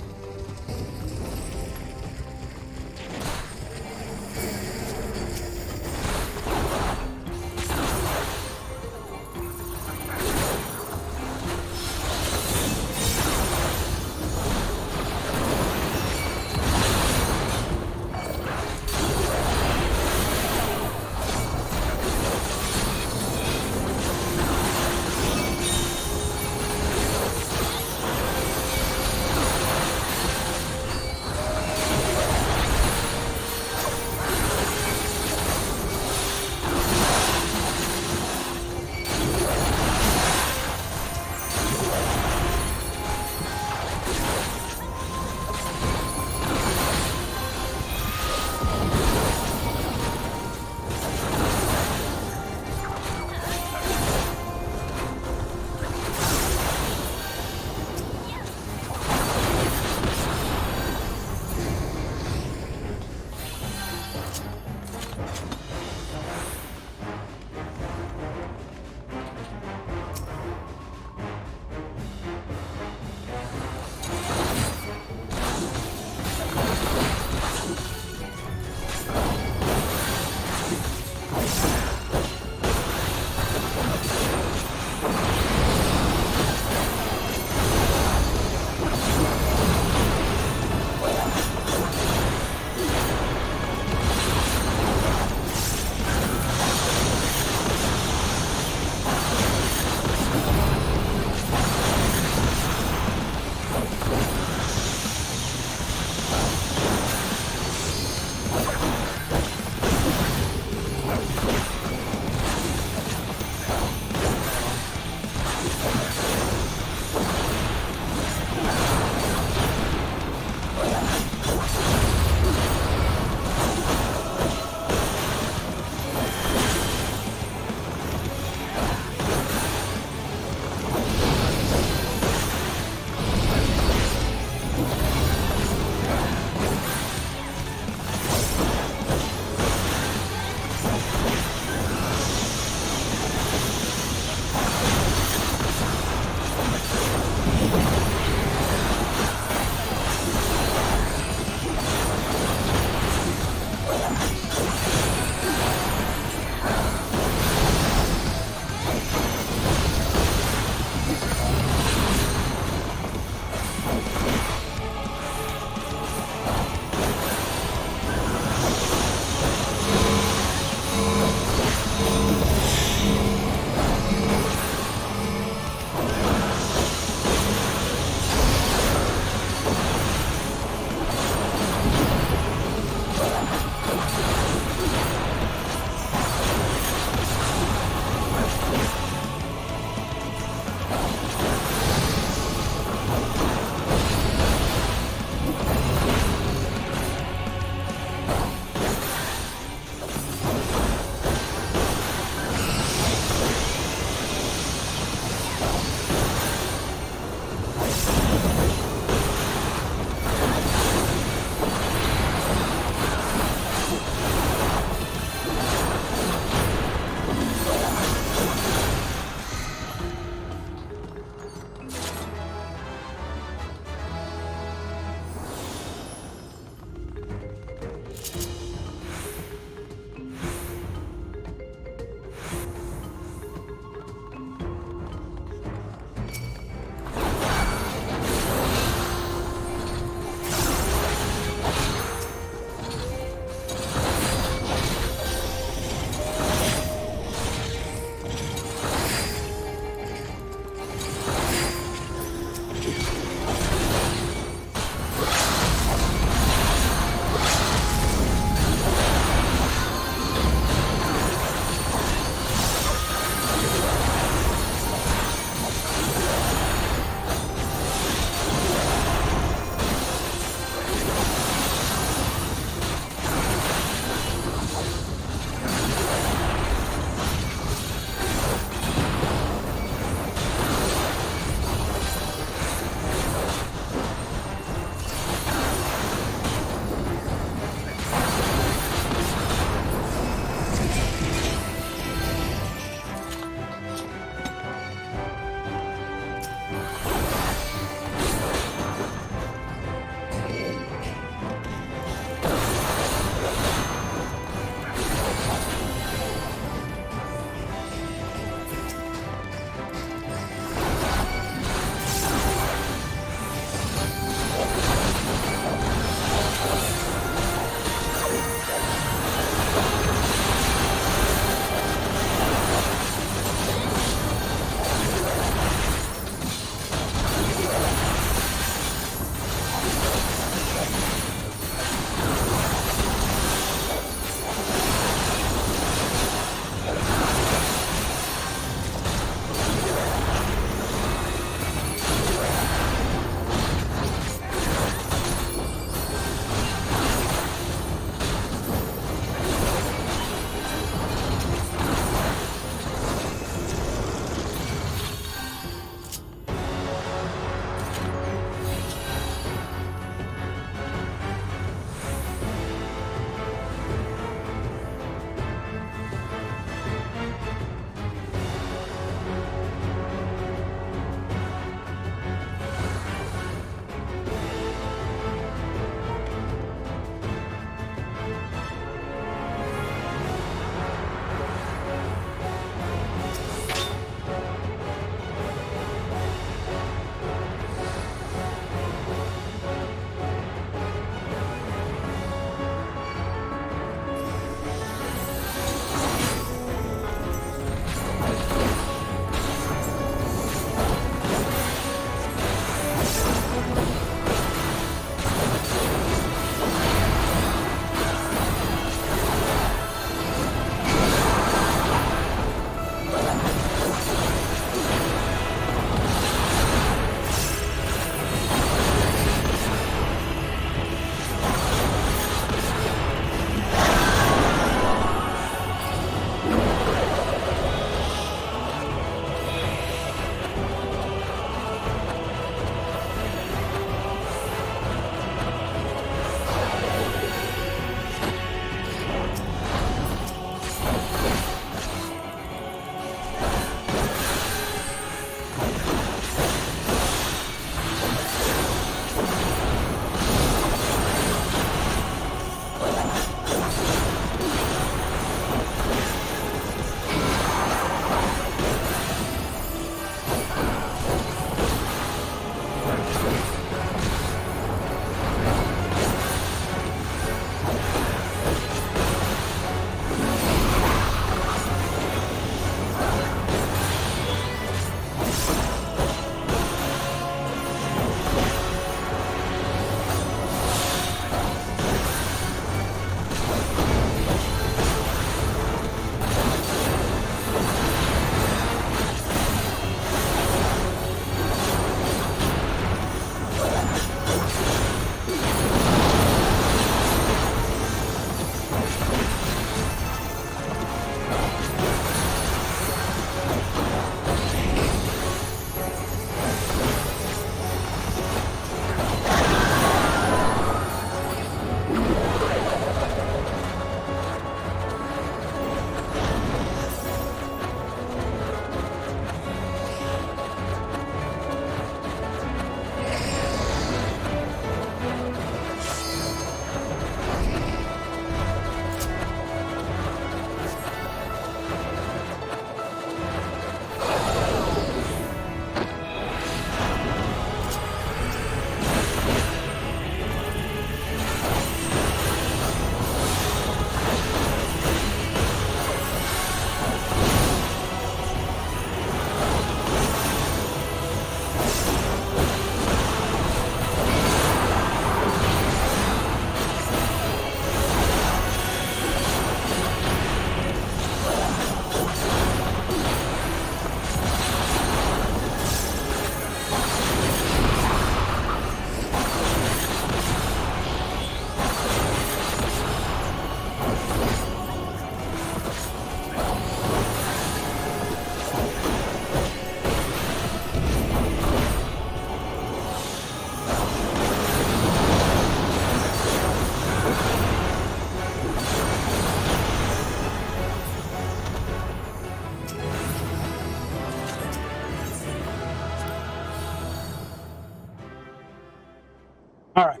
All right,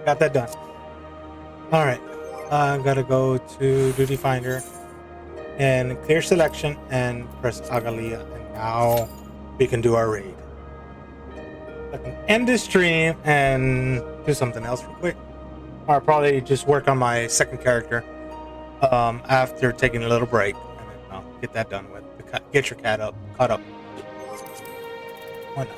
got that done. All right, I gotta go to Duty Finder and clear selection and press Agalia, and now we can do our raid. I can end this stream and do something else real quick, or probably just work on my second character after taking a little break, and then I'll get that done with. Get your cat caught up. Why not?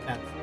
Cancel.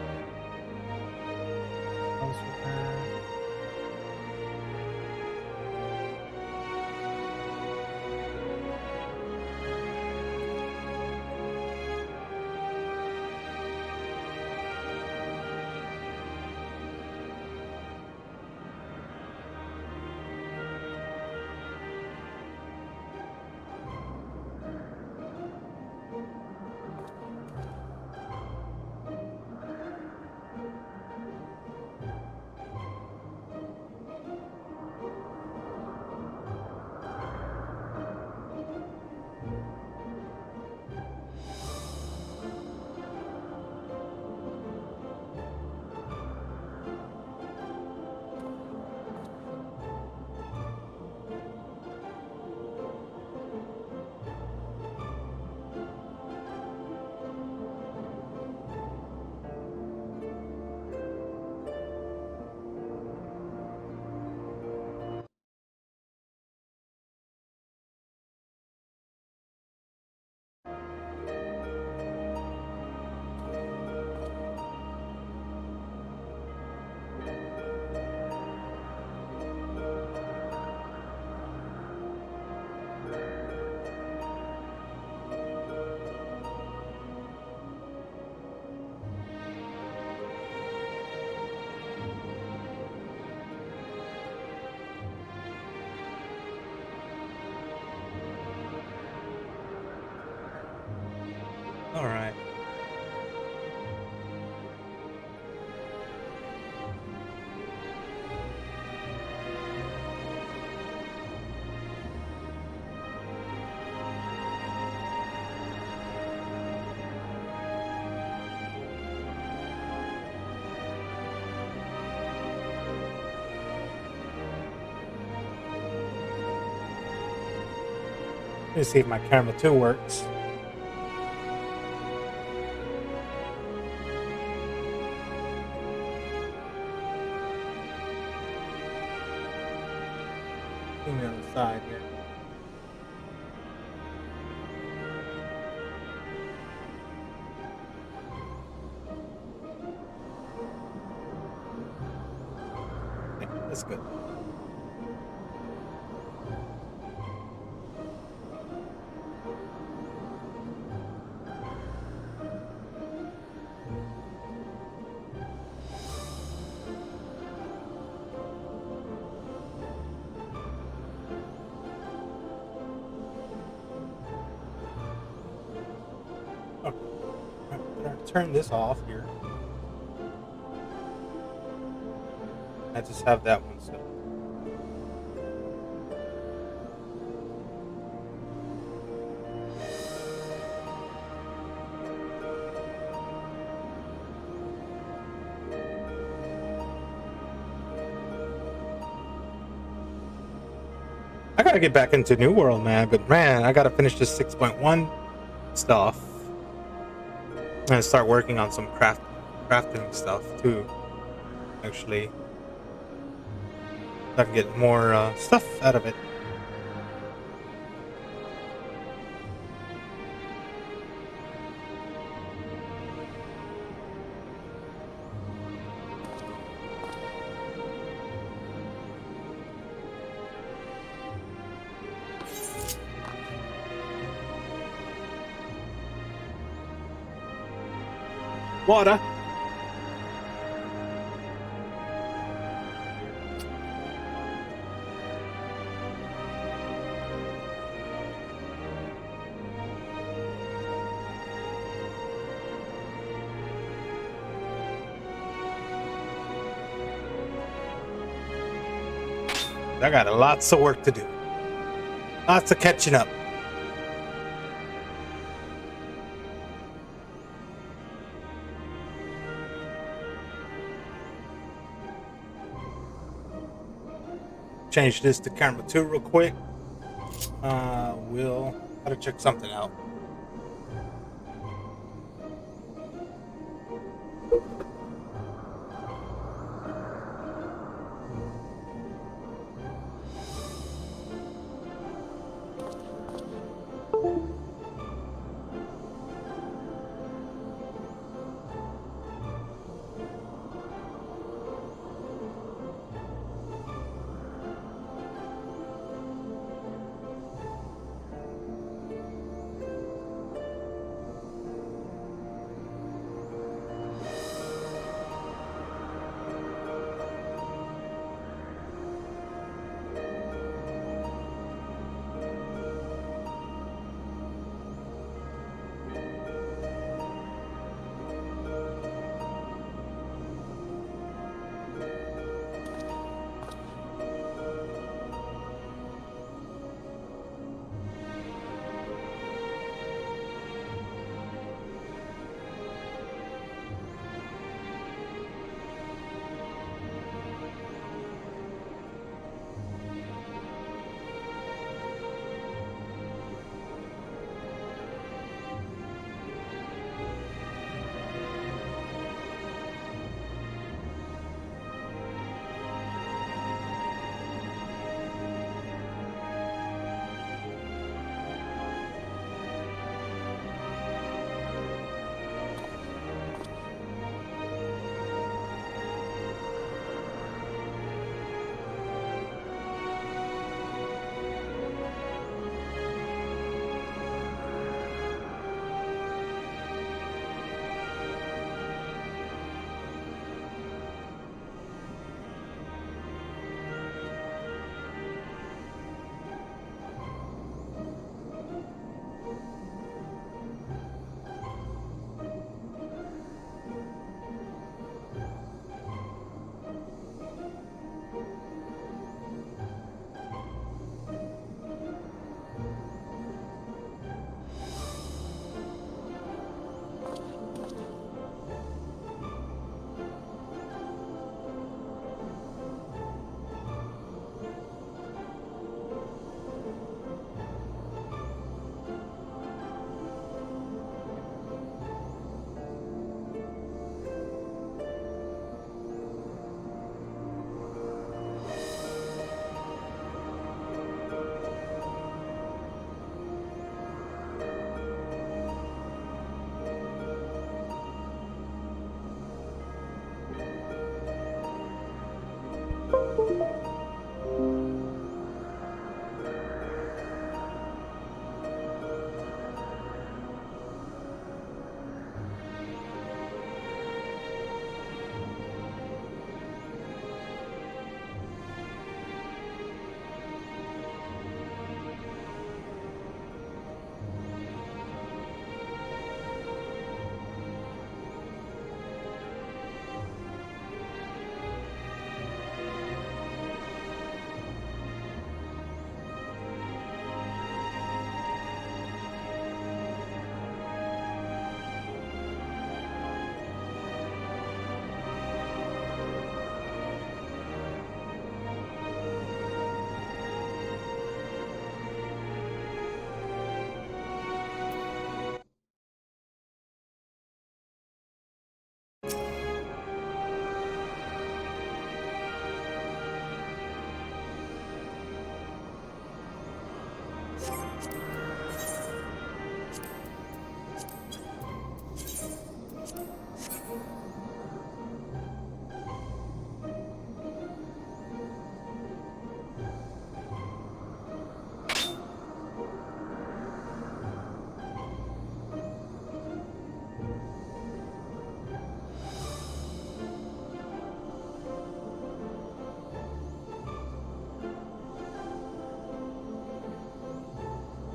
All right. Let me see if my camera 2 works. On the side here. Okay, that's good. Turn this off here. I just have that one set. I gotta get back into New World, man. But man, I gotta finish this 6.1 stuff. And start working on some crafting stuff too. Actually, I can get more stuff out of it. Water. I got lots of work to do. Lots of catching up. Change this to camera 2 real quick. We'll gotta check something out.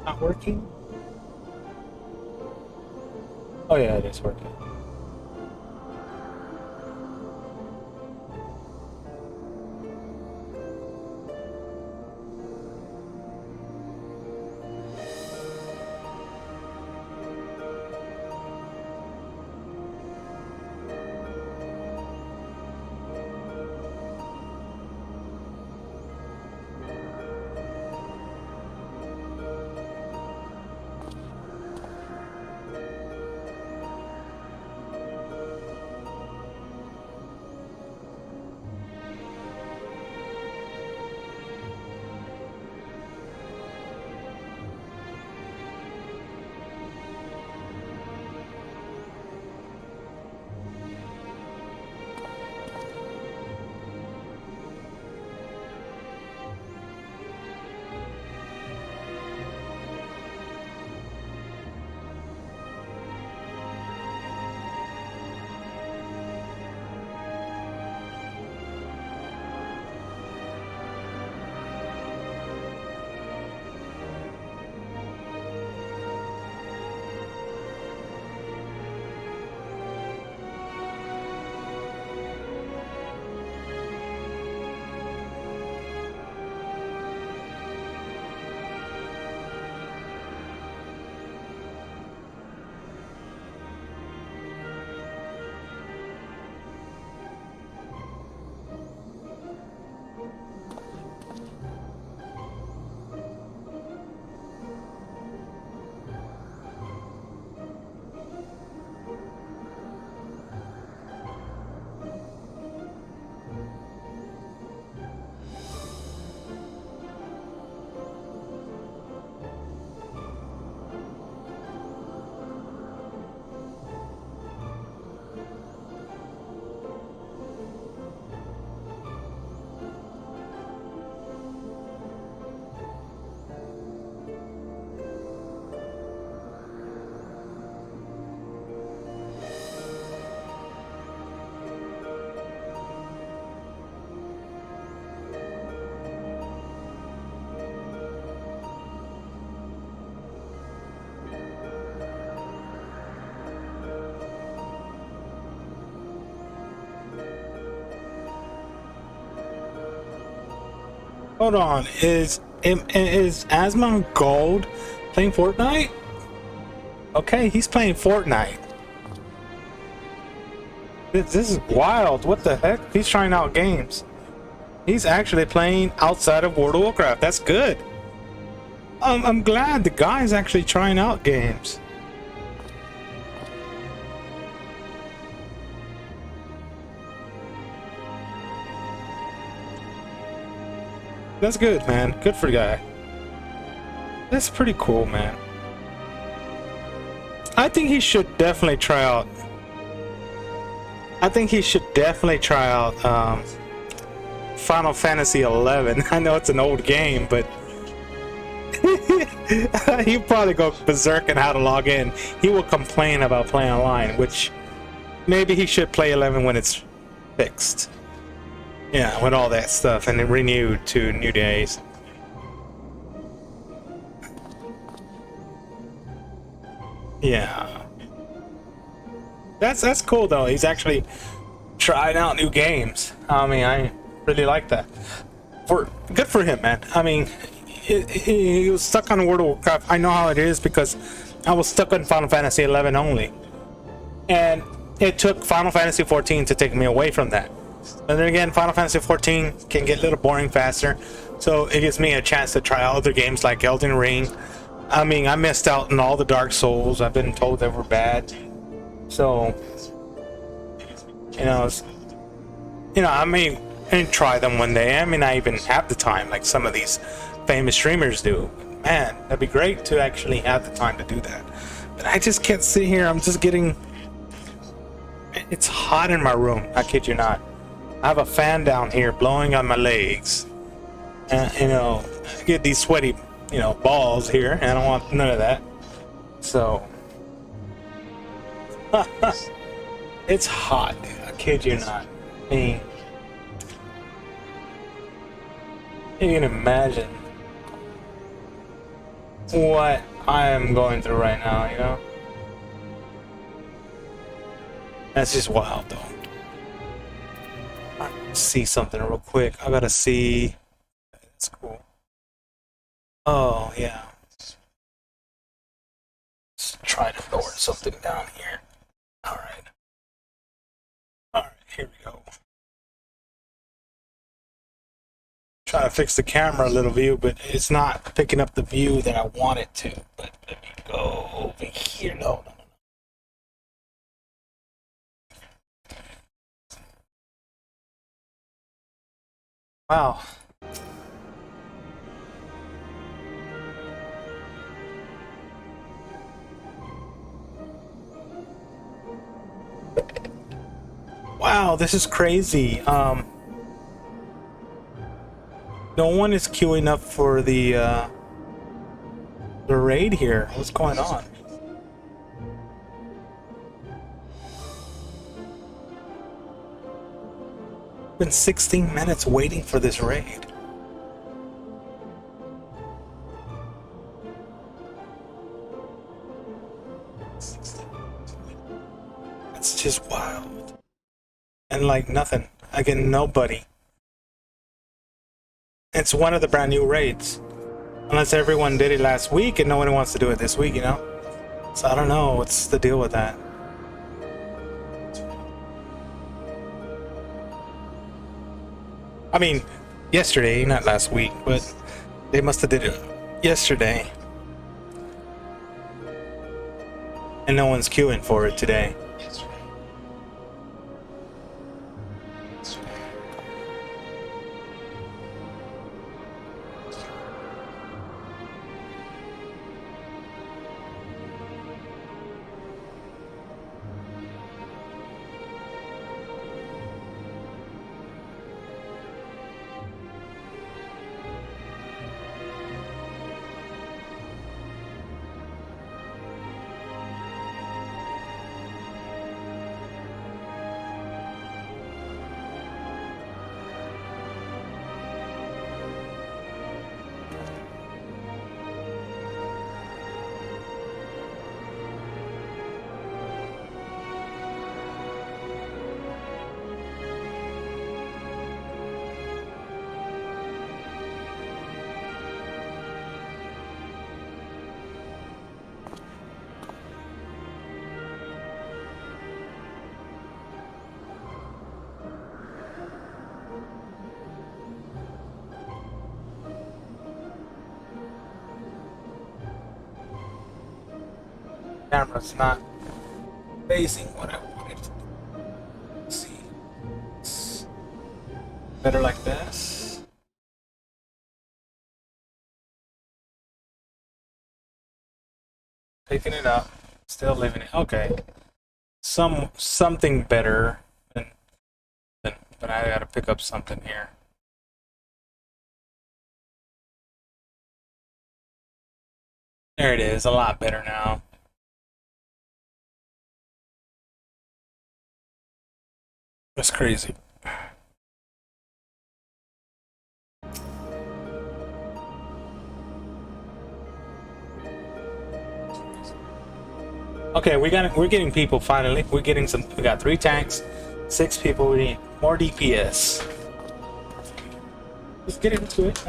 Not working? Oh yeah, it is working. Hold on, is Asmon Gold playing Fortnite? Okay, he's playing Fortnite. This is wild. What the heck? He's trying out games. He's actually playing outside of World of Warcraft. That's good. I'm glad the guy's actually trying out games. That's good, man. Good for the guy. That's pretty cool, man. I think he should definitely try out. Final Fantasy 11. I know it's an old game, but he'll probably go berserk in how to log in. He will complain about playing online, which maybe he should play 11 when it's fixed. Yeah, with all that stuff and then renewed to new days. Yeah. That's cool though. He's actually trying out new games. I mean, I really like that. Good for him, man. I mean, he was stuck on World of Warcraft. I know how it is because I was stuck on Final Fantasy 11 only. And it took Final Fantasy 14 to take me away from that. And then again, Final Fantasy 14 can get a little boring faster, so it gives me a chance to try out other games like Elden Ring. I mean, I missed out on all the Dark Souls. I've been told they were bad, so I may try them one day. I mean, I even have the time, like some of these famous streamers do. Man, that'd be great to actually have the time to do that. But I just can't sit here. I'm just getting. It's hot in my room. I kid you not. I have a fan down here blowing on my legs. And, I get these sweaty, balls here, and I don't want none of that. So, it's hot, dude. I kid you not. I mean, you can imagine what I am going through right now, That's just wild, though. See something real quick. I gotta see. That's cool. Oh yeah. Let's try to lower something down here. All right, here we go. Trying to fix the camera a little view, but it's not picking up the view that I want it to. But let me go over here. No. Wow. Wow, this is crazy. No one is queuing up for the raid here. What's going on? Been 16 minutes waiting for this raid. It's just wild. And like nothing. I get nobody. It's one of the brand new raids. Unless everyone did it last week and no one wants to do it this week, So I don't know what's the deal with that. I mean, yesterday, not last week, but they must have did it yesterday. And no one's queuing for it today. camera's not facing what I wanted to do. Let's see. It's better like this. Picking it up, still leaving it. Okay. Something better than but I gotta pick up something here. There it is, a lot better now. That's crazy. Okay, we're getting people finally. We're getting some. We got 3 tanks, 6 people. We need more DPS. Let's get into it.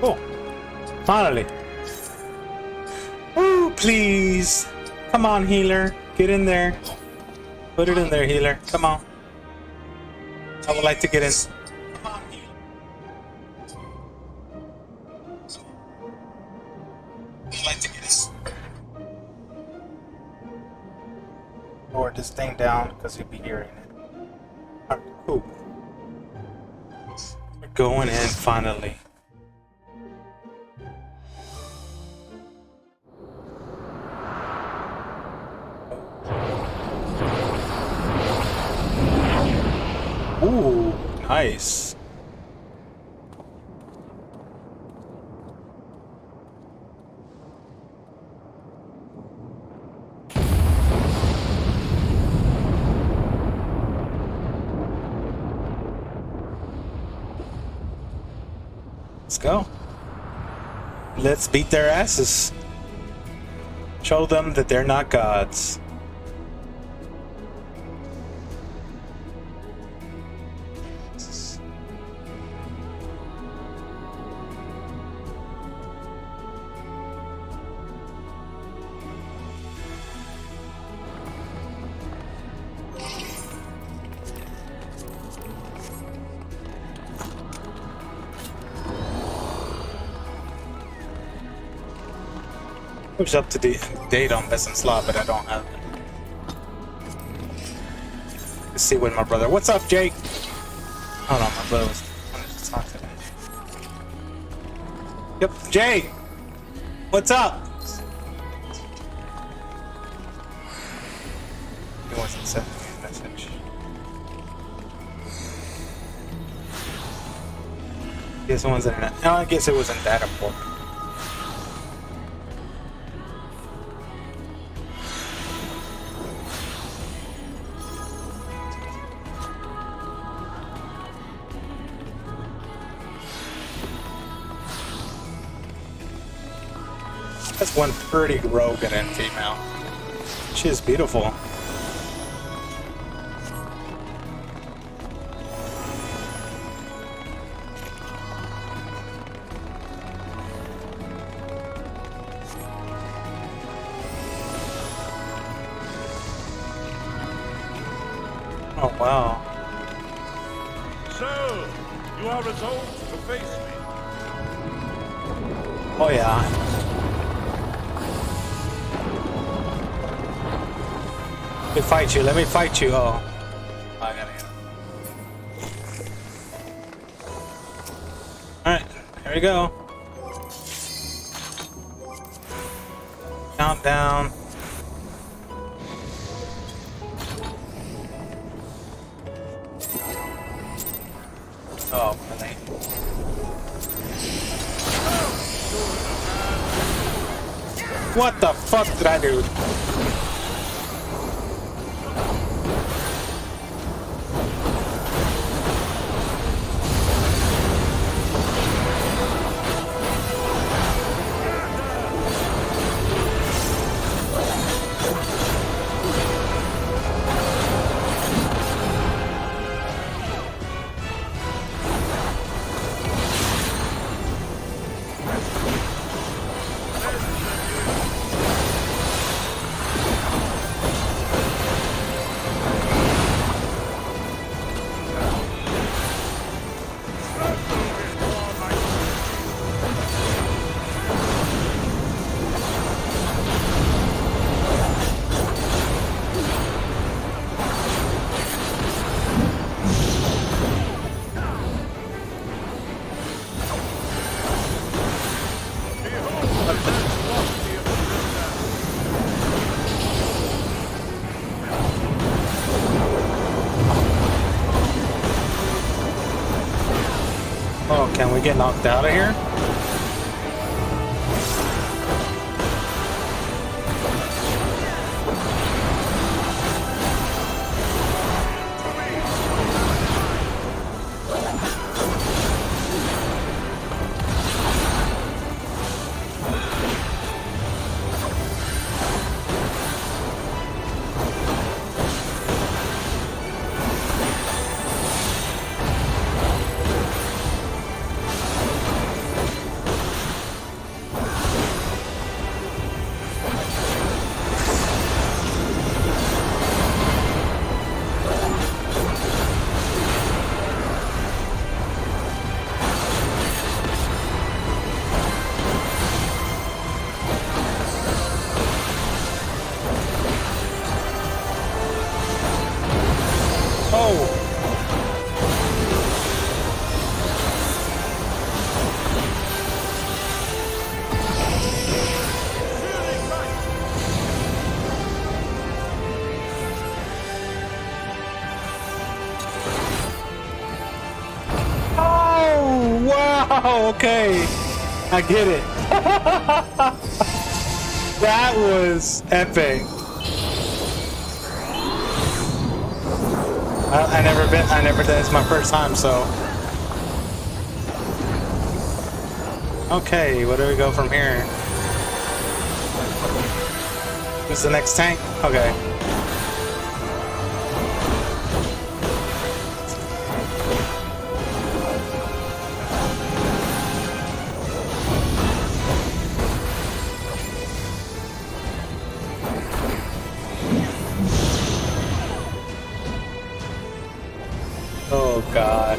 Cool. Finally. Ooh, please. Come on, healer. Get in there. Put it in there, healer. Come on. I would like to get in. Come on, healer. I would like to get in. Lower this thing down because you'll be hearing it. Alright, cool. We're going in finally. Ooh, nice. Let's go. Let's beat their asses. Show them that they're not gods. Push up to the date on Best in Slot, but I don't have it. Let's see with my brother. What's up, Jake? Hold on, my brother was wanted to talk to me. Yep, Jake. What's up? He wants to send me a message. Guess someone's in that. No, I guess it wasn't that important. That's one pretty Rogan female. She is beautiful. Oh, wow. So, you are resolved to face me. Oh, yeah. Let me fight you. Let me fight you. Oh, I gotta get him. Alright, here we go. Countdown. Oh, really? What the fuck did I do? Oh, can we get knocked out of here? Oh, okay. I get it. That was epic. I never did. It's my first time, so. Okay, where do we go from here? Who's the next tank? Okay. Oh gosh.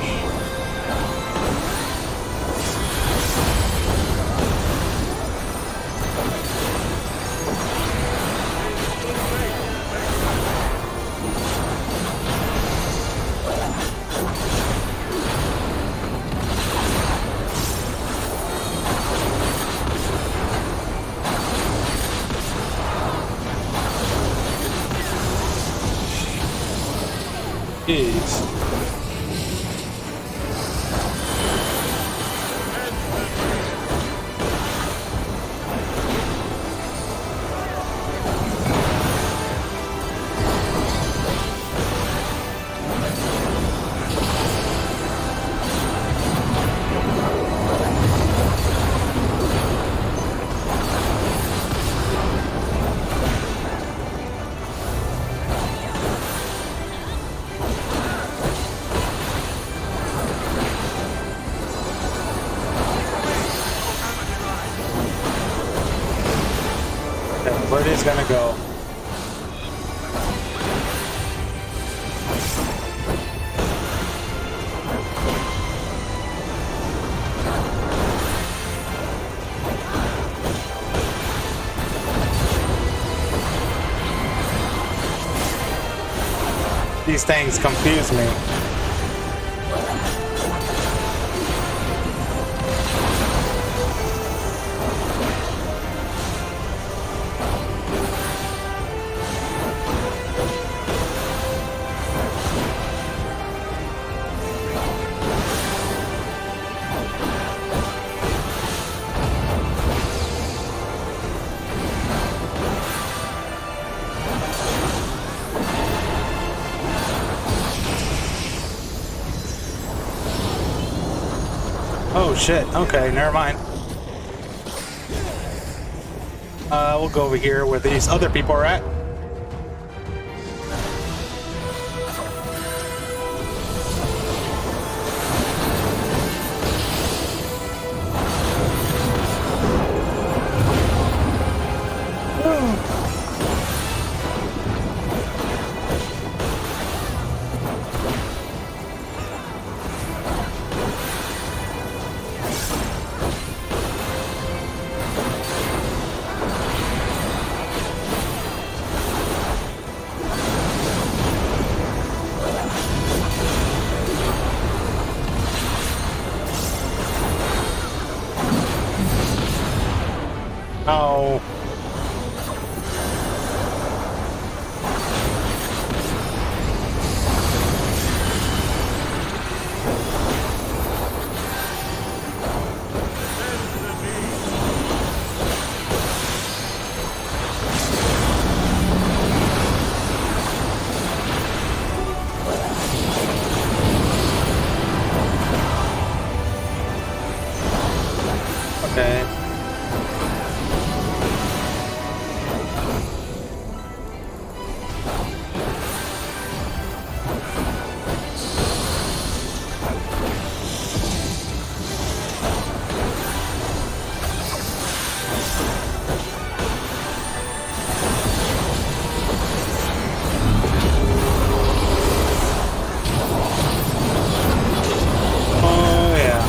Jeez. Where it is gonna go? These things confuse me. Oh shit, okay, never mind. We'll go over here where these other people are at. Oh. Okay. Oh yeah.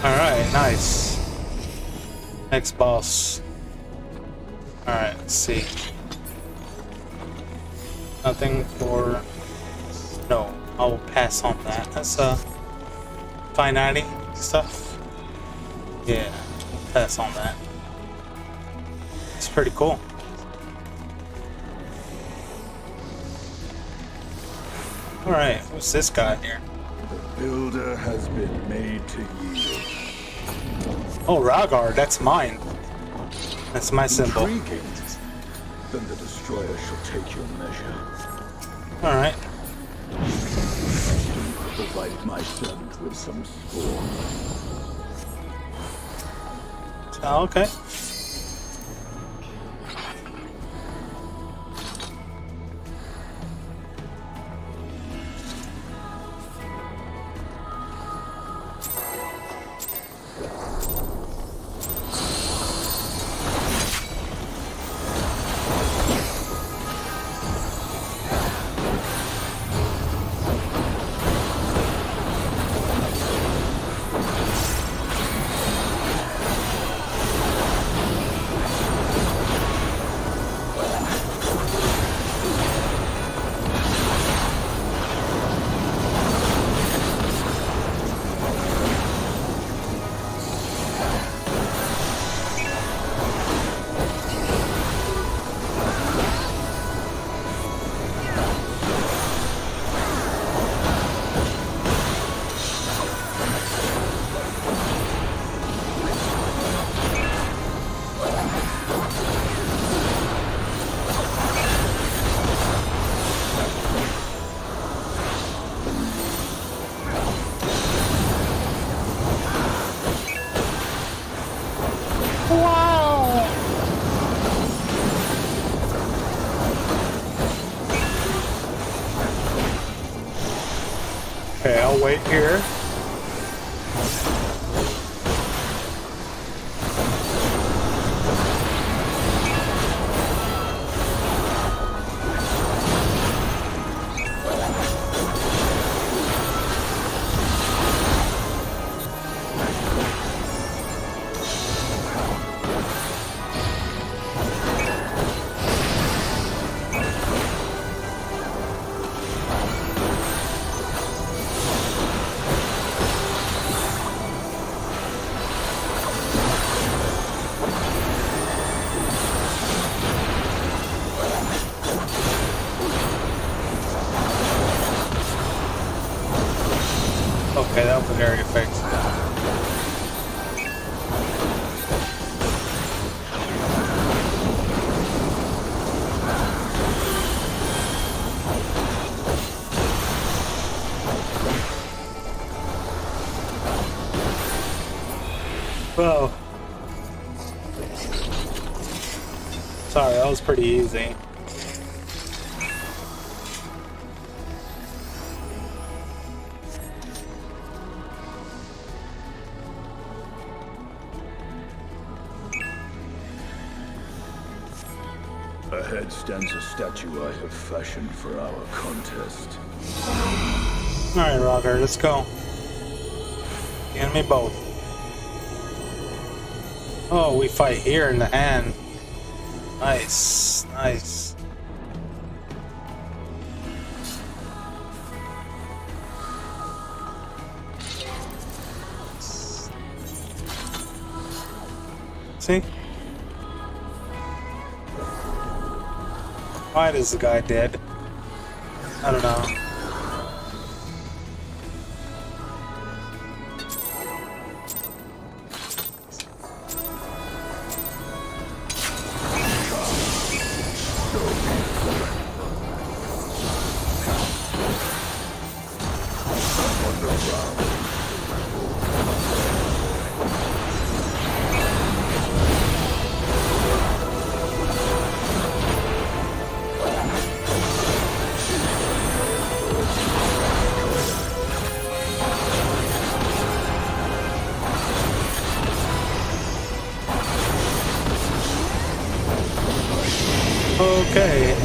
Alright, nice. Next boss. Alright, let's see. Nothing for... No, I'll pass on that. That's finite stuff. Yeah, pass on that. It's pretty cool. Alright, what's this guy here? The builder has been made to yield. Oh, Ragar, that's mine. That's my symbol. Intriguing. Then the destroyer shall take your measure. Alright. Provide my servant with some scorn. Okay. Okay, I'll wait here. Okay, that was an area fix. Whoa. Sorry, that was pretty easy. Ahead stands a statue I have fashioned for our contest. Alright, Roger, let's go. You and me both. Oh, we fight here in the hand. Nice, nice. See? Why is the guy dead? I don't know. Okay.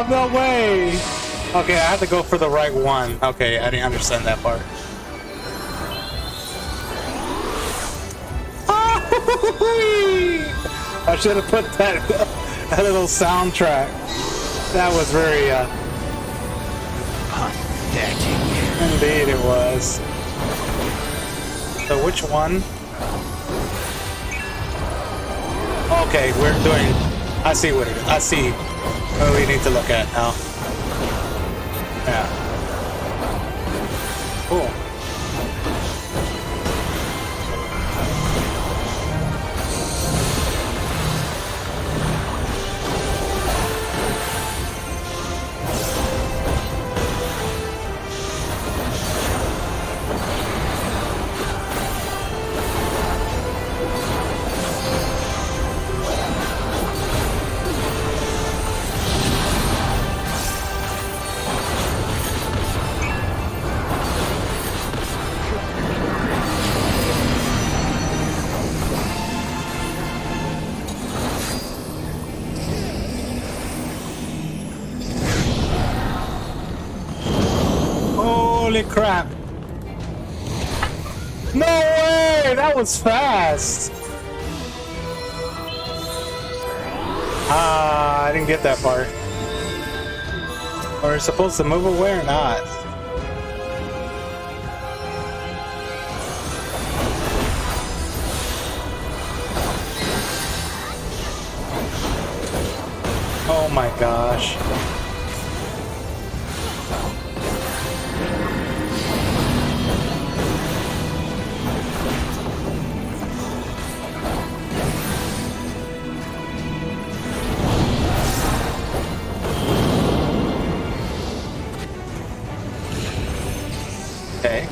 No way! Okay, I had to go for the right one. Okay, I didn't understand that part. I should have put that little soundtrack. That was very pathetic. Indeed it was. So which one? Okay, we're doing... I see what it is. I see what we need to look at now. Yeah. Cool. Holy crap. No way! That was fast! Ah, I didn't get that part. Are we supposed to move away or not? Oh my gosh. Okay.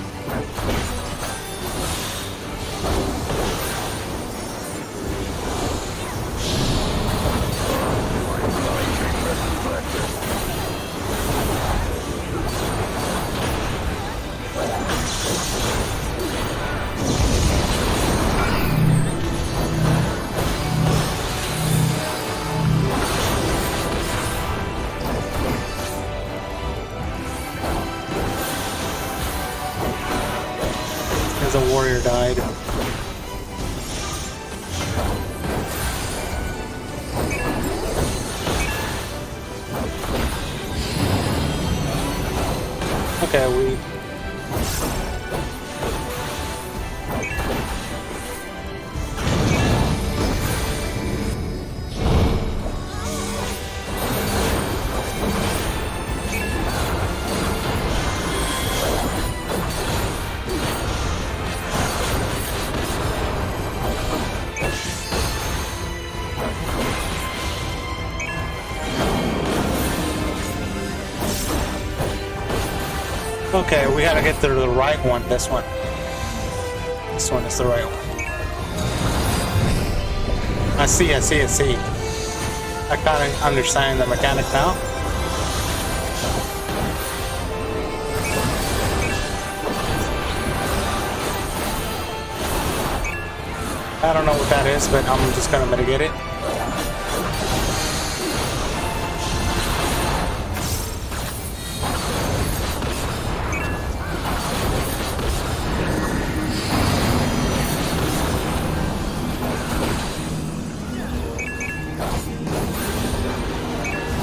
As a warrior died. Okay, we... Okay, we gotta get to the right one, this one. This one is the right one. I see. I kinda understand the mechanic now. I don't know what that is, but I'm just gonna mitigate it.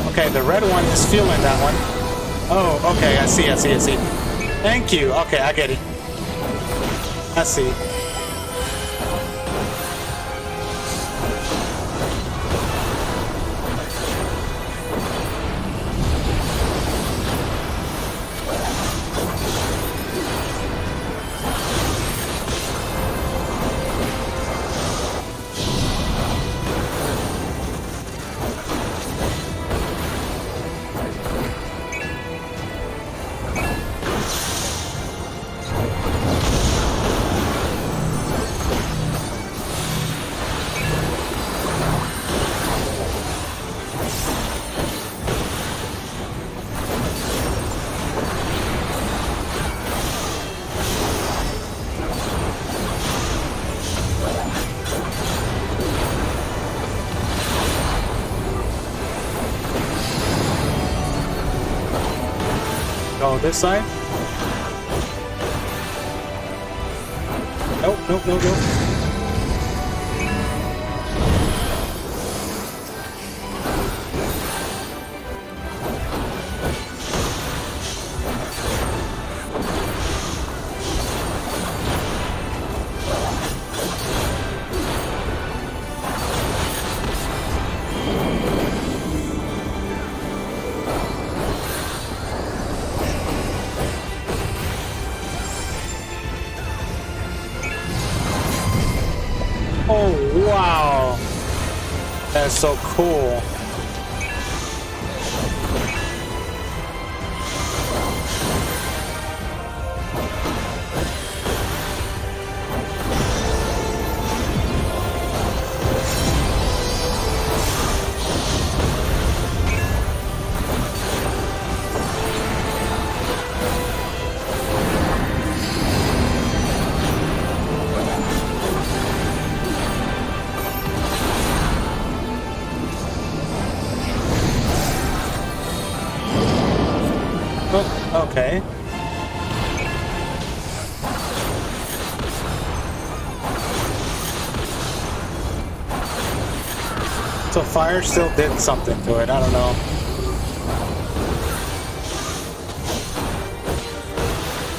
Okay, the red one is fueling that one. Oh, okay, I see. Thank you. Okay, I get it. I see. Go this side. Nope. Oh, wow. That's so cool. Okay. So fire still did something to it. I don't know.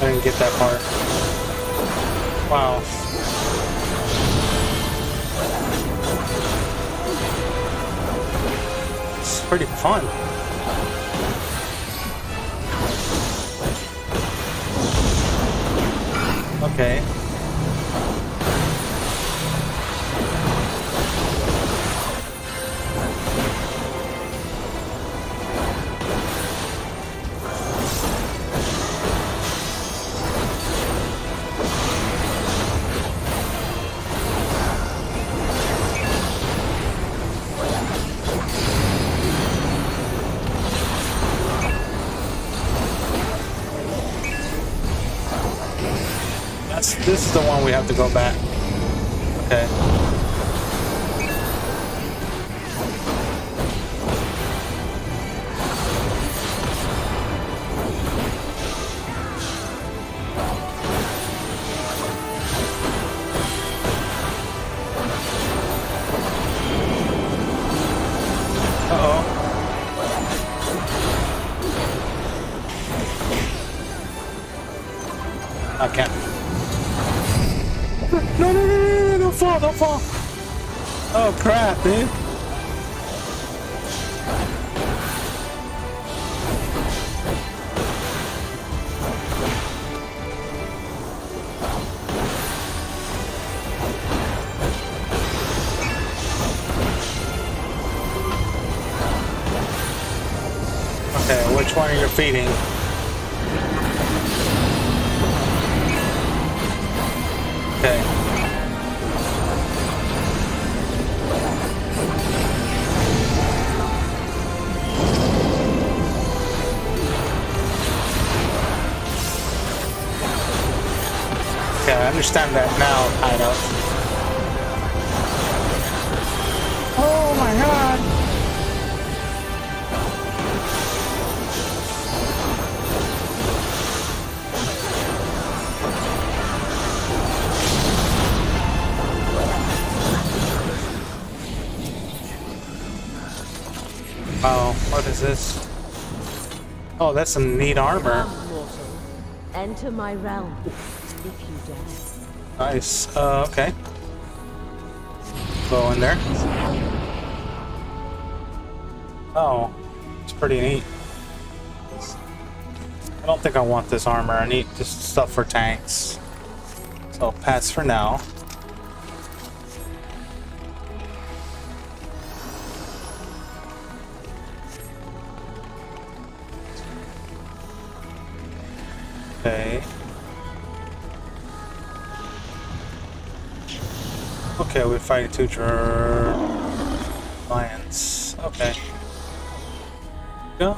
I didn't get that part. Wow. It's pretty fun. Okay. This is the one we have to go back. Okay. Uh-oh. I can't. No, don't fall, don't fall. Oh, crap, dude. Okay, which one are you feeding? Okay. Okay, I understand that now, kind of. Oh my god! Oh, what is this? Oh, that's some neat armor. Mortal, enter my realm, if you dare. Nice. Okay. Go in there. Oh, it's pretty neat. I don't think I want this armor. I need just stuff for tanks. So pass for now. Okay. Okay, we're fighting two lions. Okay. Go.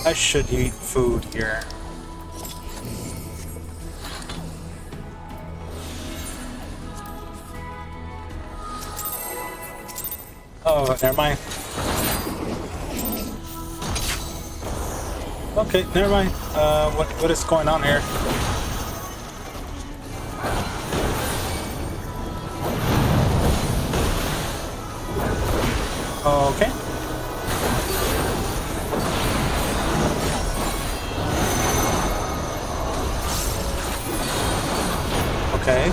I should eat food here. Oh, never mind. Okay, never mind. What is going on here? Okay. Okay.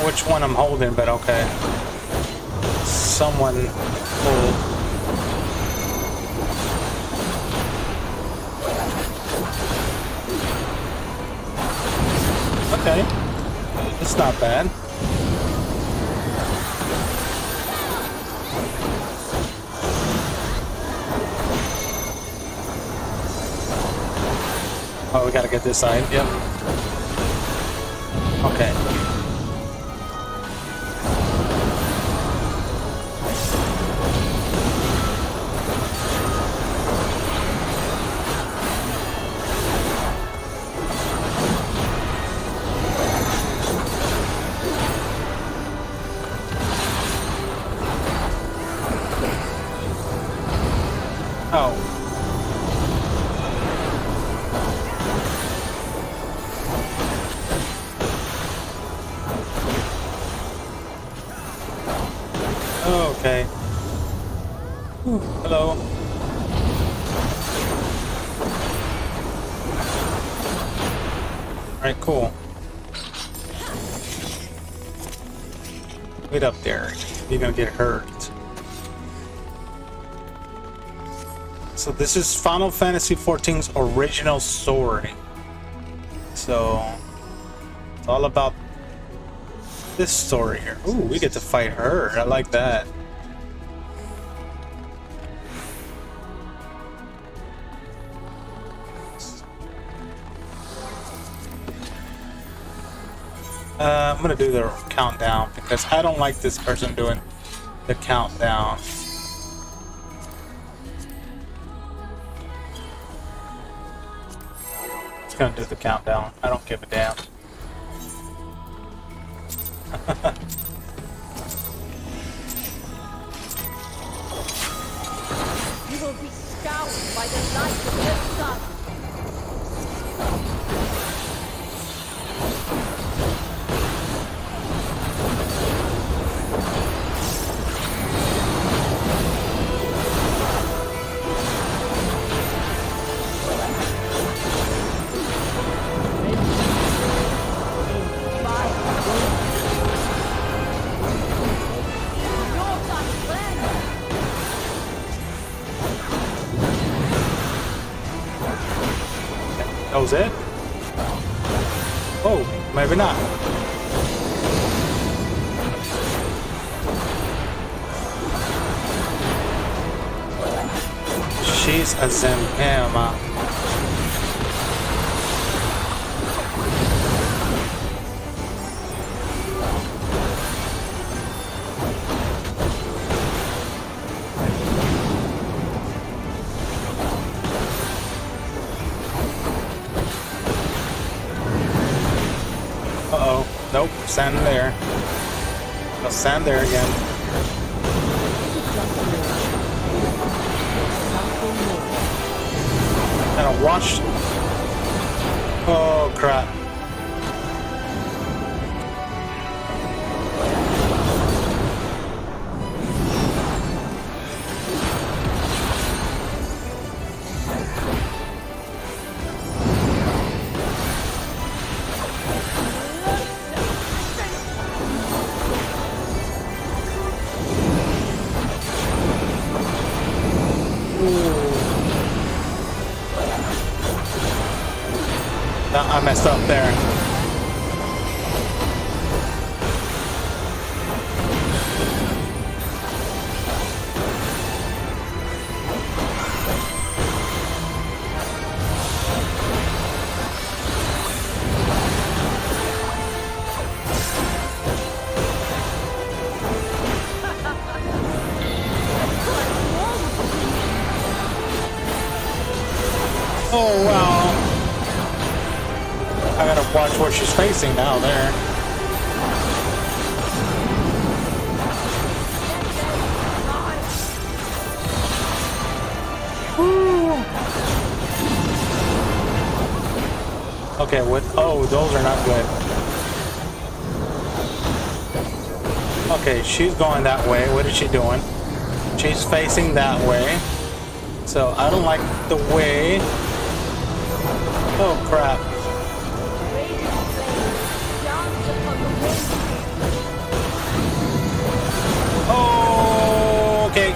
Which one I'm holding, but okay. Someone hold. Okay. It's not bad. Oh, we gotta get this side. Yep. Okay. Alright, cool. Wait up there. You're gonna get hurt. So this is Final Fantasy XIV's original story. So it's all about this story here. Ooh, we get to fight her. I like that. I'm gonna do the countdown because I don't like this person doing the countdown. Just gonna do the countdown. I don't give a damn. You will be scoured by the light of the sun. That was it? Oh, maybe not. She's a Zemhema. Uh-oh. Nope. Stand there. I'll stand there again. And I watched. Oh, crap. I messed up there. Oh, wow. I gotta watch where she's facing now there. Woo. Okay, what? Oh, those are not good. Okay, she's going that way. What is she doing? She's facing that way. So I don't like the way. Oh, crap. Oh, okay.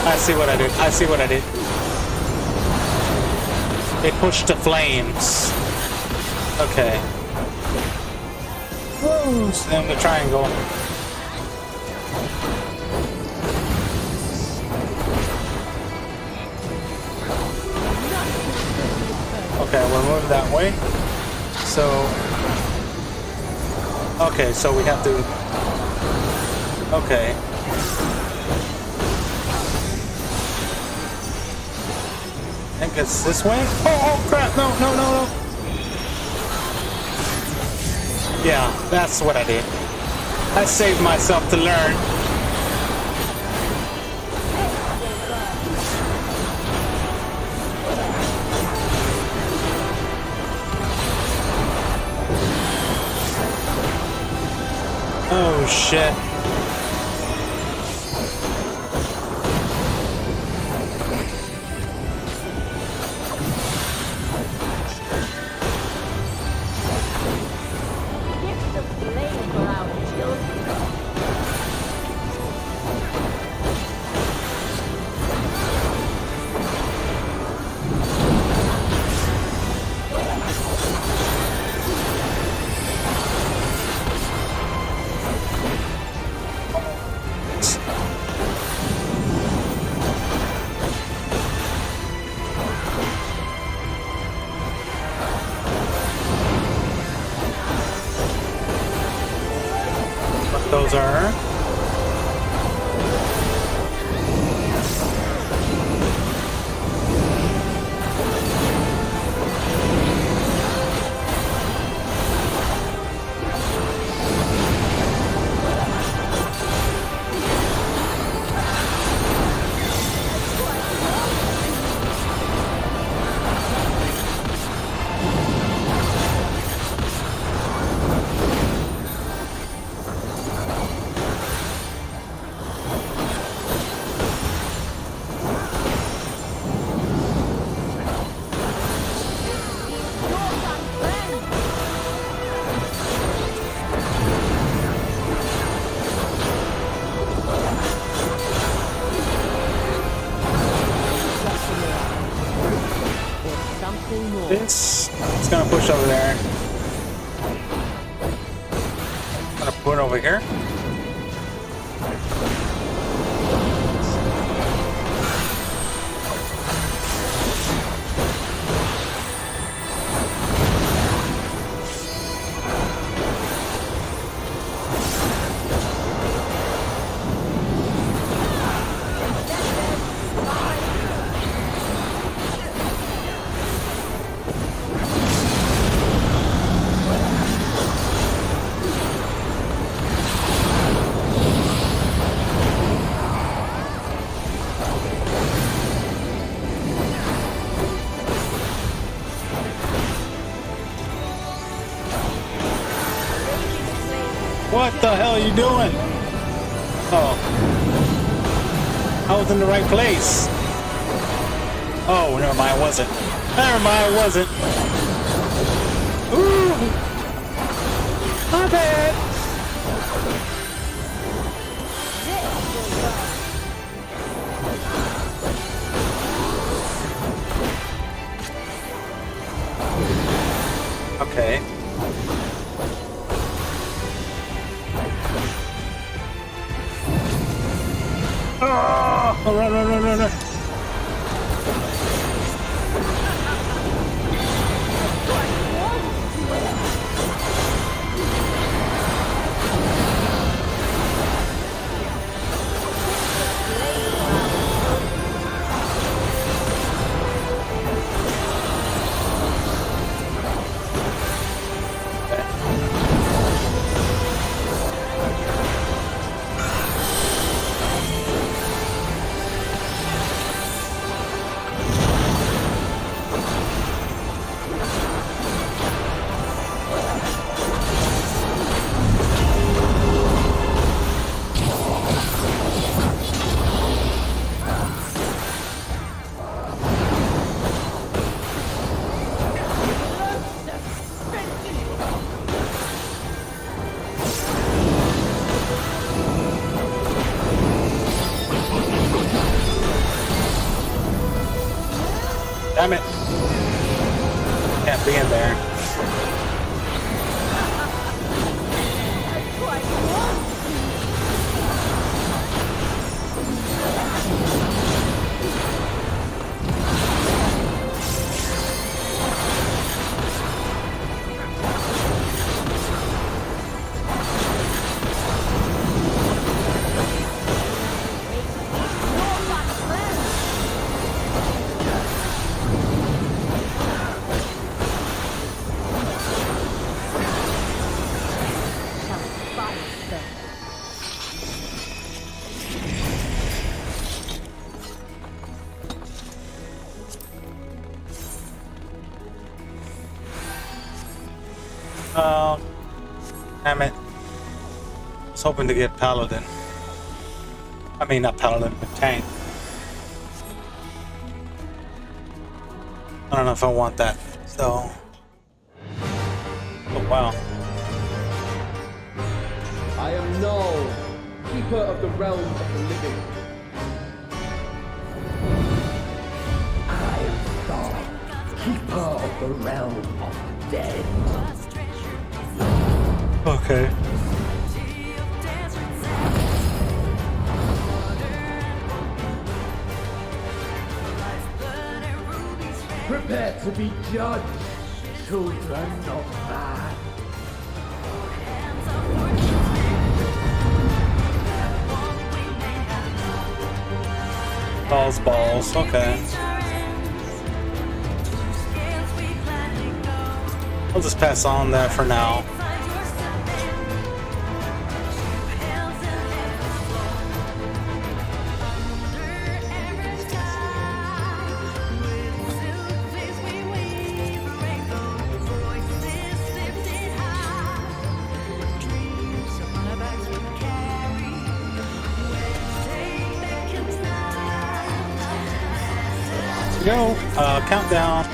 I see what I did. I see what I did. They pushed the flames. Okay. Woo! So then the triangle. Okay, we're moving that way. So, okay, so we have to, okay. I think it's this way? Oh, crap, no. Yeah, that's what I did. I saved myself to learn. Oh, shit. sir. It's gonna push over there. Gonna put over here. What the hell are you doing? Oh. I was in the right place. Oh, never mind, I wasn't. Never mind, I wasn't. Ooh. My bad. Okay. Oh, run. Damn it. Can't be in there. Damn it. I was hoping to get Paladin. I mean, not Paladin, but Tank. I don't know if I want that, so... Oh, wow. I am Null, Keeper of the Realm of the Living. I am Thor, Keeper of the Realm of the Dead. Okay. Prepare to be judged, children of man. Balls, okay. I'll just pass on that for now. Go. Countdown.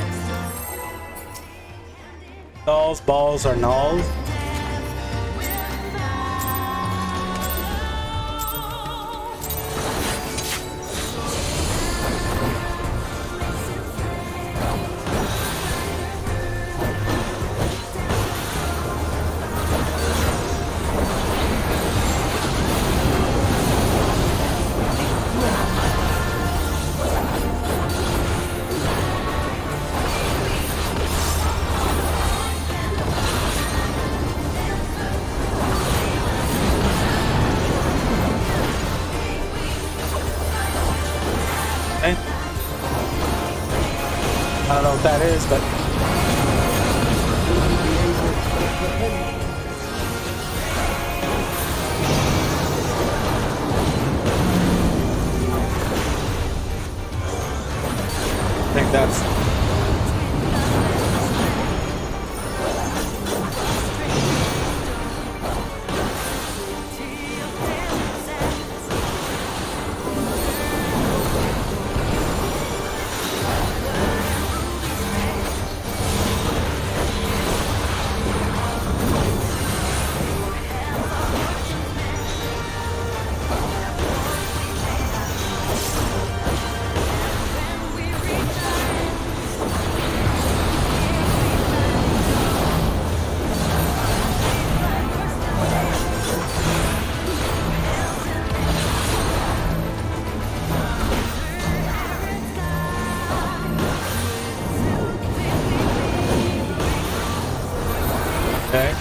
Dolls, balls, or nulls. I don't know what that is, but I think that's okay.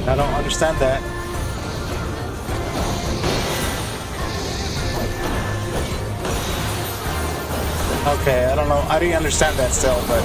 I don't understand that. Okay, I don't know. I didn't understand that still, but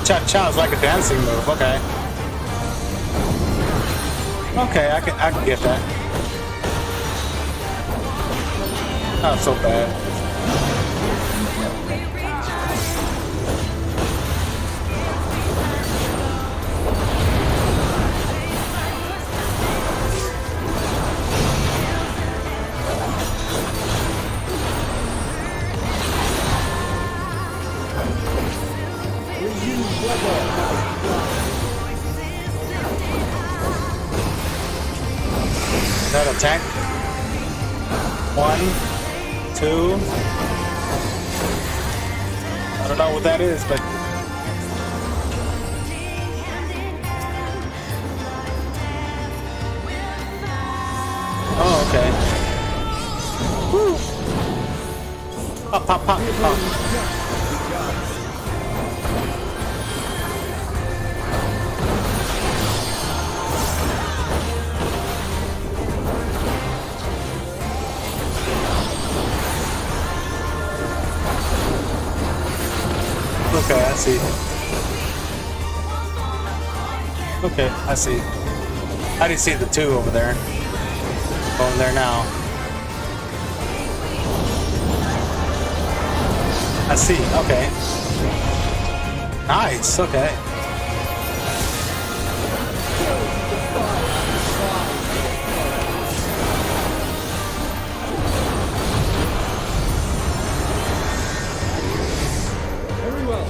cha-cha is like a dancing move. Okay. Okay, I can get that. Not so bad. That attack. 1, 2. I don't know what that is, but oh, okay. Woo. Pop, pop, pop, pop. Okay, I see. Okay, I see. I didn't see the two over there. Going there now. I see, okay. Nice, okay. Very well.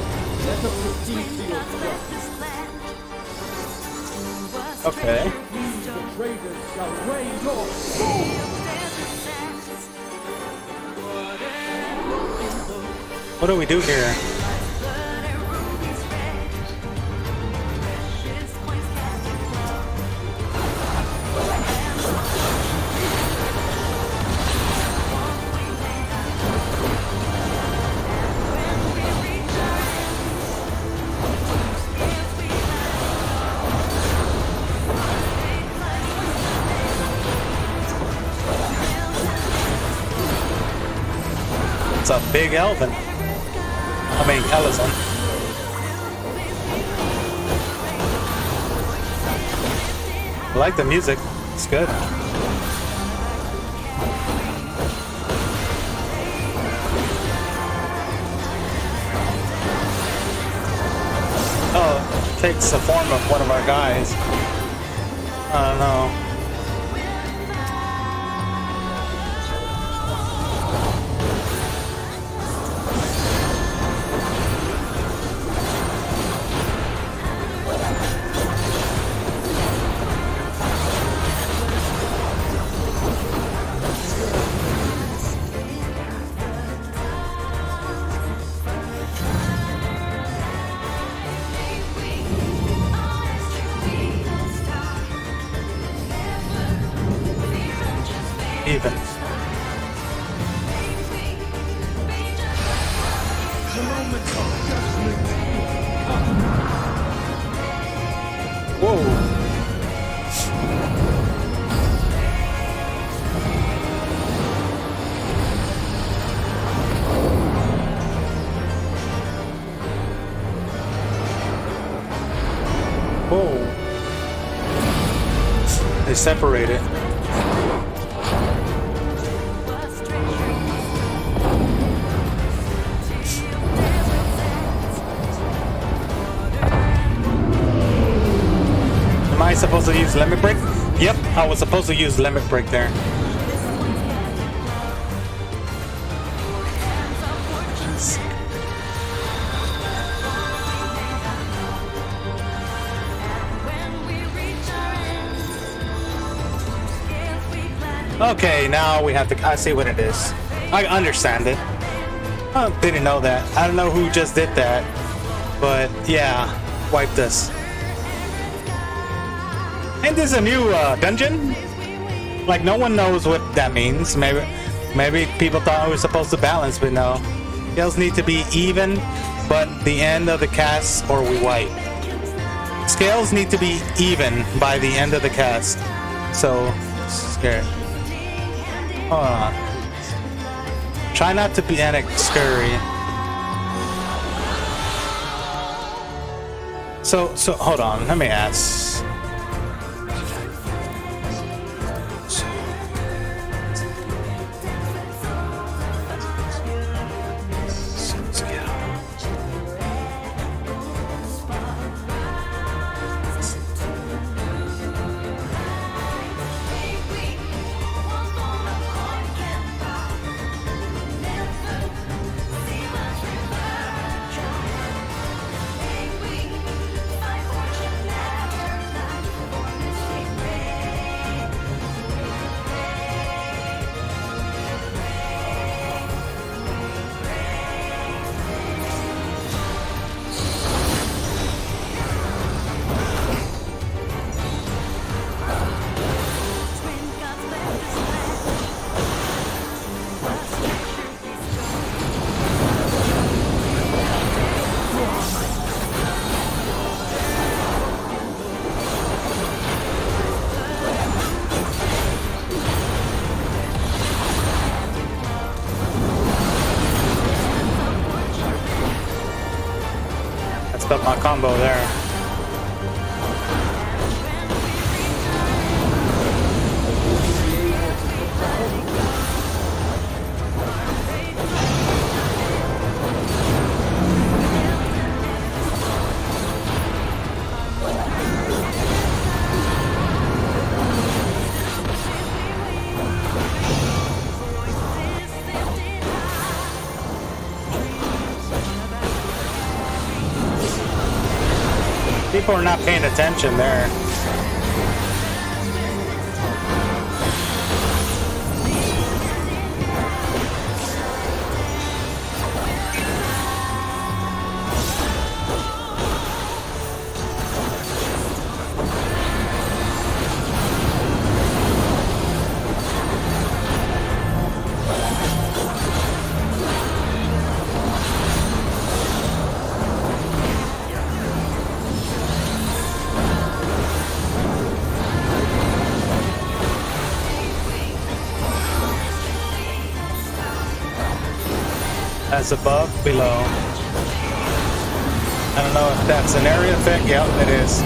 Let us proceed to your trust. Okay. The traders shall raise your soul. What do we do here? It's a big elven. I mean, Ellison. I like the music. It's good. Oh, it takes the form of one of our guys. I don't know. Even. Whoa. Whoa. They separated. Am I supposed to use limit break? Yep, I was supposed to use limit break there. Okay, now we have to. I see what it is. I understand it. I didn't know that. I don't know who just did that, but yeah, wipe this. Ain't this a new dungeon? Like no one knows what that means. Maybe people thought we were supposed to balance, but no. Scales need to be even, but the end of the cast or we wipe. Scales need to be even by the end of the cast. So scared. Hold on. Try not to be scurry. So hold on. Let me ask. messed up my combo there. People are not paying attention there. As above, below. I don't know if that's an area effect. Yep, it is.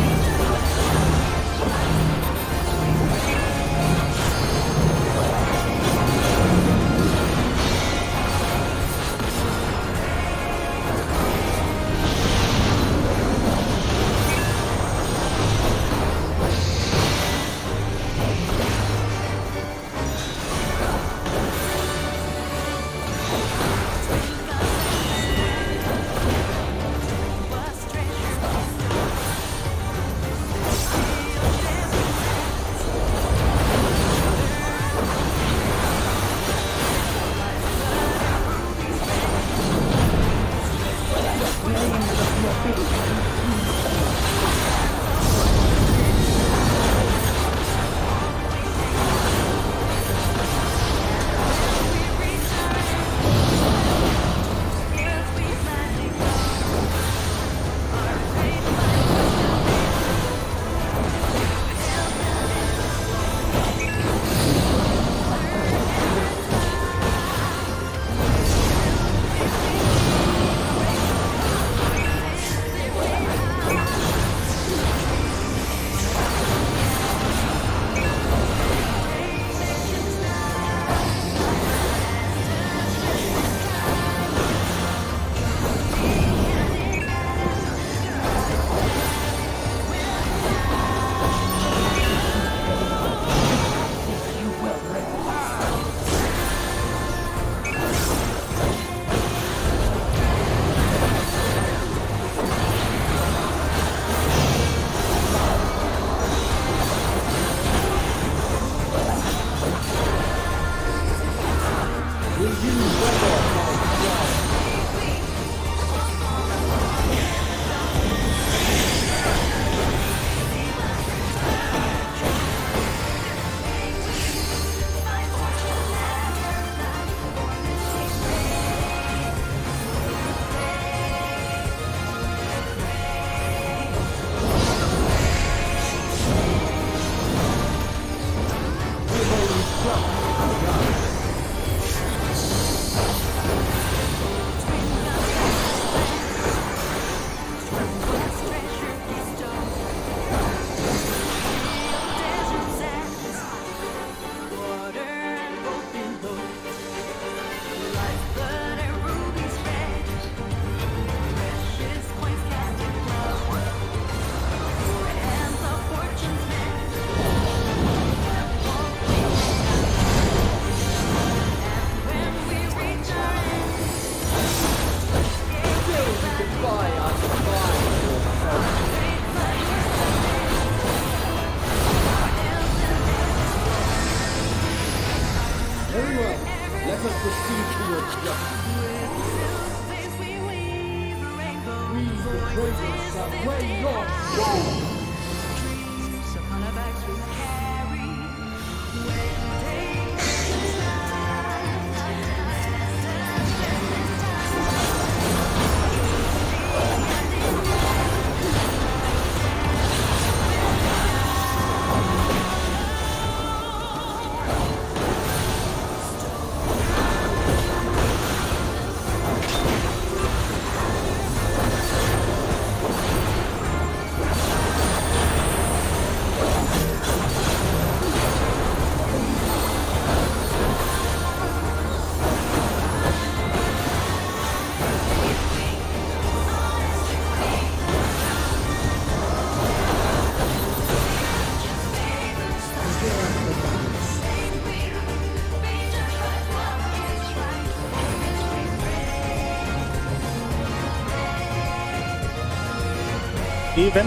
even.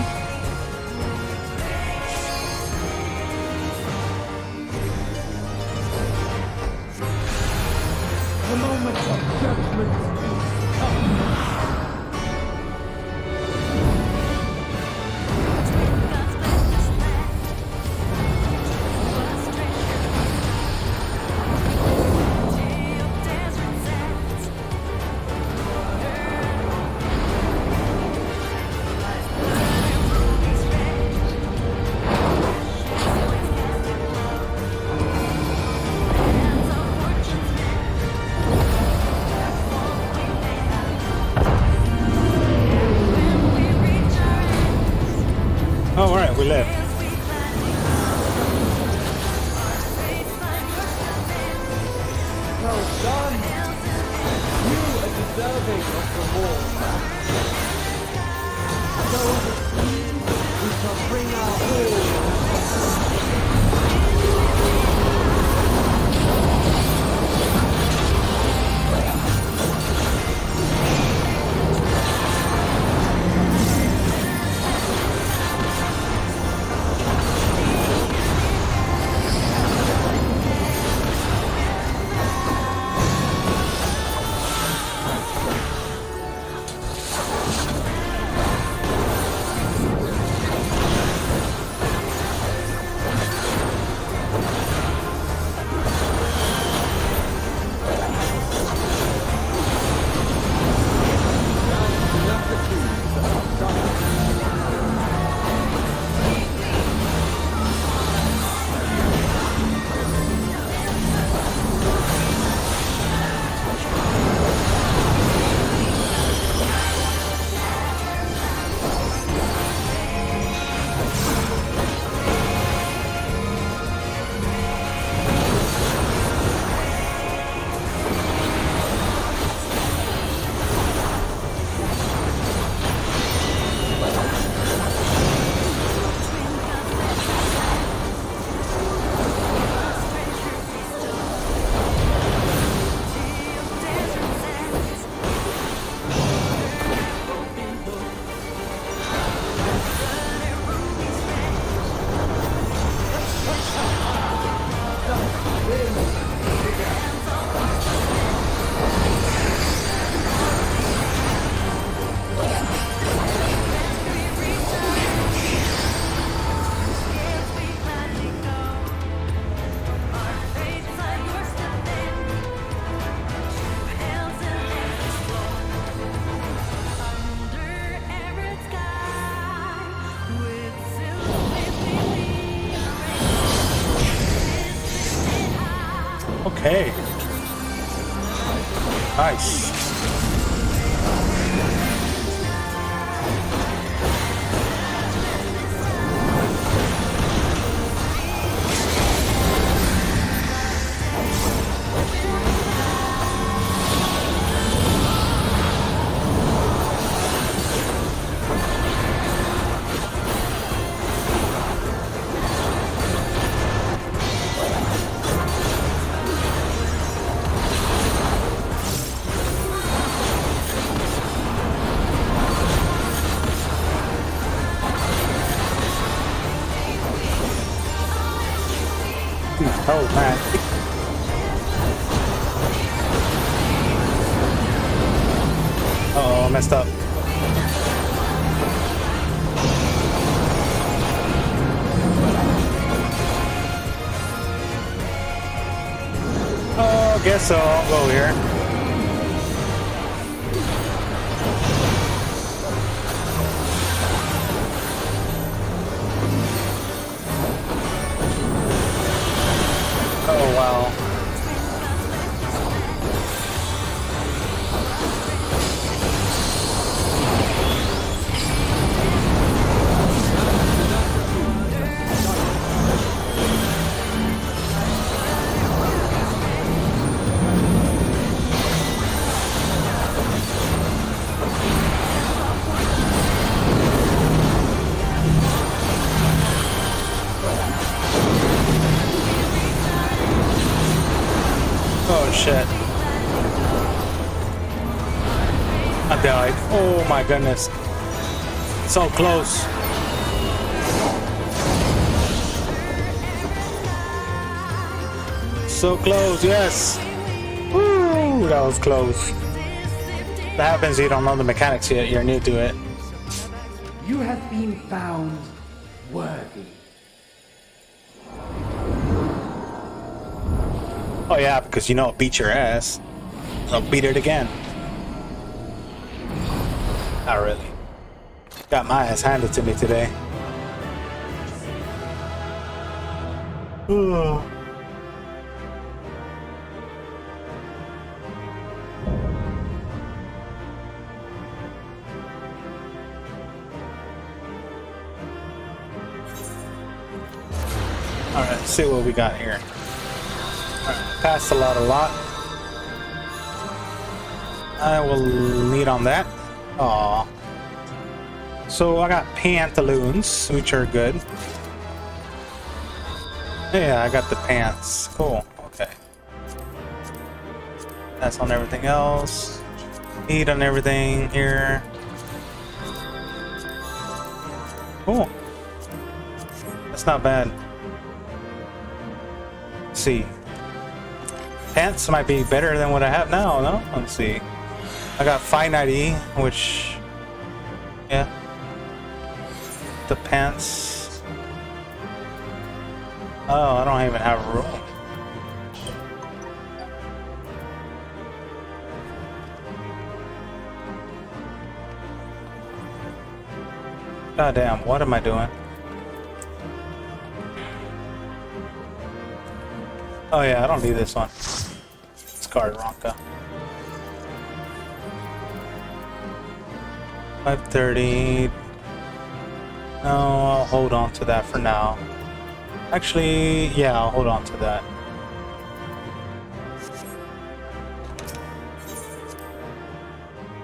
The moment of judgment is come. Oh, all right, we live. Well done! You are deserving of reward. So with speed, we shall bring our all. Okay. Nice. Oh man. Uh oh, messed up. Oh, guess so. I'll go here. Oh wow. Oh shit. I died. Oh my goodness. So close. So close, yes. Woo, that was close. That happens, you don't know the mechanics yet, you're new to it. You have been found worthy. Oh yeah, because you know it beat your ass. I'll beat it again. Not really. Got my ass handed to me today. Alright, let's see what we got here. Alright, passed a lot. I will lead on that. Aww. So I got pantaloons, which are good. Yeah, I got the pants. Cool. Okay. That's on everything else. Eat on everything here. Cool. That's not bad. Let's see. Pants might be better than what I have now, no? Let's see. I got 590, which... yeah. The pants... oh, I don't even have room. God damn, what am I doing? Oh yeah, I don't need this one. Discard Ronka. 530. No, I'll hold on to that for now. Actually, yeah, I'll hold on to that.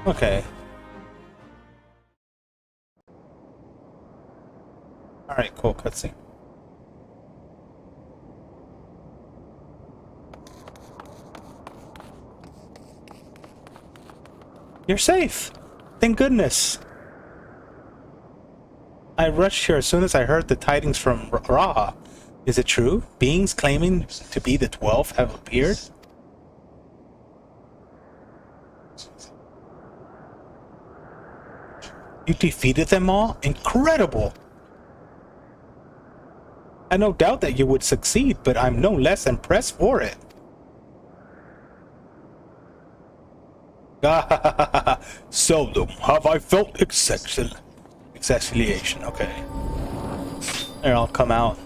Okay. Alright, cool, cutscene. You're safe! Thank goodness! I rushed here as soon as I heard the tidings from Raha. Is it true? Beings claiming to be the 12 have appeared? You defeated them all? Incredible! I no doubt that you would succeed, but I'm no less impressed for it. Seldom have I felt exfoliation. Okay. There, I'll come out.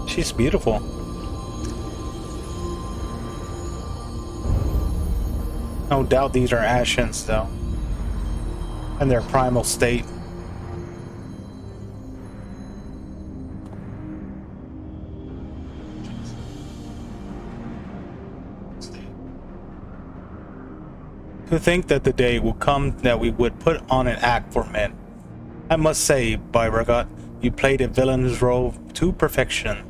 She's beautiful. No doubt these are Ashens, though. In their primal state. To think that the day will come that we would put on an act for men. I must say, Byragot, you played a villain's role to perfection.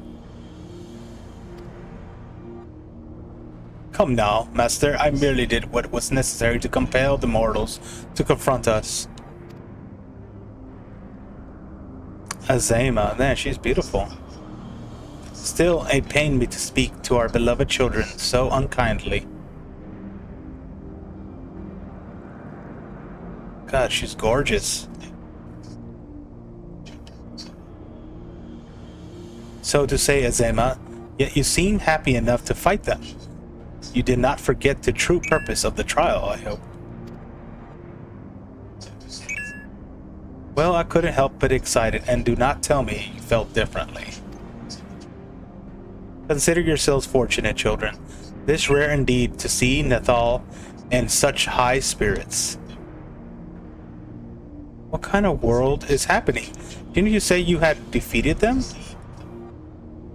Come now, Master, I merely did what was necessary to compel the mortals to confront us. Azema, man, she's beautiful. Still, it pained me to speak to our beloved children so unkindly. God, she's gorgeous. So to say, Azema, yet you seem happy enough to fight them. You did not forget the true purpose of the trial, I hope. Well, I couldn't help but excited, and do not tell me you felt differently. Consider yourselves fortunate, children. This rare indeed to see Nathal in such high spirits. What kind of world is happening? Didn't you say you had defeated them?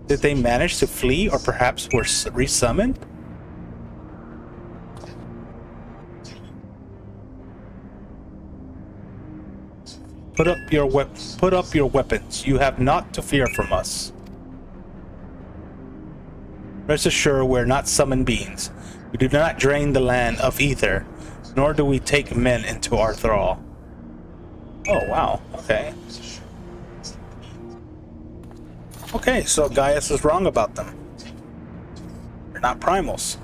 Did they manage to flee, or perhaps were resummoned? Put up your weapons. You have naught to fear from us. Rest assured, we're not summoned beings. We do not drain the land of ether, nor do we take men into our thrall. Oh, wow. Okay. Okay, so Gaius was wrong about them. They're not primals.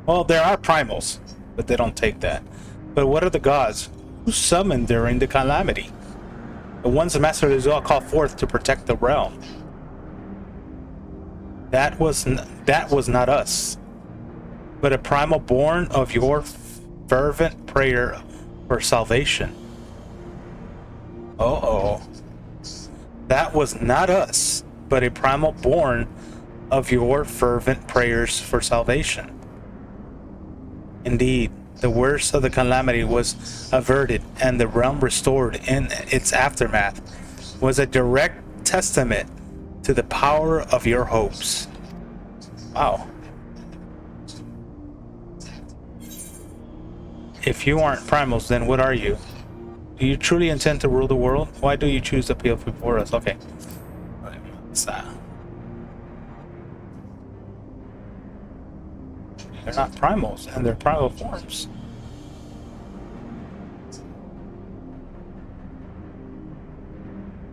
Well, there are primals, but they don't take that. But what are the gods? Who summoned during the calamity? The ones the Master Luzal called forth to protect the realm. That was not us, but a primal born of your fervent prayer for salvation. Uh-oh. That was not us, but a primal born of your fervent prayers for salvation. Indeed, the worst of the calamity was averted and the realm restored in its aftermath was a direct testament to the power of your hopes. Wow. If you aren't primals, then what are you? Do you truly intend to rule the world? Why do you choose to appeal before us? Okay. They're not primals, and they're primal forms.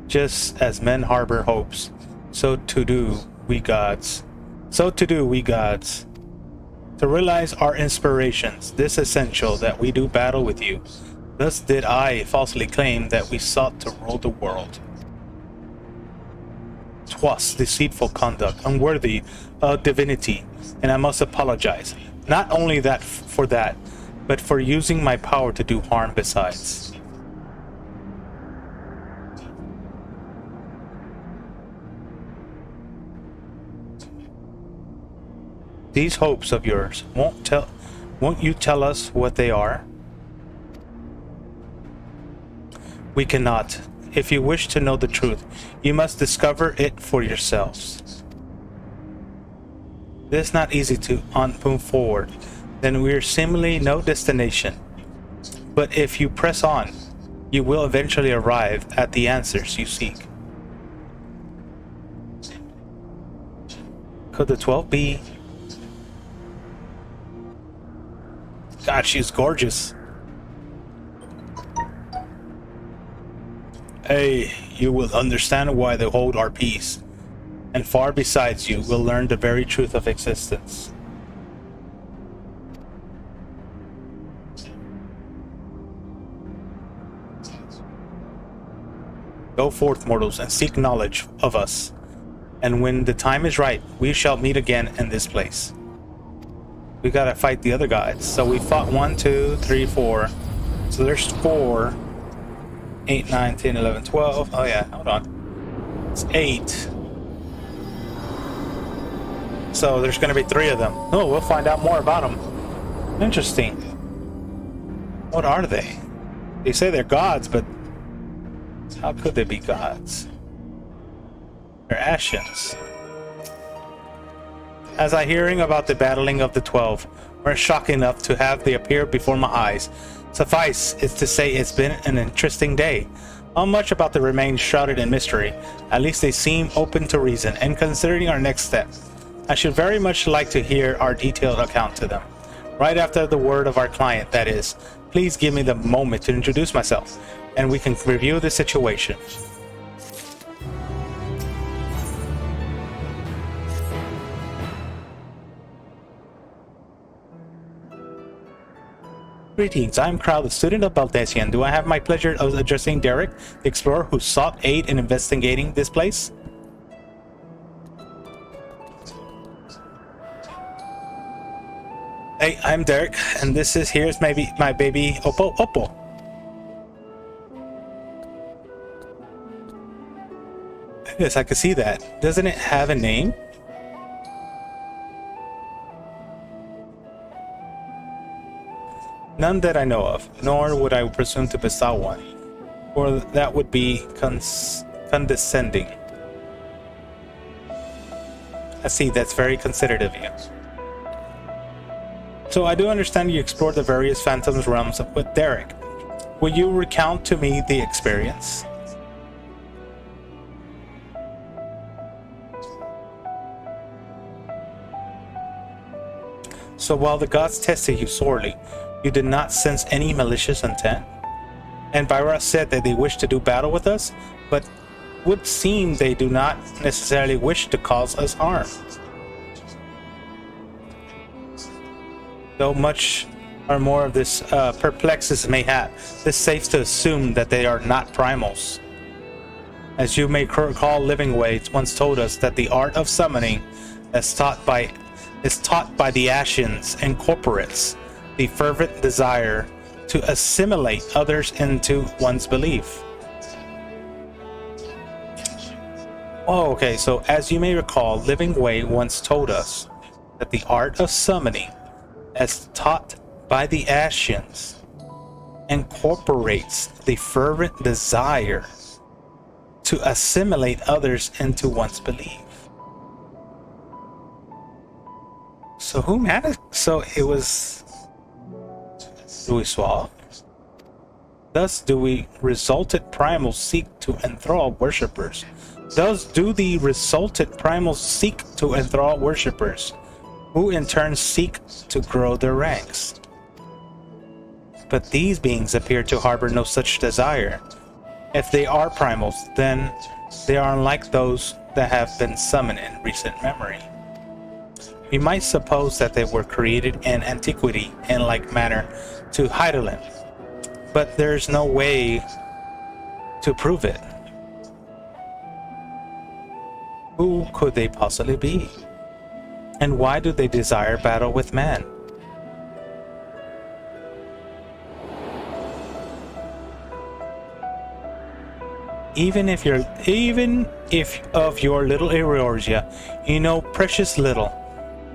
Just as men harbor hopes, so too do we gods. To realize our inspirations, this essential that we do battle with you. Thus did I falsely claim that we sought to rule the world. 'Twas deceitful conduct, unworthy of divinity, and I must apologize. Not only that for that, but for using my power to do harm besides. These hopes of yours, won't you tell us what they are? We cannot. If you wish to know the truth, you must discover it for yourselves. It is not easy to move forward, then we are seemingly no destination. But if you press on, you will eventually arrive at the answers you seek. Could the 12 be? God, she's gorgeous. Hey, you will understand why they hold our peace, and far besides you will learn the very truth of existence. Go forth, mortals, and seek knowledge of us, and when the time is right, we shall meet again in this place. We gotta fight the other guys. So we fought 1, 2, 3, 4. So there's 4. 8, 9, 10, 11, 12. Oh yeah, hold on. It's 8. So there's gonna be 3 of them. Oh, we'll find out more about them. Interesting. What are they? They say they're gods, but how could they be gods? They're Ashians. As I hearing about the battling of the 12, were shocked enough to have they appear before my eyes. Suffice it to say it's been an interesting day. Not much about the remains shrouded in mystery. At least they seem open to reason, and considering our next step, I should very much like to hear our detailed account to them. Right after the word of our client, that is. Please give me the moment to introduce myself, and we can review the situation. Greetings, I'm Crowd, the student of Baltesian. Do I have my pleasure of addressing Derek, the explorer who sought aid in investigating this place? Hey, I'm Derek, and here's my baby Oppo. Yes, I can see that. Doesn't it have a name? None that I know of, nor would I presume to bestow one, for that would be condescending. I see, that's very considerate of you. So I do understand you explored the various Phantom's realms with Derek. Will you recount to me the experience? So while the gods tested you sorely, you did not sense any malicious intent? And Vyra said that they wish to do battle with us, but would seem they do not necessarily wish to cause us harm. Though much or more of this perplexes Mayhap, it's safe to assume that they are not primals. As you may recall, Livingway once told us that the art of summoning is taught by the Ashians incorporates the fervent desire to assimilate others into one's belief. Oh, okay, so as you may recall, Livingway once told us that the art of summoning, as taught by the Ashians, incorporates the fervent desire to assimilate others into one's belief. So who managed? So it was Louis Suave. Thus do we resulted primals seek to enthrall worshippers. Thus do the resulted primals seek to enthrall worshippers, who in turn seek to grow their ranks. But these beings appear to harbor no such desire. If they are primals, then they are unlike those that have been summoned in recent memory. We might suppose that they were created in antiquity in like manner to Heidelin, but there's no way to prove it. Who could they possibly be? And why do they desire battle with man? Even if of your little Eorzea, you know precious little.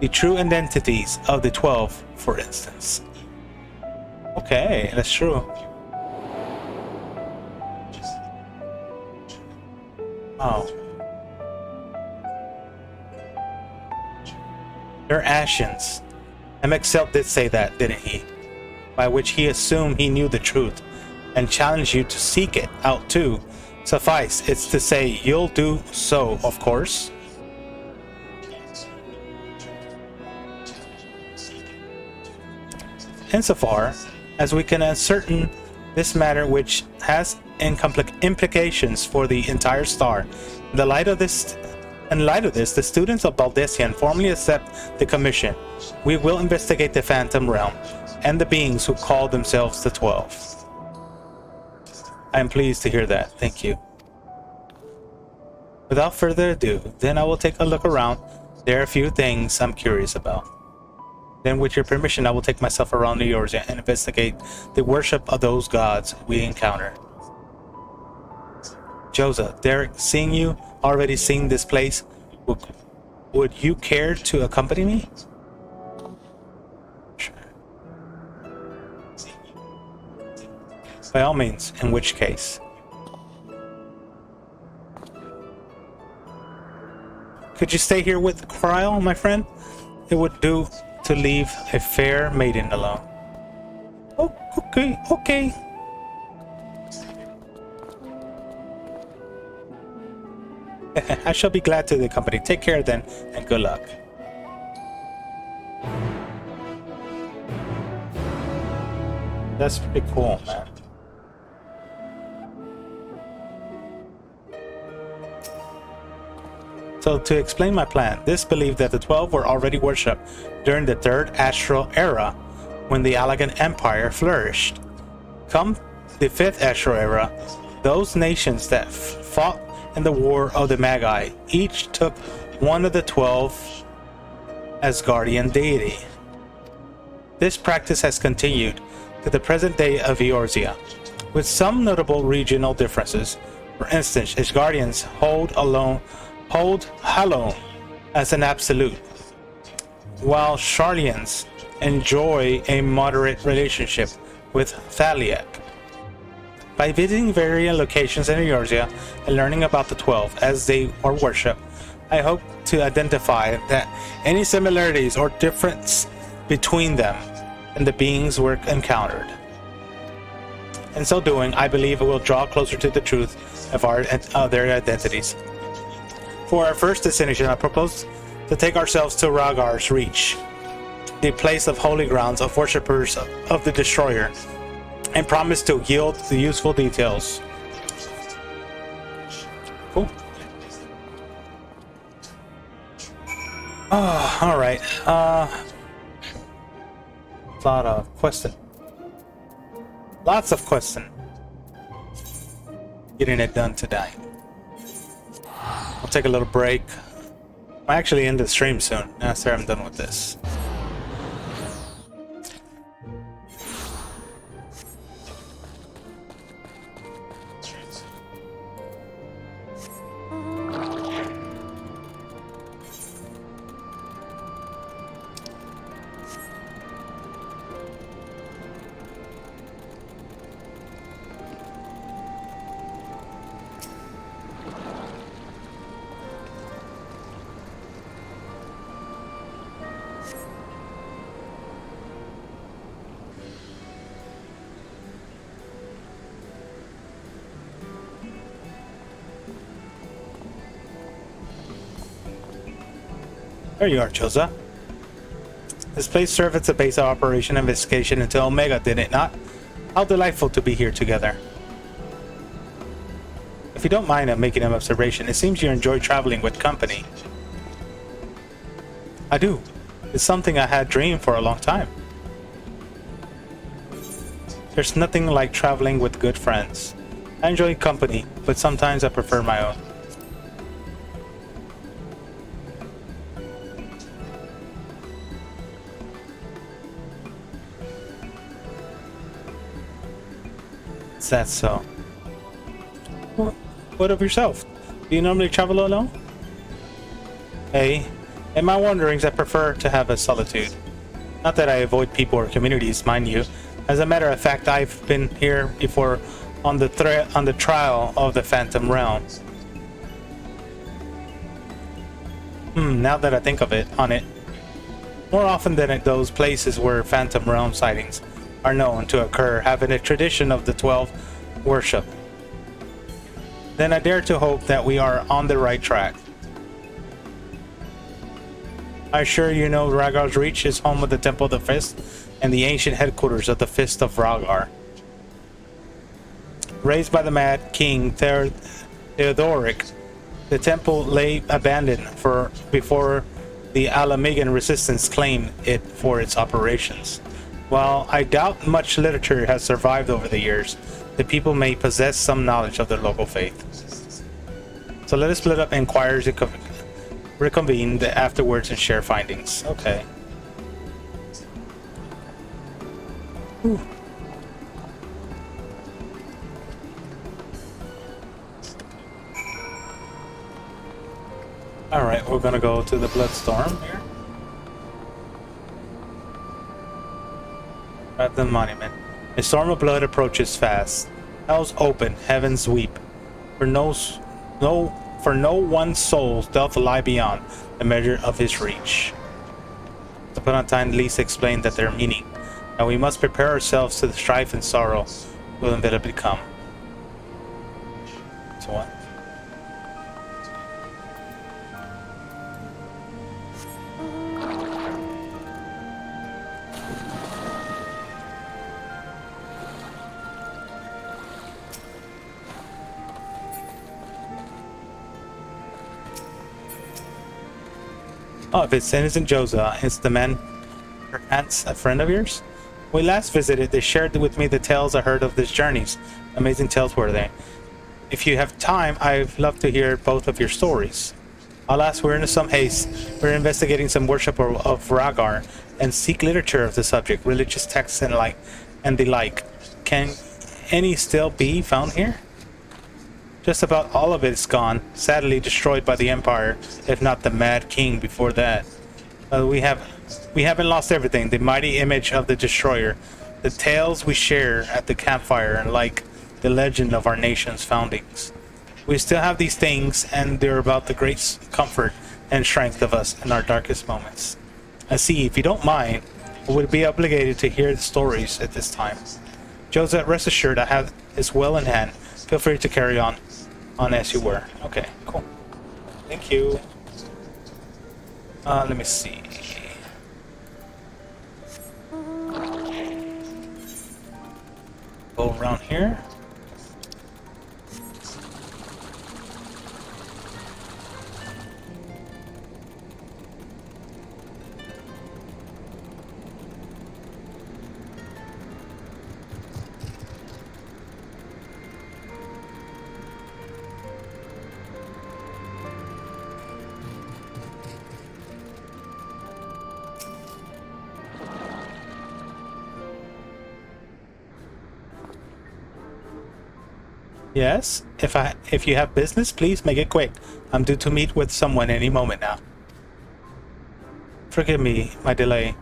The true identities of the 12, for instance. Okay, that's true. Oh. They're Ashians. MXL did say that, didn't he? By which he assumed he knew the truth, and challenged you to seek it out too. Suffice it's to say, you'll do so, of course. Insofar as we can ascertain this matter, which has implications for the entire star, in light of this, the students of Baldessian formally accept the commission. We will investigate the Phantom Realm and the beings who call themselves the 12. I am pleased to hear that. Thank you. Without further ado, then I will take a look around. There are a few things I'm curious about. Then with your permission, I will take myself around New York and investigate the worship of those gods we encounter. Joseph, Derek, seeing you already seen this place, would you care to accompany me? Sure. By all means, in which case. Could you stay here with Cryle, my friend? It would do to leave a fair maiden alone. Oh, okay. I shall be glad to accompany. Take care then, and good luck. That's pretty cool, man. So to explain my plan, this believed that the 12 were already worshipped during the Third Astral Era, when the Allagan Empire flourished. Come the Fifth Astral Era, those nations that fought in the War of the Magi each took one of the 12 as guardian deity. This practice has continued to the present day of Eorzea, with some notable regional differences. For instance, its guardians hold Halon as an absolute, while Sharlians enjoy a moderate relationship with Thaliak. By visiting various locations in Eorzea and learning about the 12 as they are worshipped, I hope to identify that any similarities or difference between them and the beings were encountered. In so doing, I believe it will draw closer to the truth of their identities. For our first destination, I propose to take ourselves to Ragar's Reach, the place of holy grounds of worshippers of the Destroyer, and promise to yield the useful details. Cool. Oh, alright. Lot of question. Lots of question. Getting it done today. I'll take a little break. I'll actually end the stream soon after I'm done with this. There you are, Choza. This place served as a base of operation investigation until Omega, did it not? How delightful to be here together. If you don't mind making an observation, it seems you enjoy traveling with company. I do. It's something I had dreamed for a long time. There's nothing like traveling with good friends. I enjoy company, but sometimes I prefer my own. That's so. What of yourself? Do you normally travel alone? Hey, in my wanderings I prefer to have a solitude. Not that I avoid people or communities, mind you. As a matter of fact, I've been here before on the trial of the Phantom Realm. Now that I think of it, more often than at those places where Phantom Realm sightings are known to occur, having a tradition of the 12 worship. Then I dare to hope that we are on the right track. I assure you know Ragar's Reach is home of the Temple of the Fist and the ancient headquarters of the Fist of Ragar. Raised by the Mad King Theodoric, the temple lay abandoned before the Alamigan resistance claimed it for its operations. While I doubt much literature has survived over the years, the people may possess some knowledge of their local faith. So let us split up inquirers and reconvene afterwards and share findings. Okay. Whew. Alright, we're gonna go to the Bloodstorm here. At the monument. A storm of blood approaches fast. Hells open, heavens weep. For no one soul's doth lie beyond the measure of his reach. To put on time, least explain that their meaning, and we must prepare ourselves to the strife and sorrow will inevitably come. So what? Oh, if it's innocent Joza, it's the man, perchance a friend of yours? When we last visited, they shared with me the tales I heard of these journeys. Amazing tales were they. If you have time, I'd love to hear both of your stories. Alas, we're in some haste. We're investigating some worship of Ragar and seek literature of the subject, religious texts and the like. Can any still be found here? Just about all of it is gone, sadly destroyed by the Empire, if not the Mad King before that. We haven't lost everything, the mighty image of the Destroyer, the tales we share at the campfire, and the legend of our nation's foundings. We still have these things, and they're about the great comfort and strength of us in our darkest moments. I see, if you don't mind, I would be obligated to hear the stories at this time. Josette, rest assured I have his will in hand. Feel free to carry on as you were. Okay, cool. Thank you. Let me see. Go around here. Yes, if you have business, please make it quick. I'm due to meet with someone any moment now. Forgive me, my delay.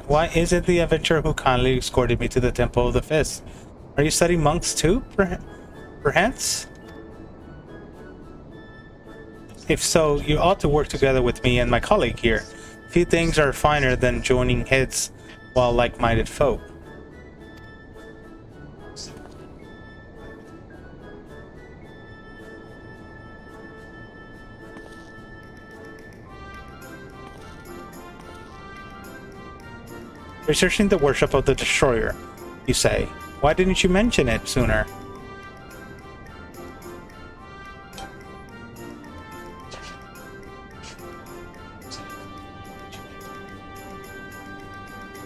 Why is it the adventurer who kindly escorted me to the Temple of the Fist? Are you studying monks too, perhaps? If so, you ought to work together with me and my colleague here. Few things are finer than joining heads while like-minded folk. Researching the worship of the Destroyer, you say. Why didn't you mention it sooner?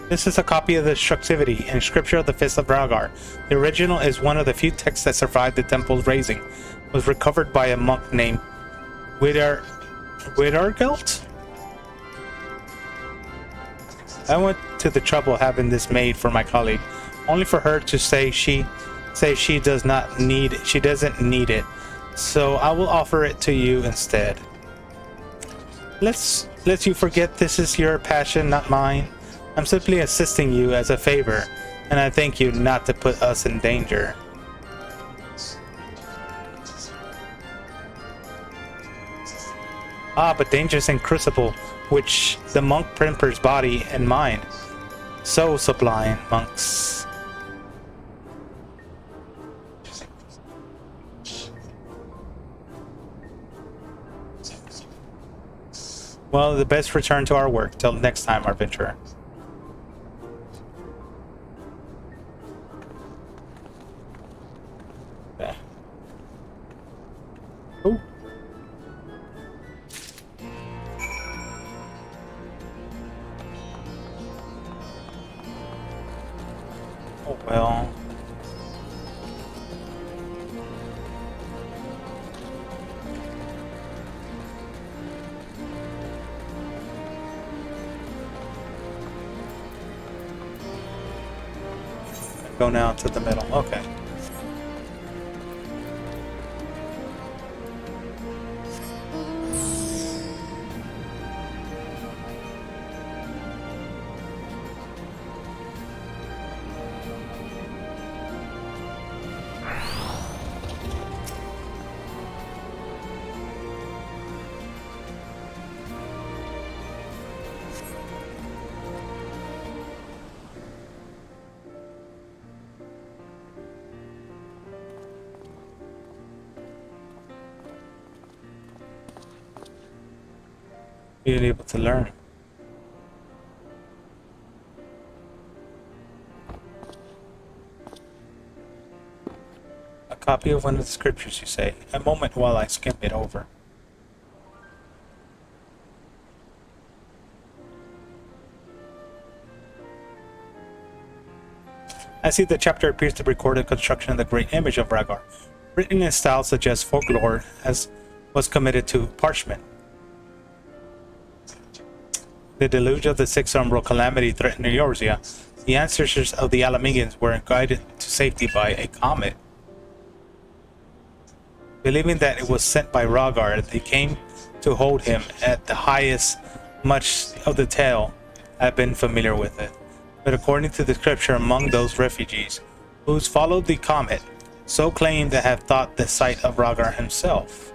This is a copy of the Destructivity and Scripture of the Fist of Rhaegar. The original is one of the few texts that survived the temple's razing. It was recovered by a monk named Widargelt? I went to the trouble of having this made for my colleague, only for her to say she doesn't need it. So I will offer it to you instead. Let's you forget this is your passion, not mine. I'm simply assisting you as a favor, and I thank you not to put us in danger. Ah, but dangerous in Crucible, which the monk tempers body and mind. So sublime, monks. Well, the best return to our work. Till next time, our adventurer. Okay. Oh. Oh well. Go now to the middle. Okay. Being able to learn. A copy of one of the scriptures, you say. A moment while I skim it over. I see the chapter appears to record the construction of the great image of Rhaegar. Written in style suggests folklore as was committed to parchment. The deluge of the Sixth Umbral calamity threatened Eorzea. The ancestors of the Alamegans were guided to safety by a comet. Believing that it was sent by Rhaegar, they came to hold him at the highest. Much of the tale I've been familiar with it. But according to the scripture, among those refugees who followed the comet, so claimed to have thought the sight of Rhaegar himself.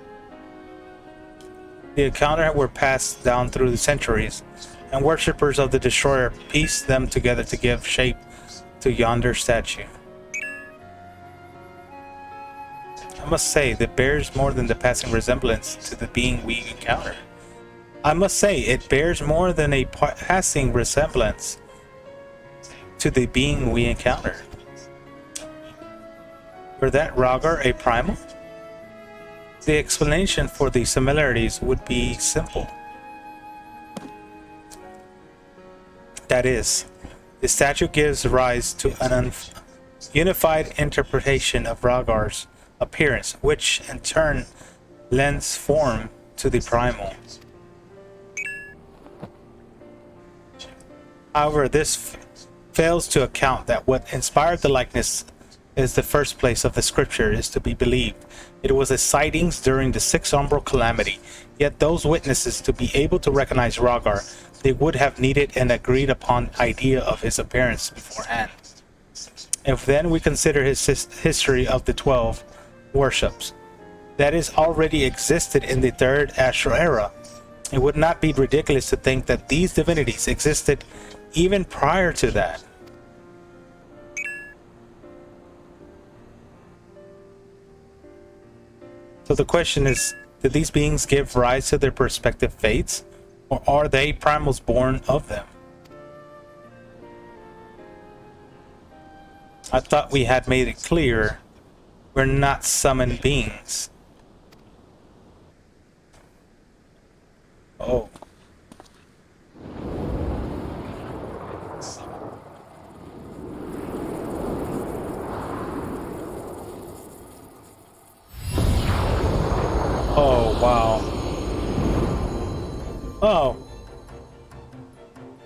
The encounter were passed down through the centuries, and worshippers of the Destroyer pieced them together to give shape to yonder statue. I must say, that bears more than the passing resemblance to the being we encountered. I must say, it bears more than a passing resemblance to the being we encountered. Were that Rhaegar a primal? The explanation for the similarities would be simple. That is, the statue gives rise to an unified interpretation of Rhaegar's appearance, which in turn lends form to the primal. However, this fails to account that what inspired the likeness is the first place of the scripture is to be believed. It was a sightings during the Sixth Umbral Calamity, yet those witnesses to be able to recognize Rhaegar, they would have needed an agreed upon idea of his appearance beforehand. If then we consider his history of the 12 worships, that is already existed in the Third Astral Era, it would not be ridiculous to think that these divinities existed even prior to that. So the question is, did these beings give rise to their respective fates, or are they primals born of them? I thought we had made it clear we're not summoned beings. Oh. Oh, wow. Oh.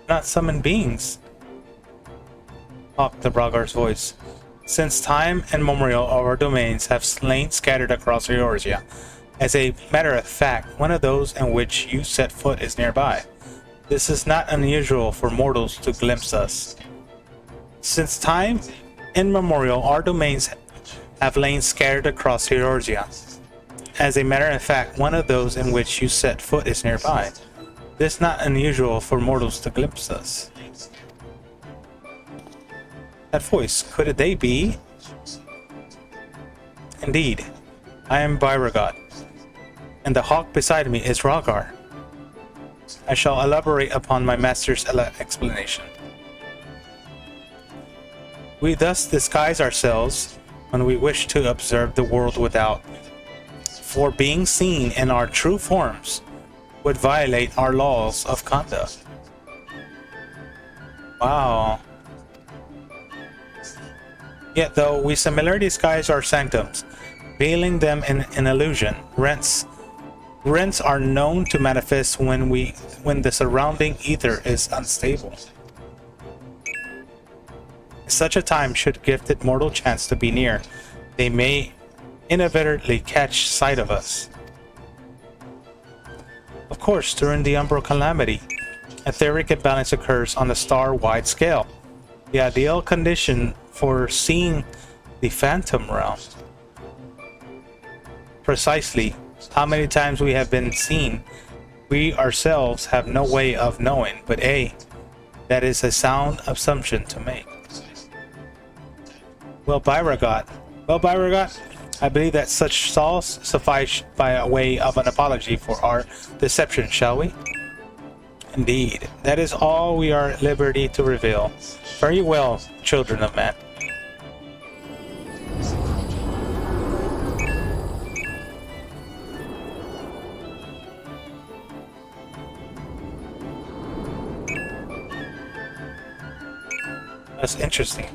Not summoned beings. Mocked the Rhaegar's voice. Since time immemorial, our domains have lain scattered across Eorzea. As a matter of fact, one of those in which you set foot is nearby. This is not unusual for mortals to glimpse us. Since time immemorial, our domains have lain scattered across Eorzea. As a matter of fact, one of those in which you set foot is nearby. This is not unusual for mortals to glimpse us. That voice, could they be? Indeed, I am Beauregard, and the hawk beside me is Rhaegar. I shall elaborate upon my master's explanation. We thus disguise ourselves when we wish to observe the world without, for being seen in our true forms would violate our laws of conduct. Wow. Yet though we similarly disguise our sanctums, veiling them in an illusion, rents are known to manifest when the surrounding ether is unstable. Such a time should gifted mortal chance to be near, they may inadvertently catch sight of us. Of course, during the Umbral Calamity, etheric imbalance occurs on a star-wide scale, the ideal condition for seeing the Phantom Realm. Precisely how many times we have been seen, we ourselves have no way of knowing, but that is a sound assumption to make. Well, Beauregard, I believe that such salts suffice by a way of an apology for our deception, shall we? Indeed, that is all we are at liberty to reveal. Very well, children of men. That's interesting.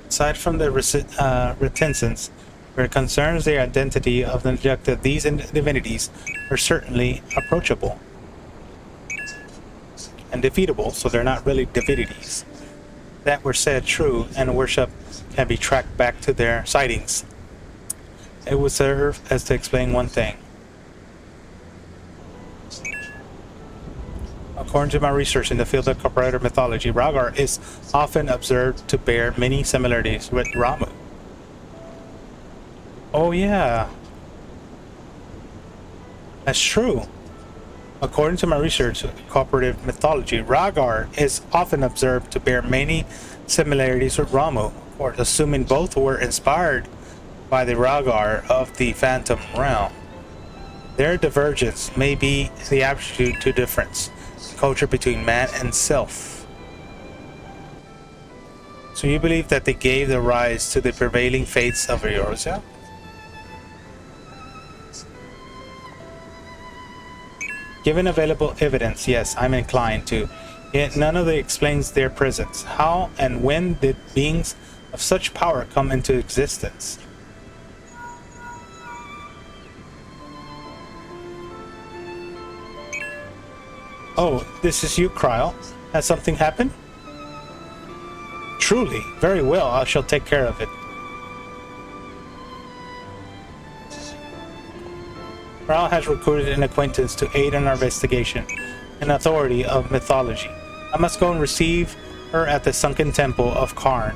Aside from the reticence, where concerns the identity of the objective, these divinities are certainly approachable and defeatable, so they're not really divinities. That were said true, and worship can be tracked back to their sightings. It would serve as to explain one thing. According to my research in the field of corporator mythology, Ragar is often observed to bear many similarities with Ramu. Oh yeah. That's true. According to my research in cooperative mythology, Ragar is often observed to bear many similarities with Ramu, of course, assuming both were inspired by the Ragar of the Phantom Realm. Their divergence may be the aptitude to difference, culture between man and self. So you believe that they gave the rise to the prevailing fates of Eorzea? Given available evidence, yes, I'm inclined to. Yet none of it explains their presence. How and when did beings of such power come into existence? Oh, this is you, Kryl. Has something happened? Truly, very well, I shall take care of it. Kryl has recruited an acquaintance to aid in our investigation, an authority of mythology. I must go and receive her at the sunken temple of Karn,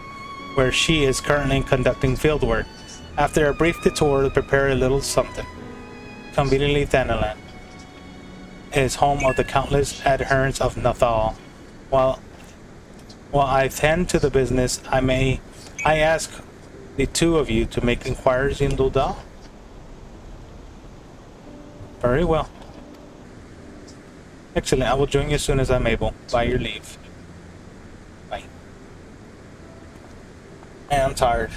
where she is currently conducting fieldwork. After a brief detour to prepare a little something. Conveniently, Thanalan is home of the countless adherents of Nathal. While I tend to the business, I ask the two of you to make inquiries in Dodal? Very well. Excellent. I will join you as soon as I'm able. By your leave. Bye. And I'm tired.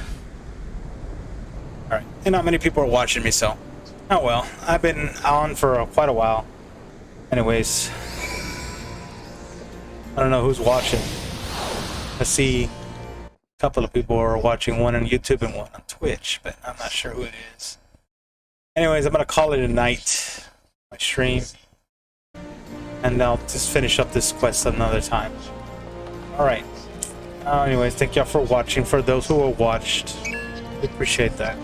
Alright. And not many people are watching me, so. Oh well. I've been on for quite a while. Anyways. I don't know who's watching. I see a couple of people are watching, one on YouTube and one on Twitch, but I'm not sure who it is. Anyways, I'm gonna call it a night. My stream. And I'll just finish up this quest another time. Alright. Anyways, thank y'all for watching. For those who have watched, we appreciate that.